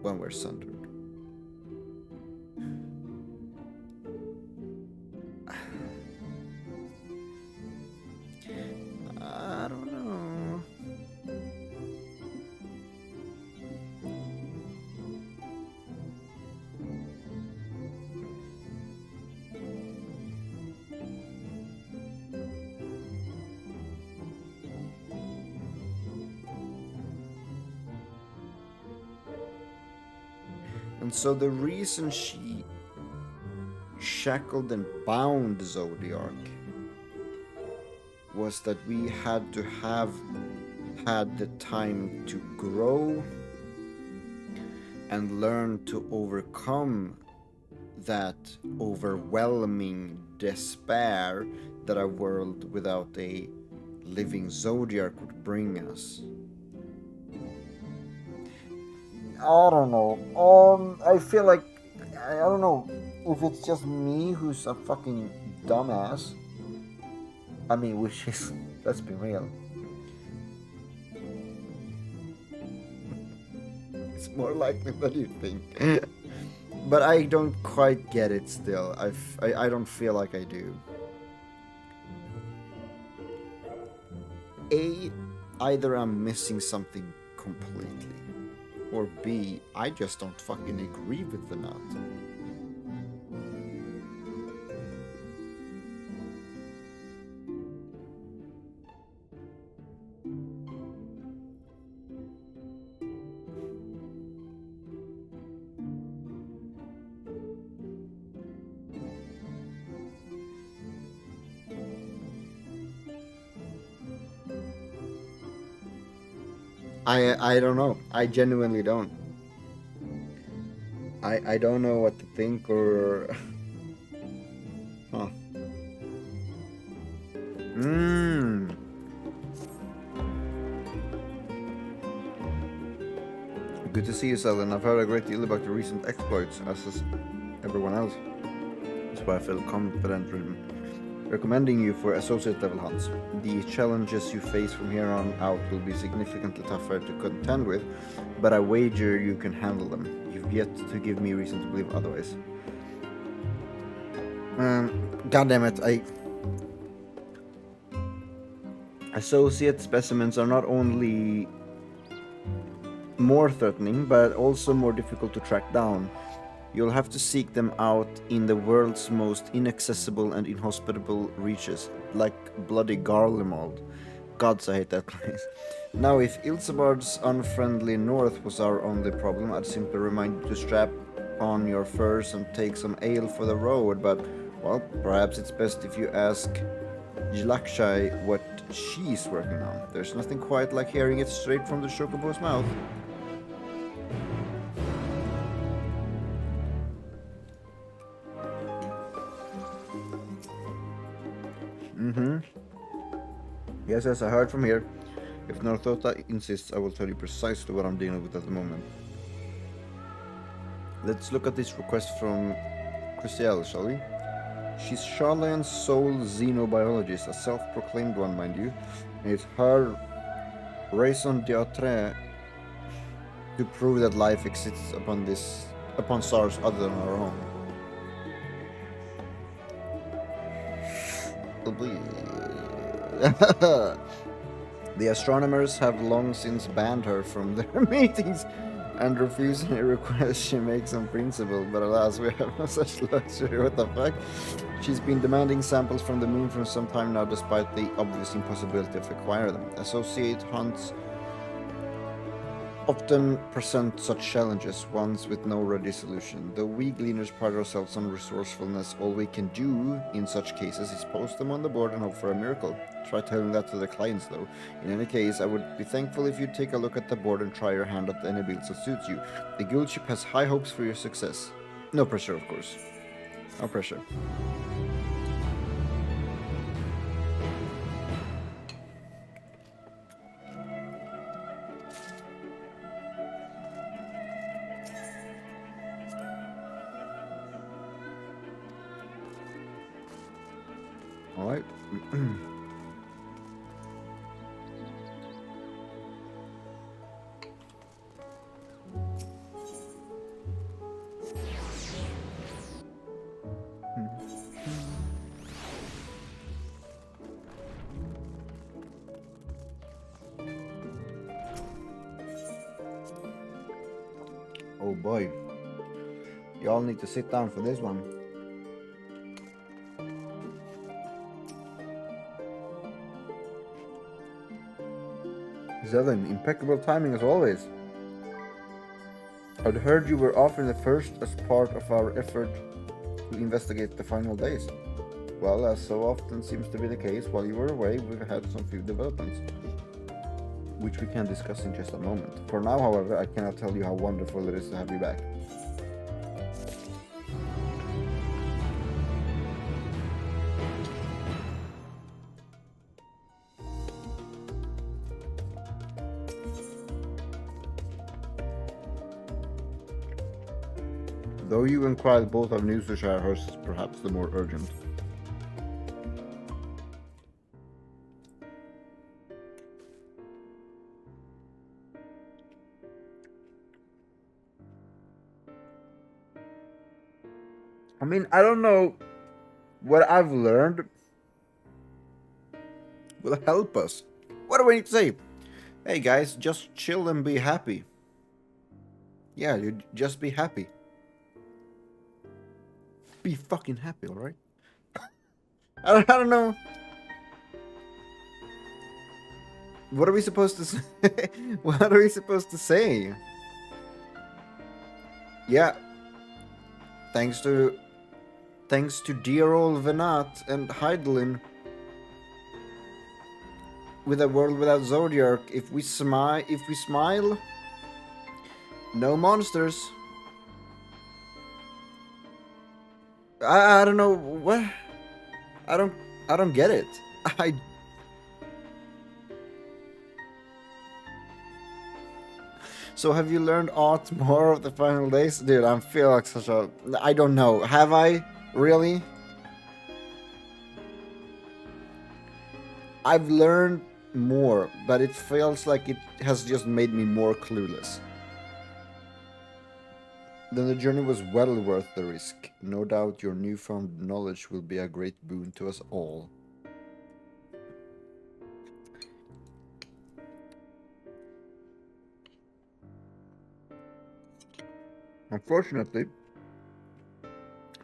when we're sundered. I don't know. And so the reason she shackled and bound Zodiac was that we had to have had the time to grow and learn to overcome that overwhelming despair that a world without a living Zodiac would bring us. I don't know. I feel like I don't know if it's just me who's a fucking dumbass. I mean, which is, let's be real. It's more likely than you think. But I don't quite get it still. I don't feel like I do. A, either I'm missing something completely, or B, I just don't fucking agree with the nut. I don't know. I genuinely don't. I don't know what to think or. Huh. Mmm. Good to see you, Selden. I've heard a great deal about your recent exploits, as has everyone else. That's why I feel confident recommending you for associate level hunts. The challenges you face from here on out will be significantly tougher to contend with, but I wager you can handle them. You've yet to give me reason to believe otherwise. God damn it, associate specimens are not only more threatening, but also more difficult to track down. You'll have to seek them out in the world's most inaccessible and inhospitable reaches, like bloody Garlemald. Gods, I hate that place. Now, if Ilsebard's unfriendly north was our only problem, I'd simply remind you to strap on your furs and take some ale for the road, but, well, perhaps it's best if you ask Jlakshai what she's working on. There's nothing quite like hearing it straight from the Chocobo's mouth. Yes, I heard from here. If Northota insists, I will tell you precisely what I'm dealing with at the moment. Let's look at this request from Christielle, shall we? She's Charlane's sole xenobiologist, a self-proclaimed one, mind you. And it's her raison d'etre to prove that life exists upon stars other than our own. The astronomers have long since banned her from their meetings and refuse any requests she makes on principle, but alas, we have no such luxury. What the fuck? She's been demanding samples from the moon for some time now, despite the obvious impossibility of acquiring them. Associate hunts often present such challenges, ones with no ready solution. Though we gleaners pride ourselves on resourcefulness, all we can do in such cases is post them on the board and hope for a miracle. Try telling that to the clients, though. In any case, I would be thankful if you'd take a look at the board and try your hand at any builds that suits you. The guild ship has high hopes for your success. No pressure, of course. No pressure. Alright. Oh boy. Y'all need to sit down for this one. Zelen, impeccable timing as always. I'd heard you were often the first as part of our effort to investigate the final days. Well, as so often seems to be the case, while you were away, we've had some few developments, which we can discuss in just a moment. For now, however, I cannot tell you how wonderful it is to have you back. Though you inquired both of news to share, hers is perhaps the more urgent. I mean, I don't know what I've learned will help us. What do we need to say? Hey guys, just chill and be happy. Yeah, you just be happy. Be fucking happy, alright? I don't know. What are we supposed to say? What are we supposed to say? Yeah. Thanks to dear old Venat and Heidelin, with a world without Zodiac. If we smile, no monsters. I don't know what. I don't get it. I So have you learned aught more of the final days? Dude, I feel like such a... I don't know. Have I? Really? I've learned more, but it feels like it has just made me more clueless. Then the journey was well worth the risk. No doubt your newfound knowledge will be a great boon to us all. Unfortunately,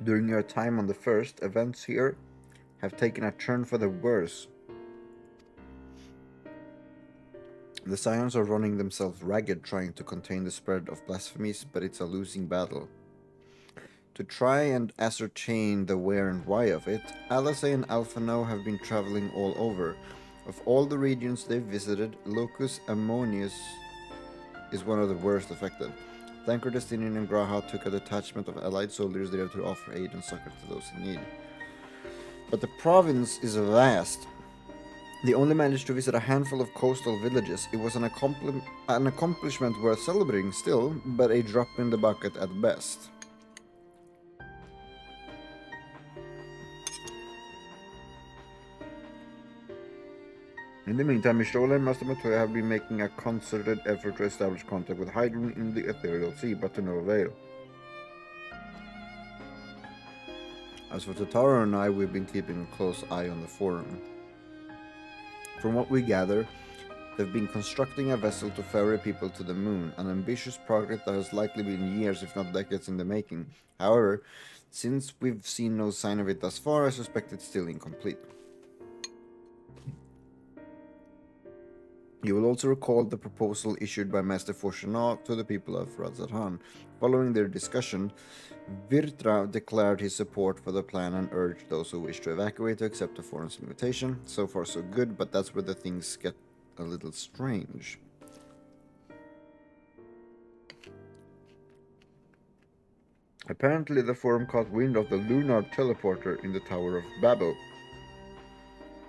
during your time on the first, events here have taken a turn for the worse. The Scions are running themselves ragged trying to contain the spread of blasphemies, but it's a losing battle. To try and ascertain the where and why of it, Alizé and Alphino have been traveling all over. Of all the regions they've visited, Locus Ammonius is one of the worst affected. Thankor, Destinian, and Graha took a detachment of allied soldiers there to offer aid and succor to those in need. But the province is vast. They only managed to visit a handful of coastal villages. It was an accomplishment worth celebrating still, but a drop in the bucket at best. In the meantime, Mishola and Master Matoya have been making a concerted effort to establish contact with Hydron in the Ethereal Sea, but to no avail. As for Tatara and I, we've been keeping a close eye on the forum. From what we gather, they've been constructing a vessel to ferry people to the moon, an ambitious project that has likely been years, if not decades, in the making. However, since we've seen no sign of it thus far, I suspect it's still incomplete. You will also recall the proposal issued by Master Fortunat to the people of Razathan. Following their discussion, Virtra declared his support for the plan and urged those who wish to evacuate to accept the forum's invitation. So far so good, but that's where the things get a little strange. Apparently the forum caught wind of the lunar teleporter in the Tower of Babel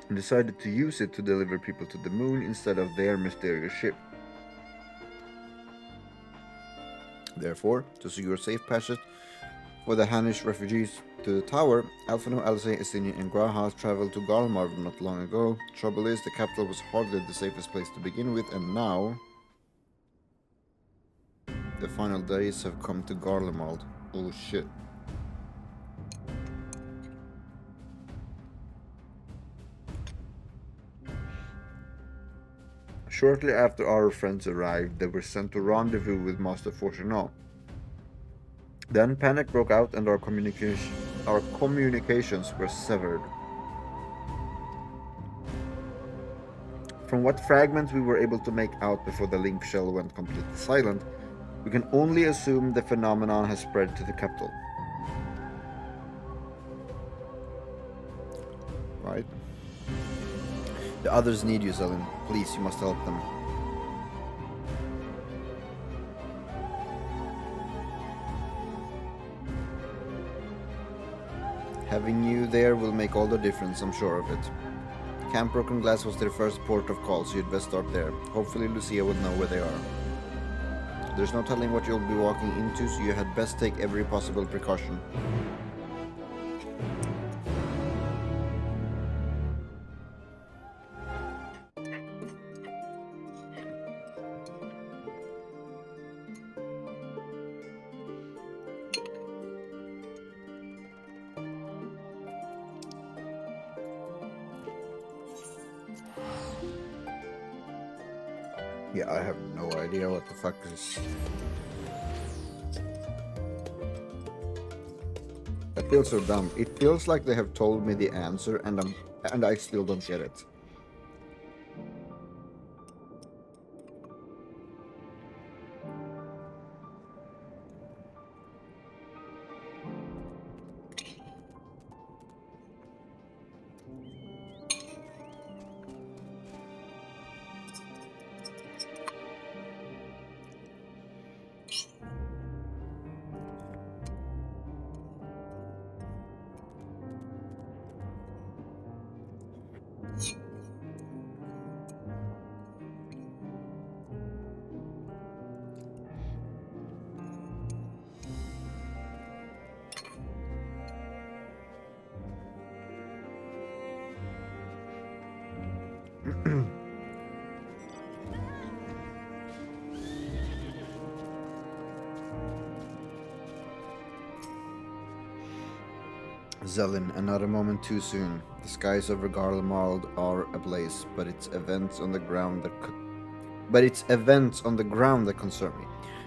and decided to use it to deliver people to the moon instead of their mysterious ship. Therefore, to secure safe passage for the Hanish refugees to the tower, Alphino, Alizé, Estinian, and Graha traveled to Galmarv not long ago. Trouble is, the capital was hardly the safest place to begin with, and now the final days have come to Garlemald. Oh shit. Shortly after our friends arrived, they were sent to rendezvous with Master Fortunat. Then panic broke out and our communications were severed. From what fragments we were able to make out before the link shell went completely silent, we can only assume the phenomenon has spread to the capital. Right? The others need you, Zelin. Please, you must help them. Having you there will make all the difference, I'm sure of it. Camp Broken Glass was their first port of call, so you'd best start there. Hopefully Lucia will know where they are. There's no telling what you'll be walking into, so you had best take every possible precaution. Yeah, I have no idea what the fuck is... That feels so dumb. It feels like they have told me the answer and I still don't get it. Zelin, another moment too soon. The skies over Garlemald are ablaze, but it's events on the ground that concern me.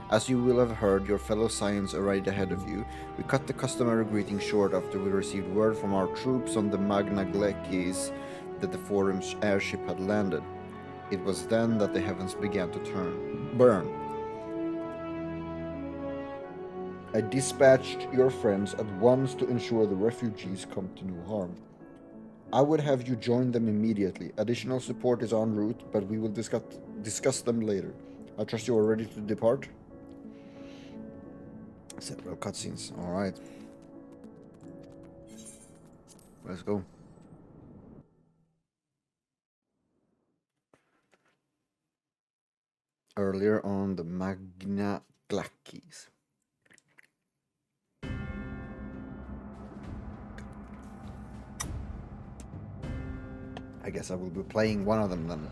As you will have heard, your fellow Scions are right ahead of you. We cut the customary greeting short after we received word from our troops on the Magna Glekis that the Forum's airship had landed. It was then that the heavens began to burn. I dispatched your friends at once to ensure the refugees come to no harm. I would have you join them immediately. Additional support is en route, but we will discuss them later. I trust you are ready to depart? Several cutscenes. Alright. Let's go. Earlier on the Magna Glakis. I guess I will be playing one of them then.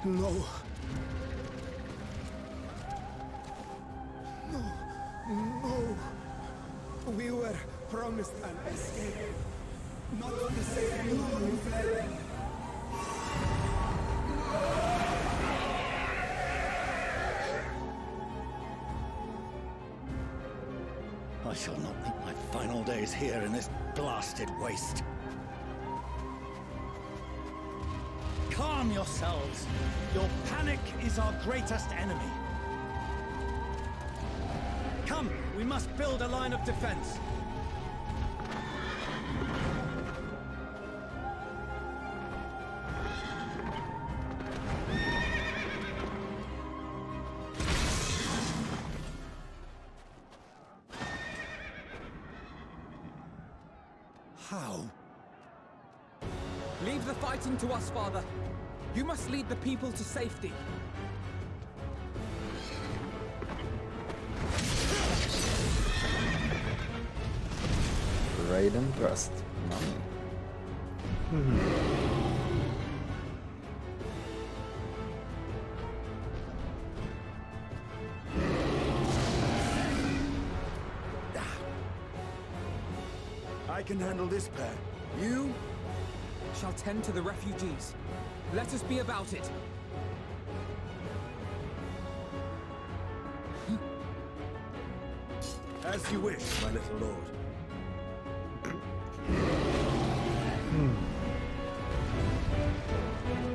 No. No. No. We were promised an escape. Not the same you fled. I shall not meet my final days here in this blasted waste. Calm yourselves. Your panic is our greatest enemy. Come, we must build a line of defense. How? Leave the fighting to us, Father. You must lead the people to safety. Raiden Thrust. I can handle this pair. You shall tend to the refugees. Let us be about it. As you wish, my little lord.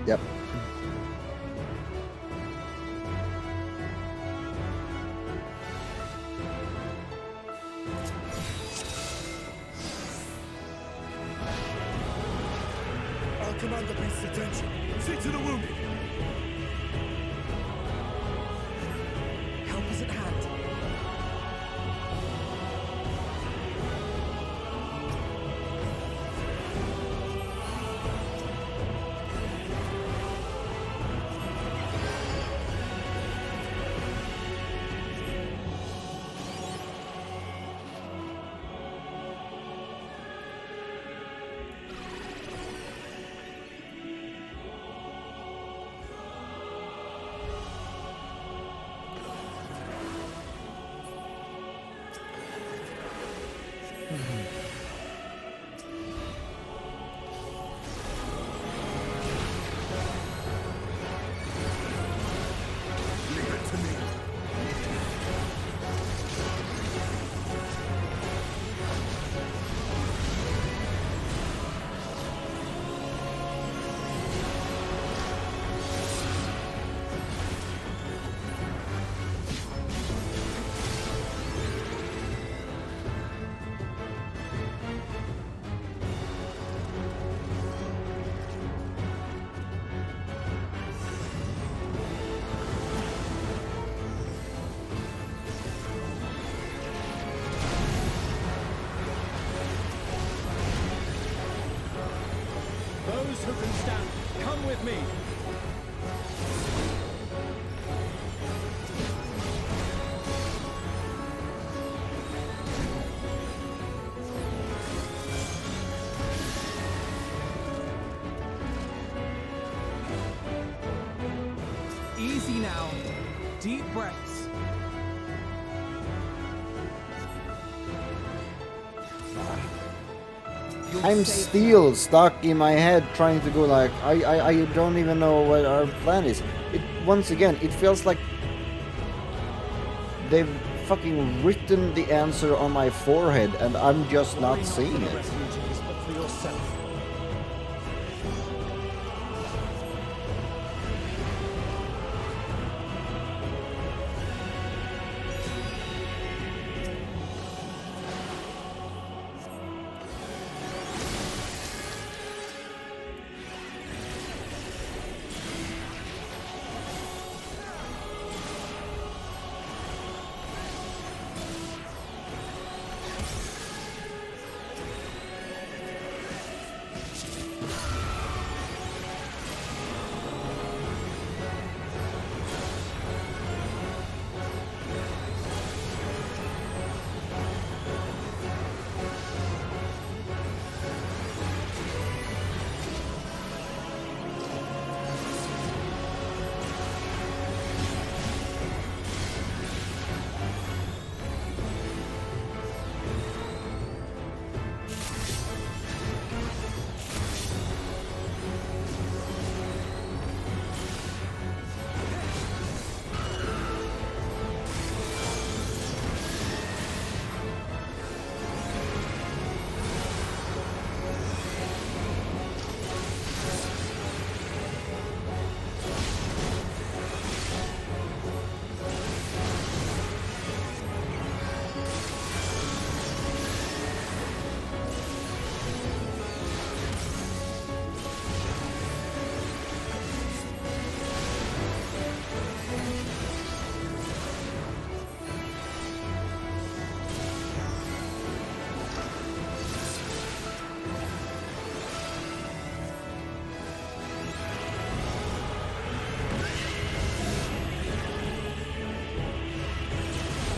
Yep. I'll command the beast's attention. See to the wounded. Help is at hand. Those who can stand, come with me. deep breaths. I'm still stuck in my head trying to go like I don't even know what our plan is. It once again it feels like they've fucking written the answer on my forehead and I'm just not seeing it. Refugees, but for yourself.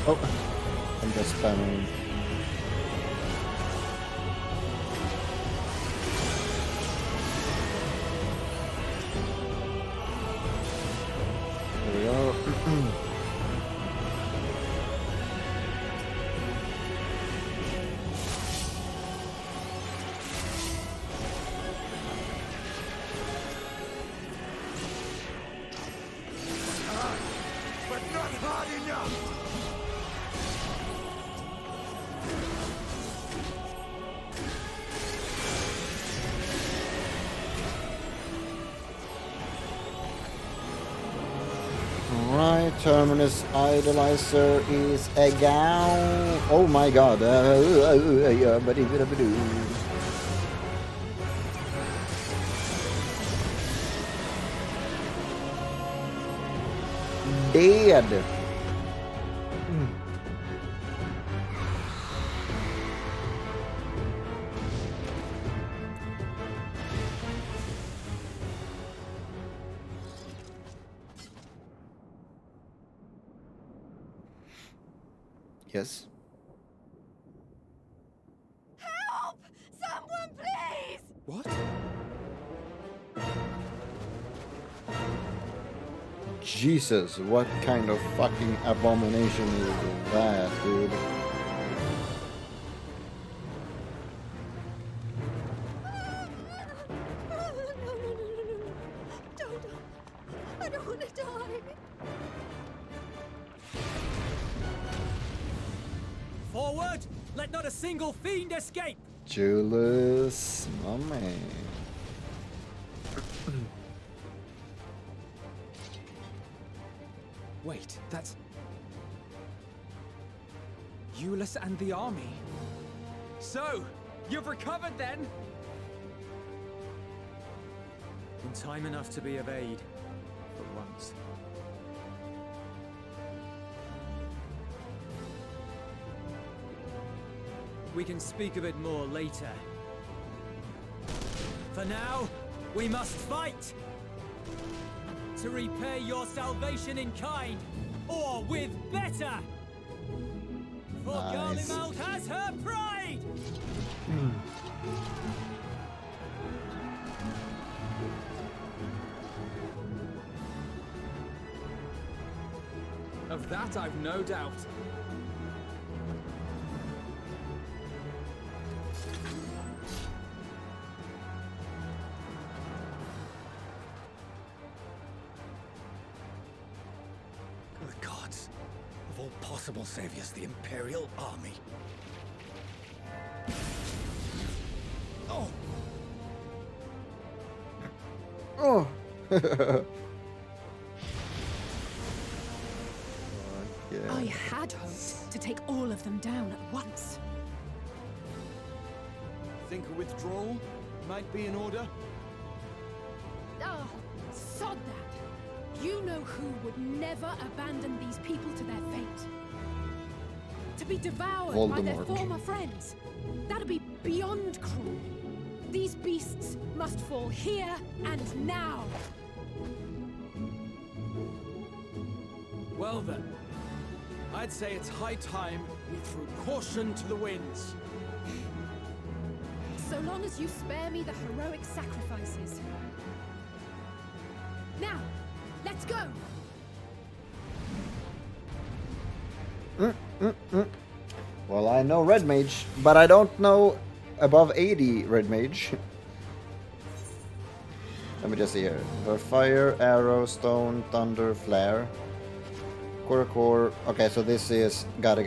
Oh, I'm just spamming. There we go. But not hard enough! Right, Terminus Idolizer is a gal. Oh my god. Dead. Yes. Help! Someone, please! What? Jesus, what kind of fucking abomination is that, dude? Don't. I don't want to die. Forward! Let not a single fiend escape! Julius, my man. Wait, that's... Euless and the army. So, you've recovered then? In time enough to be of aid, for once. We can speak of it more later. For now, we must fight! To repay your salvation in kind, or with better! For Nice. Garlemald has her pride! Of that I've no doubt. The gods. Of all possible saviors, the Imperial Army. Oh! Oh! I had hoped to take all of them down at once. Think a withdrawal might be in order? Oh, sod that. You know who would never abandon these people to their fate. To be devoured by their Voldemort. former friends. That'd be beyond cruel. These beasts must fall here and now. Well then, I'd say it's high time we threw caution to the winds. So long as you spare me the heroic sacrifices. Now, let's go! Well, I know Red Mage, but I don't know above 80 Red Mage. Let me just see here. The fire, arrow, stone, thunder, flare. Core. Okay, so this is got it.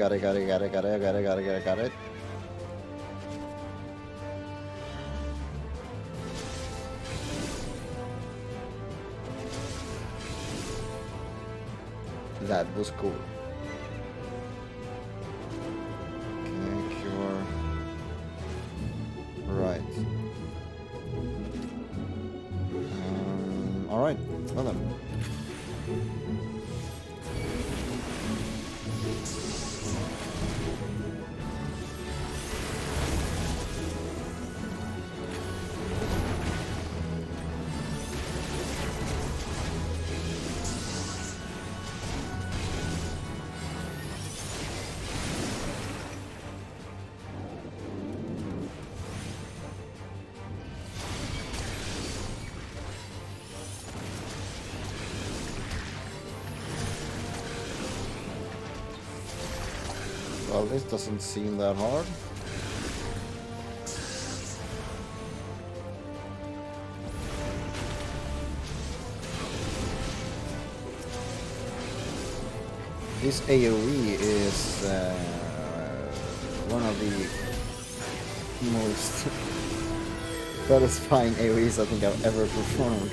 That was cool. Okay, cure. Right. Alright, well then. Well, this doesn't seem that hard. This AoE is one of the most satisfying AoEs I think I've ever performed.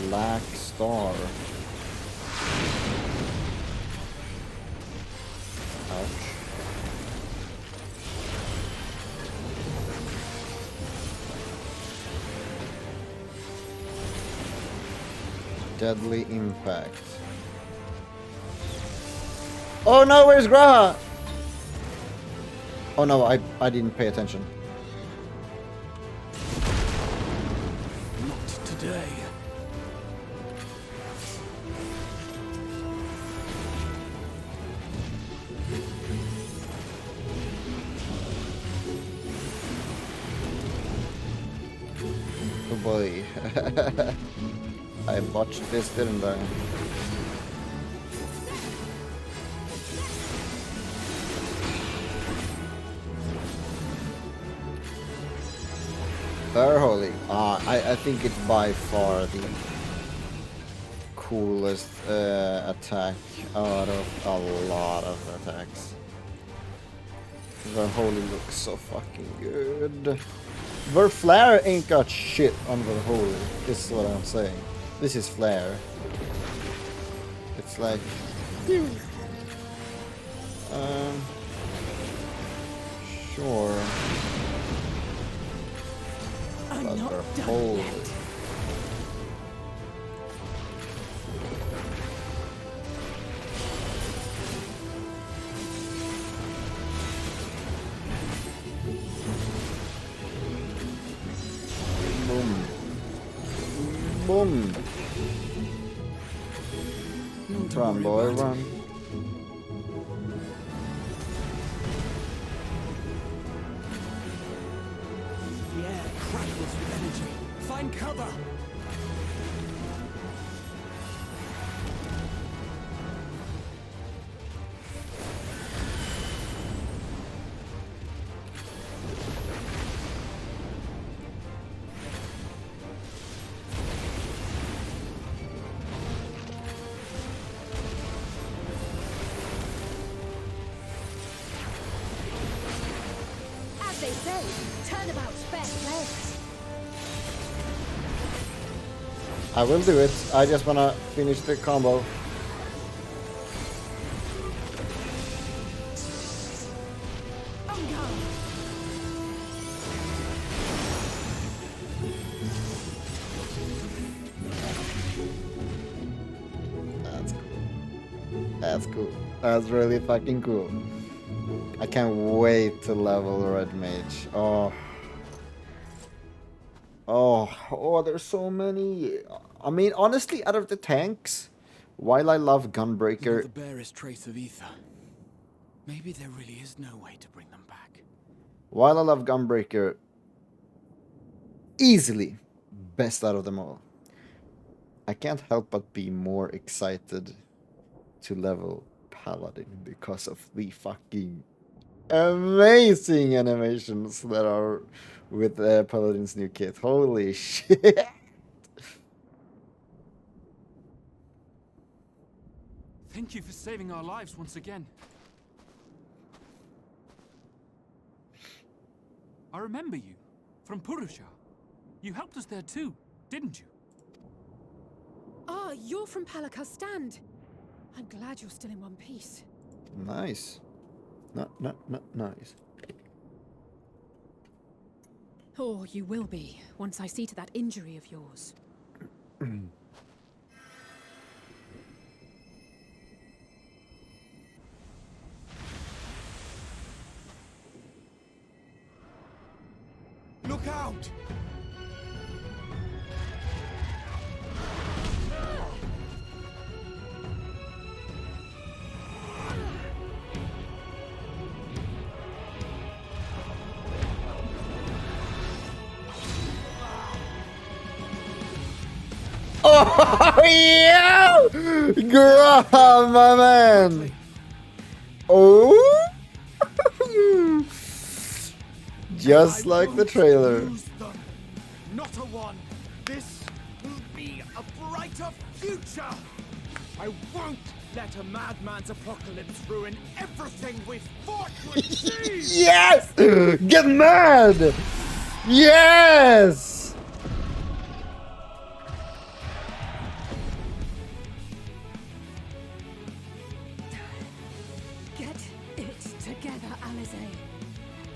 Black Star. Ouch. Deadly Impact. Oh no, where's Graha? Oh no, I didn't pay attention. Not today. Oh boy. I botched this, didn't I? Fire Holy. I think it's by far the coolest attack out of a lot of attacks. The Holy looks so fucking good. Ver Flare ain't got shit on the Holy, is what I'm saying. This is Flare. It's like... Sure. But Ver Holy... Boom! Run, boy, run. The air crackles with energy. Find cover! As they say, turnabout's best legs. I will do it. I just wanna finish the combo. On guard. That's cool. That's cool. That's really fucking cool. I can't wait to level Red Mage. Oh. Oh, there's so many. I mean, honestly, out of the tanks, while I love Gunbreaker, Not the barest trace of ether. Maybe there really is no way to bring them back. while I love Gunbreaker, easily best out of them all, I can't help but be more excited to level Paladin because of the fucking amazing animations that are with Paladin's new kit. Holy shit! Thank you for saving our lives once again. I remember you from Purusha. You helped us there too, didn't you? Ah, you're from Palaka's stand. I'm glad you're still in one piece. Nice. Nice. Or you will be, once I see to that injury of yours. Look out! Oh yeah! Grab, my man! Oh! Just like the trailer. Not a one. This will be a brighter future. I won't let a madman's apocalypse ruin everything we've fought to achieve. Yes! Get mad! Yes! Get it together, Alizé.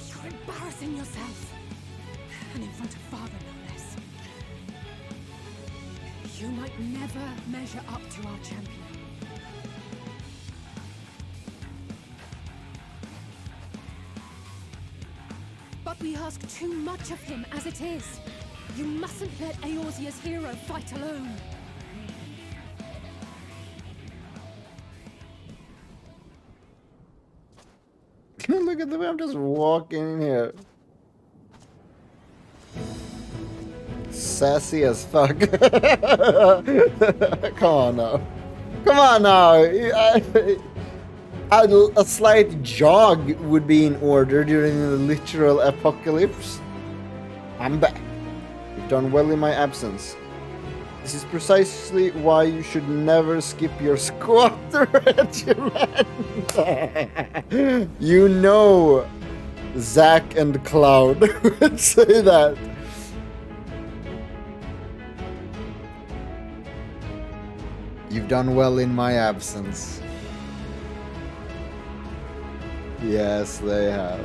You're embarrassing yourself. And in front of father, no less. You might never measure up to our champion. But we ask too much of him as it is. You mustn't let Eorzea's hero fight alone. Look at the way I'm just walking in here. Sassy as fuck. Come on now. Come on now. A slight jog would be in order during the literal apocalypse. I'm back. You've done well in my absence. This is precisely why you should never skip your squatter regiment. You know, Zack and Cloud would say that. You've done well in my absence. Yes, they have.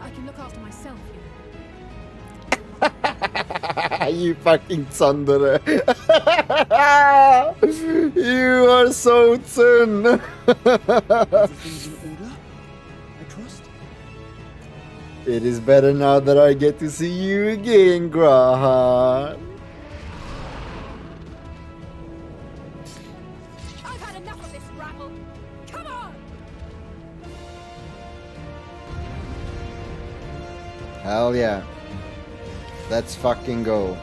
I can look after myself, You fucking tsundere. You are so thin. Everything's in order, I trust? It is better now that I get to see you again, Grahan. I've had enough of this rabble. Come on! Hell yeah. Let's fucking go.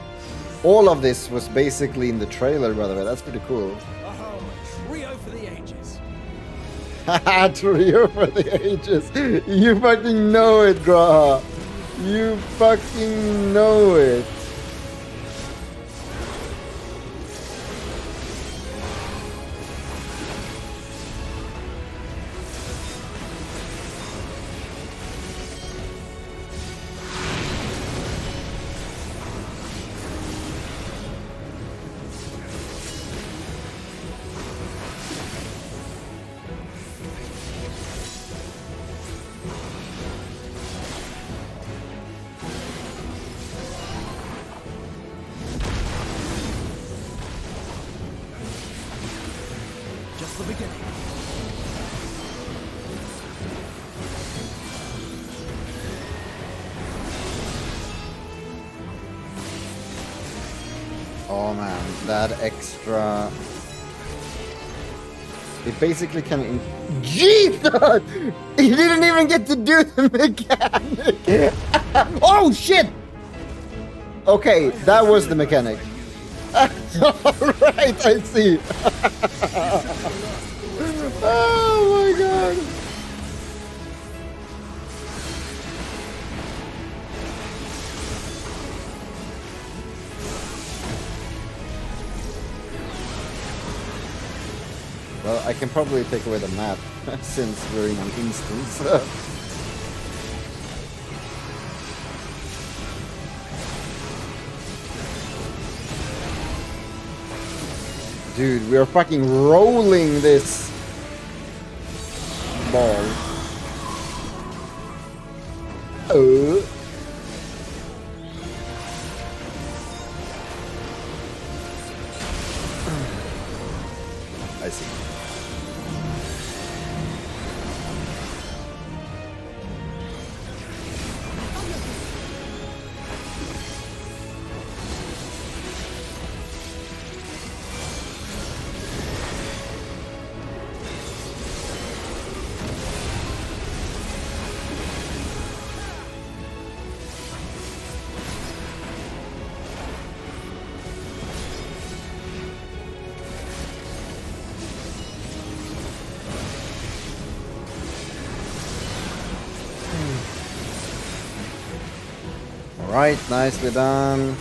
All of this was basically in the trailer, by the way. That's pretty cool. Oh, trio for the ages. Haha, trio for the ages. You fucking know it, Graha. You fucking know it. Just the beginning. Oh man, that extra... It basically can... Jesus! He didn't even get to do the mechanic! Oh shit! Okay, that was the mechanic. Alright, I see. Oh my god. Well, I can probably take away the map since we're in an instance. Dude, we are fucking rolling this ball. Oh. I see. Alright, nicely done.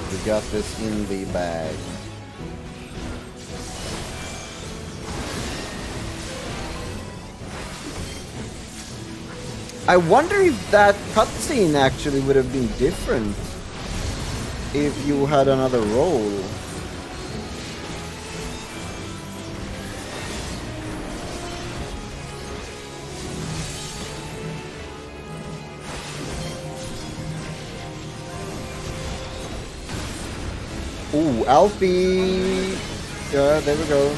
We got this in the bag. I wonder if that cutscene actually would have been different if you had another role. Ooh, Alfie! Yeah, there we go.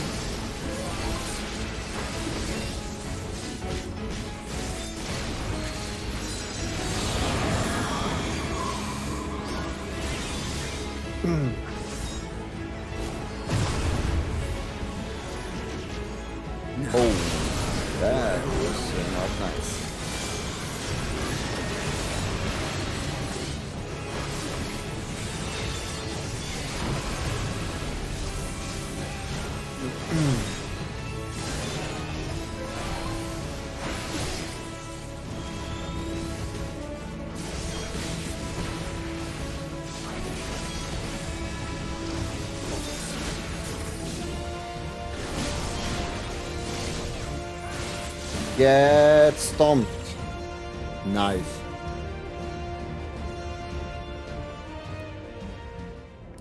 Oh, that was not nice. Get stomped. Nice.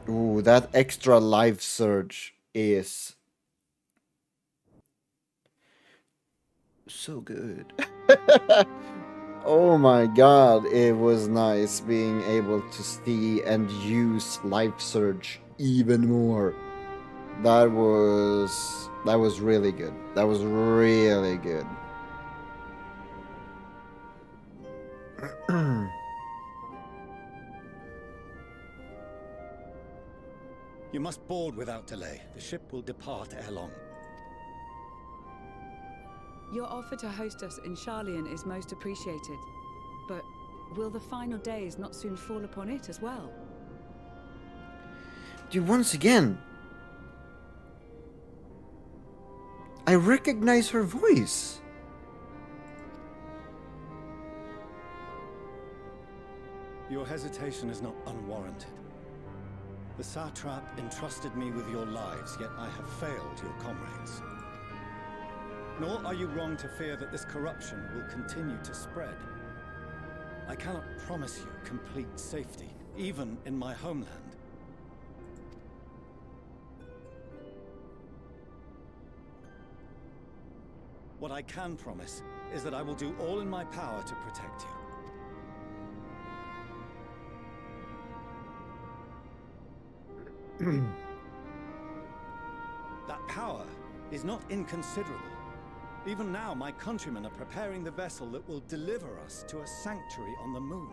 Ooh, that extra life surge is so good. Oh my god, it was nice being able to see and use life surge even more. That was really good. That was really good. You must board without delay. The ship will depart ere long. Your offer to host us in Sharlayan is most appreciated. But will the final days not soon fall upon it as well? Dude, once again, I recognize her voice. Your hesitation is not unwarranted. The satrap entrusted me with your lives, yet I have failed your comrades. Nor are you wrong to fear that this corruption will continue to spread. I cannot promise you complete safety, even in my homeland. What I can promise is that I will do all in my power to protect you. That power is not inconsiderable. Even now, my countrymen are preparing the vessel that will deliver us to a sanctuary on the moon.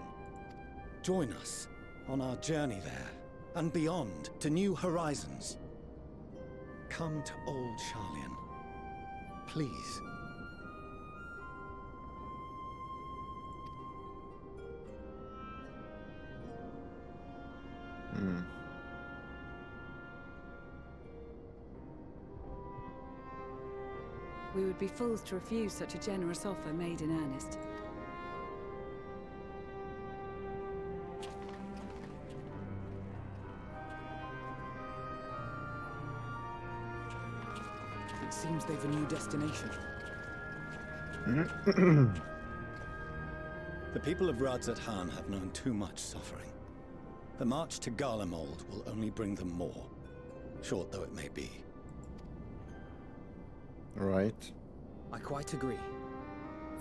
Join us on our journey there, and beyond, to new horizons. Come to old Sharlayan. Please. We would be fools to refuse such a generous offer made in earnest. It seems they've a new destination. The people of Radzat-Han have known too much suffering. The march to Garlemald will only bring them more, short though it may be. Right. I quite agree.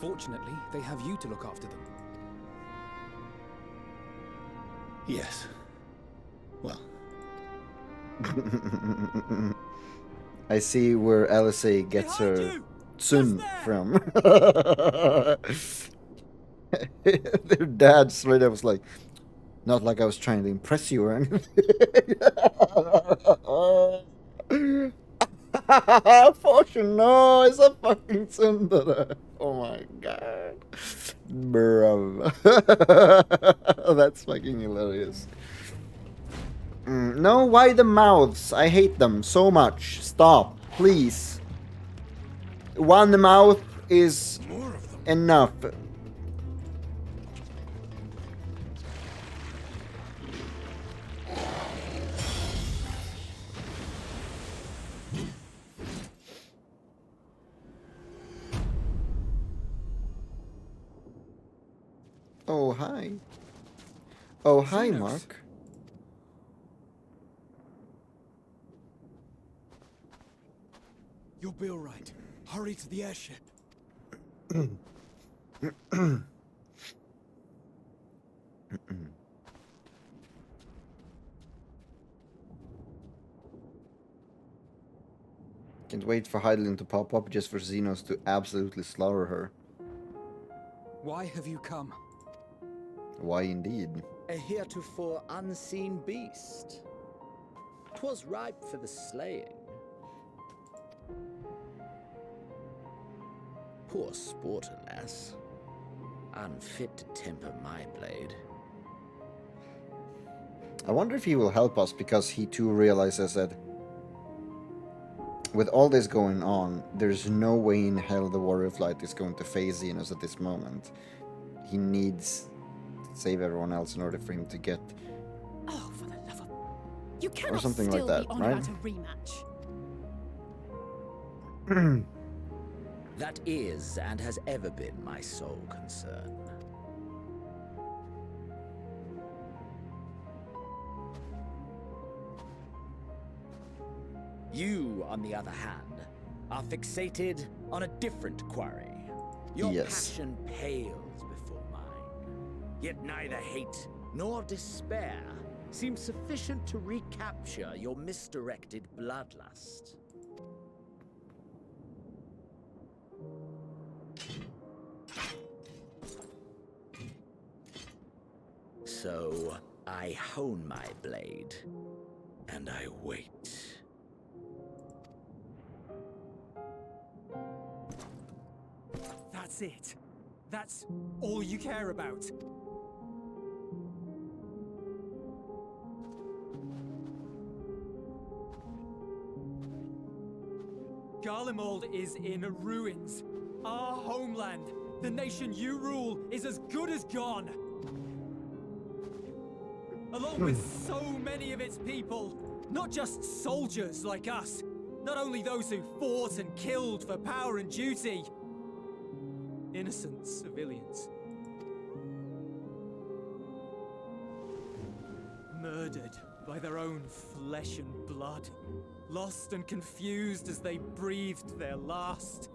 Fortunately, they have you to look after them. Yes. Well. I see where LSA gets her Tsun from. Their dad straight up was like, not like I was trying to impress you or anything. Fortune, no, it's a fucking Tsundere. Oh my god. Bro. That's fucking hilarious. No, why the mouths? I hate them so much. Stop, please. One mouth is enough. Oh, hi. Oh, hi, Mark. You'll be all right. Hurry to the airship. Can't wait for Heidelin to pop up just for Xenos to absolutely slaughter her. Why have you come? Why indeed? A heretofore unseen beast. 'Twas ripe for the slaying. Poor sport, alas. Unfit to temper my blade. I wonder if he will help us because he too realizes that with all this going on, there's no way in hell the Warrior Flight is going to phase Xenos at this moment. He needs to save everyone else in order for him to get... Oh, for the love of... You cannot or something still like that, be on right? about a rematch. That is and has ever been my sole concern. You, on the other hand, are fixated on a different quarry. Your passion pales before mine. Yet neither hate nor despair seems sufficient to recapture your misdirected bloodlust. So I hone my blade, and I wait. That's it. That's all you care about. Garlemald is in ruins. Our homeland, the nation you rule, is as good as gone. Along with so many of its people. Not just soldiers like us. Not only those who fought and killed for power and duty. Innocent civilians. Murdered by their own flesh and blood. Lost and confused as they breathed their last.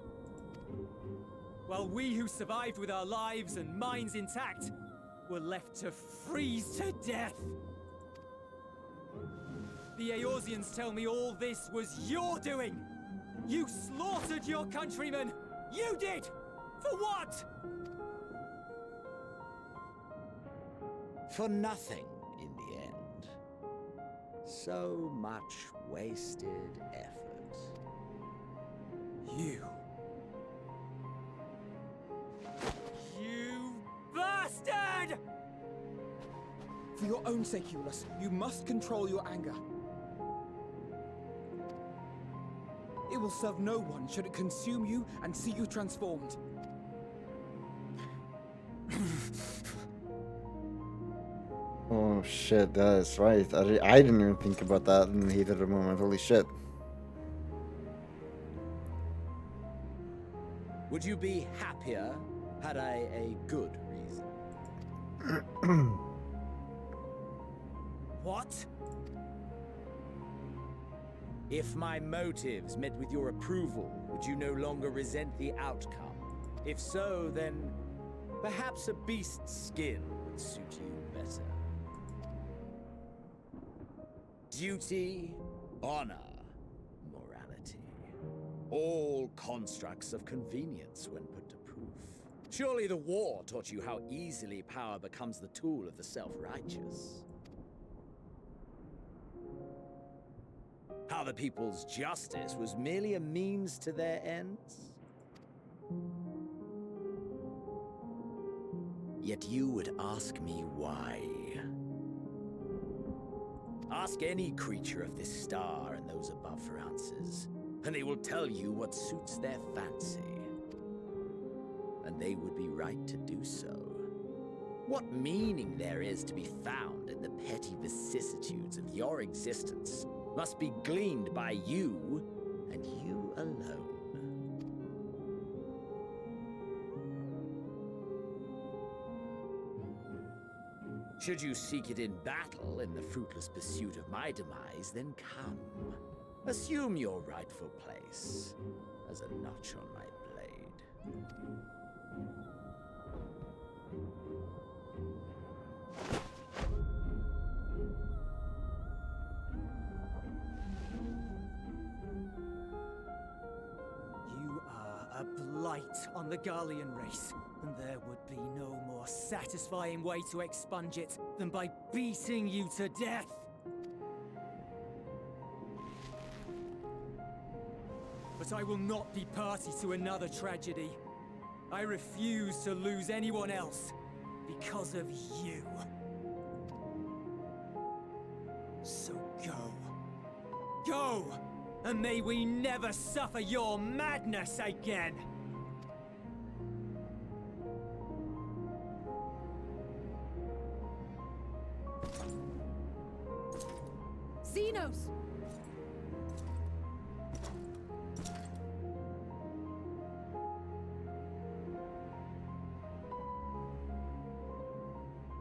While we who survived with our lives and minds intact were left to freeze to death. The Eorzeans tell me all this was your doing! You slaughtered your countrymen! You did! For what? For nothing, in the end. So much wasted effort. You bastard! For your own sake, Eulus, you must control your anger. It will serve no one should it consume you and see you transformed. Oh shit, that is right. I didn't even think about that in the heat of the moment. Holy shit. Would you be happier had I a good reason? What? If my motives met with your approval, would you no longer resent the outcome? If so, then perhaps a beast's skin would suit you better. Duty, honor, morality. All constructs of convenience when put to proof. Surely the war taught you how easily power becomes the tool of the self-righteous. How the people's justice was merely a means to their ends? Yet you would ask me why. Ask any creature of this star and those above for answers, and they will tell you what suits their fancy. And they would be right to do so. What meaning there is to be found in the petty vicissitudes of your existence must be gleaned by you, and you alone. Should you seek it in battle in the fruitless pursuit of my demise, then come. Assume your rightful place as a notch on my blade. You are a blight on the Garlean race, and there would be no more satisfying way to expunge it than by beating you to death. But I will not be party to another tragedy. I refuse to lose anyone else because of you. So go. Go! And may we never suffer your madness again! Xenos!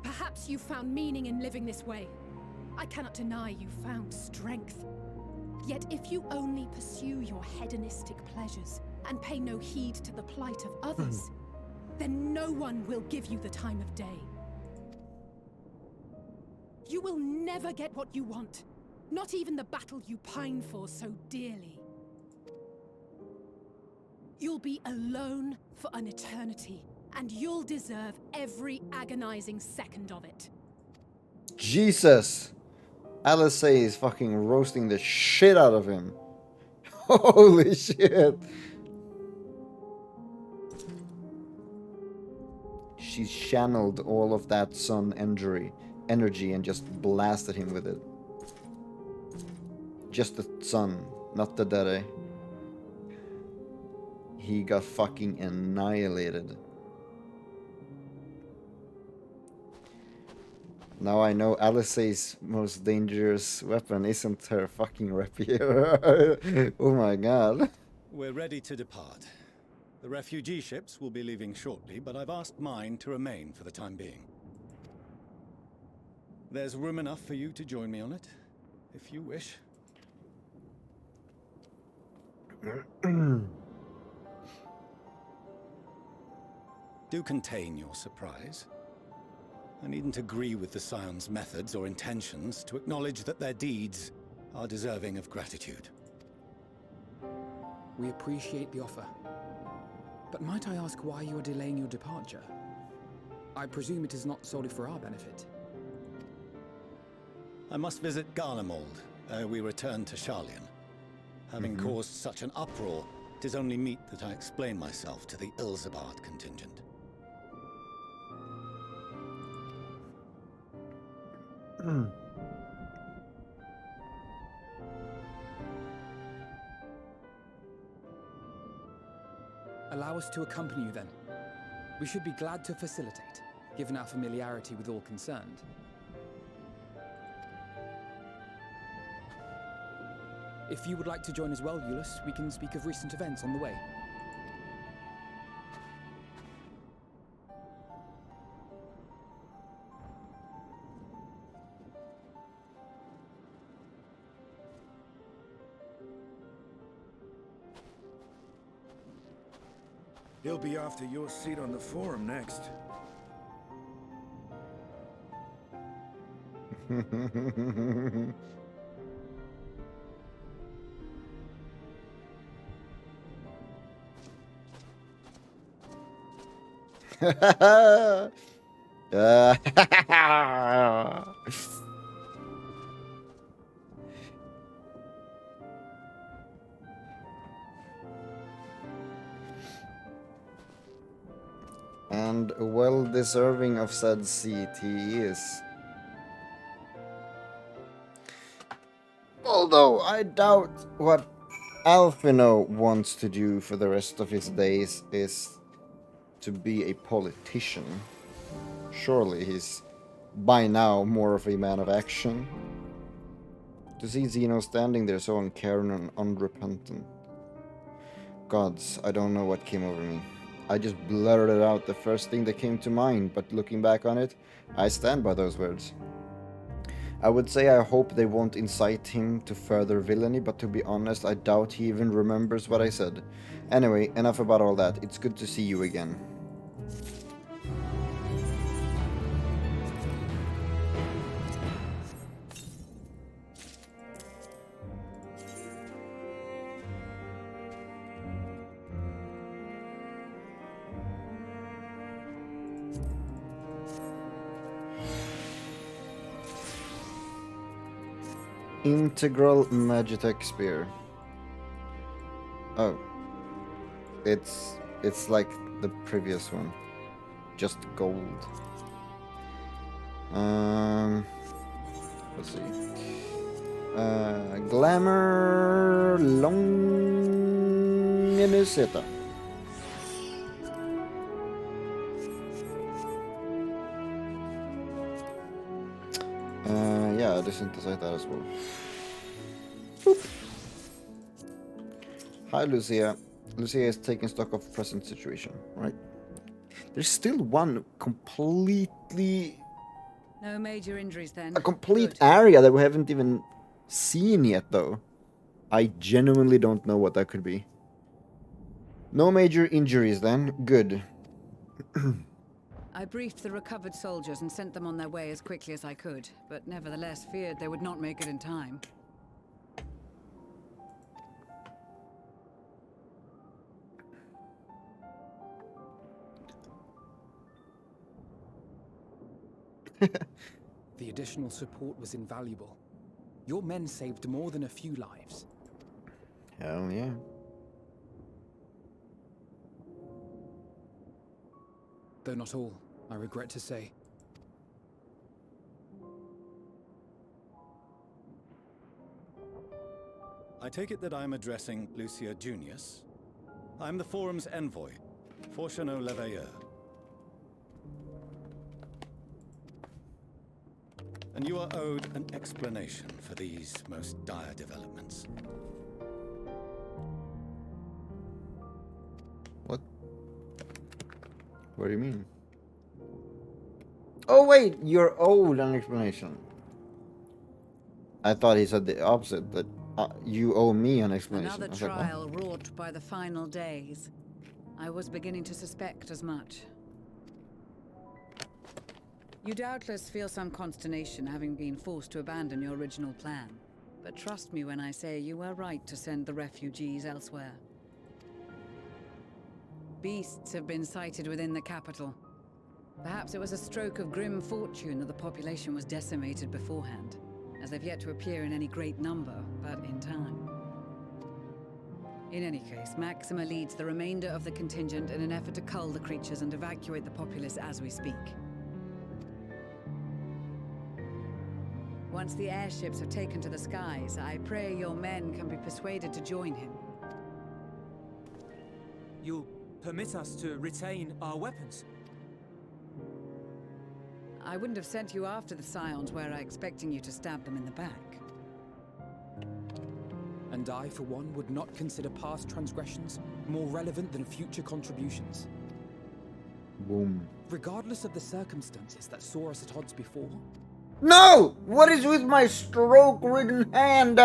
Perhaps you found meaning in living this way. I cannot deny you found strength. Yet if you only pursue your hedonistic pleasures and pay no heed to the plight of others, then no one will give you the time of day. You will never get what you want, not even the battle you pine for so dearly. You'll be alone for an eternity, and you'll deserve every agonizing second of it. Jesus! Alizé is fucking roasting the shit out of him. Holy shit! She channeled all of that sun energy and just blasted him with it. Just the sun, not the dere. He got fucking annihilated. Now I know Alice's most dangerous weapon isn't her fucking rapier. Oh my god. We're ready to depart. The refugee ships will be leaving shortly, but I've asked mine to remain for the time being. There's room enough for you to join me on it, if you wish. Do contain your surprise. I needn't agree with the Scion's methods or intentions to acknowledge that their deeds are deserving of gratitude. We appreciate the offer. But might I ask why you are delaying your departure? I presume it is not solely for our benefit. I must visit Garlemald ere we return to Sharlayan. Having caused such an uproar, it is only meet that I explain myself to the Ilzabard contingent. Allow us to accompany you then. We should be glad to facilitate, given our familiarity with all concerned. If you would like to join as well, Eulus, we can speak of recent events on the way. He'll be after your seat on the forum next. And well deserving of said seat he is. Although I doubt what Alphino wants to do for the rest of his days is to be a politician. Surely he's by now more of a man of action. To see Zeno standing there so uncaring and unrepentant. Gods, I don't know what came over me. I just blurted out the first thing that came to mind, but looking back on it, I stand by those words. I would say I hope they won't incite him to further villainy, but to be honest, I doubt he even remembers what I said. Anyway, enough about all that. It's good to see you again. Integral Magitech Spear. Oh. It's like the previous one. Just gold. Let's see. Glamour Longinuseta. Yeah, I desynthesized that as well. Boop. Hi, Lucia. Lucia is taking stock of present situation, right? There's still one completely... No major injuries then. A complete area that we haven't even seen yet, though. I genuinely don't know what that could be. No major injuries then. Good. I briefed the recovered soldiers and sent them on their way as quickly as I could, but nevertheless feared they would not make it in time. The additional support was invaluable. Your men saved more than a few lives. Hell yeah. Though not all, I regret to say. I take it that I'm addressing Lucia Junius. I'm the Forum's envoy, Fortuno Leveilleur. And you are owed an explanation for these most dire developments. What? What do you mean? Oh wait, you're owed an explanation. I thought he said the opposite, that you owe me an explanation. Another trial wrought by the final days. I was beginning to suspect as much. You doubtless feel some consternation having been forced to abandon your original plan. But trust me when I say you were right to send the refugees elsewhere. Beasts have been sighted within the capital. Perhaps it was a stroke of grim fortune that the population was decimated beforehand, as they've yet to appear in any great number, but in time. In any case, Maxima leads the remainder of the contingent in an effort to cull the creatures and evacuate the populace as we speak. Once the airships have taken to the skies, I pray your men can be persuaded to join him. You'll permit us to retain our weapons? I wouldn't have sent you after the Scions were I expecting you to stab them in the back. And I, for one, would not consider past transgressions more relevant than future contributions. Boom. Regardless of the circumstances that saw us at odds before. No! What is with my stroke-ridden hand?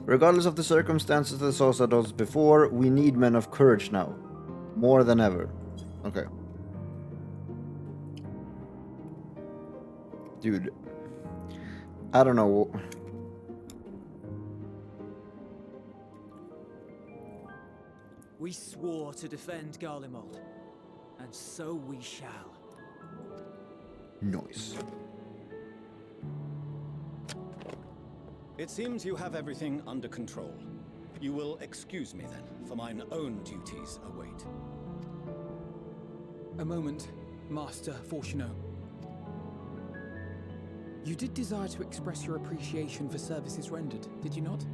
Regardless of the circumstances that saw us at odds before, we need men of courage now. More than ever. Okay. Dude. I don't know. We swore to defend Garlemald, and so we shall. Nice. It seems you have everything under control. You will excuse me then, for mine own duties await. A moment, Master Fortuno. You did desire to express your appreciation for services rendered, did you not?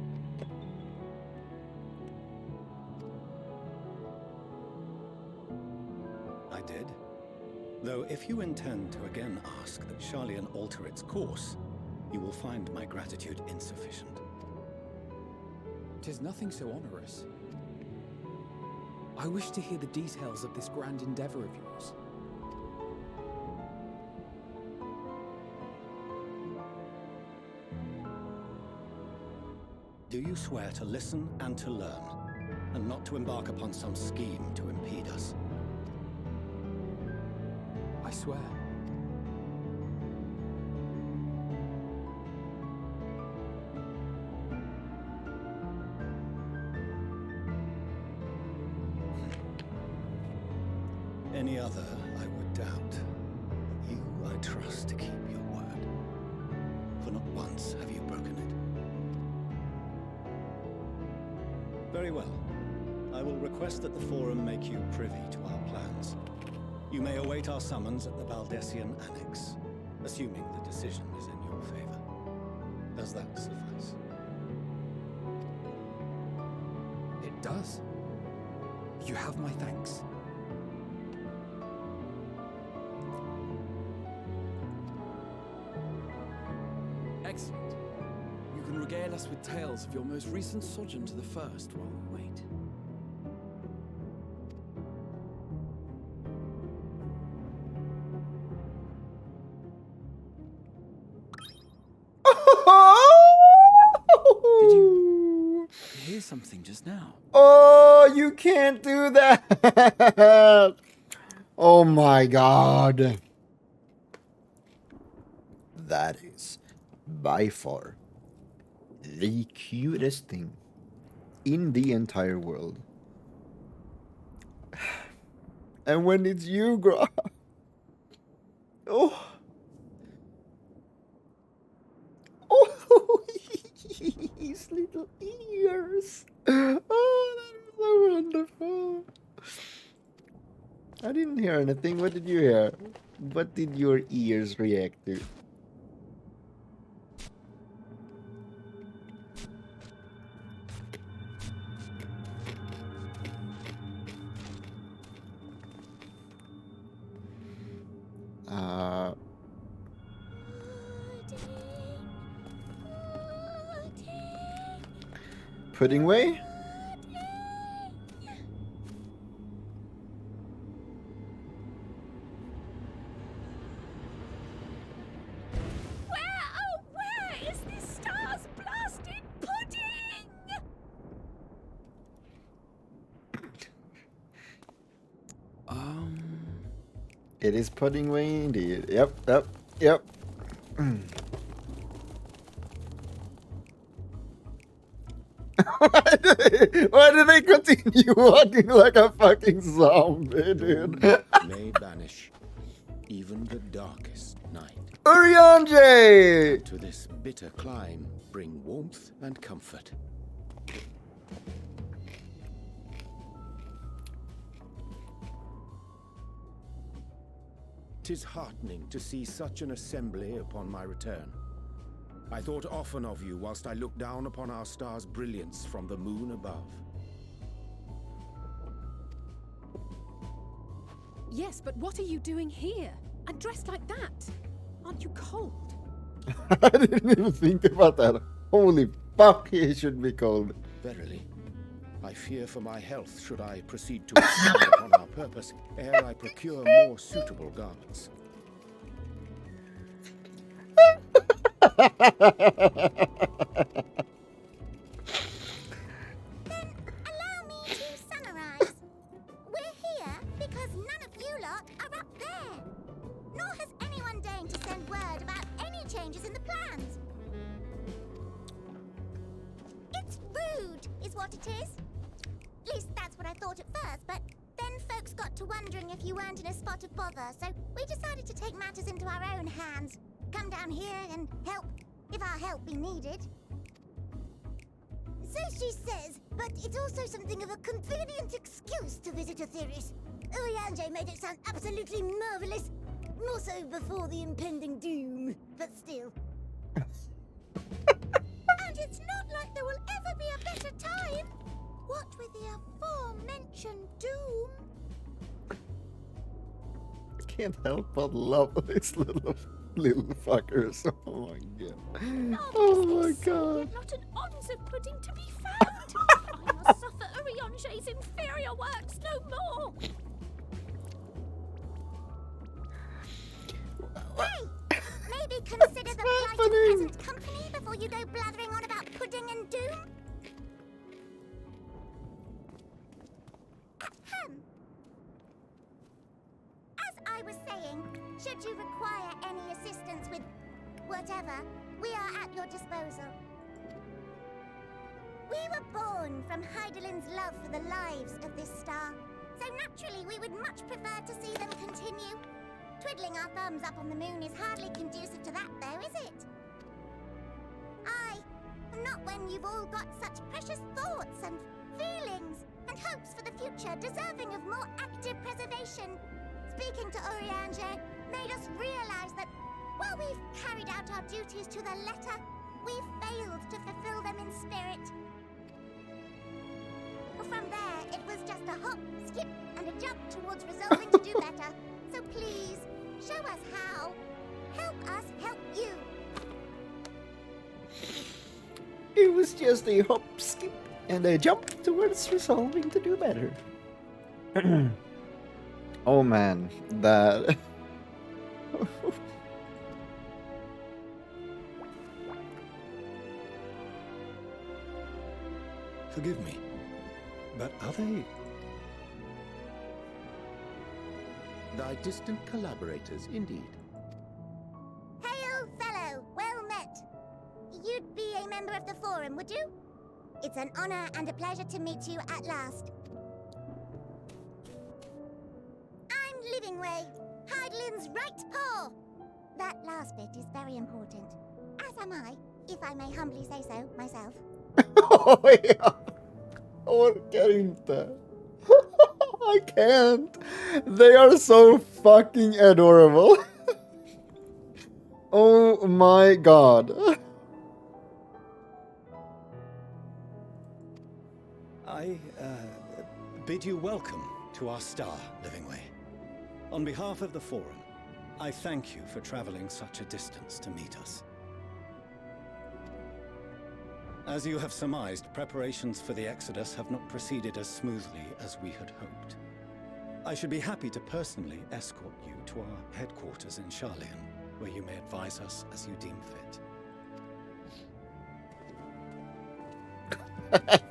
I did. Though if you intend to again ask that Charlian alter its course, you will find my gratitude insufficient. 'Tis nothing so onerous. I wish to hear the details of this grand endeavor of yours. Do you swear to listen and to learn, and not to embark upon some scheme to impede us? I swear. Any other, I would doubt. But you, I trust to keep your word. For not once have you broken it. Very well. I will request that the Forum make you privy to our plans. You may await our summons at the Baldessian Annex, assuming the decision is in your favor. Does that suffice? It does. You have my thanks. Excellent. You can regale us with tales of your most recent sojourn to the First while we wait. Did you hear something just now? Oh, you can't do that! Oh my god. That is by far the cutest thing in the entire world. And when it's you, girl. Oh. Oh, his little ears. Oh, that is so wonderful. I didn't hear anything. What did you hear? What did your ears react to? Pudding way? Where is this star's blasted pudding? It is pudding way indeed. Yep. Why do they continue walking like a fucking zombie, dude? May banish even the darkest night. Urianger! To this bitter climb bring warmth and comfort. 'Tis heartening to see such an assembly upon my return. I thought often of you whilst I looked down upon our star's brilliance from the moon above. Yes, but what are you doing here? And dressed like that? Aren't you cold? I didn't even think about that. Holy fuck, he should be cold. Verily, I fear for my health should I proceed to expand upon our purpose ere I procure more suitable garments. Allow me to summarize. We're here because none of you lot are up there. Nor has anyone deigned to send word about any changes in the plans. It's rude, is what it is. At least that's what I thought at first, but then folks got to wondering if you weren't in a spot of bother, so we decided to take matters into our own hands. Come down here and help, if our help be needed. So she says, but it's also something of a convenient excuse to visit Etheris. Urianger made it sound absolutely marvelous. More so before the impending doom, but still. And it's not like there will ever be a better time. What with the aforementioned doom? Can't help but love this little fuckers. Oh my god. Oh my god. Not an ounce of pudding to be found. I must suffer Urianger's inferior works no more. Hey, maybe consider the plight of present company before you go blathering on about pudding and doom. Ahem. As I was saying, should you require any assistance with whatever, we are at your disposal. We were born from Heidelin's love for the lives of this star, so naturally we would much prefer to see them continue. Twiddling our thumbs up on the moon is hardly conducive to that, though, is it? Aye, not when you've all got such precious thoughts and feelings and hopes for the future deserving of more active preservation. Speaking to Urianger made us realize that while we've carried out our duties to the letter, we've failed to fulfill them in spirit. From there, it was just a hop, skip, and a jump towards resolving to do better. So please, show us how. Help us help you. It was just a hop, skip, and a jump towards resolving to do better. Oh man, that... Forgive me, but are they... Thy distant collaborators, indeed. Hail, fellow, well met. You'd be a member of the Forum, would you? It's an honor and a pleasure to meet you at last. I'm Livingway, Heidelin's right paw. That last bit is very important. As am I, if I may humbly say so myself. Oj, jag orkar inte. I can't. They are so fucking adorable. Oh my god. I bid you welcome to our star, Livingway. On behalf of the Forum, I thank you for traveling such a distance to meet us. As you have surmised, preparations for the Exodus have not proceeded as smoothly as we had hoped. I should be happy to personally escort you to our headquarters in Charlian, where you may advise us as you deem fit.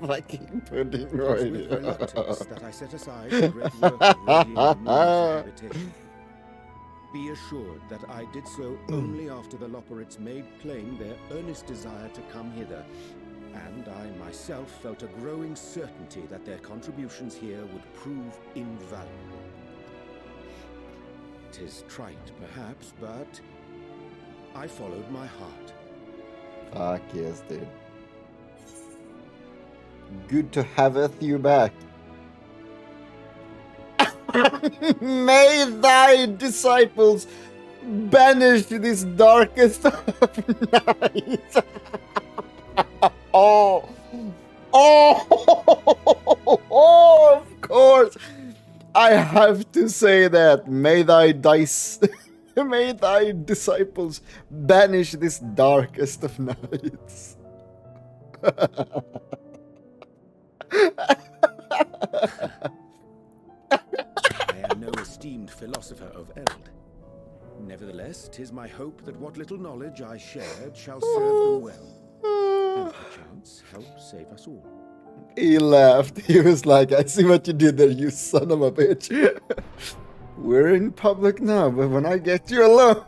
Fucking pudding It was right. with reluctance that I set aside the great work of readying the moon's habitation. Be assured that I did so only after the Loporrits made plain their earnest desire to come hither, and I myself felt a growing certainty that their contributions here would prove invaluable. 'Tis trite, perhaps, but I followed my heart. Fuck yes, dude. Good to have you back. May thy disciples banish this darkest of nights. Oh, of course. I have to say that. May thy may thy disciples banish this darkest of nights. I am no esteemed philosopher of Eld. Nevertheless, 'tis my hope that what little knowledge I shared shall serve them well, and perchance help save us all. He laughed. He was like, I see what you did there, you son of a bitch. We're in public now, but when I get you alone...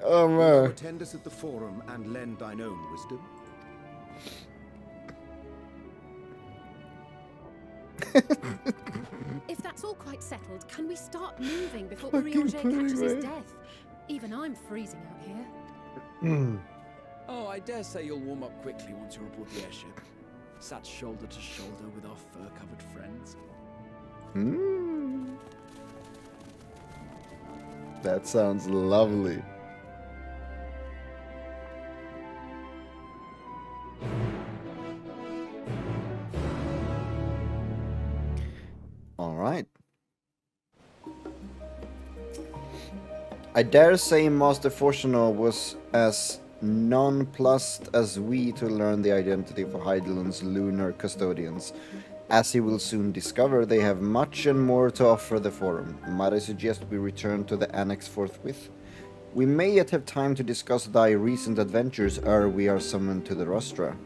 Oh Will thou man. attend us at the Forum and lend thine own wisdom? If that's all quite settled, can we start moving before Fucking Urianger catches his freeway. death? Even I'm freezing out here. Oh, I dare say you'll warm up quickly once you're aboard the airship. Sat shoulder to shoulder with our fur-covered friends. That sounds lovely. All right. I dare say Master Fortuno was as nonplussed as we to learn the identity of Heidelund's lunar custodians. As he will soon discover, they have much and more to offer the Forum. Might I suggest we return to the Annex forthwith? We may yet have time to discuss thy recent adventures ere we are summoned to the rostra.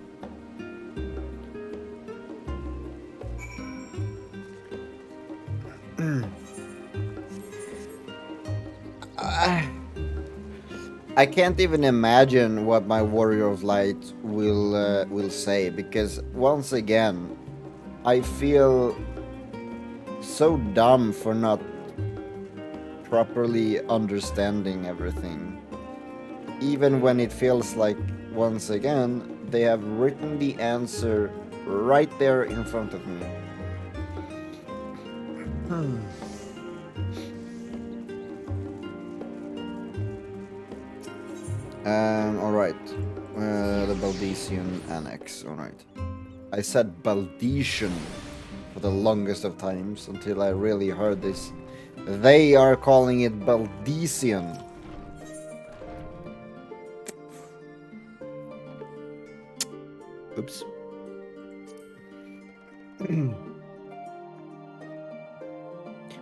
I can't even imagine what my Warrior of Light will say, because once again, I feel so dumb for not properly understanding everything. Even when it feels like, once again, they have written the answer right there in front of me. Alright. The Baldesian Annex, alright. I said Baldesian for the longest of times until I really heard this. They are calling it Baldesian. Oops.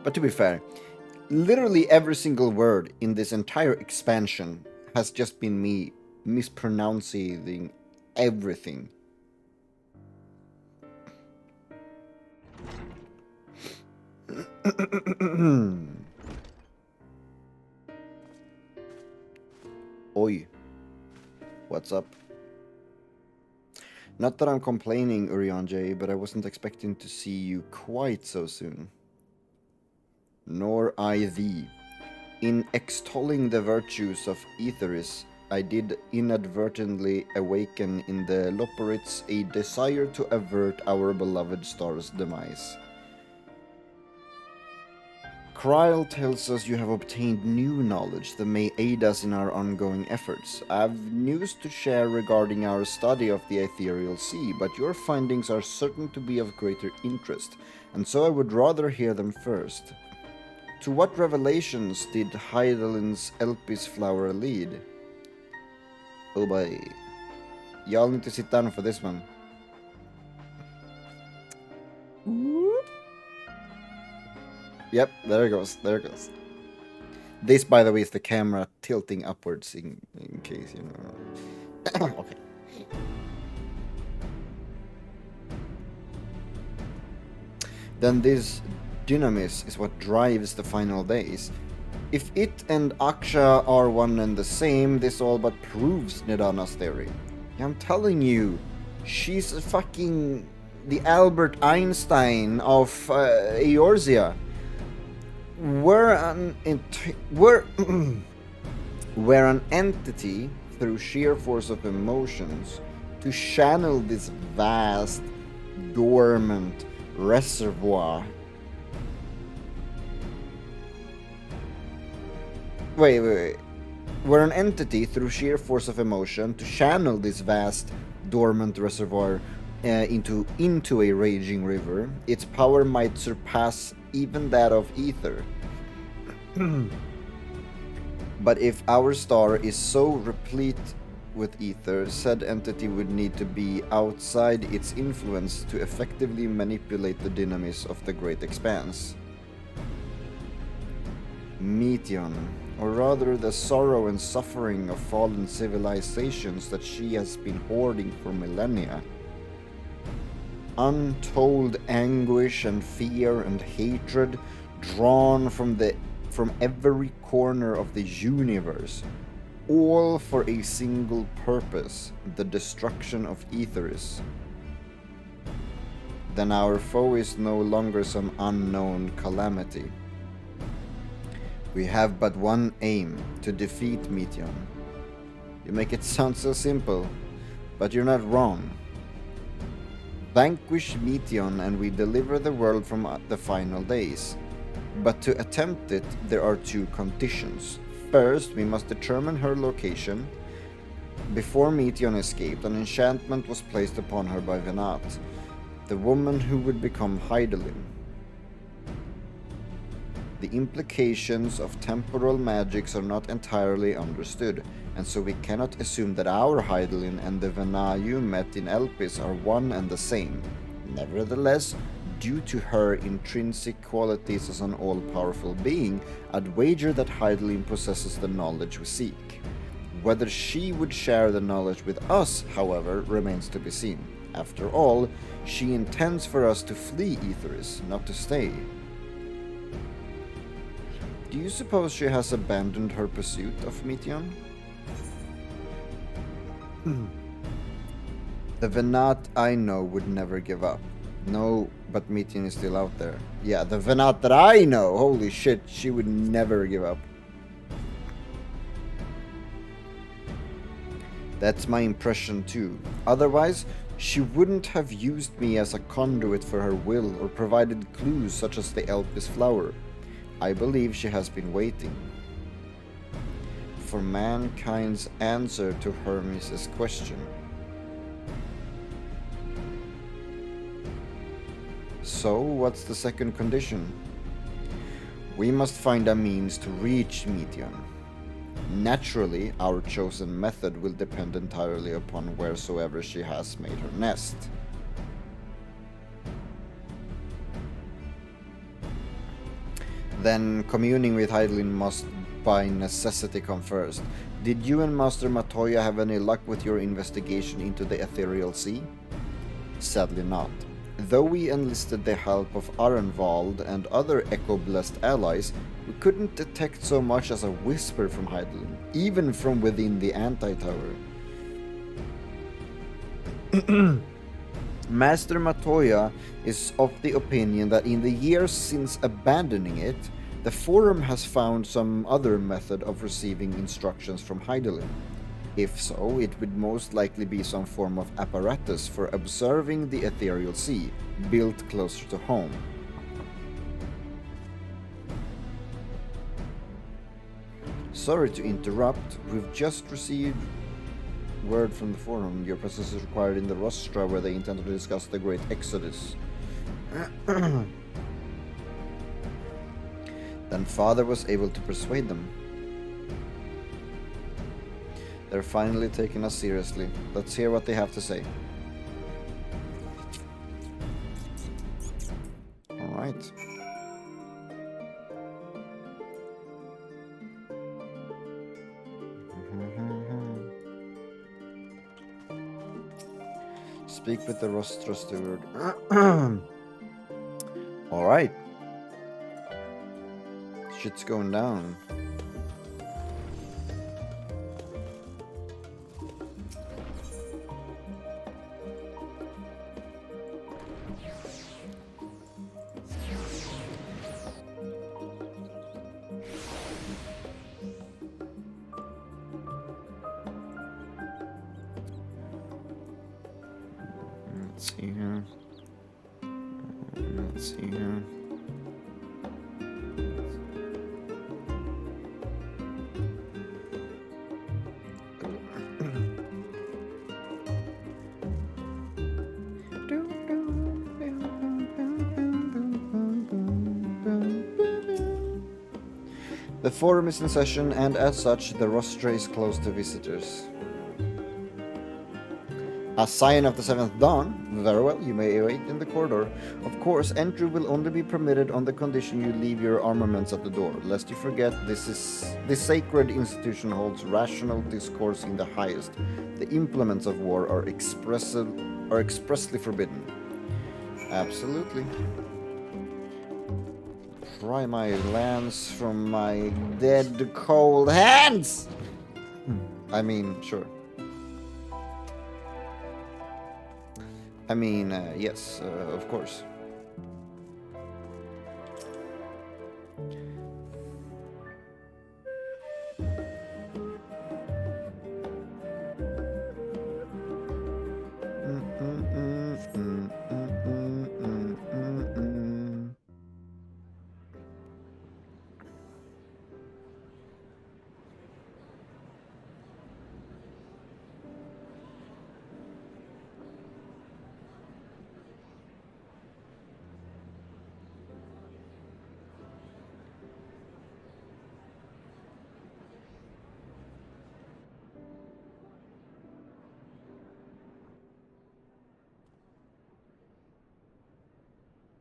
But to be fair, literally every single word in this entire expansion has just been me mispronouncing everything. Oi. What's up? Not that I'm complaining, Urianger, but I wasn't expecting to see you quite so soon. Nor I thee. In extolling the virtues of Aetheris, I did inadvertently awaken in the Loporites a desire to avert our beloved star's demise. Kryl tells us you have obtained new knowledge that may aid us in our ongoing efforts. I have news to share regarding our study of the ethereal sea, but your findings are certain to be of greater interest, and so I would rather hear them first. To what revelations did Heidelin's Elpis flower lead? Oh boy. Y'all need to sit down for this one. Yep, there it goes, there it goes. This, by the way, is the camera tilting upwards in case, you know. Okay. Then this dynamis is what drives the final days. If it and Aksha are one and the same, this all but proves Nidana's theory. Yeah, I'm telling you, she's a fucking the Albert Einstein of Eorzea. We're an entity through sheer force of emotions to channel this vast, dormant reservoir. Wait. We're an entity through sheer force of emotion to channel this vast, dormant reservoir into a raging river. Its power might surpass even that of ether. But if our star is so replete with ether, said entity would need to be outside its influence to effectively manipulate the dynamis of the great expanse. Meteon, or rather the sorrow and suffering of fallen civilizations that she has been hoarding for millennia. Untold anguish and fear and hatred drawn from every corner of the universe, all for a single purpose, the destruction of Aetheris. Then our foe is no longer some unknown calamity. We have but one aim, to defeat Meteon. You make it sound so simple, but you're not wrong. Vanquish Meteon and we deliver the world from the final days. But to attempt it, there are two conditions. First, we must determine her location. Before Meteon escaped, an enchantment was placed upon her by Venat, the woman who would become Heidelin. The implications of temporal magics are not entirely understood, and so we cannot assume that our Heidelin and the Vena you met in Elpis are one and the same. Nevertheless, due to her intrinsic qualities as an all-powerful being, I'd wager that Heidelin possesses the knowledge we seek. Whether she would share the knowledge with us, however, remains to be seen. After all, she intends for us to flee Aetheris, not to stay. Do you suppose she has abandoned her pursuit of Meteon? The Venat I know would never give up. No, but Meteon is still out there. Yeah, the Venat that I know, holy shit, she would never give up. That's my impression too. Otherwise, she wouldn't have used me as a conduit for her will or provided clues such as the Elpis flower. I believe she has been waiting for mankind's answer to Hermes' question. So, what's the second condition? We must find a means to reach Meteon. Naturally, our chosen method will depend entirely upon wheresoever she has made her nest. Then communing with Heidelin must by necessity come first. Did you and Master Matoya have any luck with your investigation into the ethereal sea? Sadly not. Though we enlisted the help of Arenvald and other echo-blessed allies, we couldn't detect so much as a whisper from Heidelin, even from within the anti-tower. Master Matoya is of the opinion that in the years since abandoning it, The forum has found some other method of receiving instructions from Hydaelyn. If so, it would most likely be some form of apparatus for observing the ethereal sea, built closer to home. Sorry to interrupt, we've just received word from the forum. Your presence is required in the rostra where they intend to discuss the Great Exodus. Then Father was able to persuade them. They're finally taking us seriously. Let's hear what they have to say. Alright. Speak with the rostra steward. Alright. Shit's going down. Let's see here. Let's see here. The forum is in session, and as such, the rostra is closed to visitors. A sign of the seventh dawn? Very well, you may wait in the corridor. Of course, entry will only be permitted on the condition you leave your armaments at the door. Lest you forget, this sacred institution holds rational discourse in the highest. The implements of war are expressly forbidden. Absolutely. Pry my lance from my dead cold hands! I mean, sure. I mean, yes, of course.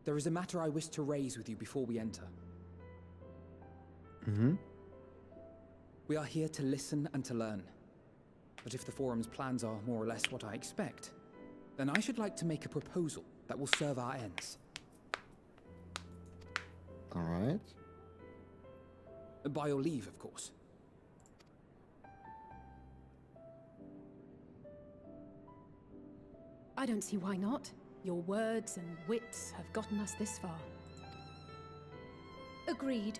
There is a matter I wish to raise with you before we enter. We are here to listen and to learn. But if the forum's plans are more or less what I expect, then I should like to make a proposal that will serve our ends. All right. By your leave, of course. I don't see why not. Your words and wits have gotten us this far. Agreed.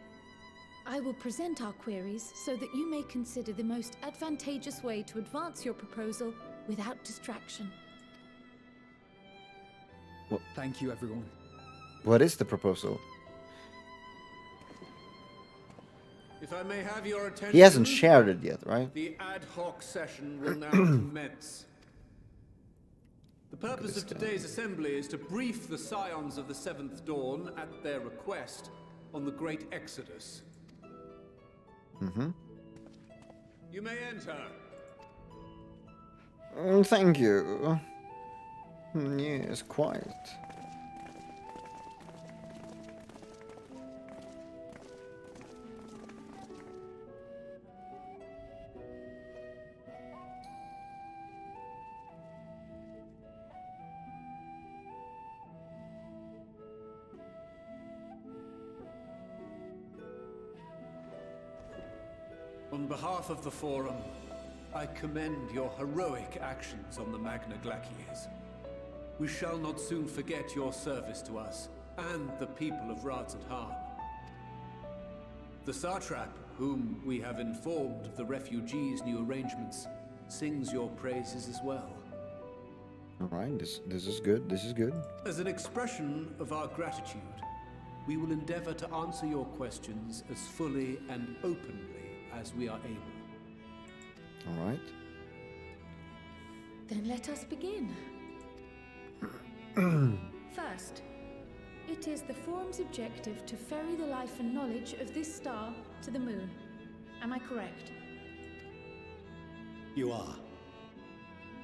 I will present our queries so that you may consider the most advantageous way to advance your proposal without distraction. Well, thank you, everyone. What is the proposal? If I may have your attention, He hasn't shared it yet, right? The ad hoc session will now commence. The purpose of today's assembly is to brief the Scions of the Seventh Dawn at their request on the Great Exodus. You may enter. Thank you. Yes, quite. On behalf of the Forum, I commend your heroic actions on the Magna Glacies. We shall not soon forget your service to us and the people of Radz-at-Han. The satrap, whom we have informed of the refugees' new arrangements, sings your praises as well. All right, this is good. This is good. As an expression of our gratitude, we will endeavor to answer your questions as fully and openly as we are able. All right. Then let us begin. First, it is the Forum's objective to ferry the life and knowledge of this star to the moon. Am I correct? You are.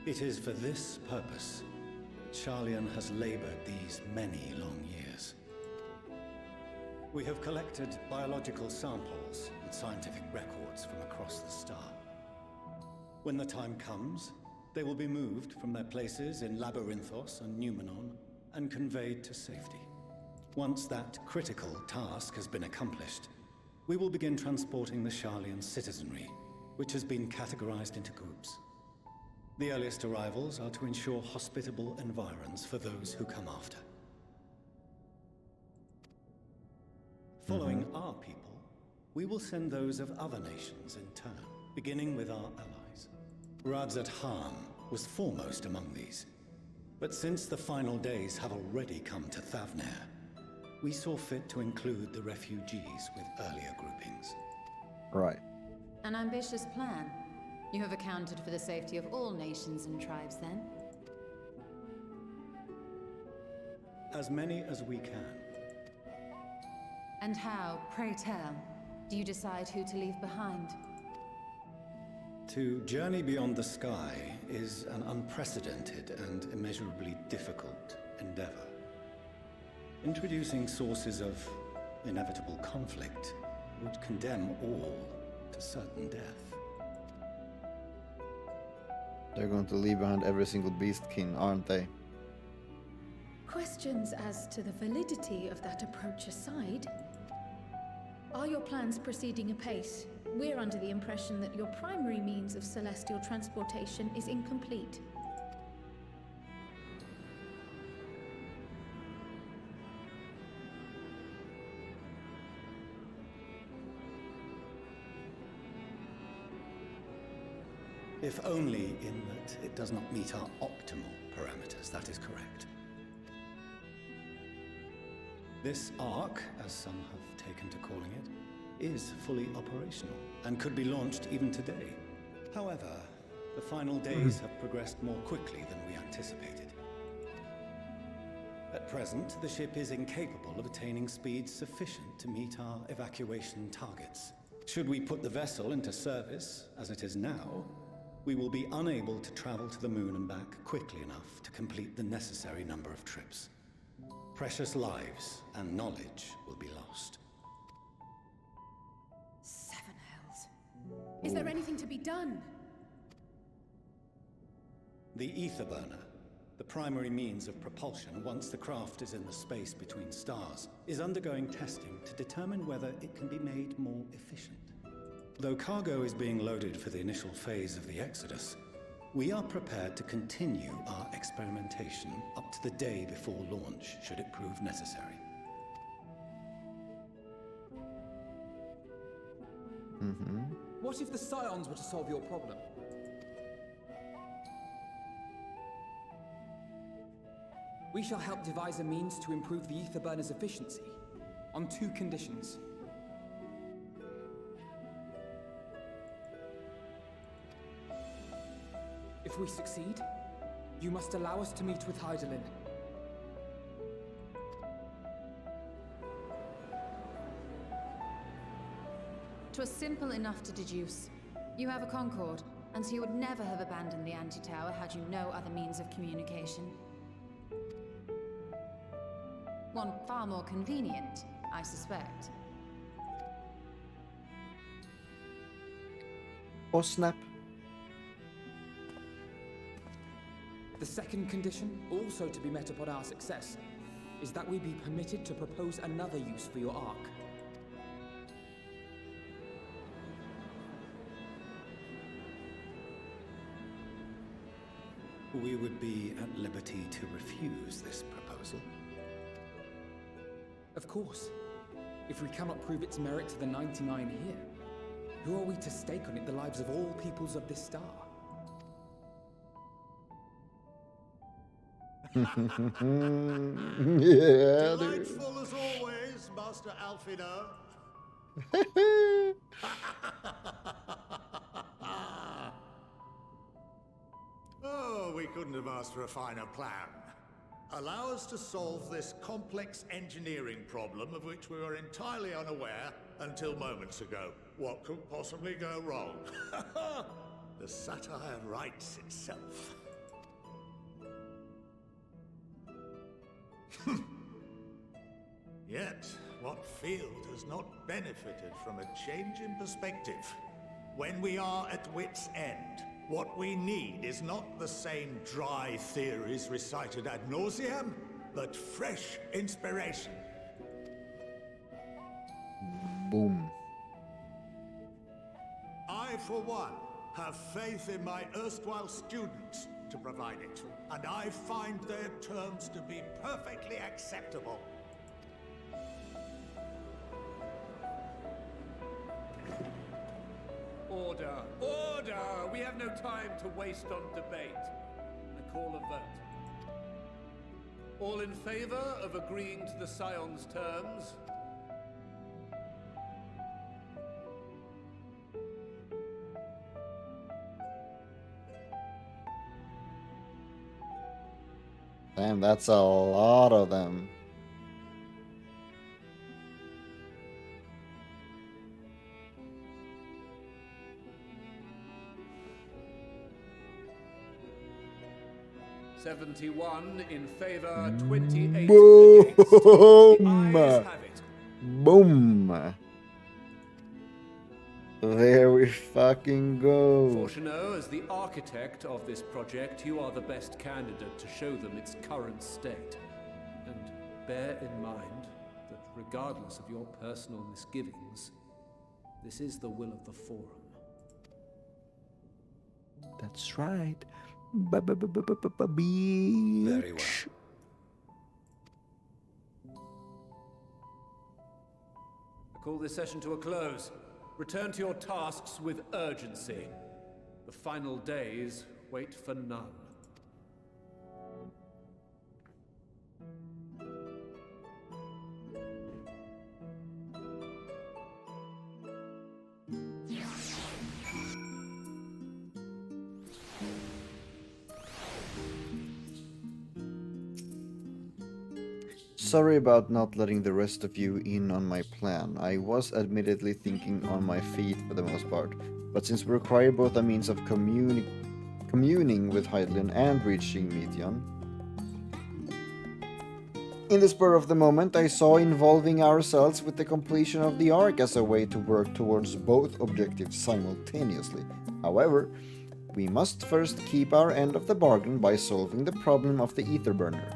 It is for this purpose that Charlian has labored these many long years. We have collected biological samples and scientific records from across the star. When the time comes, they will be moved from their places in Labyrinthos and Numenon and conveyed to safety. Once that critical task has been accomplished, we will begin transporting the Charlian citizenry, which has been categorized into groups. The earliest arrivals are to ensure hospitable environs for those who come after. Following our people, we will send those of other nations in turn, beginning with our allies. Radzat Han was foremost among these, but since the final days have already come to Thavnair, we saw fit to include the refugees with earlier groupings. Right. An ambitious plan. You have accounted for the safety of all nations and tribes, then? As many as we can. And how, pray tell, do you decide who to leave behind? To journey beyond the sky is an unprecedented and immeasurably difficult endeavor. Introducing sources of inevitable conflict would condemn all to certain death. They're going to leave behind every single beastkin, aren't they? Questions as to the validity of that approach aside, are your plans proceeding apace? We're under the impression that your primary means of celestial transportation is incomplete. If only in that it does not meet our optimal parameters, that is correct. This arc, as some have taken to calling it, is fully operational and could be launched even today. However, the final days have progressed more quickly than we anticipated. At present, the ship is incapable of attaining speeds sufficient to meet our evacuation targets. Should we put the vessel into service, as it is now, we will be unable to travel to the moon and back quickly enough to complete the necessary number of trips. Precious lives and knowledge will be lost. Seven hells. Is there anything to be done? The ether burner, the primary means of propulsion once the craft is in the space between stars, is undergoing testing to determine whether it can be made more efficient. Though cargo is being loaded for the initial phase of the Exodus, we are prepared to continue our experimentation up to the day before launch, should it prove necessary. What if the Scions were to solve your problem? We shall help devise a means to improve the ether burner's efficiency, on 2 conditions. If we succeed, you must allow us to meet with Hydaelyn. 'Twas simple enough to deduce. You have a Concord, and so you would never have abandoned the Anti-Tower had you no other means of communication. One far more convenient, I suspect. Oh snap. The second condition, also to be met upon our success, is that we be permitted to propose another use for your Ark. We would be at liberty to refuse this proposal. Of course. If we cannot prove its merit to the 99 here, who are we to stake on it the lives of all peoples of this star? Yeah, Delightful as always, Master Alfino. Oh, we couldn't have asked for a finer plan. Allow us to solve this complex engineering problem of which we were entirely unaware until moments ago. What could possibly go wrong? The satire writes itself. Yet, what field has not benefited from a change in perspective? When we are at wit's end, what we need is not the same dry theories recited ad nauseam, but fresh inspiration. Boom. I, for one, have faith in my erstwhile students to provide it, and I find their terms to be perfectly acceptable. Order! Order! We have no time to waste on debate. I call a vote. All in favor of agreeing to the Scion's terms? Damn, that's a lot of them. "71 in favor, 28 Boom! against. The ayes have it. Boom! There we fucking go. Fortuneau, as the architect of this project, you are the best candidate to show them its current state. And bear in mind that regardless of your personal misgivings, this is the will of the Forum. That's right. Very well. I call this session to a close. Return to your tasks with urgency. The final days wait for none. Sorry about not letting the rest of you in on my plan. I was admittedly thinking on my feet for the most part, but since we require both a means of communing with Hydaelyn and reaching Meteion, in the spur of the moment I saw involving ourselves with the completion of the Ark as a way to work towards both objectives simultaneously. However, we must first keep our end of the bargain by solving the problem of the ether burner.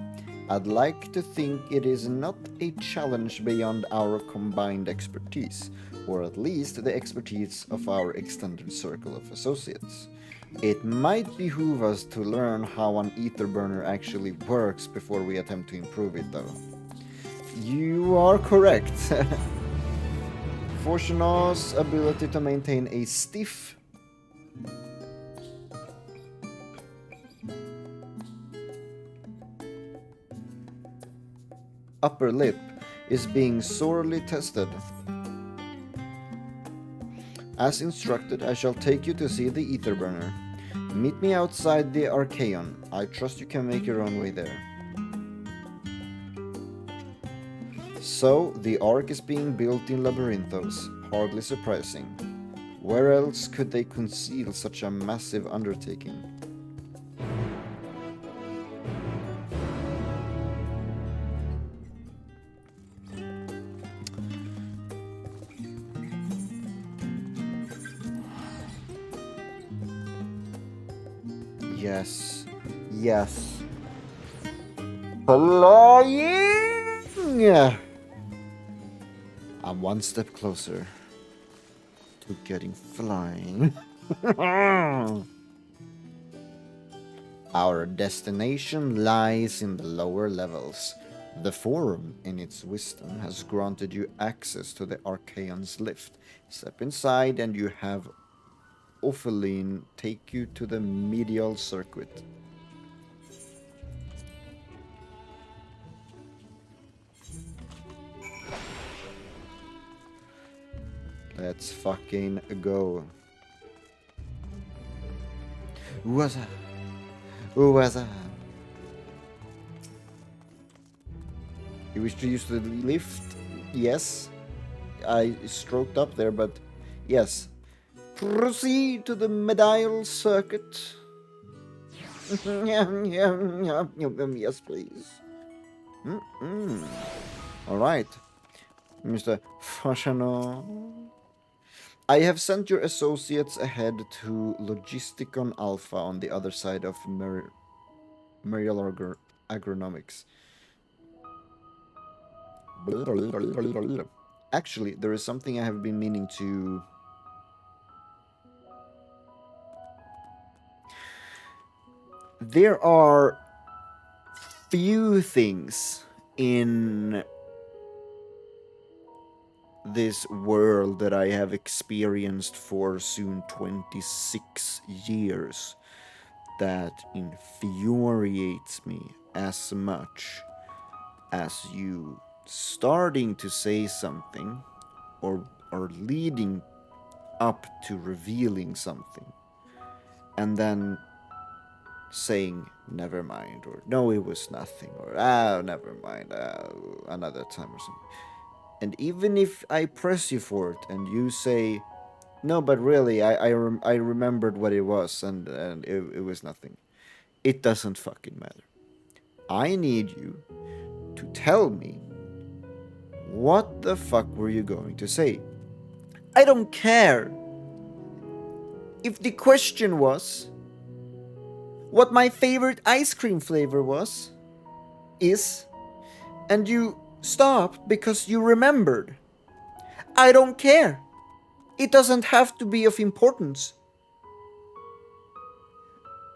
I'd like to think it is not a challenge beyond our combined expertise, or at least the expertise of our extended circle of associates. It might behoove us to learn how an ether burner actually works before we attempt to improve it, though. You are correct. Fortunat's ability to maintain a stiff upper lip is being sorely tested. As instructed, I shall take you to see the ether burner. Meet me outside the Archaeon. I trust you can make your own way there. So, the Ark is being built in Labyrinthos. Hardly surprising. Where else could they conceal such a massive undertaking? Yes. Yes. Flying! I'm one step closer to getting flying. Our destination lies in the lower levels. The Forum, in its wisdom, has granted you access to the Archaeon's lift. Step inside and you have Opheline take you to the medial circuit. Let's fucking go. What's up? What's up? You wish to use the lift? Yes. I stroked up there, but yes. Proceed to the medial circuit. Yes, please. All right, Mr. Fashano. I have sent your associates ahead to Logisticon Alpha on the other side of Marial Agronomics. Actually, there is something I have been meaning to... There are few things in this world that I have experienced for soon 26 years that infuriates me as much as you starting to say something or leading up to revealing something and then saying never mind, or no, it was nothing, or never mind, another time or something. And even if I press you for it and you say, no, but really, I remembered what it was and it was nothing, it doesn't fucking matter. I need you to tell me, what the fuck were you going to say? I don't care if the question was what my favorite ice cream flavor is, and you stopped because you remembered. I don't care. It doesn't have to be of importance.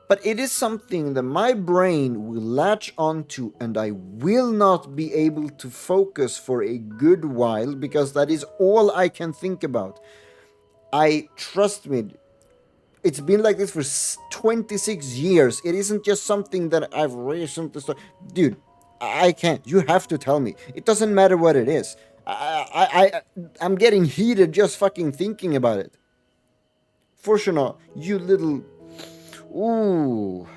But it is something that my brain will latch onto and I will not be able to focus for a good while because that is all I can think about. Trust me, it's been like this for 26 years. It isn't just something that I've recently started. Dude, I can't. You have to tell me. It doesn't matter what it is. I'm getting heated just fucking thinking about it. For sure, you little... Ooh.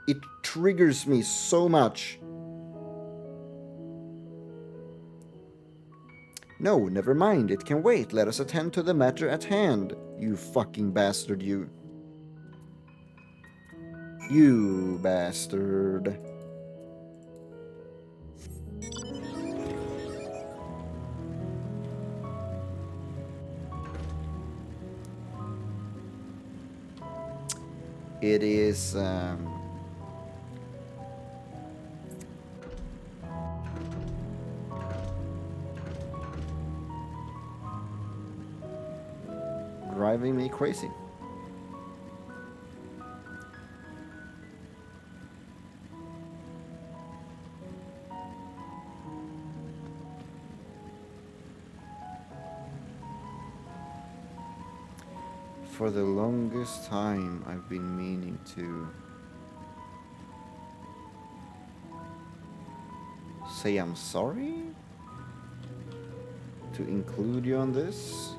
It triggers me so much. No, never mind. It can wait. Let us attend to the matter at hand. You fucking bastard, you. You bastard. It is, driving me crazy. For the longest time, I've been meaning to say I'm sorry, to include you on this,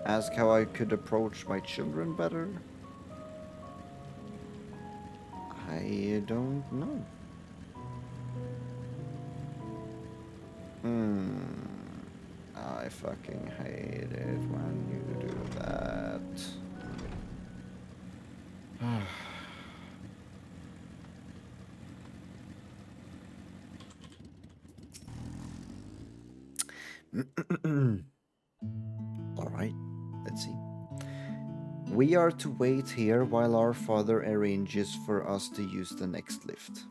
ask how I could approach my children better. I don't know. I fucking hate it when you do that. Alright, let's see. We are to wait here while our father arranges for us to use the next lift.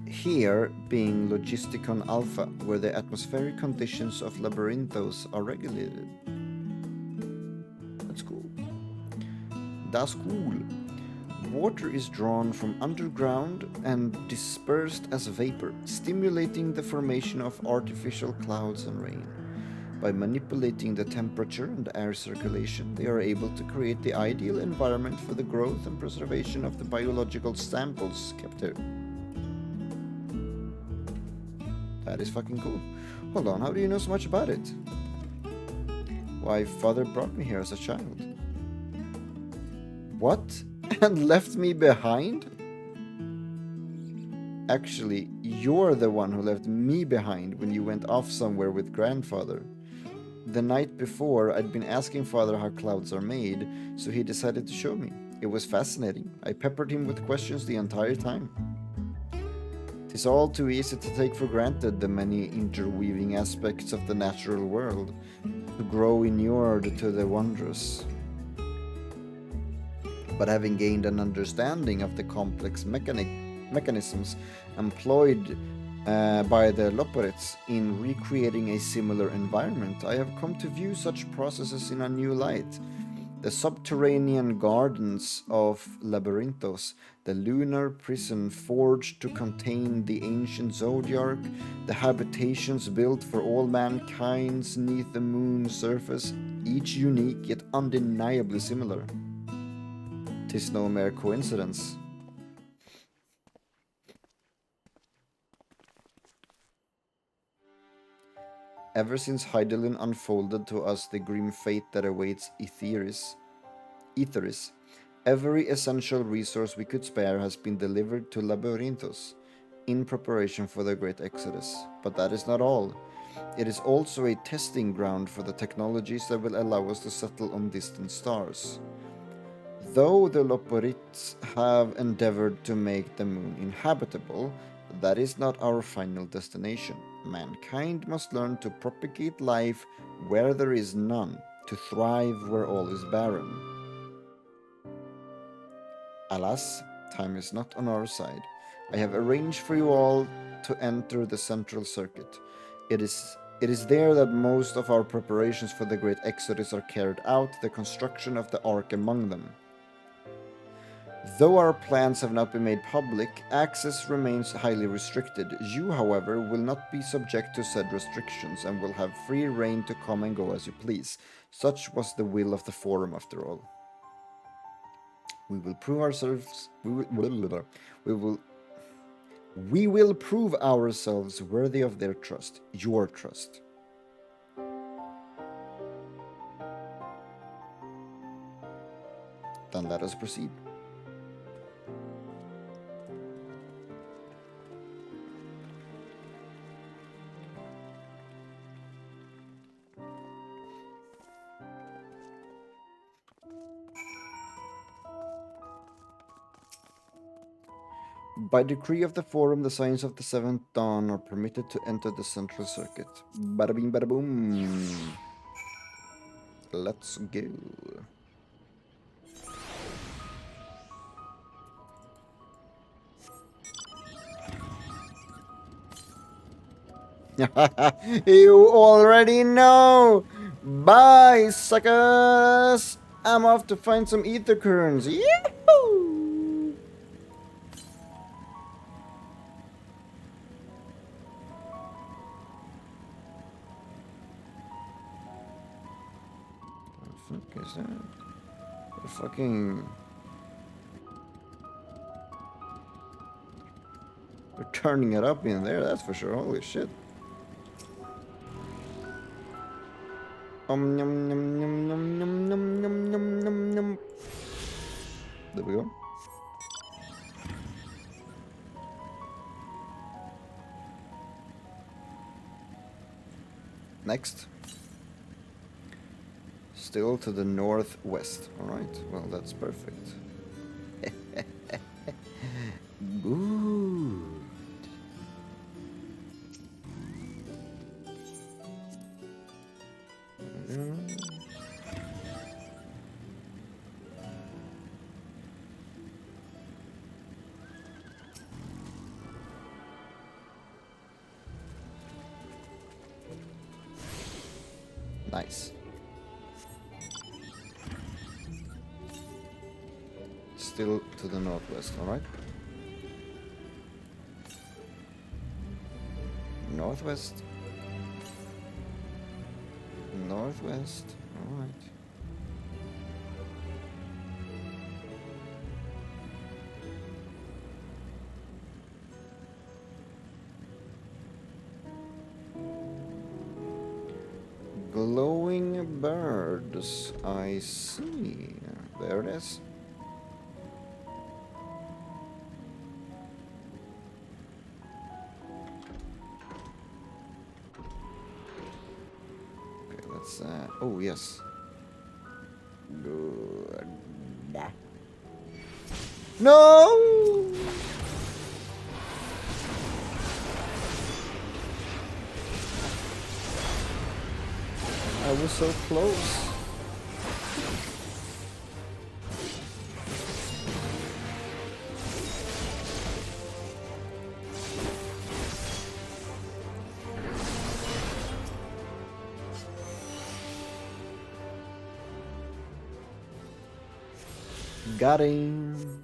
Here being Logisticon Alpha, where the atmospheric conditions of Labyrinthos are regulated. That's cool. That's cool. Water is drawn from underground and dispersed as vapor, stimulating the formation of artificial clouds and rain. By manipulating the temperature and air circulation, they are able to create the ideal environment for the growth and preservation of the biological samples kept here. That is fucking cool. Hold on, how do you know so much about it? Why, father brought me here as a child. What? And left me behind? Actually, you're the one who left me behind when you went off somewhere with grandfather. The night before, I'd been asking father how clouds are made, so he decided to show me. It was fascinating. I peppered him with questions the entire time. It's all too easy to take for granted the many interweaving aspects of the natural world, to grow inured to the wondrous. But having gained an understanding of the complex mechanisms employed by the Loporits in recreating a similar environment, I have come to view such processes in a new light. The subterranean gardens of Labyrinthos, the lunar prison forged to contain the ancient zodiac, the habitations built for all mankind neath the moon's surface, each unique yet undeniably similar. 'Tis no mere coincidence. Ever since Hydaelyn unfolded to us the grim fate that awaits Etheris, every essential resource we could spare has been delivered to Labyrinthos in preparation for the Great Exodus. But that is not all. It is also a testing ground for the technologies that will allow us to settle on distant stars. Though the Loporits have endeavored to make the moon inhabitable, that is not our final destination. Mankind must learn to propagate life where there is none, to thrive where all is barren. Alas, time is not on our side. I have arranged for you all to enter the central circuit. It is there that most of our preparations for the Great Exodus are carried out, the construction of the Ark among them. Though our plans have not been made public, access remains highly restricted. You, however, will not be subject to said restrictions and will have free rein to come and go as you please. Such was the will of the Forum, after all. We will prove ourselves. We will prove ourselves worthy of their trust, your trust. Then let us proceed. By decree of the Forum, the Signs of the Seventh Dawn are permitted to enter the central circuit. Bada bing, bada boom. Let's go. You already know. Bye, suckers. I'm off to find some ether currents. Yahoo! What the fuck is that? The fucking... We're turning it up in there, that's for sure. Holy shit. Yum, yum, yum, yum, yum, yum, yum, yum, yum, yum, yum. There we go. Next. Still to the northwest. Alright, well that's perfect. Good. Nice. still to the northwest, alright? Northwest. Northwest, alright. Glowing birds, I see. There it is. Okay, let's oh yes. Good. No! I was so close. Got him.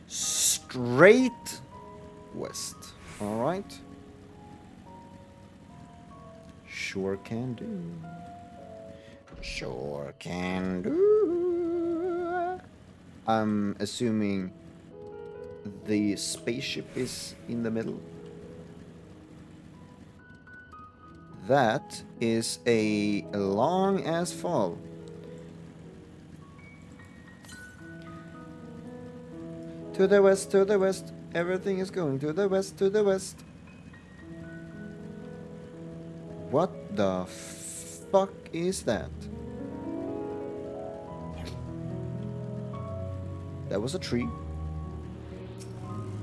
Straight west. All right. Sure can do. Sure can do. I'm assuming the spaceship is in the middle. That is a long ass fall. To the west, to the west. Everything is going to the west, to the west. What the fuck is that? That was a tree.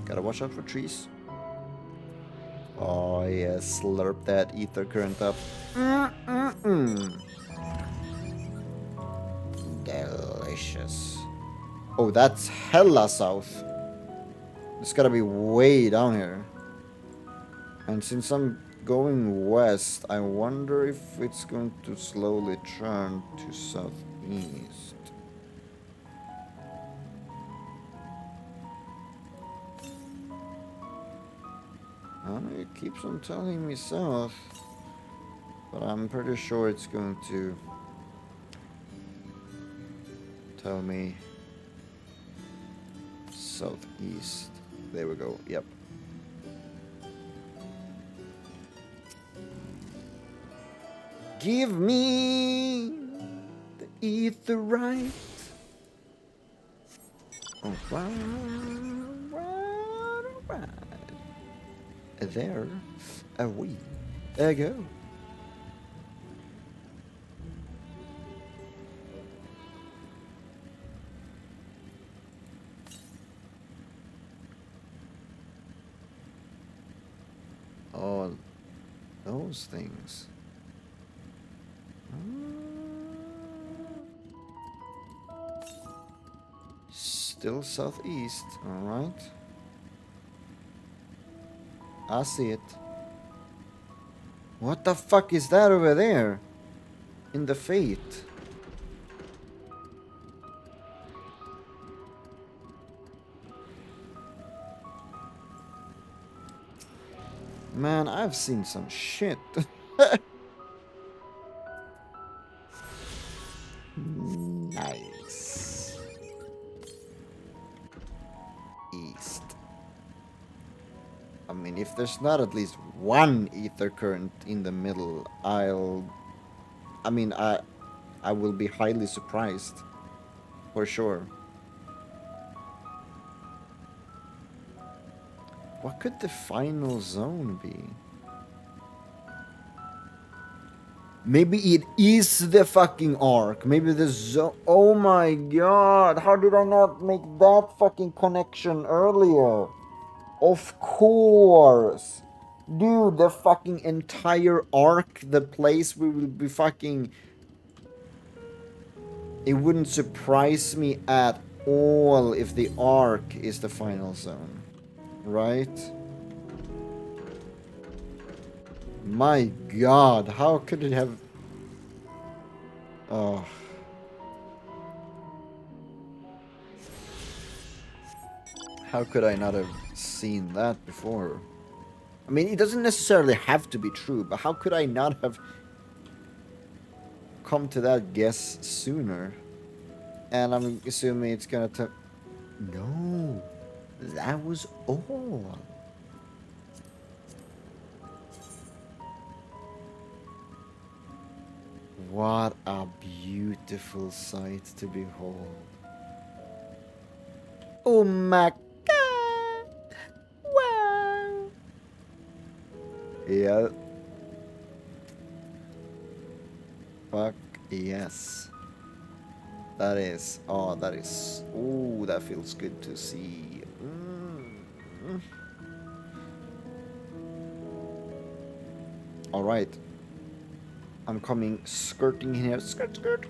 Gotta watch out for trees. Oh yes, slurp that ether current up. Delicious. Oh, that's hella south. It's gotta be way down here. And since I'm going west, I wonder if it's going to slowly turn to southeast. It keeps on telling me south, but I'm pretty sure it's going to tell me southeast. There we go. Yep. Give me the ether right. Alright. There we go. All those things. Still southeast, alright. I see it. What the fuck is that over there? In the Fate. Man, I've seen some shit. Nice. East. I mean, if there's not at least one ether current in the middle, I will be highly surprised. For sure. What could the final zone be? Maybe it is the fucking arc. Maybe the zone. Oh my god. How did I not make that fucking connection earlier? Of course. Dude, the fucking entire arc, the place we will be fucking... It wouldn't surprise me at all if the arc is the final zone. Right? My god, how could it have... Oh. How could I not have seen that before? I mean, it doesn't necessarily have to be true, but how could I not have come to that guess sooner? And I'm assuming it's gonna take... No, that was all. What a beautiful sight to behold. Oh my god! Wow! Yeah. Fuck yes. That is... Oh, that is... Oh, that feels good to see. Alright. I'm coming skirting here. Skirt, skirt.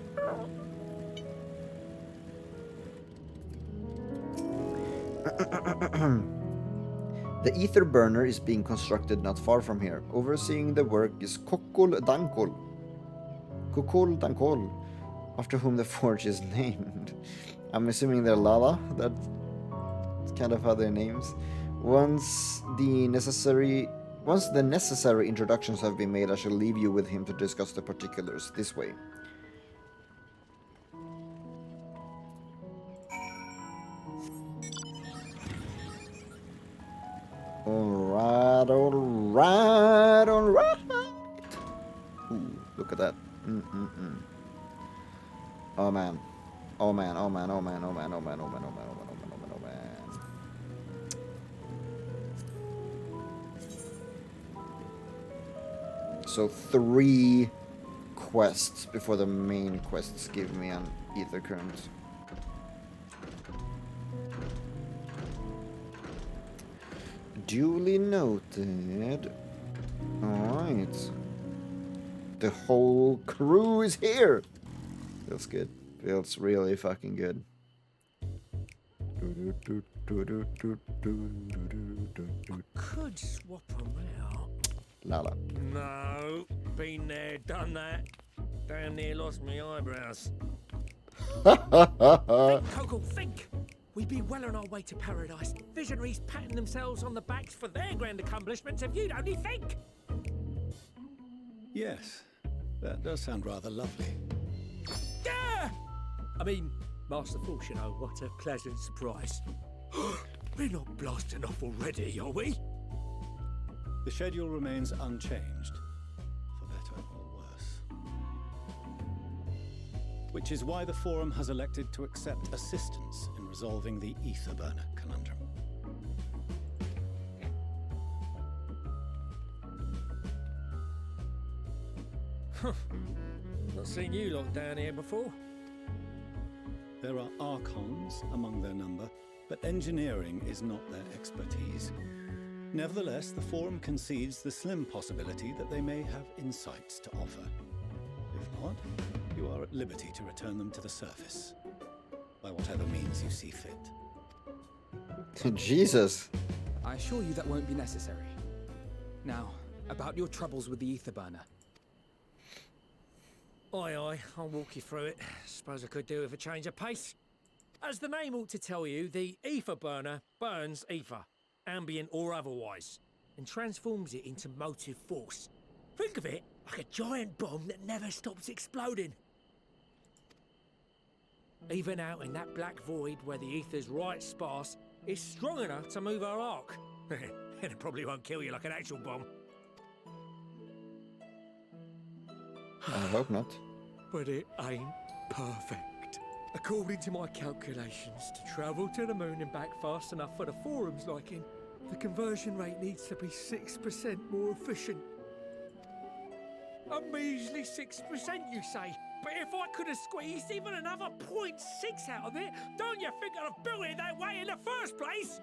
The ether burner is being constructed not far from here. Overseeing the work is Kokol Dankol. Kokol Dankol, after whom the forge is named. I'm assuming they're Lala. That's kind of how they're names. Once the necessary introductions have been made, I shall leave you with him to discuss the particulars. This way. Alright, alright, alright. Ooh, look at that. Oh man. Oh man, oh man, oh man, oh man, oh man, oh man, oh man, oh man, oh man, oh man, oh man. So 3 quests before the main quests give me an ether current. Duly noted. Alright. The whole crew is here! Feels good. Feels really fucking good. Could swap them out. Lala. No, been there, done that. Damn near lost my eyebrows. Think, Coco, think! We'd be well on our way to paradise. Visionaries patting themselves on the backs for their grand accomplishments if you'd only think! Yes, that does sound rather lovely. Yeah! I mean, Master Force, you know, what a pleasant surprise. We're not blasting off already, are we? The schedule remains unchanged, for better or worse. Which is why the Forum has elected to accept assistance in resolving the ether burner conundrum. Not seen you lot down here before. There are archons among their number, but engineering is not their expertise. Nevertheless, the Forum concedes the slim possibility that they may have insights to offer. If not, you are at liberty to return them to the surface, by whatever means you see fit. Jesus. I assure you that won't be necessary. Now, about your troubles with the ether burner. Aye, aye, I'll walk you through it. Suppose I could do with a change of pace. As the name ought to tell you, the ether burner burns ether, ambient or otherwise, and transforms it into motive force. Think of it like a giant bomb that never stops exploding. Even out in that black void where the ether's right sparse, it's strong enough to move our arc. And it probably won't kill you like an actual bomb. I hope not. But it ain't perfect. According to my calculations, to travel to the moon and back fast enough for the Forum's liking, the conversion rate needs to be 6% more efficient. A measly 6%, you say? But if I could have squeezed even another 0.6 out of it, don't you think I'd have built it that way in the first place?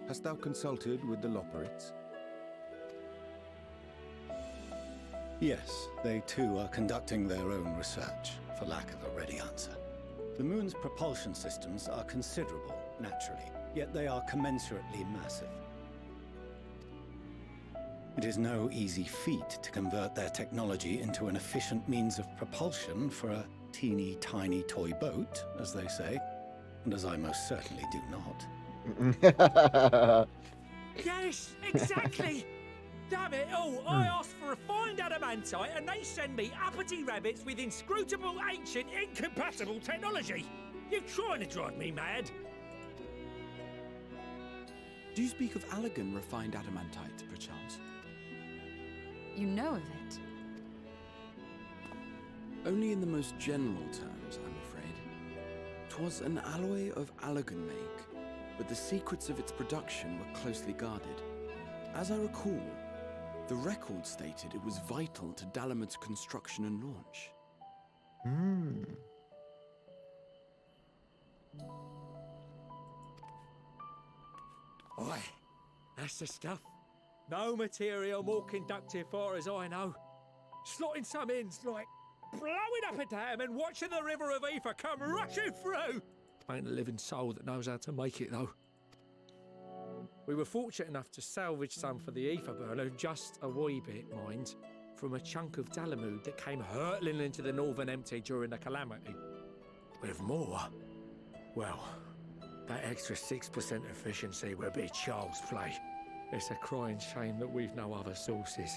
Hast thou consulted with the Loperites? Yes, they too are conducting their own research, for lack of a ready answer. The moon's propulsion systems are It is no easy feat to convert their technology into an efficient means of propulsion for a teeny tiny toy boat, as they say, and as I most certainly do not. Yes, exactly! Damn it all, I asked for refined adamantite and they send me uppity rabbits with inscrutable, ancient, incompatible technology! You're trying to drive me mad! Do you speak of Allegan refined adamantite, perchance? You know of it? Only in the most general terms, I'm afraid. 'Twas an alloy of Allegan make, but the secrets of its production were closely guarded. As I recall, the record stated it was vital to Dalamud's construction and launch. Oi, that's the stuff. No material more conductive far as I know. Slotting some ins like blowing up a dam and watching the river of ether come rushing through. Ain't a living soul that knows how to make it though. We were fortunate enough to salvage some for the ether burner, just a wee bit, mind, from a chunk of Dalamud that came hurtling into the northern empty during the calamity. With more, well, that extra 6% efficiency would be child's play. It's a crying shame that we've no other sources.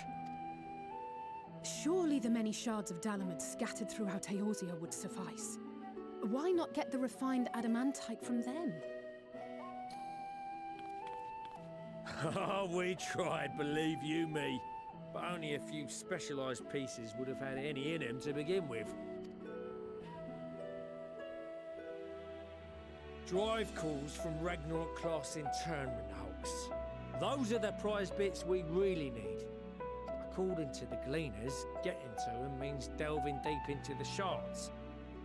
Surely the many shards of Dalamud scattered throughout Eorzea would suffice. Why not get the refined adamantite from them? Oh, we tried, believe you me. But only a few specialised pieces would have had any in them to begin with. Drive calls from Ragnarok-class internment hulks. Those are the prize bits we really need. According to the Gleaners, getting to them means delving deep into the shards.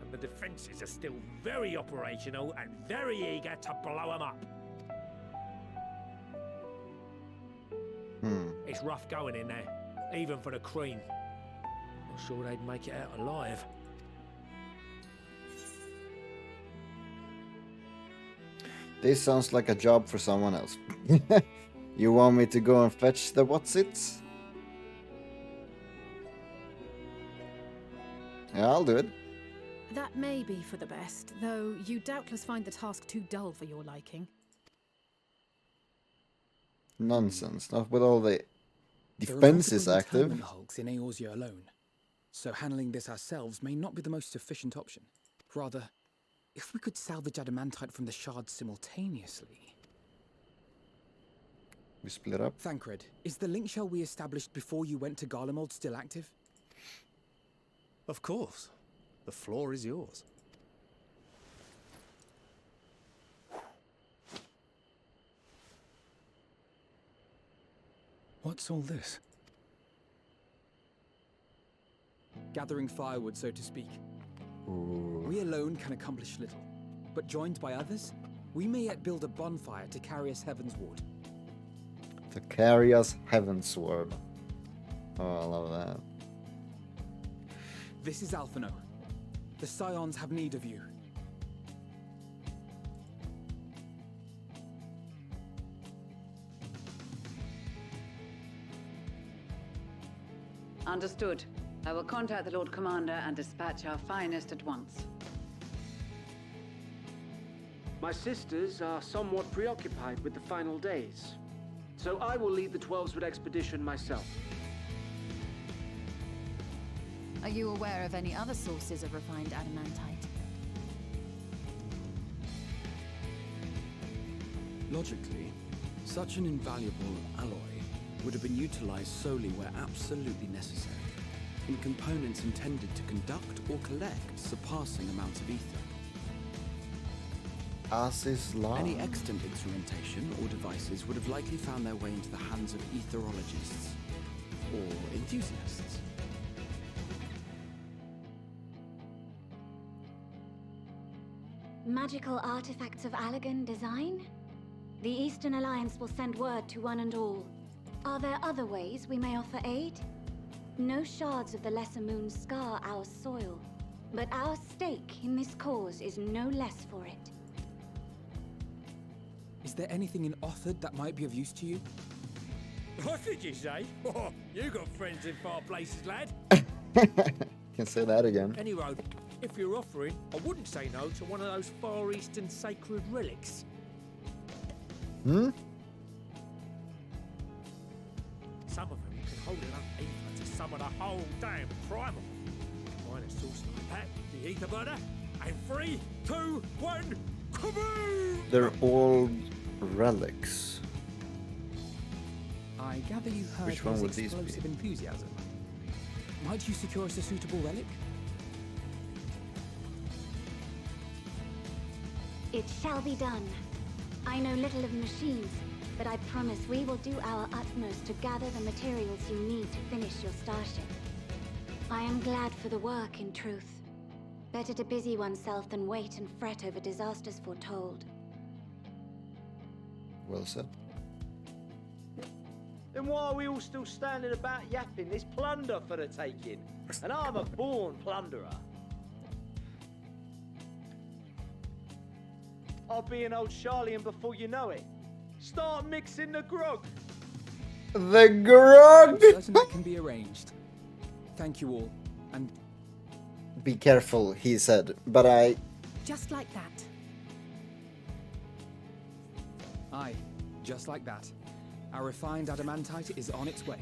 And the defences are still very operational and very eager to blow them up. It's rough going in there, even for the Cream. Not sure they'd make it out alive. This sounds like a job for someone else. You want me to go and fetch the what's-its? Yeah, I'll do it. That may be for the best, though you doubtless find the task too dull for your liking. Nonsense. Not with all the defenses active. There are multiple hulks in Eorzea alone, so handling this ourselves may not be the most efficient option. Rather, if we could salvage adamantite from the shards simultaneously... We split up. Thancred, is the link shell we established before you went to Garlemald still active? Of course. The floor is yours. What's all this? Gathering firewood, so to speak. Ooh. We alone can accomplish little, but joined by others, we may yet build a bonfire to carry us heavensward. To carry us heavensward. Oh, I love that. This is Alphino. The Scions have need of you. Understood. I will contact the Lord Commander and dispatch our finest at once. My sisters are somewhat preoccupied with the final days, so I will lead the 12-Sword expedition myself. Are you aware of any other sources of refined adamantite? Logically, such an invaluable alloy would have been utilized solely where absolutely necessary, in components intended to conduct or collect surpassing amounts of ether. As is law. Any extant instrumentation or devices would have likely found their way into the hands of etherologists or enthusiasts. Magical artifacts of Allegan design? The Eastern Alliance will send word to one and all. Are there other ways we may offer aid? No shards of the Lesser Moon scar our soil, but our stake in this cause is no less for it. Is there anything in Othard that might be of use to you? What did you say? Oh, you got friends in far places, lad. Can say that again. Any road, if you're offering, I wouldn't say no to one of those Far Eastern sacred relics. Hmm? Some of them can hold enough ether to summon a whole damn primal. Find a source like that, the ether burner, and 3, 2, 1, kaboom! They're all relics. I gather you heard Which one his would these be? explosive enthusiasm. Might you secure us a suitable relic? It shall be done. I know little of machines, but I promise we will do our utmost to gather the materials you need to finish your starship. I am glad for the work, in truth. Better to busy oneself than wait and fret over disasters foretold. Well said. Then why are we all still standing about yapping? There's plunder for the taking, and I'm a born plunderer. I'll be an old Charlian before you know it. Start mixing the grog. The grog! I'm certain that can be arranged. Thank you all, and Be careful, he said, but I... Just like that. aye, just like that. Our refined adamantite is on its way.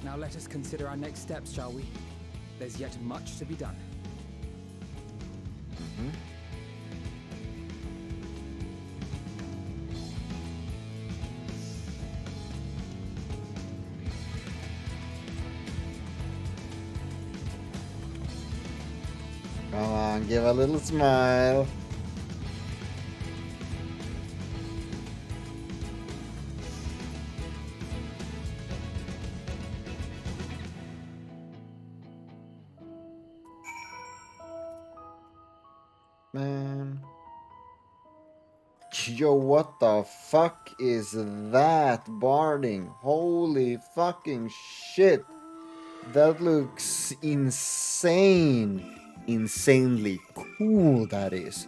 Now let us consider our next steps, shall we? There's yet much to be done. Come on, give a little smile. Man. Yo, what the fuck is that barding? Holy fucking shit. That looks insane. Insanely cool that is.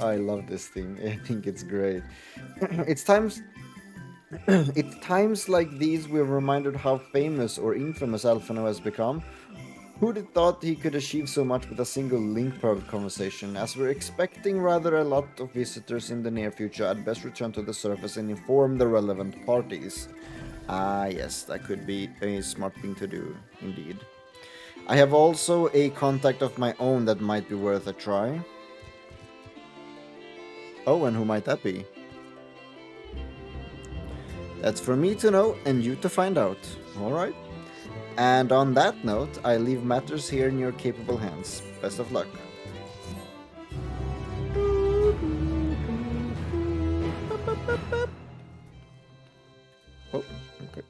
I love this thing. I think it's great. It's times like these we're reminded how famous or infamous Alphino has become. Who'd have thought he could achieve so much with a single link-private conversation? As we're expecting rather a lot of visitors in the near future, I'd best return to the surface and inform the relevant parties. Ah, yes, that could be a smart thing to do, indeed. I have also a contact of my own that might be worth a try. Oh, and who might that be? That's for me to know and you to find out. Alright. And on that note, I leave matters here in your capable hands. Best of luck. Oh, okay.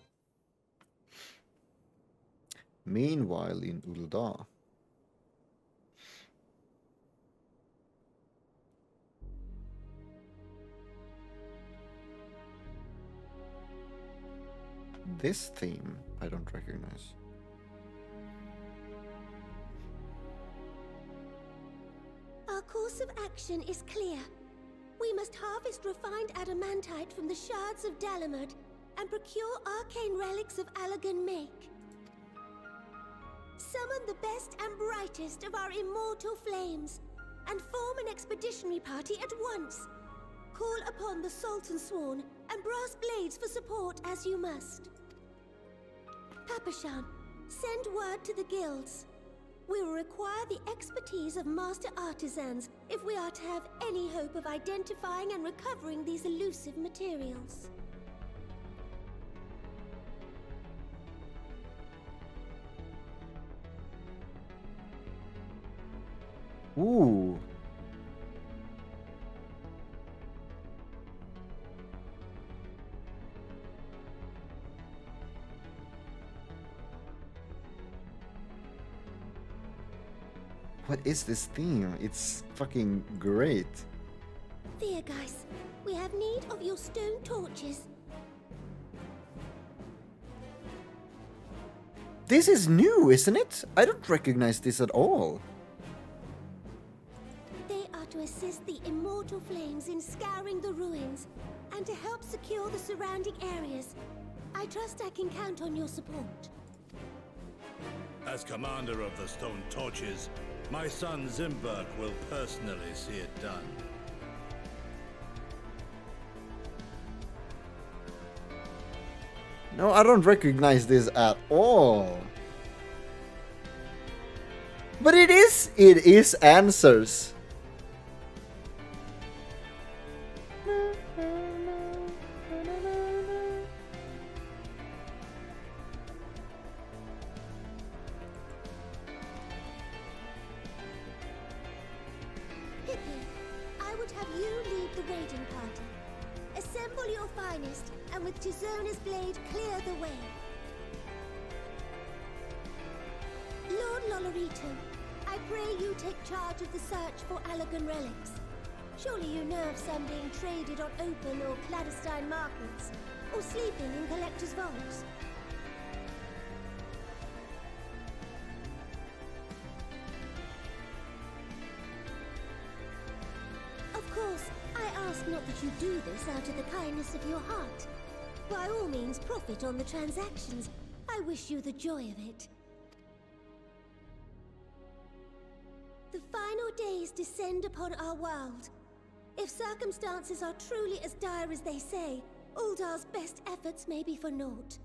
Meanwhile, in Ul'dah. This theme I don't recognize. Our course of action is clear. We must harvest refined adamantite from the shards of Dalamud and procure arcane relics of Allagan make. Summon the best and brightest of our immortal flames and form an expeditionary party at once. Call upon the Sultan Sworn and Brass Blades for support as you must. Papashan, send word to the guilds. We will require the expertise of master artisans if we are to have any hope of identifying and recovering these elusive materials. Ooh. What is this theme? It's fucking great. There, guys. We have need of your stone torches. This is new, isn't it? I don't recognize this at all. They are to assist the immortal flames in scouring the ruins and to help secure the surrounding areas. I trust I can count on your support. As commander of the Stone Torches, my son Zimberg will personally see it done. No, I don't recognize this at all. But it is answers. Pippi, I would have you lead the raiding party. Assemble your finest, and with Tizona's blade, clear the way. Lord Lolorito, I pray you take charge of the search for Allagan relics. Surely you know of some being traded on open or clandestine markets, or sleeping in collectors' vaults. Of course, I ask not that you do this out of the kindness of your heart. By all means, profit on the transactions. I wish you the joy of it. The final days descend upon our world. If circumstances are truly as dire as they say, Uldar's best efforts may be for naught.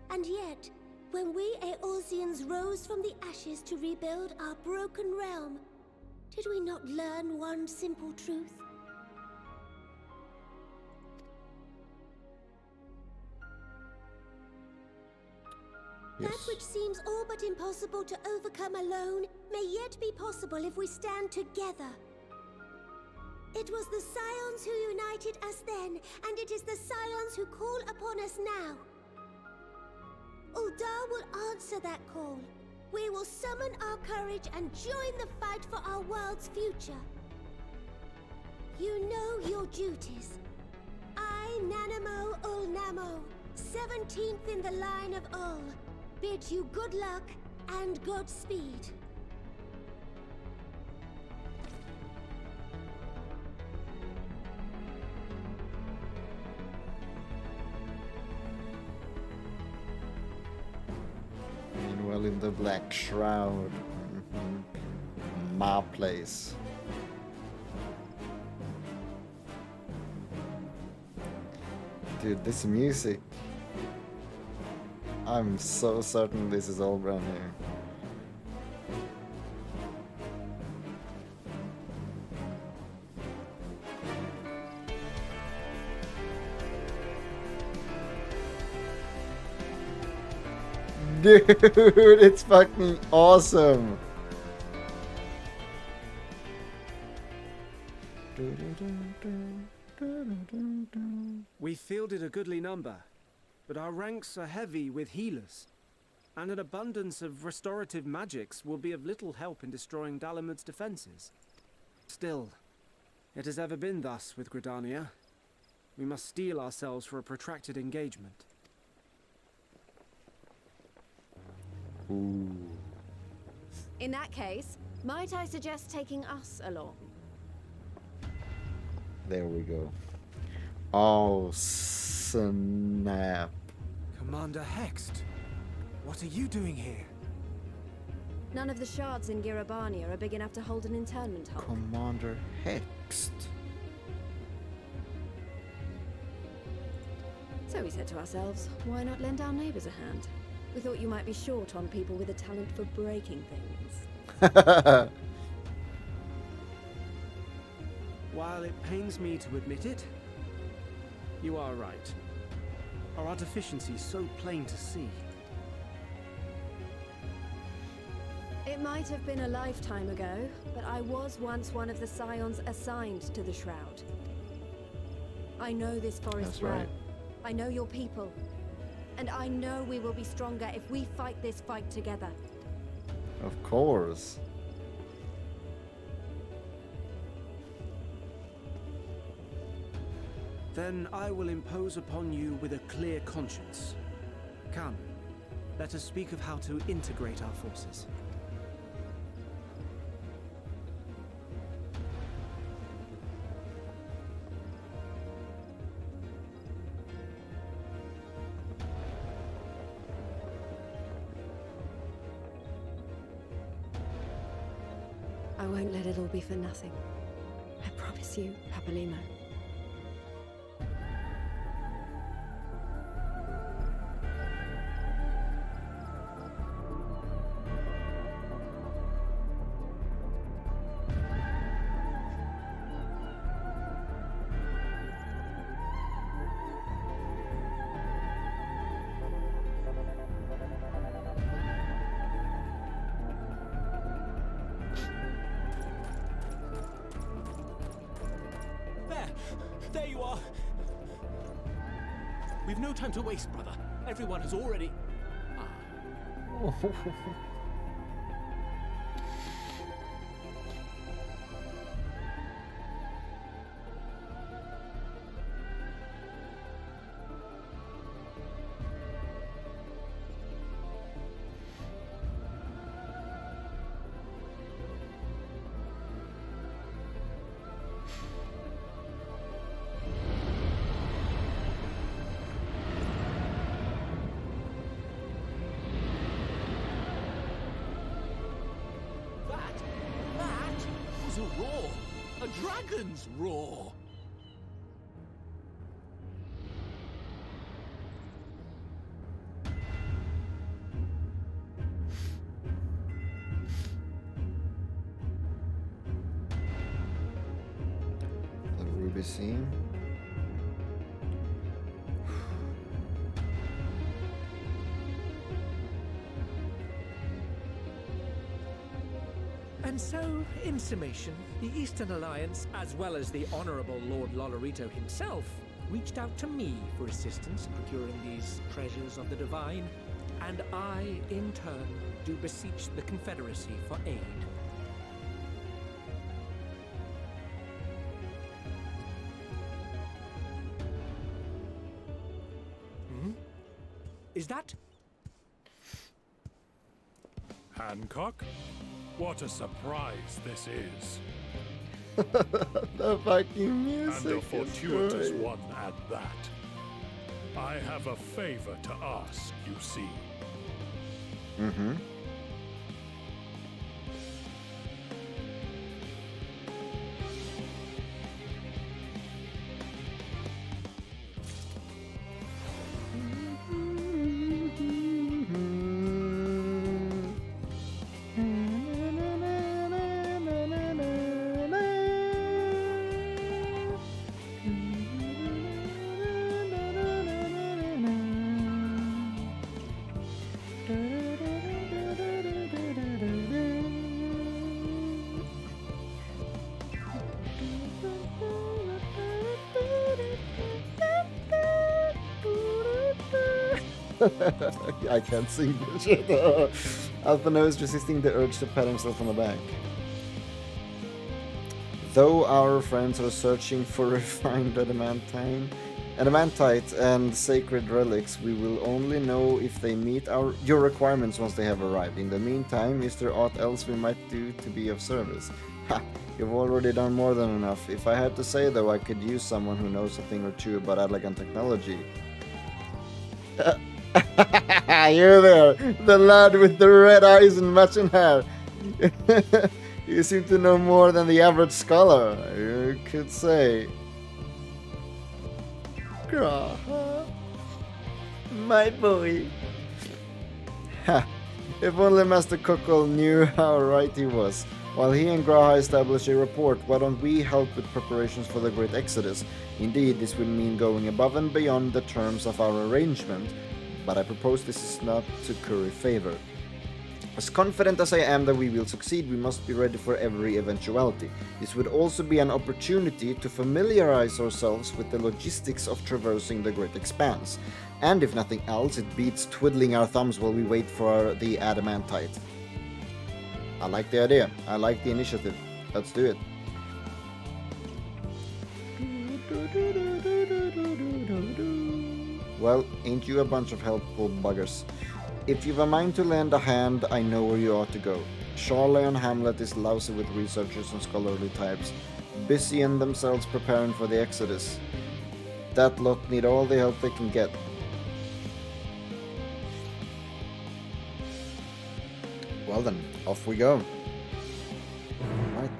And yet, when we Eorzeans rose from the ashes to rebuild our broken realm, did we not learn one simple truth? Yes. That which seems all but impossible to overcome alone may yet be possible if we stand together. It was the Scions who united us then, and it is the Scions who call upon us now. Uldar will answer that call. We will summon our courage and join the fight for our world's future. You know your duties. I, Nanamo Ulnamo, 17th in the line of Ul, bid you good luck and Godspeed. Meanwhile, in the Black Shroud, my place. Dude, this music. I'm so certain this is all brand new. Dude, it's fucking awesome. We fielded a goodly number, but our ranks are heavy with healers, and an abundance of restorative magics will be of little help in destroying Dalamud's defenses. Still, it has ever been thus with Gridania. We must steel ourselves for a protracted engagement. Ooh. In that case, might I suggest taking us along? There we go. Oh, snap. Commander Hext, what are you doing here? None of the shards in Girabania are big enough to hold an internment hole. Commander Hext. So we said to ourselves, why not lend our neighbors a hand? We thought you might be short on people with a talent for breaking things. While it pains me to admit it, you are right. Our deficiency is so plain to see. It might have been a lifetime ago, but I was once one of the Scions assigned to the Shroud. I know this forest That's well. right. I know your people. And I know we will be stronger if we fight this fight together. Of course. Then I will impose upon you with a clear conscience. Come, Let us speak of how to integrate our forces. I won't let it all be for nothing. I promise you, Papalimo. There you are! We've no time to waste, brother. Everyone has already... That was a roar! A dragon's roar! The ruby seam. And so, in summation, the Eastern Alliance, as well as the Honorable Lord Lolorito himself, reached out to me for assistance in procuring these treasures of the divine, and I, in turn, do beseech the Confederacy for aid. Hmm? Is that... Hancock? What a surprise this is. The fucking music. And a is fortuitous great. one at that. I have a favor to ask, you see. Mm-hmm. I can't see this shit. Alphano is resisting the urge to pat himself on the back. Though our friends are searching for refined adamantite and sacred relics, we will only know if they meet your requirements once they have arrived. In the meantime, is there aught else we might do to be of service? Ha! You've already done more than enough. If I had to say, though, I could use someone who knows a thing or two about elegant technology. You're there, the lad with the red eyes and matching hair. You seem to know more than the average scholar, you could say. Graha, my boy. Ha! If only Master Cockle knew how right he was. While he and Graha establish a report, why don't we help with preparations for the Great Exodus? Indeed, this will mean going above and beyond the terms of our arrangement, but I propose this is not to curry favor. As confident as I am that we will succeed, we must be ready for every eventuality. This would also be an opportunity to familiarize ourselves with the logistics of traversing the Great Expanse. And if nothing else, it beats twiddling our thumbs while we wait for the adamantite. I like the idea. I like the initiative. Let's do it. Well, ain't you a bunch of helpful buggers? If you've a mind to lend a hand, I know where you ought to go. Charlie and Hamlet is lousy with researchers and scholarly types, busy in themselves preparing for the Exodus. That lot need all the help they can get. Well then, off we go. Right.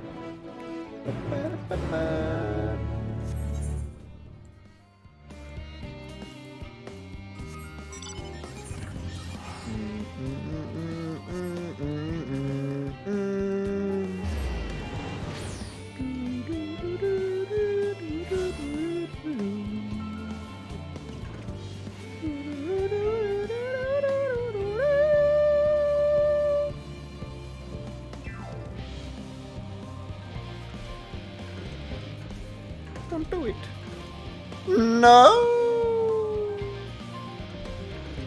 Don't do it. No!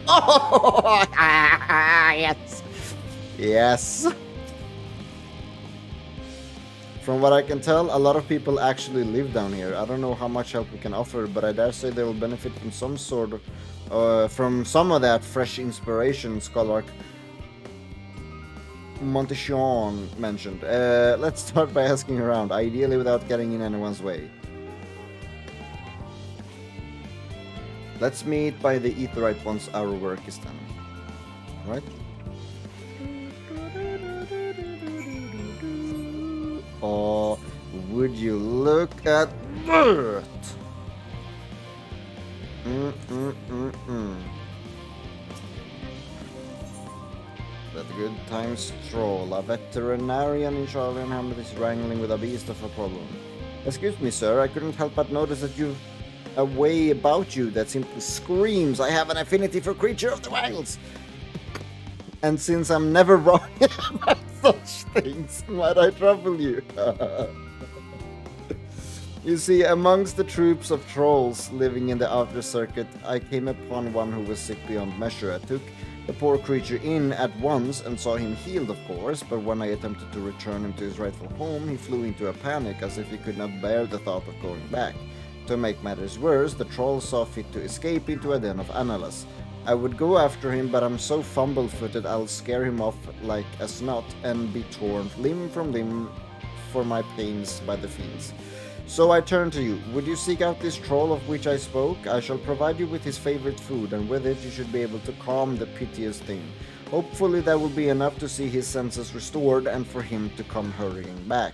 Oh, yes. Yes. From what I can tell, a lot of people actually live down here. I don't know how much help we can offer, but I dare say they will benefit from some sort of, from some of that fresh inspiration Scholar Montichon mentioned. Let's start by asking around, ideally without getting in anyone's way. Let's meet by the Aetheryte once our work is done. Right? Oh, would you look at that? That good time stroll. A veterinarian in Charlie and Hamlet is wrangling with a beast of a problem. Excuse me, sir, I couldn't help but notice that you've a way about you that simply screams, I have an affinity for creature of the wilds. And since I'm never wrong about such things, might I trouble you? You see, amongst the troops of trolls living in the outer circuit, I came upon one who was sick beyond measure. I took the poor creature in at once and saw him healed, of course, but when I attempted to return him to his rightful home, he flew into a panic as if he could not bear the thought of going back. To make matters worse, the troll saw fit to escape into a den of analas. I would go after him, but I'm so fumble-footed I'll scare him off like a snot and be torn limb from limb for my pains by the fiends. So I turn to you. Would you seek out this troll of which I spoke? I shall provide you with his favorite food, and with it you should be able to calm the piteous thing. Hopefully that will be enough to see his senses restored and for him to come hurrying back.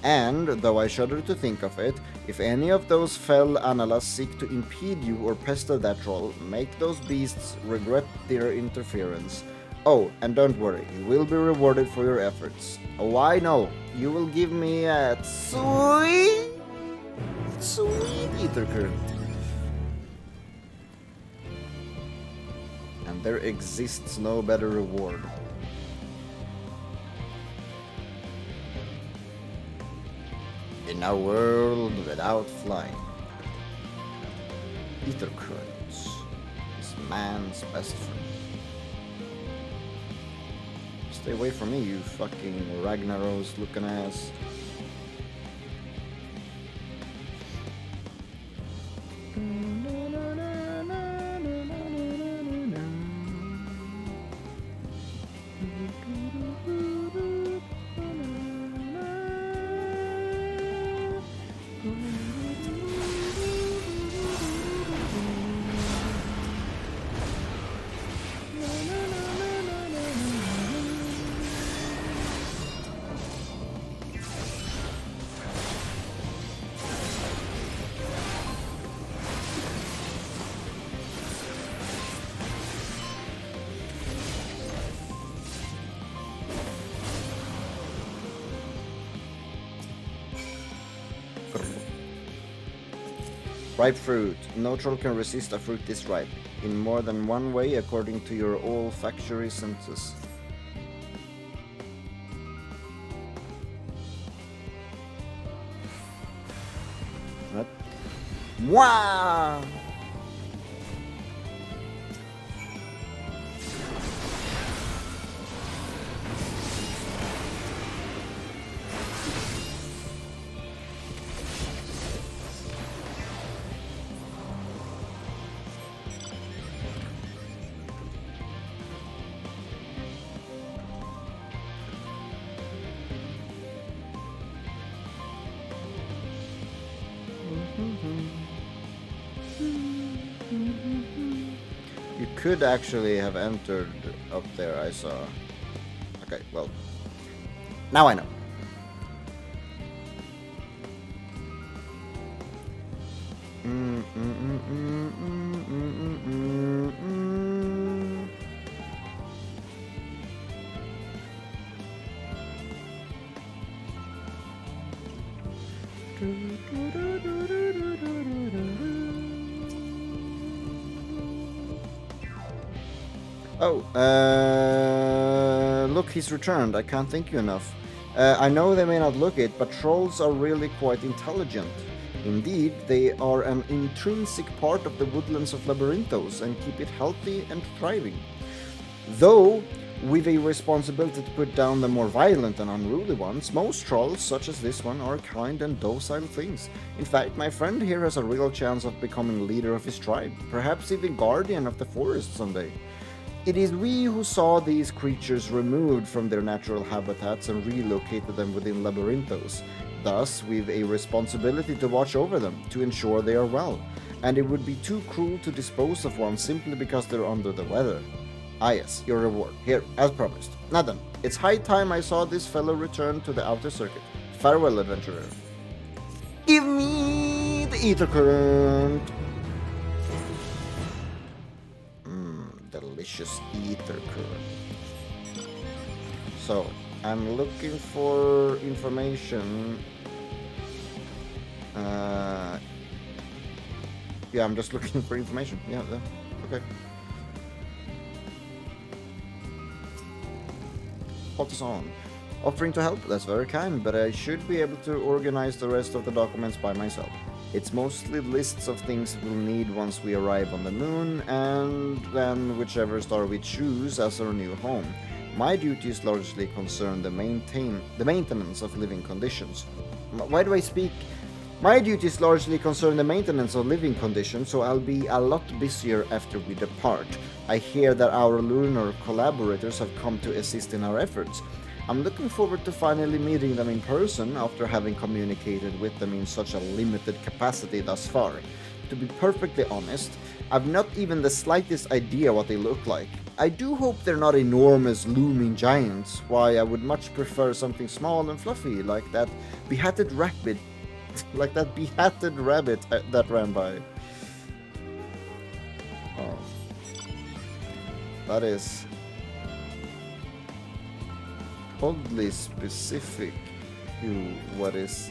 And, though I shudder to think of it, if any of those fell analas seek to impede you or pester that troll, make those beasts regret their interference. Oh, and don't worry, you will be rewarded for your efforts. Oh, I know, you will give me a sweet ether current. And there exists no better reward. In a world without flying, ether currents is man's best friend. Stay away from me, you fucking Ragnaros looking ass. Ripe fruit. No troll can resist a fruit this ripe, in more than one way according to your olfactory senses. What? Wow! could actually have entered up there, I saw. Okay, well, now I know. Oh, look, he's returned. I can't thank you enough. I know they may not look it, but trolls are really quite intelligent. Indeed, they are an intrinsic part of the woodlands of Labyrinthos and keep it healthy and thriving. Though, with a responsibility to put down the more violent and unruly ones, most trolls, such as this one, are kind and docile things. In fact, my friend here has a real chance of becoming leader of his tribe, perhaps even guardian of the forest someday. It is we who saw these creatures removed from their natural habitats and relocated them within Labyrinthos. Thus, we've a responsibility to watch over them, to ensure they are well, and it would be too cruel to dispose of one simply because they're under the weather. Ah yes, your reward. Here, as promised. Now then, it's high time I saw this fellow return to the outer circuit. Farewell, adventurer. Give me the ether current! Delicious ether current. So, I'm looking for information. Yeah, I'm just looking for information. Yeah, okay. What is on? Offering to help, that's very kind, but I should be able to organize the rest of the documents by myself. It's mostly lists of things we'll need once we arrive on the moon, and then whichever star we choose as our new home. My duties largely concern the maintenance of living conditions. Why do I speak? My duties largely concern the maintenance of living conditions, so I'll be a lot busier after we depart. I hear that our lunar collaborators have come to assist in our efforts. I'm looking forward to finally meeting them in person after having communicated with them in such a limited capacity thus far. To be perfectly honest, I've not even the slightest idea what they look like. I do hope they're not enormous looming giants. Why, I would much prefer something small and fluffy, like that behatted rabbit, that ran by. Oh, that is oddly specific to what is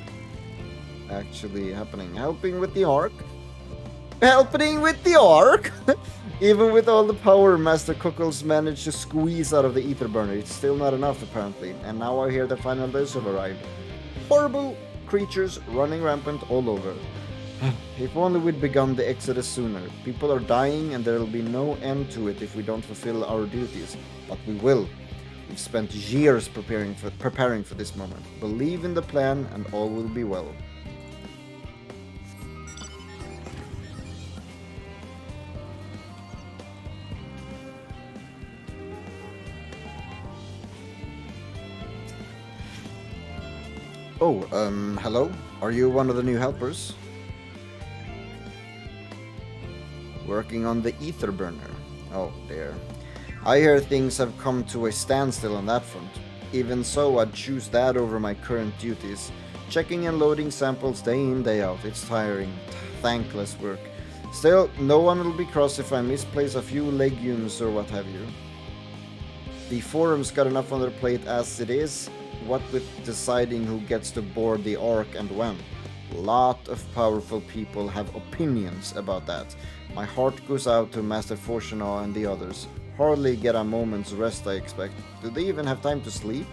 actually happening. Helping with the arc? Helping with the arc? Even with all the power Master Cockles managed to squeeze out of the ether burner, it's still not enough apparently, and now I hear the final days have arrived. Horrible creatures running rampant all over. If only we'd begun the exodus sooner. People are dying and there'll be no end to it if we don't fulfill our duties. But we will. We've spent years preparing for this moment. Believe in the plan and all will be well. Oh, hello? Are you one of the new helpers? Working on the ether burner. Oh dear. I hear things have come to a standstill on that front. Even so, I'd choose that over my current duties. Checking and loading samples day in, day out. It's tiring, thankless work. Still, no one will be cross if I misplace a few legumes or what have you. The forum's got enough on their plate as it is. What with deciding who gets to board the Ark and when. Lot of powerful people have opinions about that. My heart goes out to Master Fortunaw and the others. Hardly get a moment's rest, I expect. Do they even have time to sleep?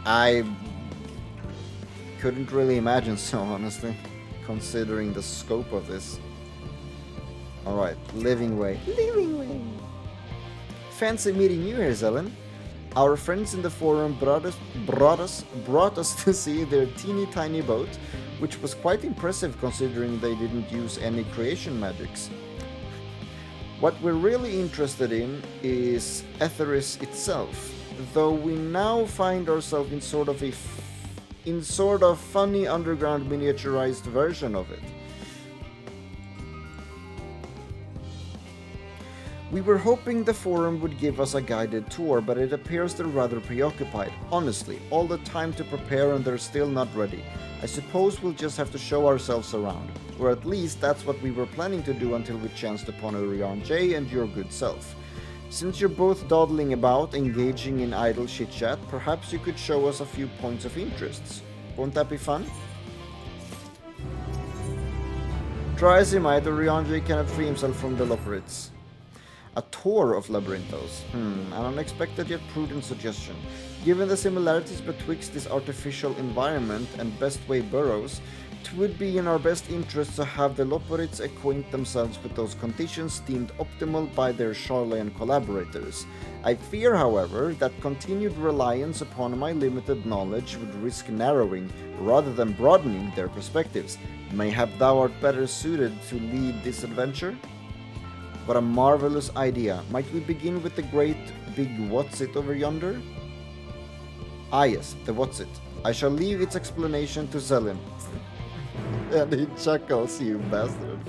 I couldn't really imagine so, honestly, considering the scope of this. Alright, living way. Living way. Fancy meeting you here, Zelen. Our friends in the forum brought us to see their teeny tiny boat, which was quite impressive considering they didn't use any creation magics. What we're really interested in is Etheris itself, though we now find ourselves in sort of a in sort of funny underground miniaturized version of it. We were hoping the forum would give us a guided tour, but it appears they're rather preoccupied. Honestly, all the time to prepare and they're still not ready. I suppose we'll just have to show ourselves around. Or at least that's what we were planning to do until we chanced upon Urian J and your good self. Since you're both dawdling about, engaging in idle chit-chat, perhaps you could show us a few points of interests. Won't that be fun? Try as he might, Urian J cannot free himself from the Loporits. A tour of Labyrinthos. An unexpected yet prudent suggestion. Given the similarities betwixt this artificial environment and Bestway burrows, it would be in our best interest to have the Loporits acquaint themselves with those conditions deemed optimal by their Charlayan collaborators. I fear, however, that continued reliance upon my limited knowledge would risk narrowing, rather than broadening, their perspectives. Mayhap thou art better suited to lead this adventure? What a marvelous idea. Might we begin with the great big what's-it over yonder? Ah yes, the what's-it. I shall leave its explanation to Zelin. And he chuckles, you bastard.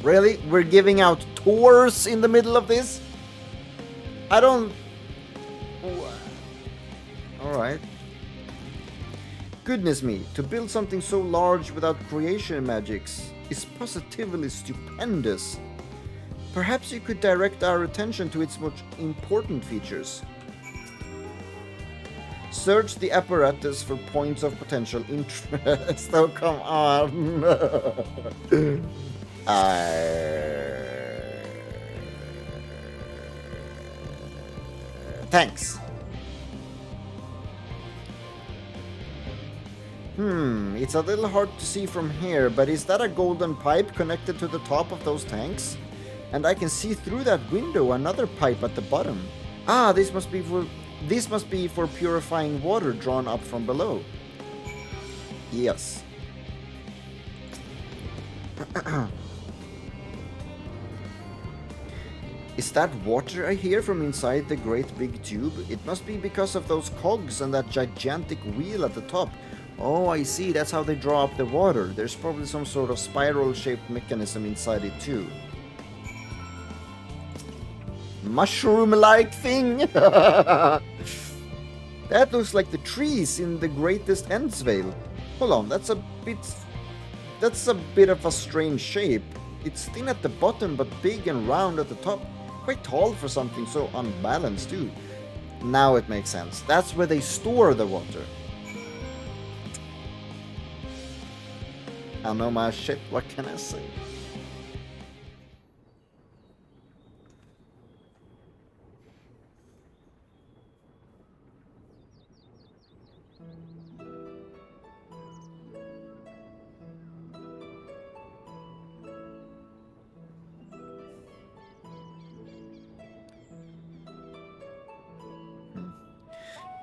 Really? We're giving out tours in the middle of this? I don't... Alright. Goodness me, to build something so large without creation magics is positively stupendous. Perhaps you could direct our attention to its most important features. Search the apparatus for points of potential interest. Oh, come on. Thanks. It's a little hard to see from here, but is that a golden pipe connected to the top of those tanks? And I can see through that window another pipe at the bottom. Ah, this must be for purifying water drawn up from below. Yes. Is that water I hear from inside the great big tube? It must be because of those cogs and that gigantic wheel at the top. Oh, I see. That's how they draw up the water. There's probably some sort of spiral-shaped mechanism inside it too. Mushroom-like thing! That looks like the trees in the Greatest Endsvale. Hold on, that's a bit of a strange shape. It's thin at the bottom but big and round at the top. Quite tall for something so unbalanced too. Now it makes sense. That's where they store the water. I know my shit, what can I say?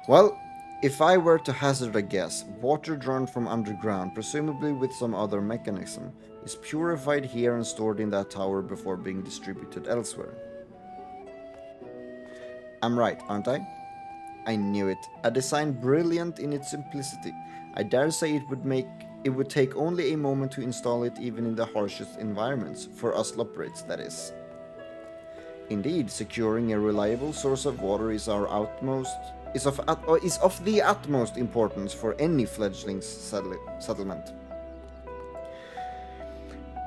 Well, if I were to hazard a guess, water drawn from underground, presumably with some other mechanism, is purified here and stored in that tower before being distributed elsewhere. I'm right, aren't I? I knew it. A design brilliant in its simplicity. I dare say it would take only a moment to install it even in the harshest environments, for us Loporits, that is. Indeed, securing a reliable source of water is of the utmost importance for any fledgling settlement.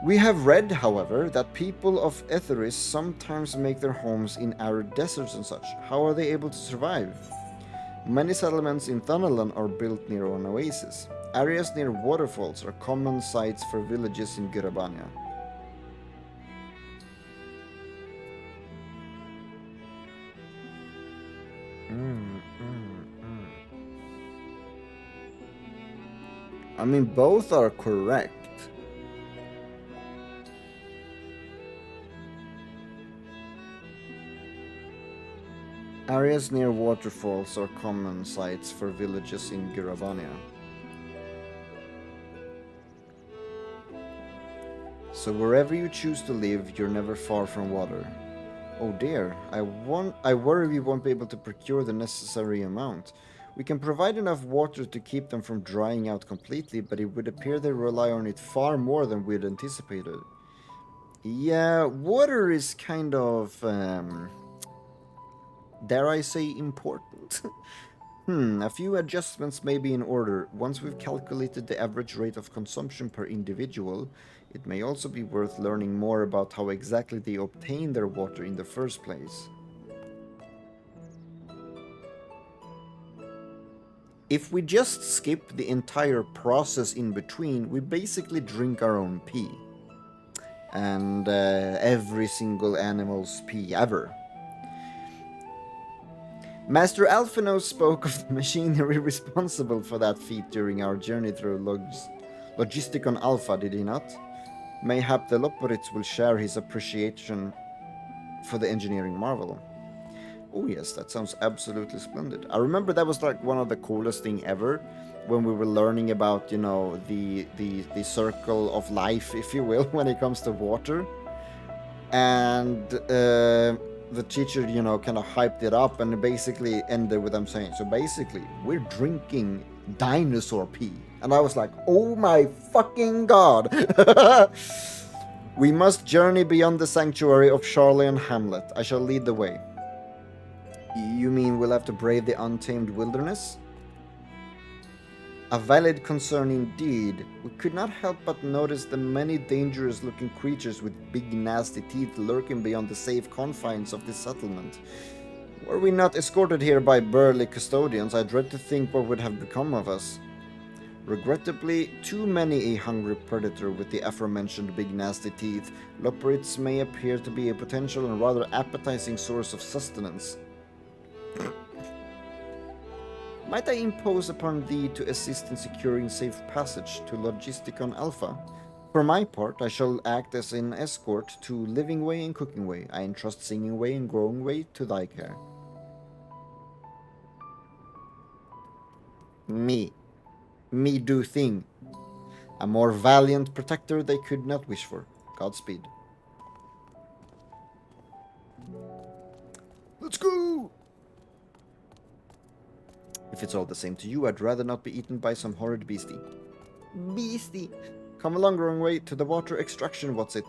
We have read, however, that people of Etheris sometimes make their homes in arid deserts and such. How are they able to survive? Many settlements in Thanalan are built near an oasis. Areas near waterfalls are common sites for villages in Gurabania. I mean, both are correct. Areas near waterfalls are common sites for villages in So wherever you choose to live, you're never far from water. Oh dear, I worry we won't be able to procure the necessary amount. We can provide enough water to keep them from drying out completely, but it would appear they rely on it far more than we'd anticipated. Yeah, water is kind of, dare I say, important. A few adjustments may be in order. Once we've calculated the average rate of consumption per individual, it may also be worth learning more about how exactly they obtain their water in the first place. If we just skip the entire process in between, we basically drink our own pee. And every single animal's pee ever. Master Alphino spoke of the machinery responsible for that feat during our journey through Logisticon Alpha, did he not? Mayhap the Loporits will share his appreciation for the engineering marvel. Oh yes, that sounds absolutely splendid. I remember that was like one of the coolest thing ever when we were learning about, you know, the circle of life, if you will, when it comes to water. And the teacher, you know, kind of hyped it up and basically ended with them saying, so basically, we're drinking dinosaur pee. And I was like, oh my fucking god! We must journey beyond the sanctuary of Charlian Hamlet. I shall lead the way. You mean we'll have to brave the untamed wilderness? A valid concern indeed. We could not help but notice the many dangerous-looking creatures with big nasty teeth lurking beyond the safe confines of this settlement. Were we not escorted here by burly custodians, I dread to think what would have become of us. Regrettably, too many a hungry predator with the aforementioned big nasty teeth, Loporits may appear to be a potential and rather appetizing source of sustenance. Might I impose upon thee to assist in securing safe passage to Logisticon Alpha? For my part, I shall act as an escort to Living Way and Cooking Way. I entrust Singing Way and Growing Way to thy care. Me do thing. A more valiant protector they could not wish for. Godspeed. Let's go! If it's all the same to you, I'd rather not be eaten by some horrid beastie. Beastie! Come along, Growing Way, to the water extraction, what's it?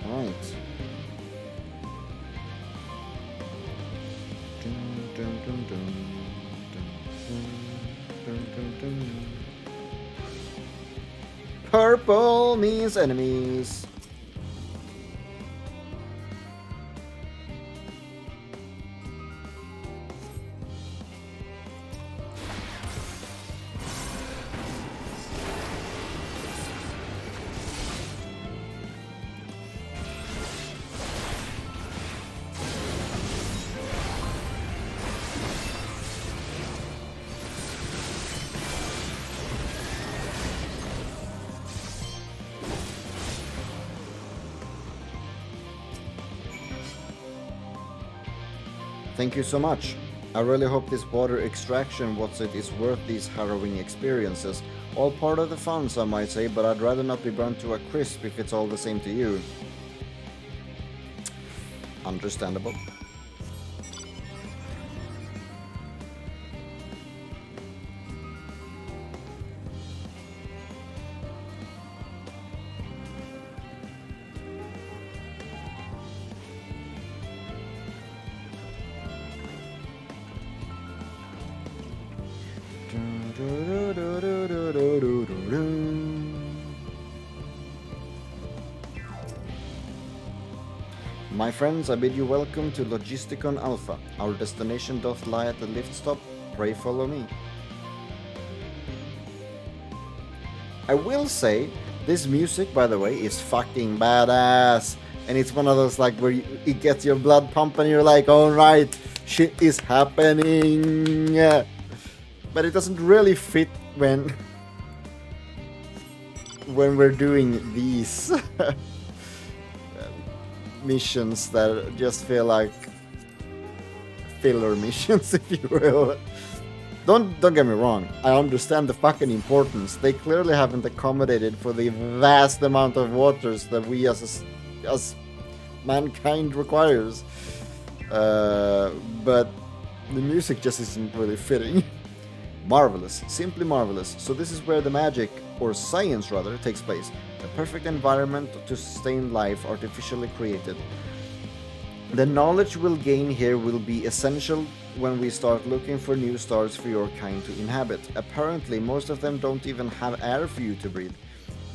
Right. Dun, dun, dun, dun. Purple means enemies. Thank you so much. I really hope this water extraction is worth these harrowing experiences. All part of the fun, some might say, but I'd rather not be burnt to a crisp if it's all the same to you. Understandable. My friends, I bid you welcome to Logisticon Alpha. Our destination doth lie at the lift stop. Pray follow me. I will say, this music, by the way, is fucking badass. And it's one of those like where it gets your blood pumping and you're like, alright, shit is happening. But it doesn't really fit when we're doing these. missions that just feel like filler missions, if you will. Don't get me wrong, I understand the fucking importance. They clearly haven't accommodated for the vast amount of waters that we as mankind requires. But the music just isn't really fitting. Marvelous, simply marvelous. So this is where the magic, or science rather, takes place. The perfect environment to sustain life artificially created. The knowledge we'll gain here will be essential when we start looking for new stars for your kind to inhabit. Apparently, most of them don't even have air for you to breathe.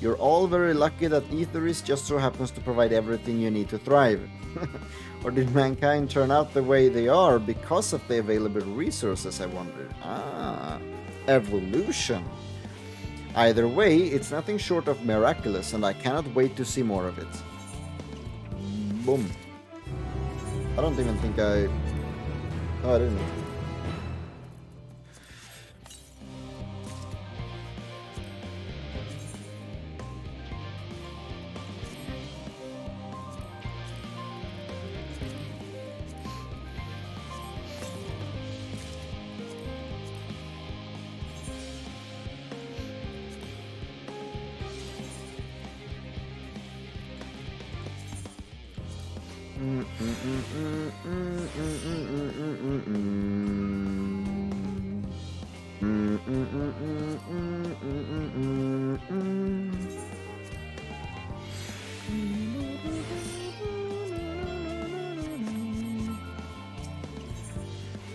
You're all very lucky that Aetheris just so happens to provide everything you need to thrive. Or did mankind turn out the way they are because of the available resources, I wonder? Ah, evolution. Either way, it's nothing short of miraculous, and I cannot wait to see more of it. Boom. I don't even think I... Oh, I didn't.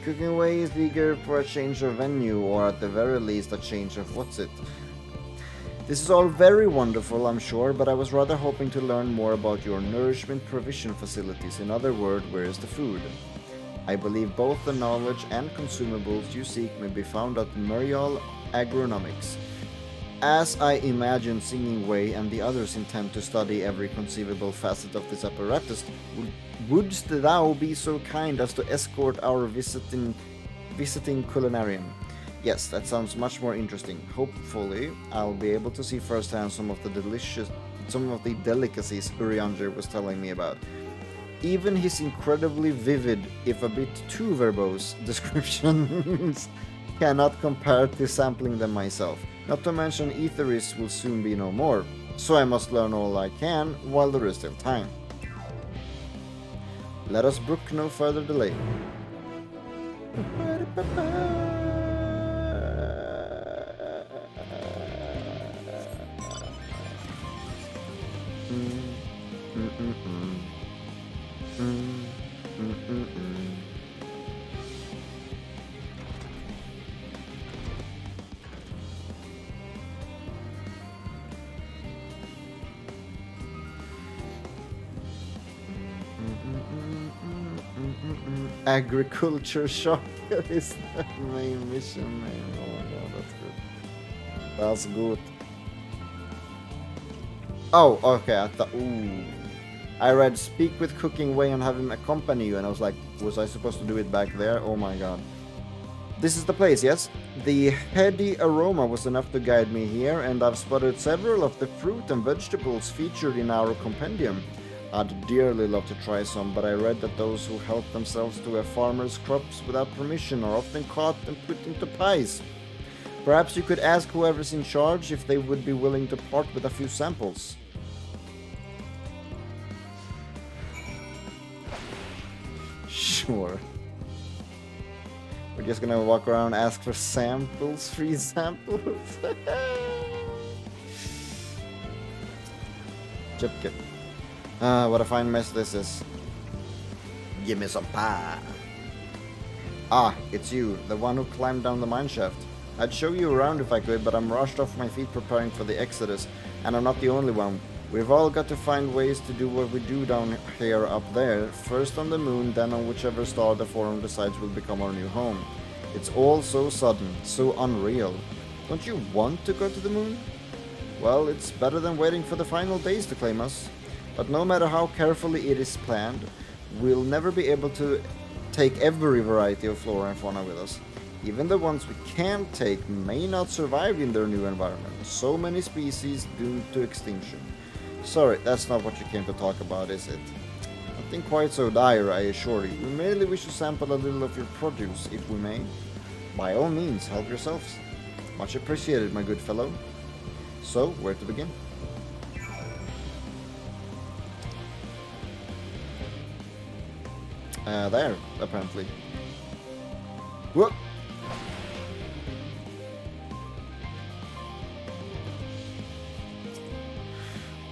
Cooking Away is eager for a change of venue, or at the very least a change of what's it. This is all very wonderful, I'm sure, but I was rather hoping to learn more about your nourishment provision facilities. In other words, where is the food? I believe both the knowledge and consumables you seek may be found at Muriel Agronomics. As I imagine Singing Way and the others intend to study every conceivable facet of this apparatus, wouldst thou be so kind as to escort our visiting culinarian? Yes, that sounds much more interesting. Hopefully, I'll be able to see firsthand some of the delicacies Urianger was telling me about. Even his incredibly vivid, if a bit too verbose, descriptions cannot compare to sampling them myself. Not to mention Aetheris will soon be no more, so I must learn all I can while there is still time. Let us brook no further delay. Agriculture shock is the main mission name. Oh my god, that's good. That's good. Oh, okay, I thought, ooh. I read speak with Cooking Way and have him accompany you, and I was like, was I supposed to do it back there? Oh my god. This is the place, yes? The heady aroma was enough to guide me here, and I've spotted several of the fruit and vegetables featured in our compendium. I'd dearly love to try some, but I read that those who help themselves to a farmer's crops without permission are often caught and put into pies. Perhaps you could ask whoever's in charge if they would be willing to part with a few samples. Sure. We're just gonna walk around and ask for samples, free samples. Chipkit. What a fine mess this is. Give me some pie. Ah, it's you, the one who climbed down the mineshaft. I'd show you around if I could, but I'm rushed off my feet preparing for the exodus, and I'm not the only one. We've all got to find ways to do what we do down here up there, first on the moon, then on whichever star the Forum decides will become our new home. It's all so sudden, so unreal. Don't you want to go to the moon? Well, it's better than waiting for the final days to claim us. But no matter how carefully it is planned, we'll never be able to take every variety of flora and fauna with us. Even the ones we can't take may not survive in their new environment. So many species doomed to extinction. Sorry, that's not what you came to talk about, is it? nothing quite so dire, I assure you. We merely wish to sample a little of your produce, if we may. By all means, help yourselves. Much appreciated, my good fellow. So, where to begin? There, apparently. Whoop!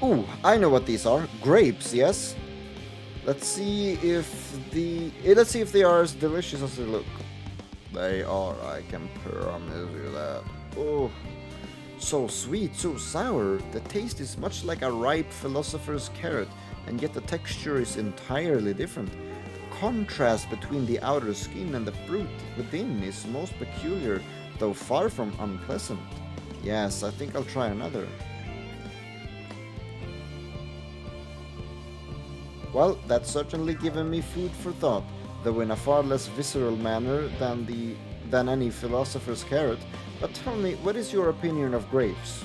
Ooh, I know what these are. Grapes, yes? Let's see if they are as delicious as they look. They are, I can promise you that. Oh, so sweet, so sour. The taste is much like a ripe philosopher's carrot, and yet the texture is entirely different. The contrast between the outer skin and the fruit within is most peculiar, though far from unpleasant. Yes, I think I'll try another. Well, that's certainly given me food for thought, though in a far less visceral manner than any philosopher's carrot. But tell me, what is your opinion of grapes?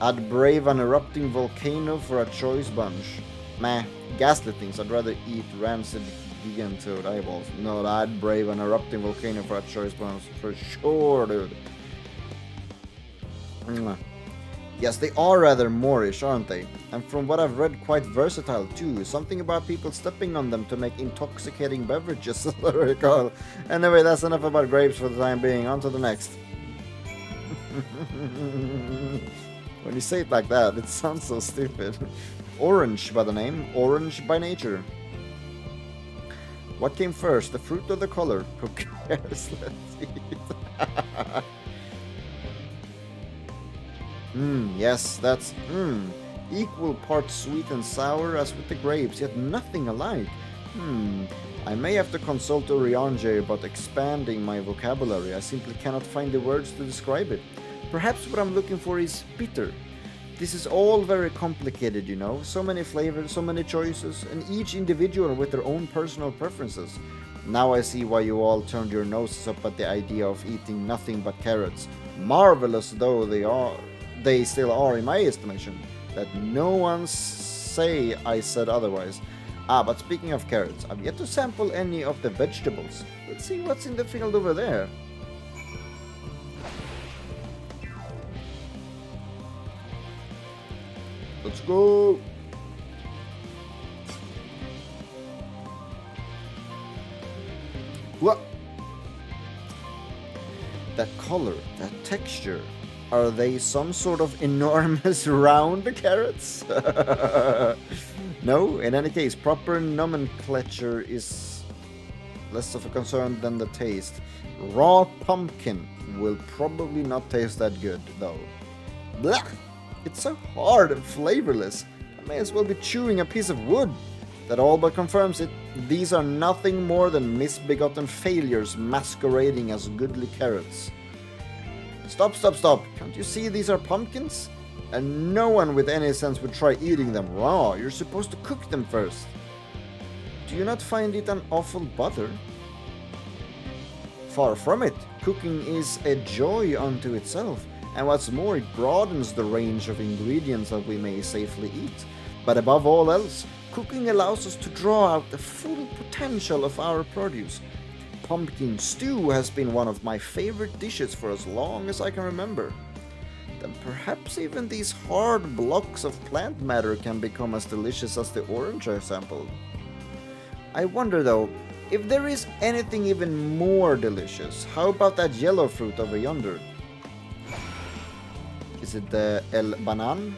I'd brave an erupting volcano for a choice bunch. Meh, ghastly things. I'd rather eat rancid gigantoad eyeballs. No, I'd brave an erupting volcano for a choice bunch for sure, dude. Mwah. Yes, they are rather Moorish, aren't they? And from what I've read, quite versatile too. Something about people stepping on them to make intoxicating beverages, as I recall. Anyway, that's enough about grapes for the time being. On to the next. When you say it like that, it sounds so stupid. Orange by the name, orange by nature. What came first, the fruit or the color? Who cares? Let's eat. Yes, that's equal parts sweet and sour as with the grapes, yet nothing alike. I may have to consult Oriange about expanding my vocabulary. I simply cannot find the words to describe it. Perhaps what I'm looking for is bitter. This is all very complicated, you know. So many flavors, so many choices, and each individual with their own personal preferences. Now I see why you all turned your noses up at the idea of eating nothing but carrots. Marvelous though they still are in my estimation. Let no one say I said otherwise. But speaking of carrots, I've yet to sample any of the vegetables. Let's see what's in the field over there. Let's go! What? That color, that texture. Are they some sort of enormous round carrots? No, in any case, proper nomenclature is less of a concern than the taste. Raw pumpkin will probably not taste that good, though. Blech! It's so hard and flavorless. I may as well be chewing a piece of wood. That all but confirms it. These are nothing more than misbegotten failures masquerading as goodly carrots. Stop, stop, stop. Can't you see these are pumpkins? And no one with any sense would try eating them raw. You're supposed to cook them first. Do you not find it an awful bother? Far from it. Cooking is a joy unto itself. And what's more, it broadens the range of ingredients that we may safely eat. But above all else, cooking allows us to draw out the full potential of our produce. Pumpkin stew has been one of my favorite dishes for as long as I can remember. Then perhaps even these hard blocks of plant matter can become as delicious as the orange I sampled. I wonder though, if there is anything even more delicious, how about that yellow fruit over yonder? Is it the El Banan?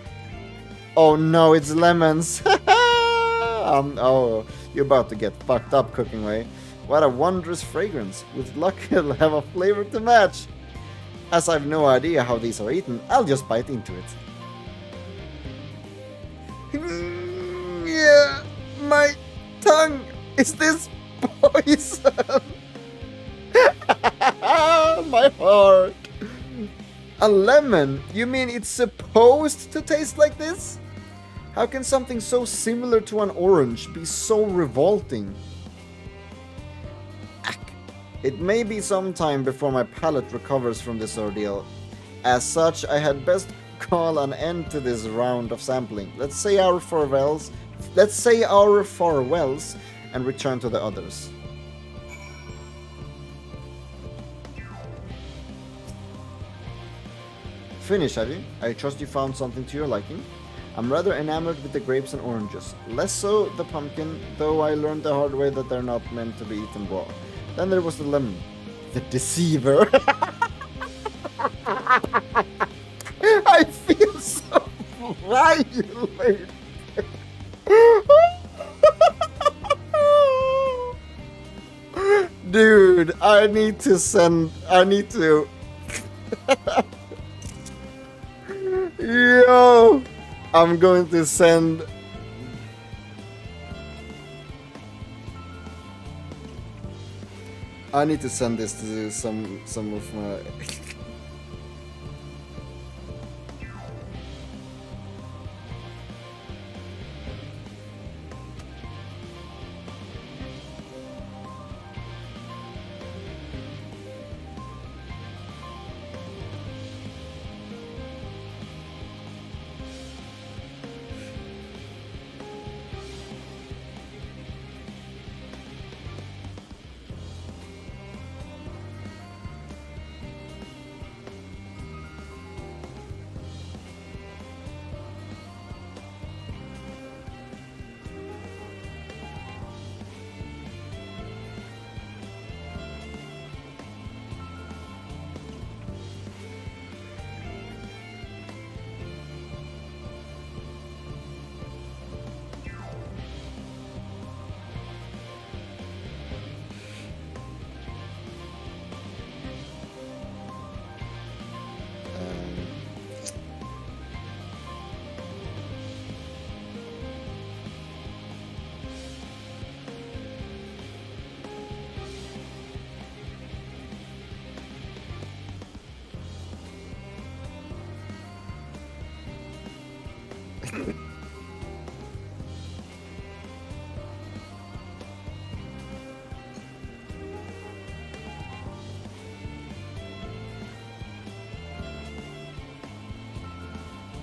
Oh no, it's lemons! Oh, you're about to get fucked up, Cooking Way. What a wondrous fragrance. With luck, it'll have a flavor to match. As I've no idea how these are eaten, I'll just bite into it. Yeah, my tongue! Is this poison? My heart! A lemon? You mean it's supposed to taste like this? How can something so similar to an orange be so revolting? It may be some time before my palate recovers from this ordeal. As such, I had best call an end to this round of sampling. Let's say our farewells let's say our farewells and return to the others. Finish, have you? I trust you found something to your liking. I'm rather enamored with the grapes and oranges. Less so the pumpkin, though I learned the hard way that they're not meant to be eaten raw. Then there was the lemon. The deceiver. I feel so violated. Dude, I need to. Yo! I'm going to send. I need to send this to some of my.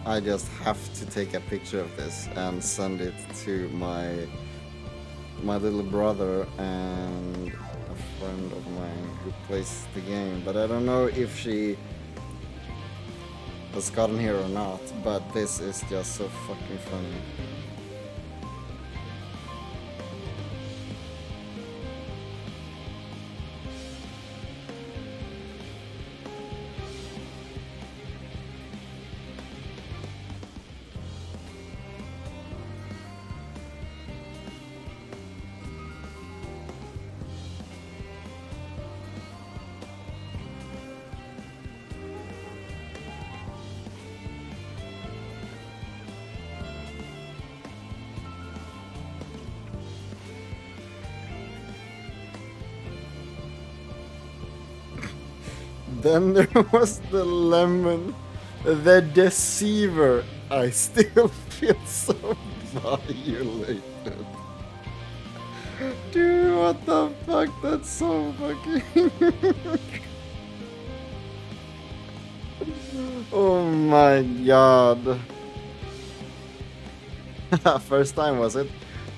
I just have to take a picture of this and send it to my little brother and a friend of mine who plays the game, but I don't know if she has gotten here or not, but this is just so fucking funny. Then there was the lemon, the deceiver. I still feel so violated. Dude, what the fuck? That's so fucking... Oh my god. First time, was it?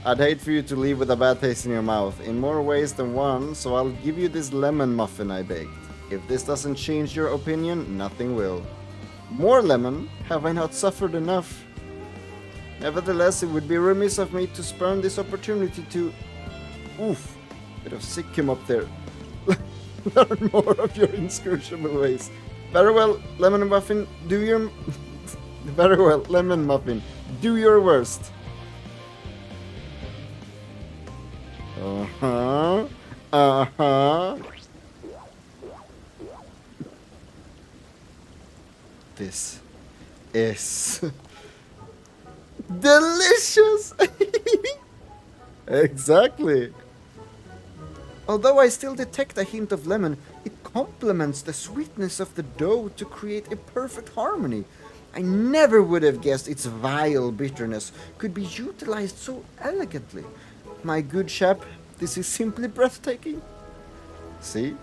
I'd hate for you to leave with a bad taste in your mouth, in more ways than one, so I'll give you this lemon muffin I baked. If this doesn't change your opinion, nothing will. More lemon? Have I not suffered enough? Nevertheless, it would be remiss of me to spurn this opportunity to... Oof, bit of sikkim up there. Learn more of your inscrutable ways. Very well, lemon muffin, do your... Very well, lemon muffin, do your worst. Uh-huh. Uh-huh. This is delicious! Exactly. Although I still detect a hint of lemon, it complements the sweetness of the dough to create a perfect harmony. I never would have guessed its vile bitterness could be utilized so elegantly. My good chap, this is simply breathtaking. See?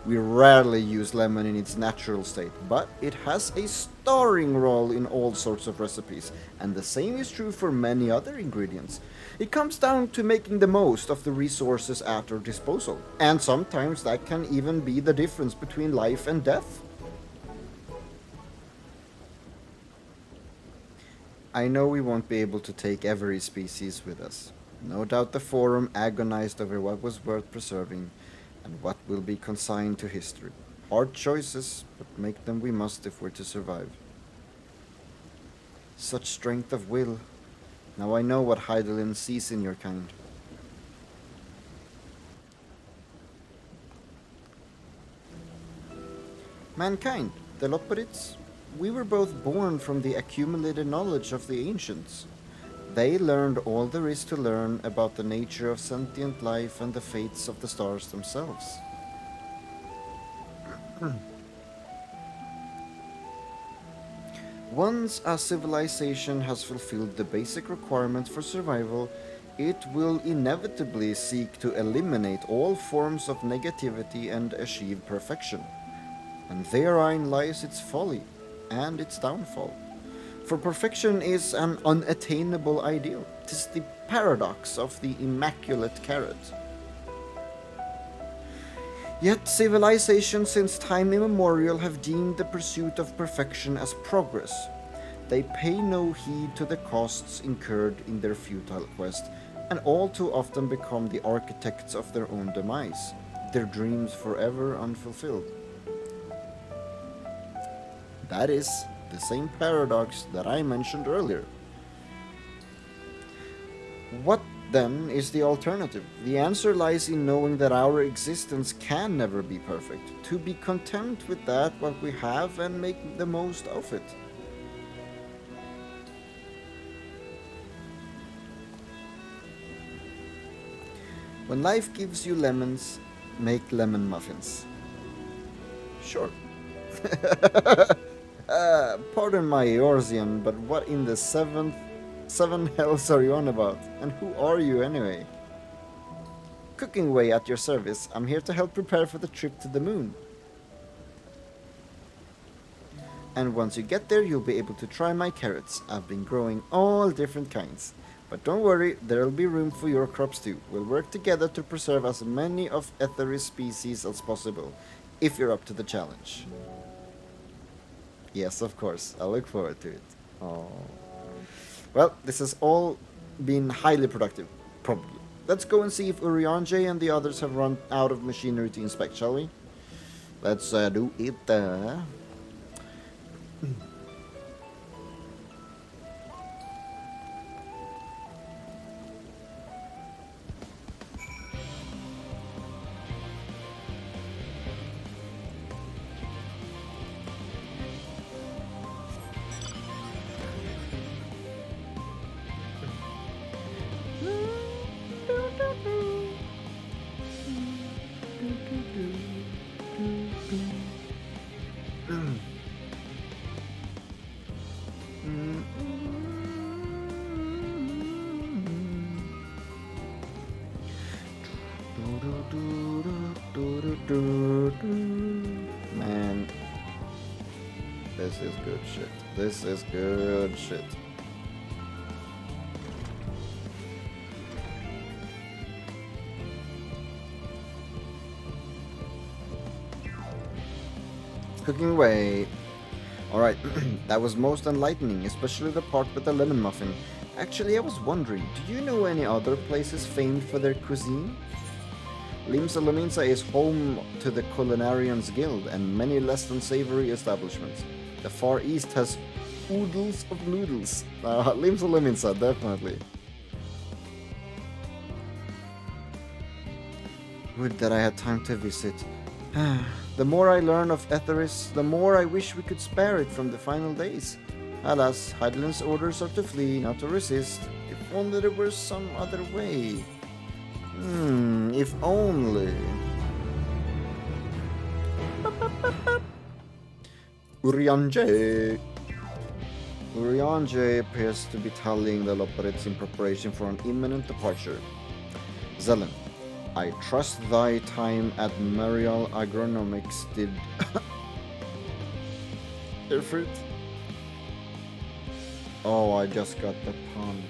We rarely use lemon in its natural state, but it has a starring role in all sorts of recipes, and the same is true for many other ingredients. It comes down to making the most of the resources at our disposal, and sometimes that can even be the difference between life and death. I know we won't be able to take every species with us. No doubt the Forum agonized over what was worth preserving and what will be consigned to history. Hard choices, but make them we must if we're to survive. Such strength of will. Now I know what Heidelin sees in your kind. Mankind, the Loperids, we were both born from the accumulated knowledge of the ancients. They learned all there is to learn about the nature of sentient life and the fates of the stars themselves. Once a civilization has fulfilled the basic requirements for survival, it will inevitably seek to eliminate all forms of negativity and achieve perfection. And therein lies its folly and its downfall. For perfection is an unattainable ideal. 'Tis the paradox of the immaculate carrot. Yet civilizations since time immemorial have deemed the pursuit of perfection as progress. They pay no heed to the costs incurred in their futile quest, and all too often become the architects of their own demise, their dreams forever unfulfilled. That is the same paradox that I mentioned earlier. What then is the alternative? The answer lies in knowing that our existence can never be perfect, to be content with that what we have and make the most of it. When life gives you lemons, make lemon muffins. Sure. Pardon my Eorzean, but what in the seven hells are you on about? And who are you anyway? Cooking way at your service. I'm here to help prepare for the trip to the moon. And once you get there, you'll be able to try my carrots. I've been growing all different kinds. But don't worry, there'll be room for your crops too. We'll work together to preserve as many of Etheris species as possible, if you're up to the challenge. Yes, of course. I look forward to it. Oh. Well, this has all been highly productive, probably. Let's go and see if Urianger and the others have run out of machinery to inspect, shall we? Let's do it. Man, this is good shit. This is good shit. Cooking away. Alright, that was most enlightening, especially the part with the lemon muffin. Actually, I was wondering, do you know any other places famed for their cuisine? Limsa Lominsa is home to the Culinarians Guild and many less than savory establishments. The Far East has oodles of noodles. Limsa Lominsa, definitely. Would that I had time to visit. The more I learn of Etheris, the more I wish we could spare it from the final days. Alas, Heidelin's orders are to flee, not to resist. If only there were some other way. If only. Urianger. Urianger appears to be tallying the Loperids in preparation for an imminent departure. Zelen, I trust thy time at Marial Agronomics did effort. Oh, I just got the pun.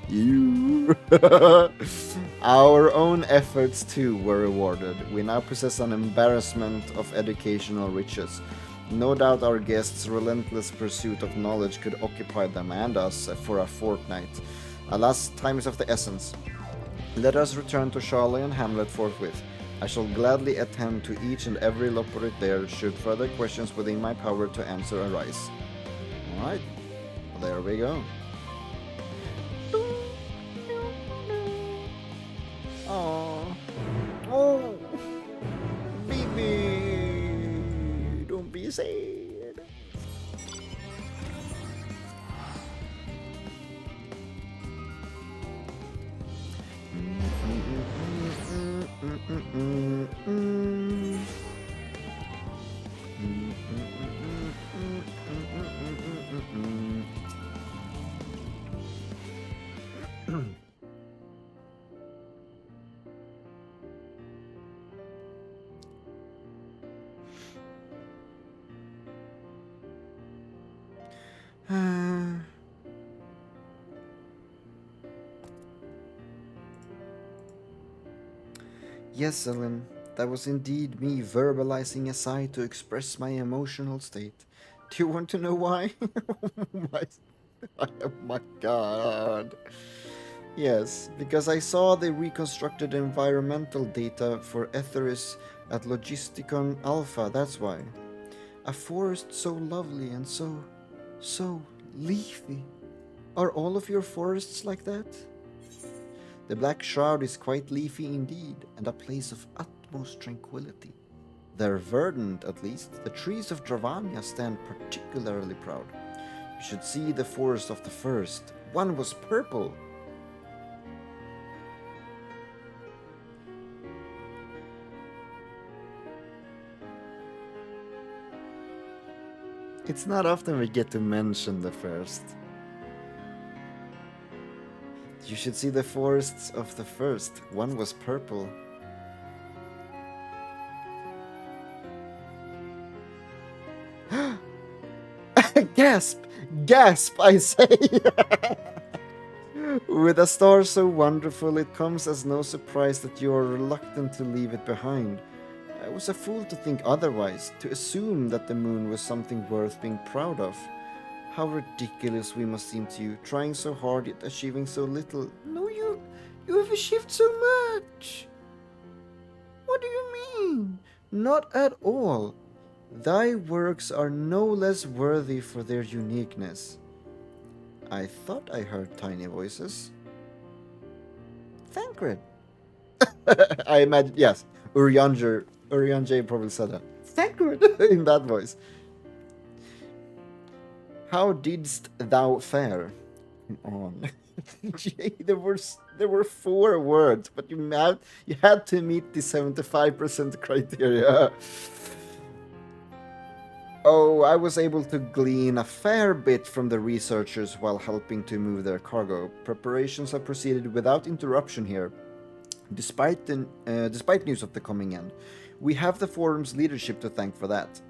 You. Our own efforts too were rewarded. We now possess an embarrassment of educational riches. No doubt our guests' relentless pursuit of knowledge could occupy them and us for a fortnight. Alas, time is of the essence. Let us return to Charlie and Hamlet forthwith. I shall gladly attend to each and every loporite there should further questions within my power to answer arise. Alright, there we go. Oh, oh, baby, don't be sad. Yes, Ellen, that was indeed me verbalizing a sigh to express my emotional state. Do you want to know why? Oh my god. Yes, because I saw the reconstructed environmental data for Etheris at Logisticon Alpha, that's why. A forest so lovely and so leafy. Are all of your forests like that? The Black Shroud is quite leafy indeed, and a place of utmost tranquility. They're verdant, at least. The trees of Dravania stand particularly proud. You should see the forest of the first. One was purple. It's not often we get to mention the first. You should see the forests of the first. One was purple. Gasp! Gasp, I say! With a star so wonderful, it comes as no surprise that you are reluctant to leave it behind. I was a fool to think otherwise, to assume that the moon was something worth being proud of. How ridiculous we must seem to you, trying so hard yet achieving so little. No, you have achieved so much. What do you mean? Not at all. Thy works are no less worthy for their uniqueness. I thought I heard tiny voices. Thancred. I imagine, yes, Urianger probably said that. Thancred in that voice. How didst thou fare? Come on. there were 4 words, but you had to meet the 75% criteria. Oh, I was able to glean a fair bit from the researchers while helping to move their cargo. Preparations have proceeded without interruption here. Despite news of the coming end, we have the forum's leadership to thank for that.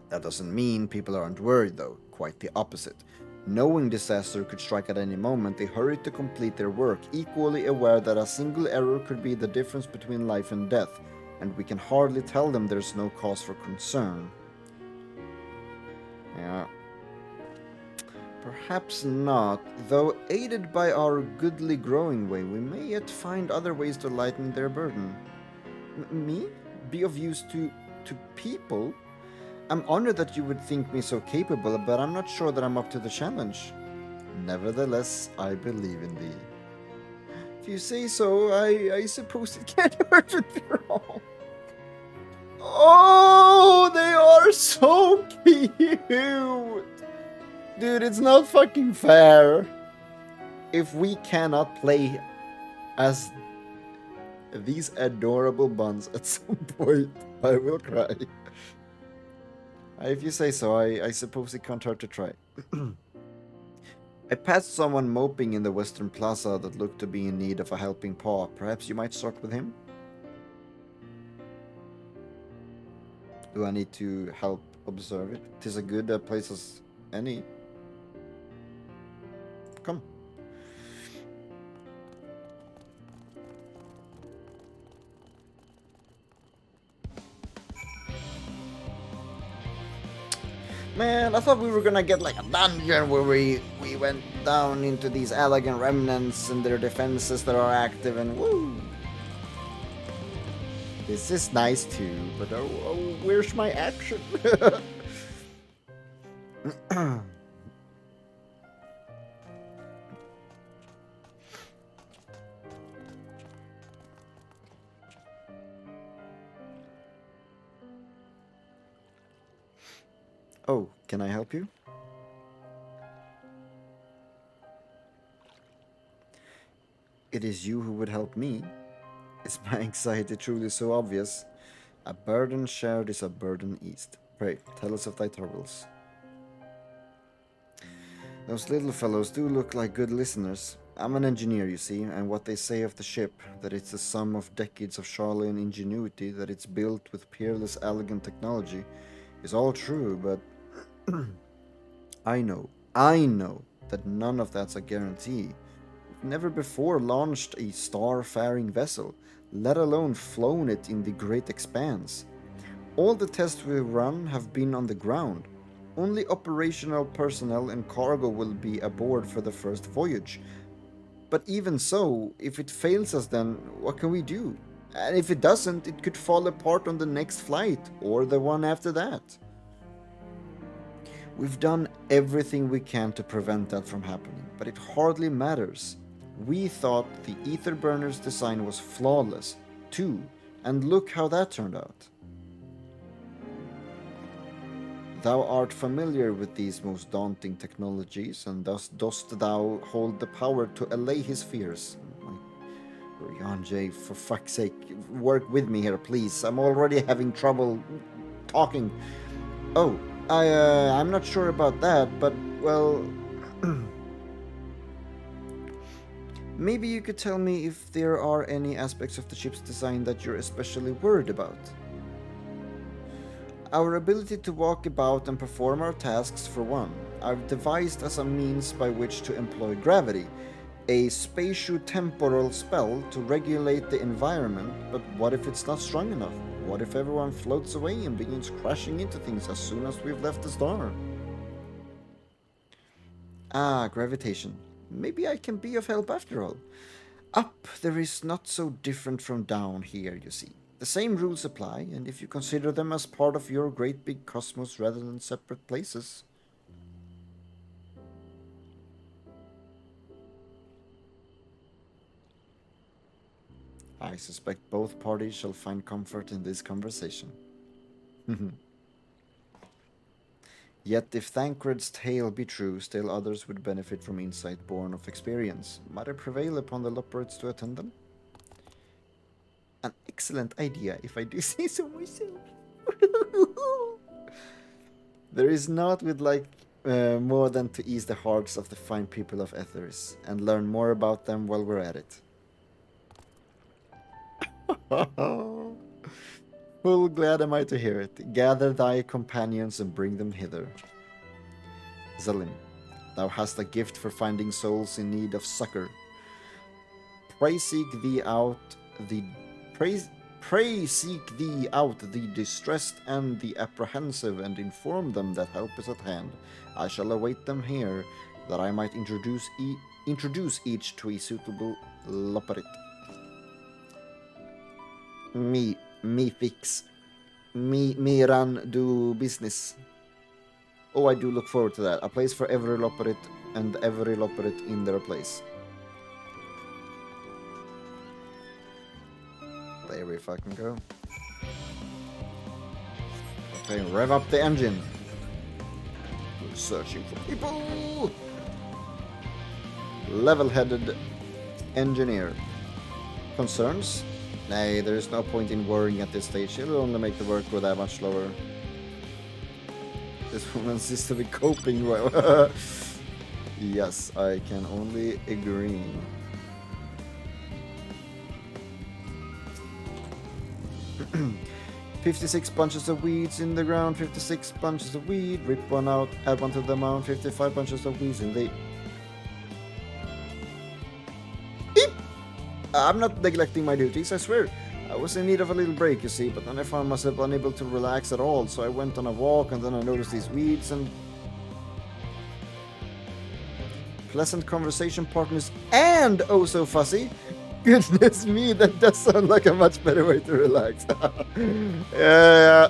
That doesn't mean people aren't worried, though. Quite the opposite. Knowing disaster could strike at any moment, they hurried to complete their work, equally aware that a single error could be the difference between life and death, and we can hardly tell them there's no cause for concern. Yeah. Perhaps not, though aided by our goodly growing way, we may yet find other ways to lighten their burden. Me? Be of use to people? I'm honored that you would think me so capable, but I'm not sure that I'm up to the challenge. Nevertheless, I believe in thee. If you say so, I suppose it can't hurt to try. Oh, they are so cute! Dude, it's not fucking fair if we cannot play as These adorable buns. At some point, I will cry. If you say so, I suppose it can't hurt to try. I passed someone moping in the Western Plaza that looked to be in need of a helping paw. Perhaps you might start with him? Do I need to help observe it? 'Tis a good place as any. Come. Man, I thought we were gonna get like a dungeon where we went down into these elegant remnants and their defenses that are active and woo! This is nice too, but where's my action? Oh, can I help you? It is you who would help me. Is my anxiety truly so obvious? A burden shared is a burden eased. Pray, tell us of thy troubles. Those little fellows do look like good listeners. I'm an engineer, you see, and what they say of the ship, that it's the sum of decades of Charleyan ingenuity, that it's built with peerless, elegant technology, is all true, but I know that none of that's a guarantee. We've never before launched a star-faring vessel, let alone flown it in the great expanse. All the tests we've run have been on the ground. Only operational personnel and cargo will be aboard for the first voyage. But even so, if it fails us, then what can we do? And if it doesn't, it could fall apart on the next flight, or the one after that. We've done everything we can to prevent that from happening, but it hardly matters. We thought the ether burner's design was flawless, too, and look how that turned out. Thou art familiar with these most daunting technologies, and thus dost thou hold the power to allay his fears. Jan J, for fuck's sake, work with me here, please. I'm already having trouble talking. Oh, I'm not sure about that, but, well... Maybe you could tell me if there are any aspects of the ship's design that you're especially worried about. Our ability to walk about and perform our tasks, for one. I've devised as a means by which to employ gravity, a spatio-temporal spell to regulate the environment, but what if it's not strong enough? What if everyone floats away and begins crashing into things as soon as we've left the star? Ah, gravitation. Maybe I can be of help after all. Up there is not so different from down here, you see. The same rules apply, and if you consider them as part of your great big cosmos rather than separate places. I suspect both parties shall find comfort in this conversation. Yet if Thancred's tale be true, still others would benefit from insight born of experience. Might I prevail upon the Loporits to attend them? An excellent idea, if I do say so myself. There is naught we'd like more than to ease the hearts of the fine people of Ethers, and learn more about them while we're at it. Full glad am I to hear it. Gather thy companions and bring them hither. Zelin, thou hast a gift for finding souls in need of succor. Pray seek thee out the distressed and the apprehensive, and inform them that help is at hand. I shall await them here, that I might introduce each to a suitable Loporit. Me fix. Me run do business. Oh, I do look forward to that. A place for every Loporit and every Loporit in their place. There we fucking go. Okay, rev up the engine. We're searching for people. Level-headed engineer. Concerns? Nay, there's no point in worrying at this stage. It'll only make the work go that much slower. This woman seems to be coping well. Yes, I can only agree. "56 bunches of weeds in the ground, 56 bunches of weed, rip one out, add one to the mound, 55 bunches of weeds in the..." Beep! I'm not neglecting my duties, I swear. I was in need of a little break, you see, but then I found myself unable to relax at all, so I went on a walk and then I noticed these weeds and... pleasant conversation partners and oh so fussy. Goodness me, that does sound like a much better way to relax. Yeah.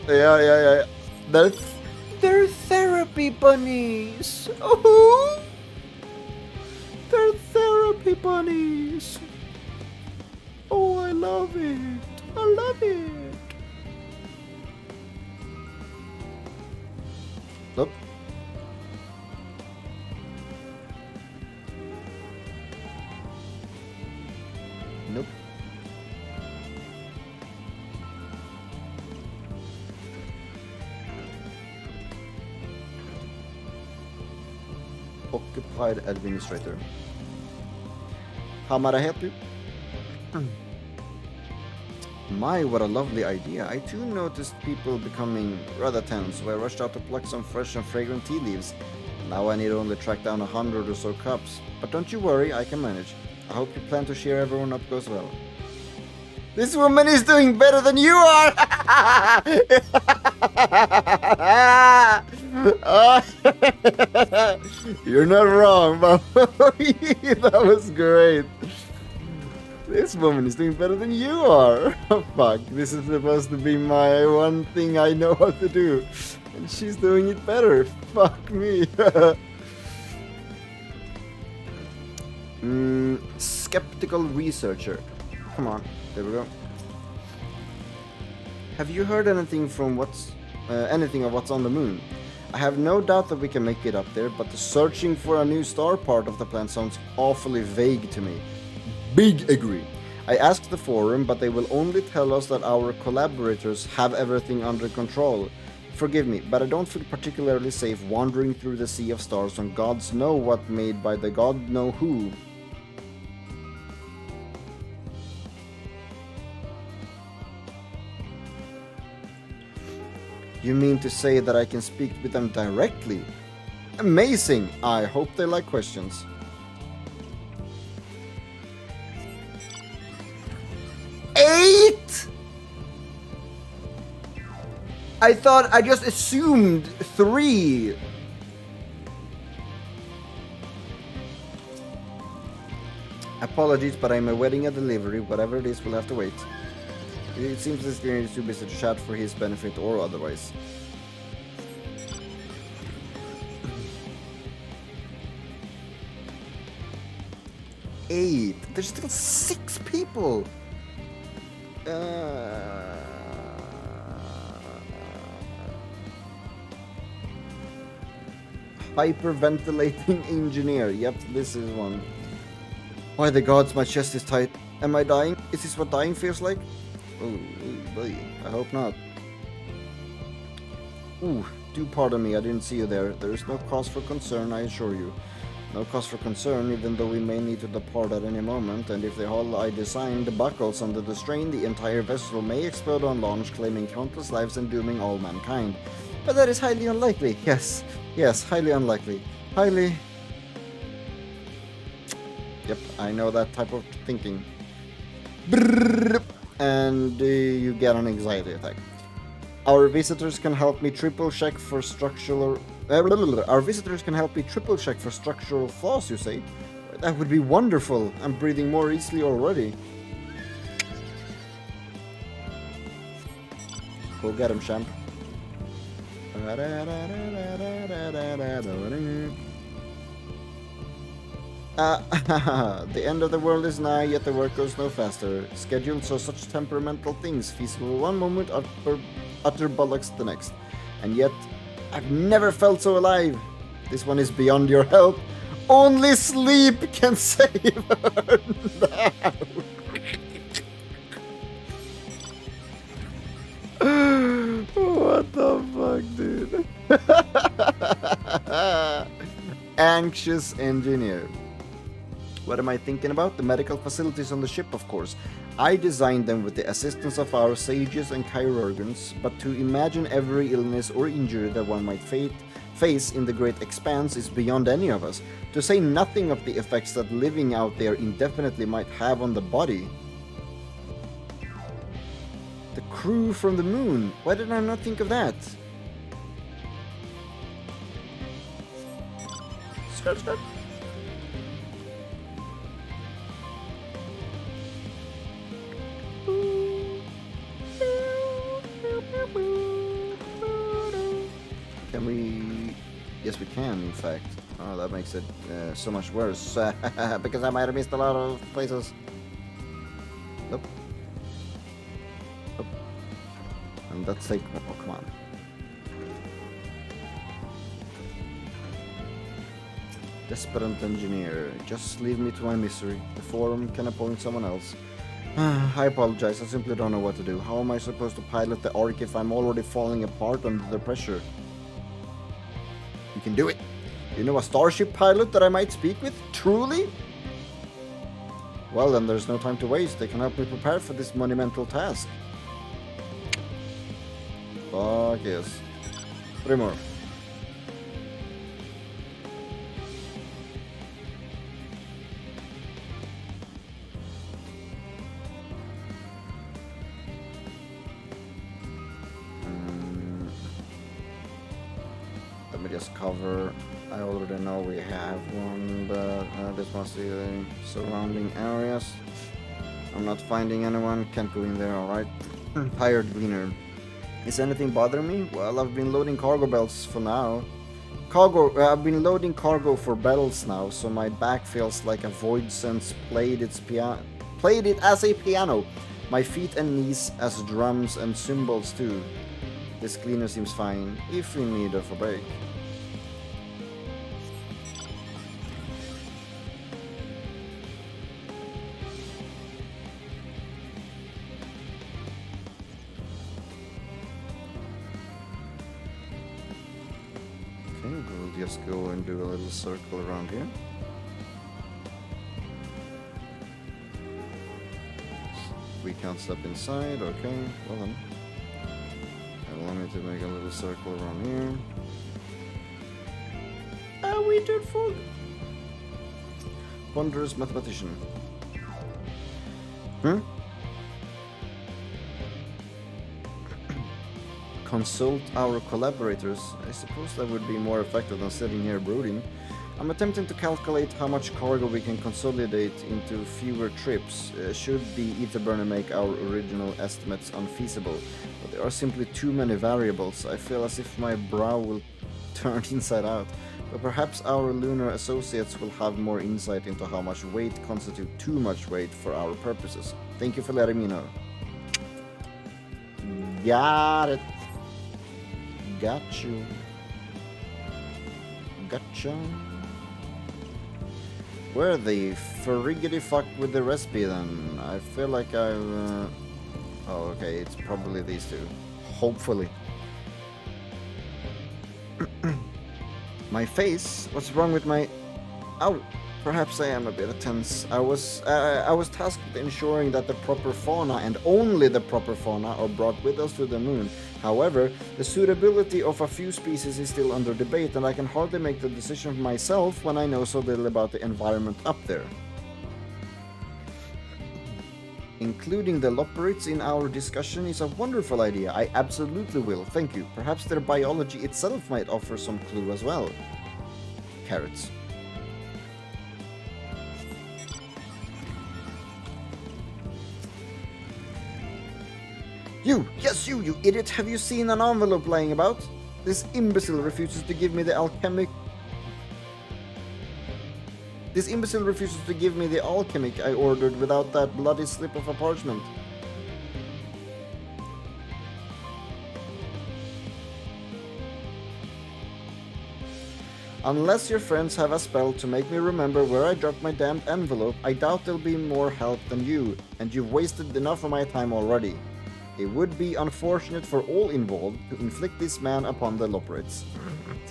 They're therapy bunnies. Oh, they're therapy bunnies. Oh, I love it. I love it. Nope. Nope. Occupied administrator. How might I help you? My, what a lovely idea. I too noticed people becoming rather tense, so I rushed out to pluck some fresh and fragrant tea leaves. Now I need only track down 100 or so cups. But don't you worry, I can manage. I hope your plan to cheer everyone up goes well. This woman is doing better than you are! You're not wrong, but that was great. This woman is doing better than you are. Oh, fuck, this is supposed to be my one thing I know how to do. And she's doing it better. Fuck me. Skeptical researcher. Come on, there we go. Have you heard anything from anything of what's on the moon? I have no doubt that we can make it up there, but the searching for a new star part of the plan sounds awfully vague to me. Big agree. I asked the forum, but they will only tell us that our collaborators have everything under control. Forgive me, but I don't feel particularly safe wandering through the sea of stars when gods know what made by the god know who. You mean to say that I can speak with them directly? Amazing! I hope they like questions. Eight? I thought I just assumed 3. Apologies, but I'm awaiting a delivery. Whatever it is, we'll have to wait. It seems this guy is too busy to chat for his benefit or otherwise. Eight. There's still 6 people. Hyperventilating engineer. Yep, this is one. Why the gods, my chest is tight. Am I dying? Is this what dying feels like? Oh, boy. I hope not. Ooh, do pardon me, I didn't see you there. There is no cause for concern, I assure you. No cause for concern, even though we may need to depart at any moment, and if the hull I designed buckles under the strain, the entire vessel may explode on launch, claiming countless lives and dooming all mankind. But that is highly unlikely. Yes, highly unlikely. Highly... Yep, I know that type of thinking. Brrr, and you get an anxiety attack. Our visitors can help me triple check for structural... Our visitors can help me triple check for structural flaws, you say? That would be wonderful. I'm breathing more easily already. Go get him, champ. The end of the world is nigh, yet the work goes no faster. Scheduled so such temperamental things, feasible one moment, utter bollocks the next. And yet, I've never felt so alive. This one is beyond your help. Only sleep can save her now. dude. Anxious engineer. What am I thinking about? The medical facilities on the ship, of course. I designed them with the assistance of our sages and chirurgeons, but to imagine every illness or injury that one might face in the great expanse is beyond any of us, to say nothing of the effects that living out there indefinitely might have on the body. The crew from the moon. Why did I not think of that? Skirt, skirt. Can we... Yes, we can, in fact. Oh, that makes it so much worse. Because I might have missed a lot of places. Nope. Nope. And that's like... Oh, come on. Desperate engineer. Just leave me to my misery. The forum can appoint someone else. I apologize, I simply don't know what to do. How am I supposed to pilot the Ark if I'm already falling apart under the pressure? You can do it! You know a starship pilot that I might speak with? Truly? Well then, there's no time to waste. They can help me prepare for this monumental task. Fuck yes. 3 more. Just cover. I already know we have one, but this must be the surrounding areas. I'm not finding anyone. Can't go in there. All right. Hired gleaner. Is anything bothering me? Well, I've been loading cargo belts for now. I've been loading cargo for bells now, so my back feels like a void sense played it as a piano. My feet and knees as drums and cymbals too. This cleaner seems fine, if in need of a break. We'll just go and do a little circle around here. We can't step inside, okay, well then. Allow me to make a little circle around here. We did fog! Wondrous mathematician. Consult our collaborators. I suppose that would be more effective than sitting here brooding. I'm attempting to calculate how much cargo we can consolidate into fewer trips. Should the ether burner make our original estimates unfeasible? But there are simply too many variables. I feel as if my brow will turn inside out. But perhaps our lunar associates will have more insight into how much weight constitutes too much weight for our purposes. Thank you for letting me know. Got it. Got you. Gotcha. Where the friggity fuck would the rest be then? I feel like I've... Oh, okay, it's probably these two. Hopefully. My face? What's wrong with my... Ow! Perhaps I am a bit tense. I was tasked with ensuring that the proper fauna, and only the proper fauna, are brought with us to the moon. However, the suitability of a few species is still under debate, and I can hardly make the decision for myself when I know so little about the environment up there. Including the Loperites in our discussion is a wonderful idea. I absolutely will, thank you. Perhaps their biology itself might offer some clue as well. Carrots. You! Yes, you idiot! Have you seen an envelope lying about? This imbecile refuses to give me the alchemic... This imbecile refuses to give me the alchemic I ordered without that bloody slip of a parchment. Unless your friends have a spell to make me remember where I dropped my damned envelope, I doubt they'll be more help than you, and you've wasted enough of my time already. It would be unfortunate for all involved to inflict this man upon the Loporits.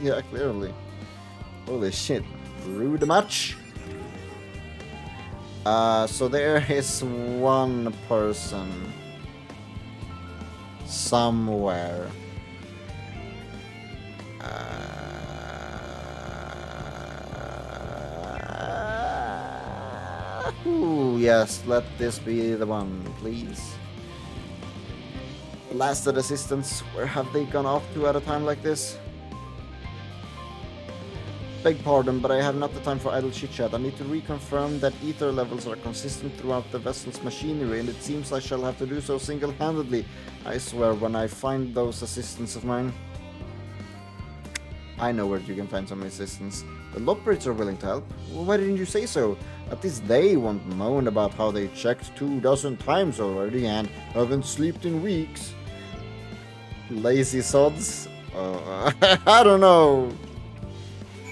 Yeah, clearly. Holy shit. Rude much? So there is one person somewhere. Ooh, yes, let this be the one, please. Blasted assistants, where have they gone off to at a time like this? Beg pardon, but I have not the time for idle chit-chat. I need to reconfirm that ether levels are consistent throughout the vessel's machinery, and it seems I shall have to do so single-handedly, I swear, when I find those assistants of mine. I know where you can find some assistants. The Loporits are willing to help. Well, why didn't you say so? At least they won't moan about how they checked 24 times already and haven't slept in weeks. Lazy sods? I don't know.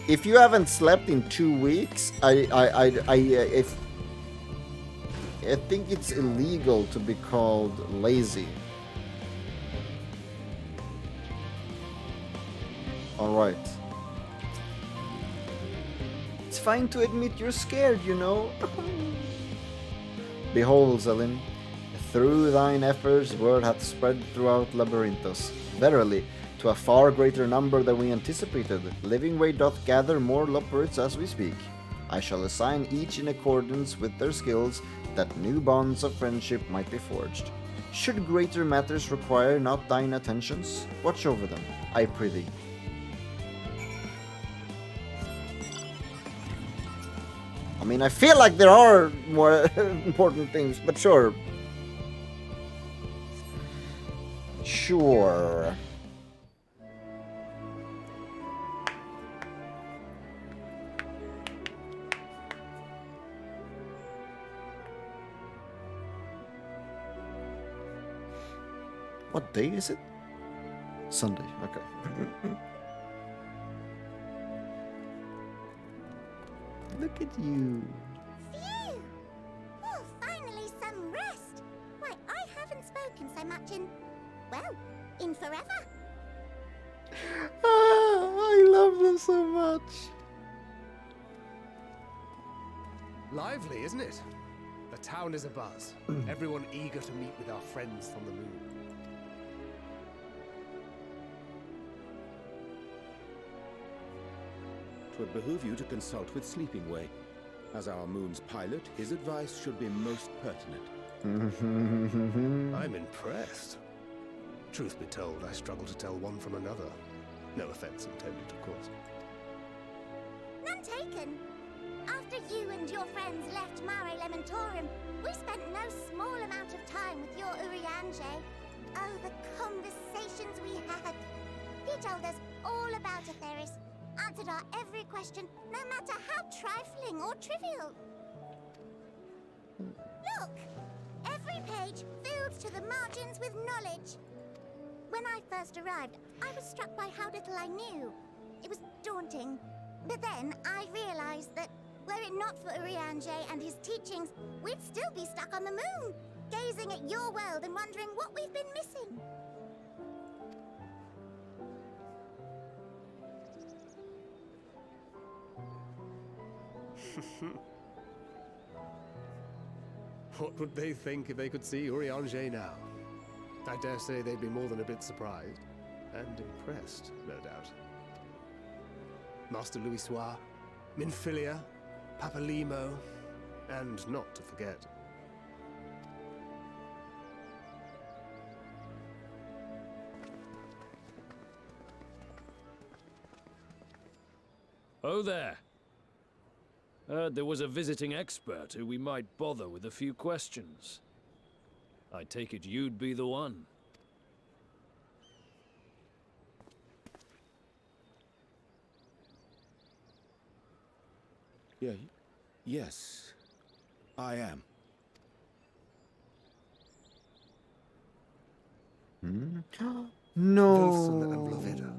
If you haven't slept in 2 weeks, I think it's illegal to be called lazy. Alright. It's fine to admit you're scared, you know. Behold, Zelin, through thine efforts word hath spread throughout Labyrinthos. Verily, to a far greater number than we anticipated, Living Way doth gather more Loporits as we speak. I shall assign each in accordance with their skills, that new bonds of friendship might be forged. Should greater matters require not thine attentions, watch over them, I prithee. I mean, I feel like there are more important things, but sure. Sure. What day is it? Sunday, okay. Look at you. Phew! Oh, finally some rest. Why, I haven't spoken so much in, well, in forever. I love them so much. Lively, isn't it? The town is abuzz. Everyone eager to meet with our friends from the moon. Twould behoove you to consult with Sleeping Way. As our moon's pilot, his advice should be most pertinent. I'm impressed. Truth be told, I struggle to tell one from another. No offense intended, of course. None taken. After you and your friends left Mare Elementorum, we spent no small amount of time with your Urianger. Oh, the conversations we had. He told us all about Atheris, answered our every question, no matter how trifling or trivial. Look! Every page filled to the margins with knowledge. When I first arrived, I was struck by how little I knew. It was daunting. But then I realized that were it not for Urianger and his teachings, we'd still be stuck on the moon, gazing at your world and wondering what we've been missing. What would they think if they could see Urianger now? I dare say they'd be more than a bit surprised. And impressed, no doubt. Master Louis Soir, Minfilia, Papalimo, and not to forget. Oh there. Heard there was a visiting expert who we might bother with a few questions. I take it you'd be the one. Yes, I am. No. Wilson and Blovida,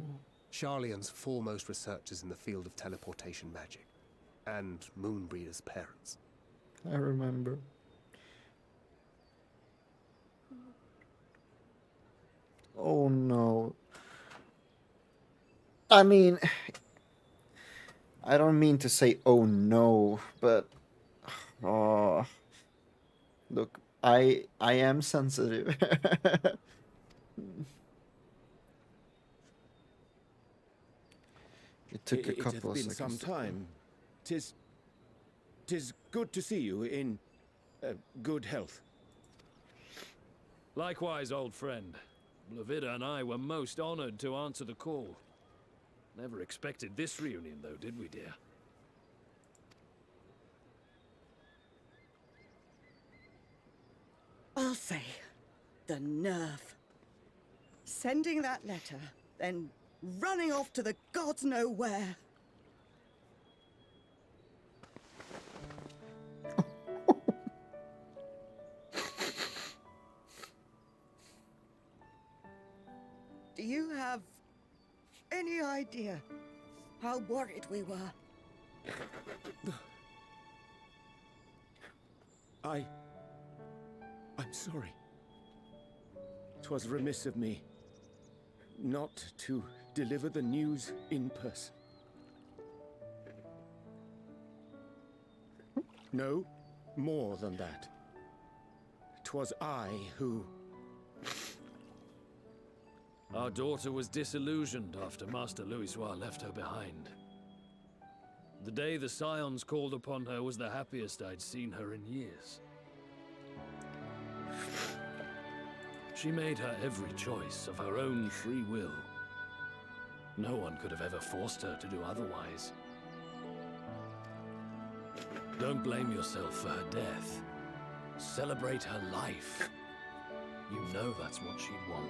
Charlian's foremost researchers in the field of teleportation magic, and Moonbreeder's parents. I remember. Oh no. I mean, I don't mean to say oh no, but oh, look, I am sensitive. It took a It couple hath of been seconds. some time. Tis good to see you in good health. Likewise, old friend. Blavida and I were most honored to answer the call. Never expected this reunion, though, did we, dear? I'll say, the nerve. Sending that letter, then running off to the gods know where. Do you have any idea how worried we were? I'm sorry. 'Twas remiss of me not to deliver the news in person. No, more than that. 'Twas I who... Our daughter was disillusioned after Master Louisoix left her behind. The day the Scions called upon her was the happiest I'd seen her in years. She made her every choice of her own free will. No one could have ever forced her to do otherwise. Don't blame yourself for her death. Celebrate her life. You know that's what she'd want.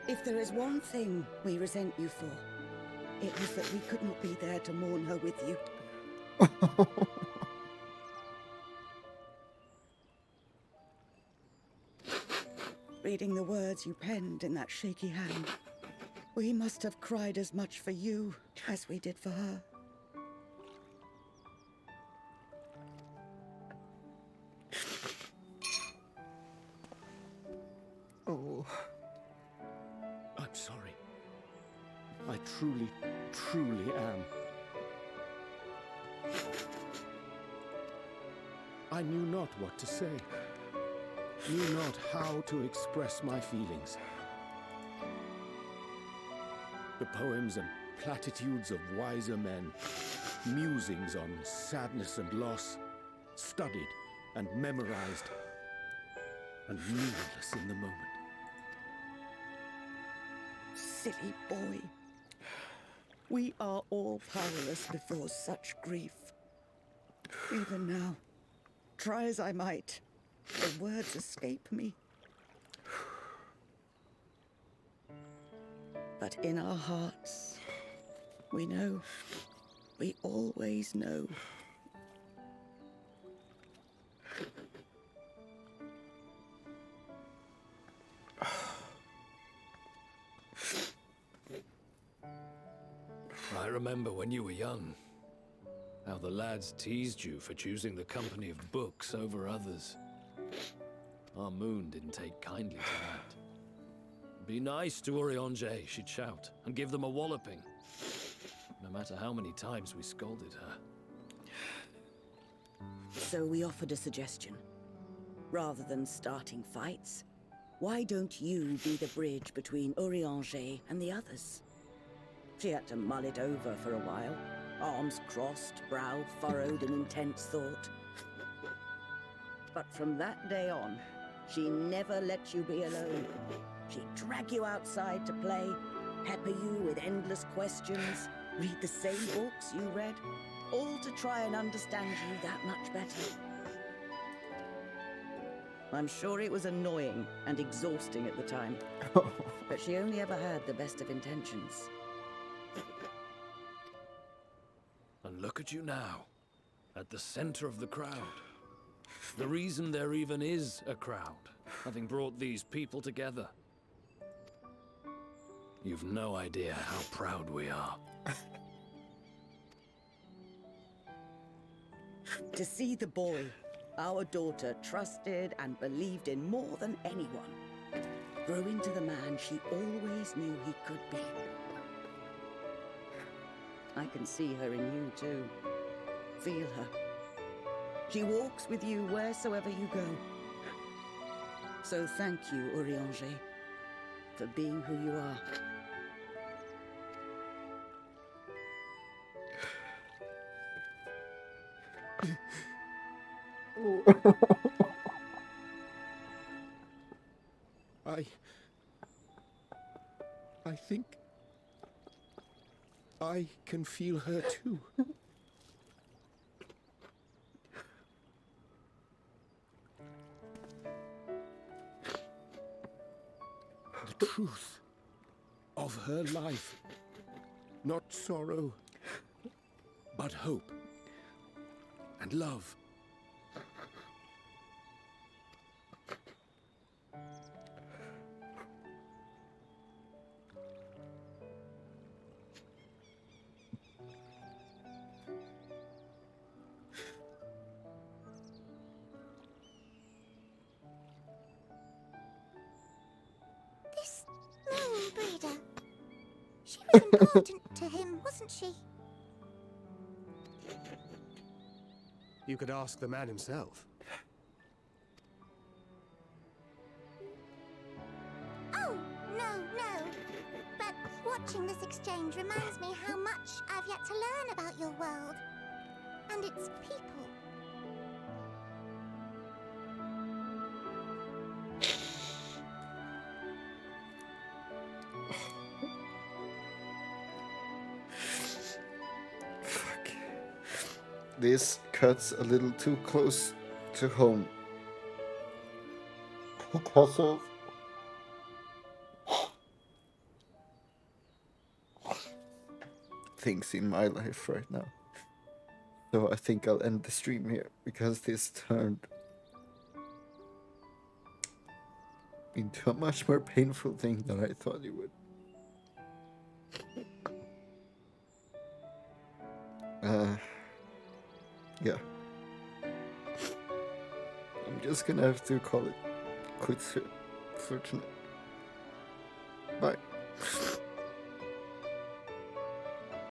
If there is one thing we resent you for, it was that we could not be there to mourn her with you. Reading the words you penned in that shaky hand, we must have cried as much for you as we did for her. Oh. I'm sorry. I truly, truly am. I knew not what to say. Knew not how to express my feelings. The poems and platitudes of wiser men, musings on sadness and loss, studied and memorized, and meaningless in the moment. Silly boy. We are all powerless before such grief. Even now, try as I might, the words escape me. But in our hearts, we know, we always know. I remember when you were young, how the lads teased you for choosing the company of books over others. Our moon didn't take kindly to that. Be nice to Urianger, she'd shout, and give them a walloping. No matter how many times we scolded her. So we offered a suggestion. Rather than starting fights, why don't you be the bridge between Urianger and the others? She had to mull it over for a while, arms crossed, brow furrowed in intense thought. But from that day on, she never let you be alone. She'd drag you outside to play, pepper you with endless questions, read the same books you read, all to try and understand you that much better. I'm sure it was annoying and exhausting at the time, but she only ever had the best of intentions. And look at you now, at the center of the crowd. The reason there even is a crowd, having brought these people together. You've no idea how proud we are. To see the boy, Our daughter trusted and believed in more than anyone. Grow into the man she always knew he could be. I can see her in you too. Feel her. She walks with you wheresoever you go. So thank you, Urianger, for being who you are. I think I can feel her too. The truth of her life. Not sorrow, but hope and love. This moon breeder. She was important to him, wasn't she? You could ask the man himself. Oh, no. But watching this exchange reminds me how much I've yet to learn about your world. And its people. This cuts a little too close to home. Because of things in my life right now. So I think I'll end the stream here because this turned into a much more painful thing than I thought it would. Yeah. I'm just gonna have to call it quits here for tonight. Bye.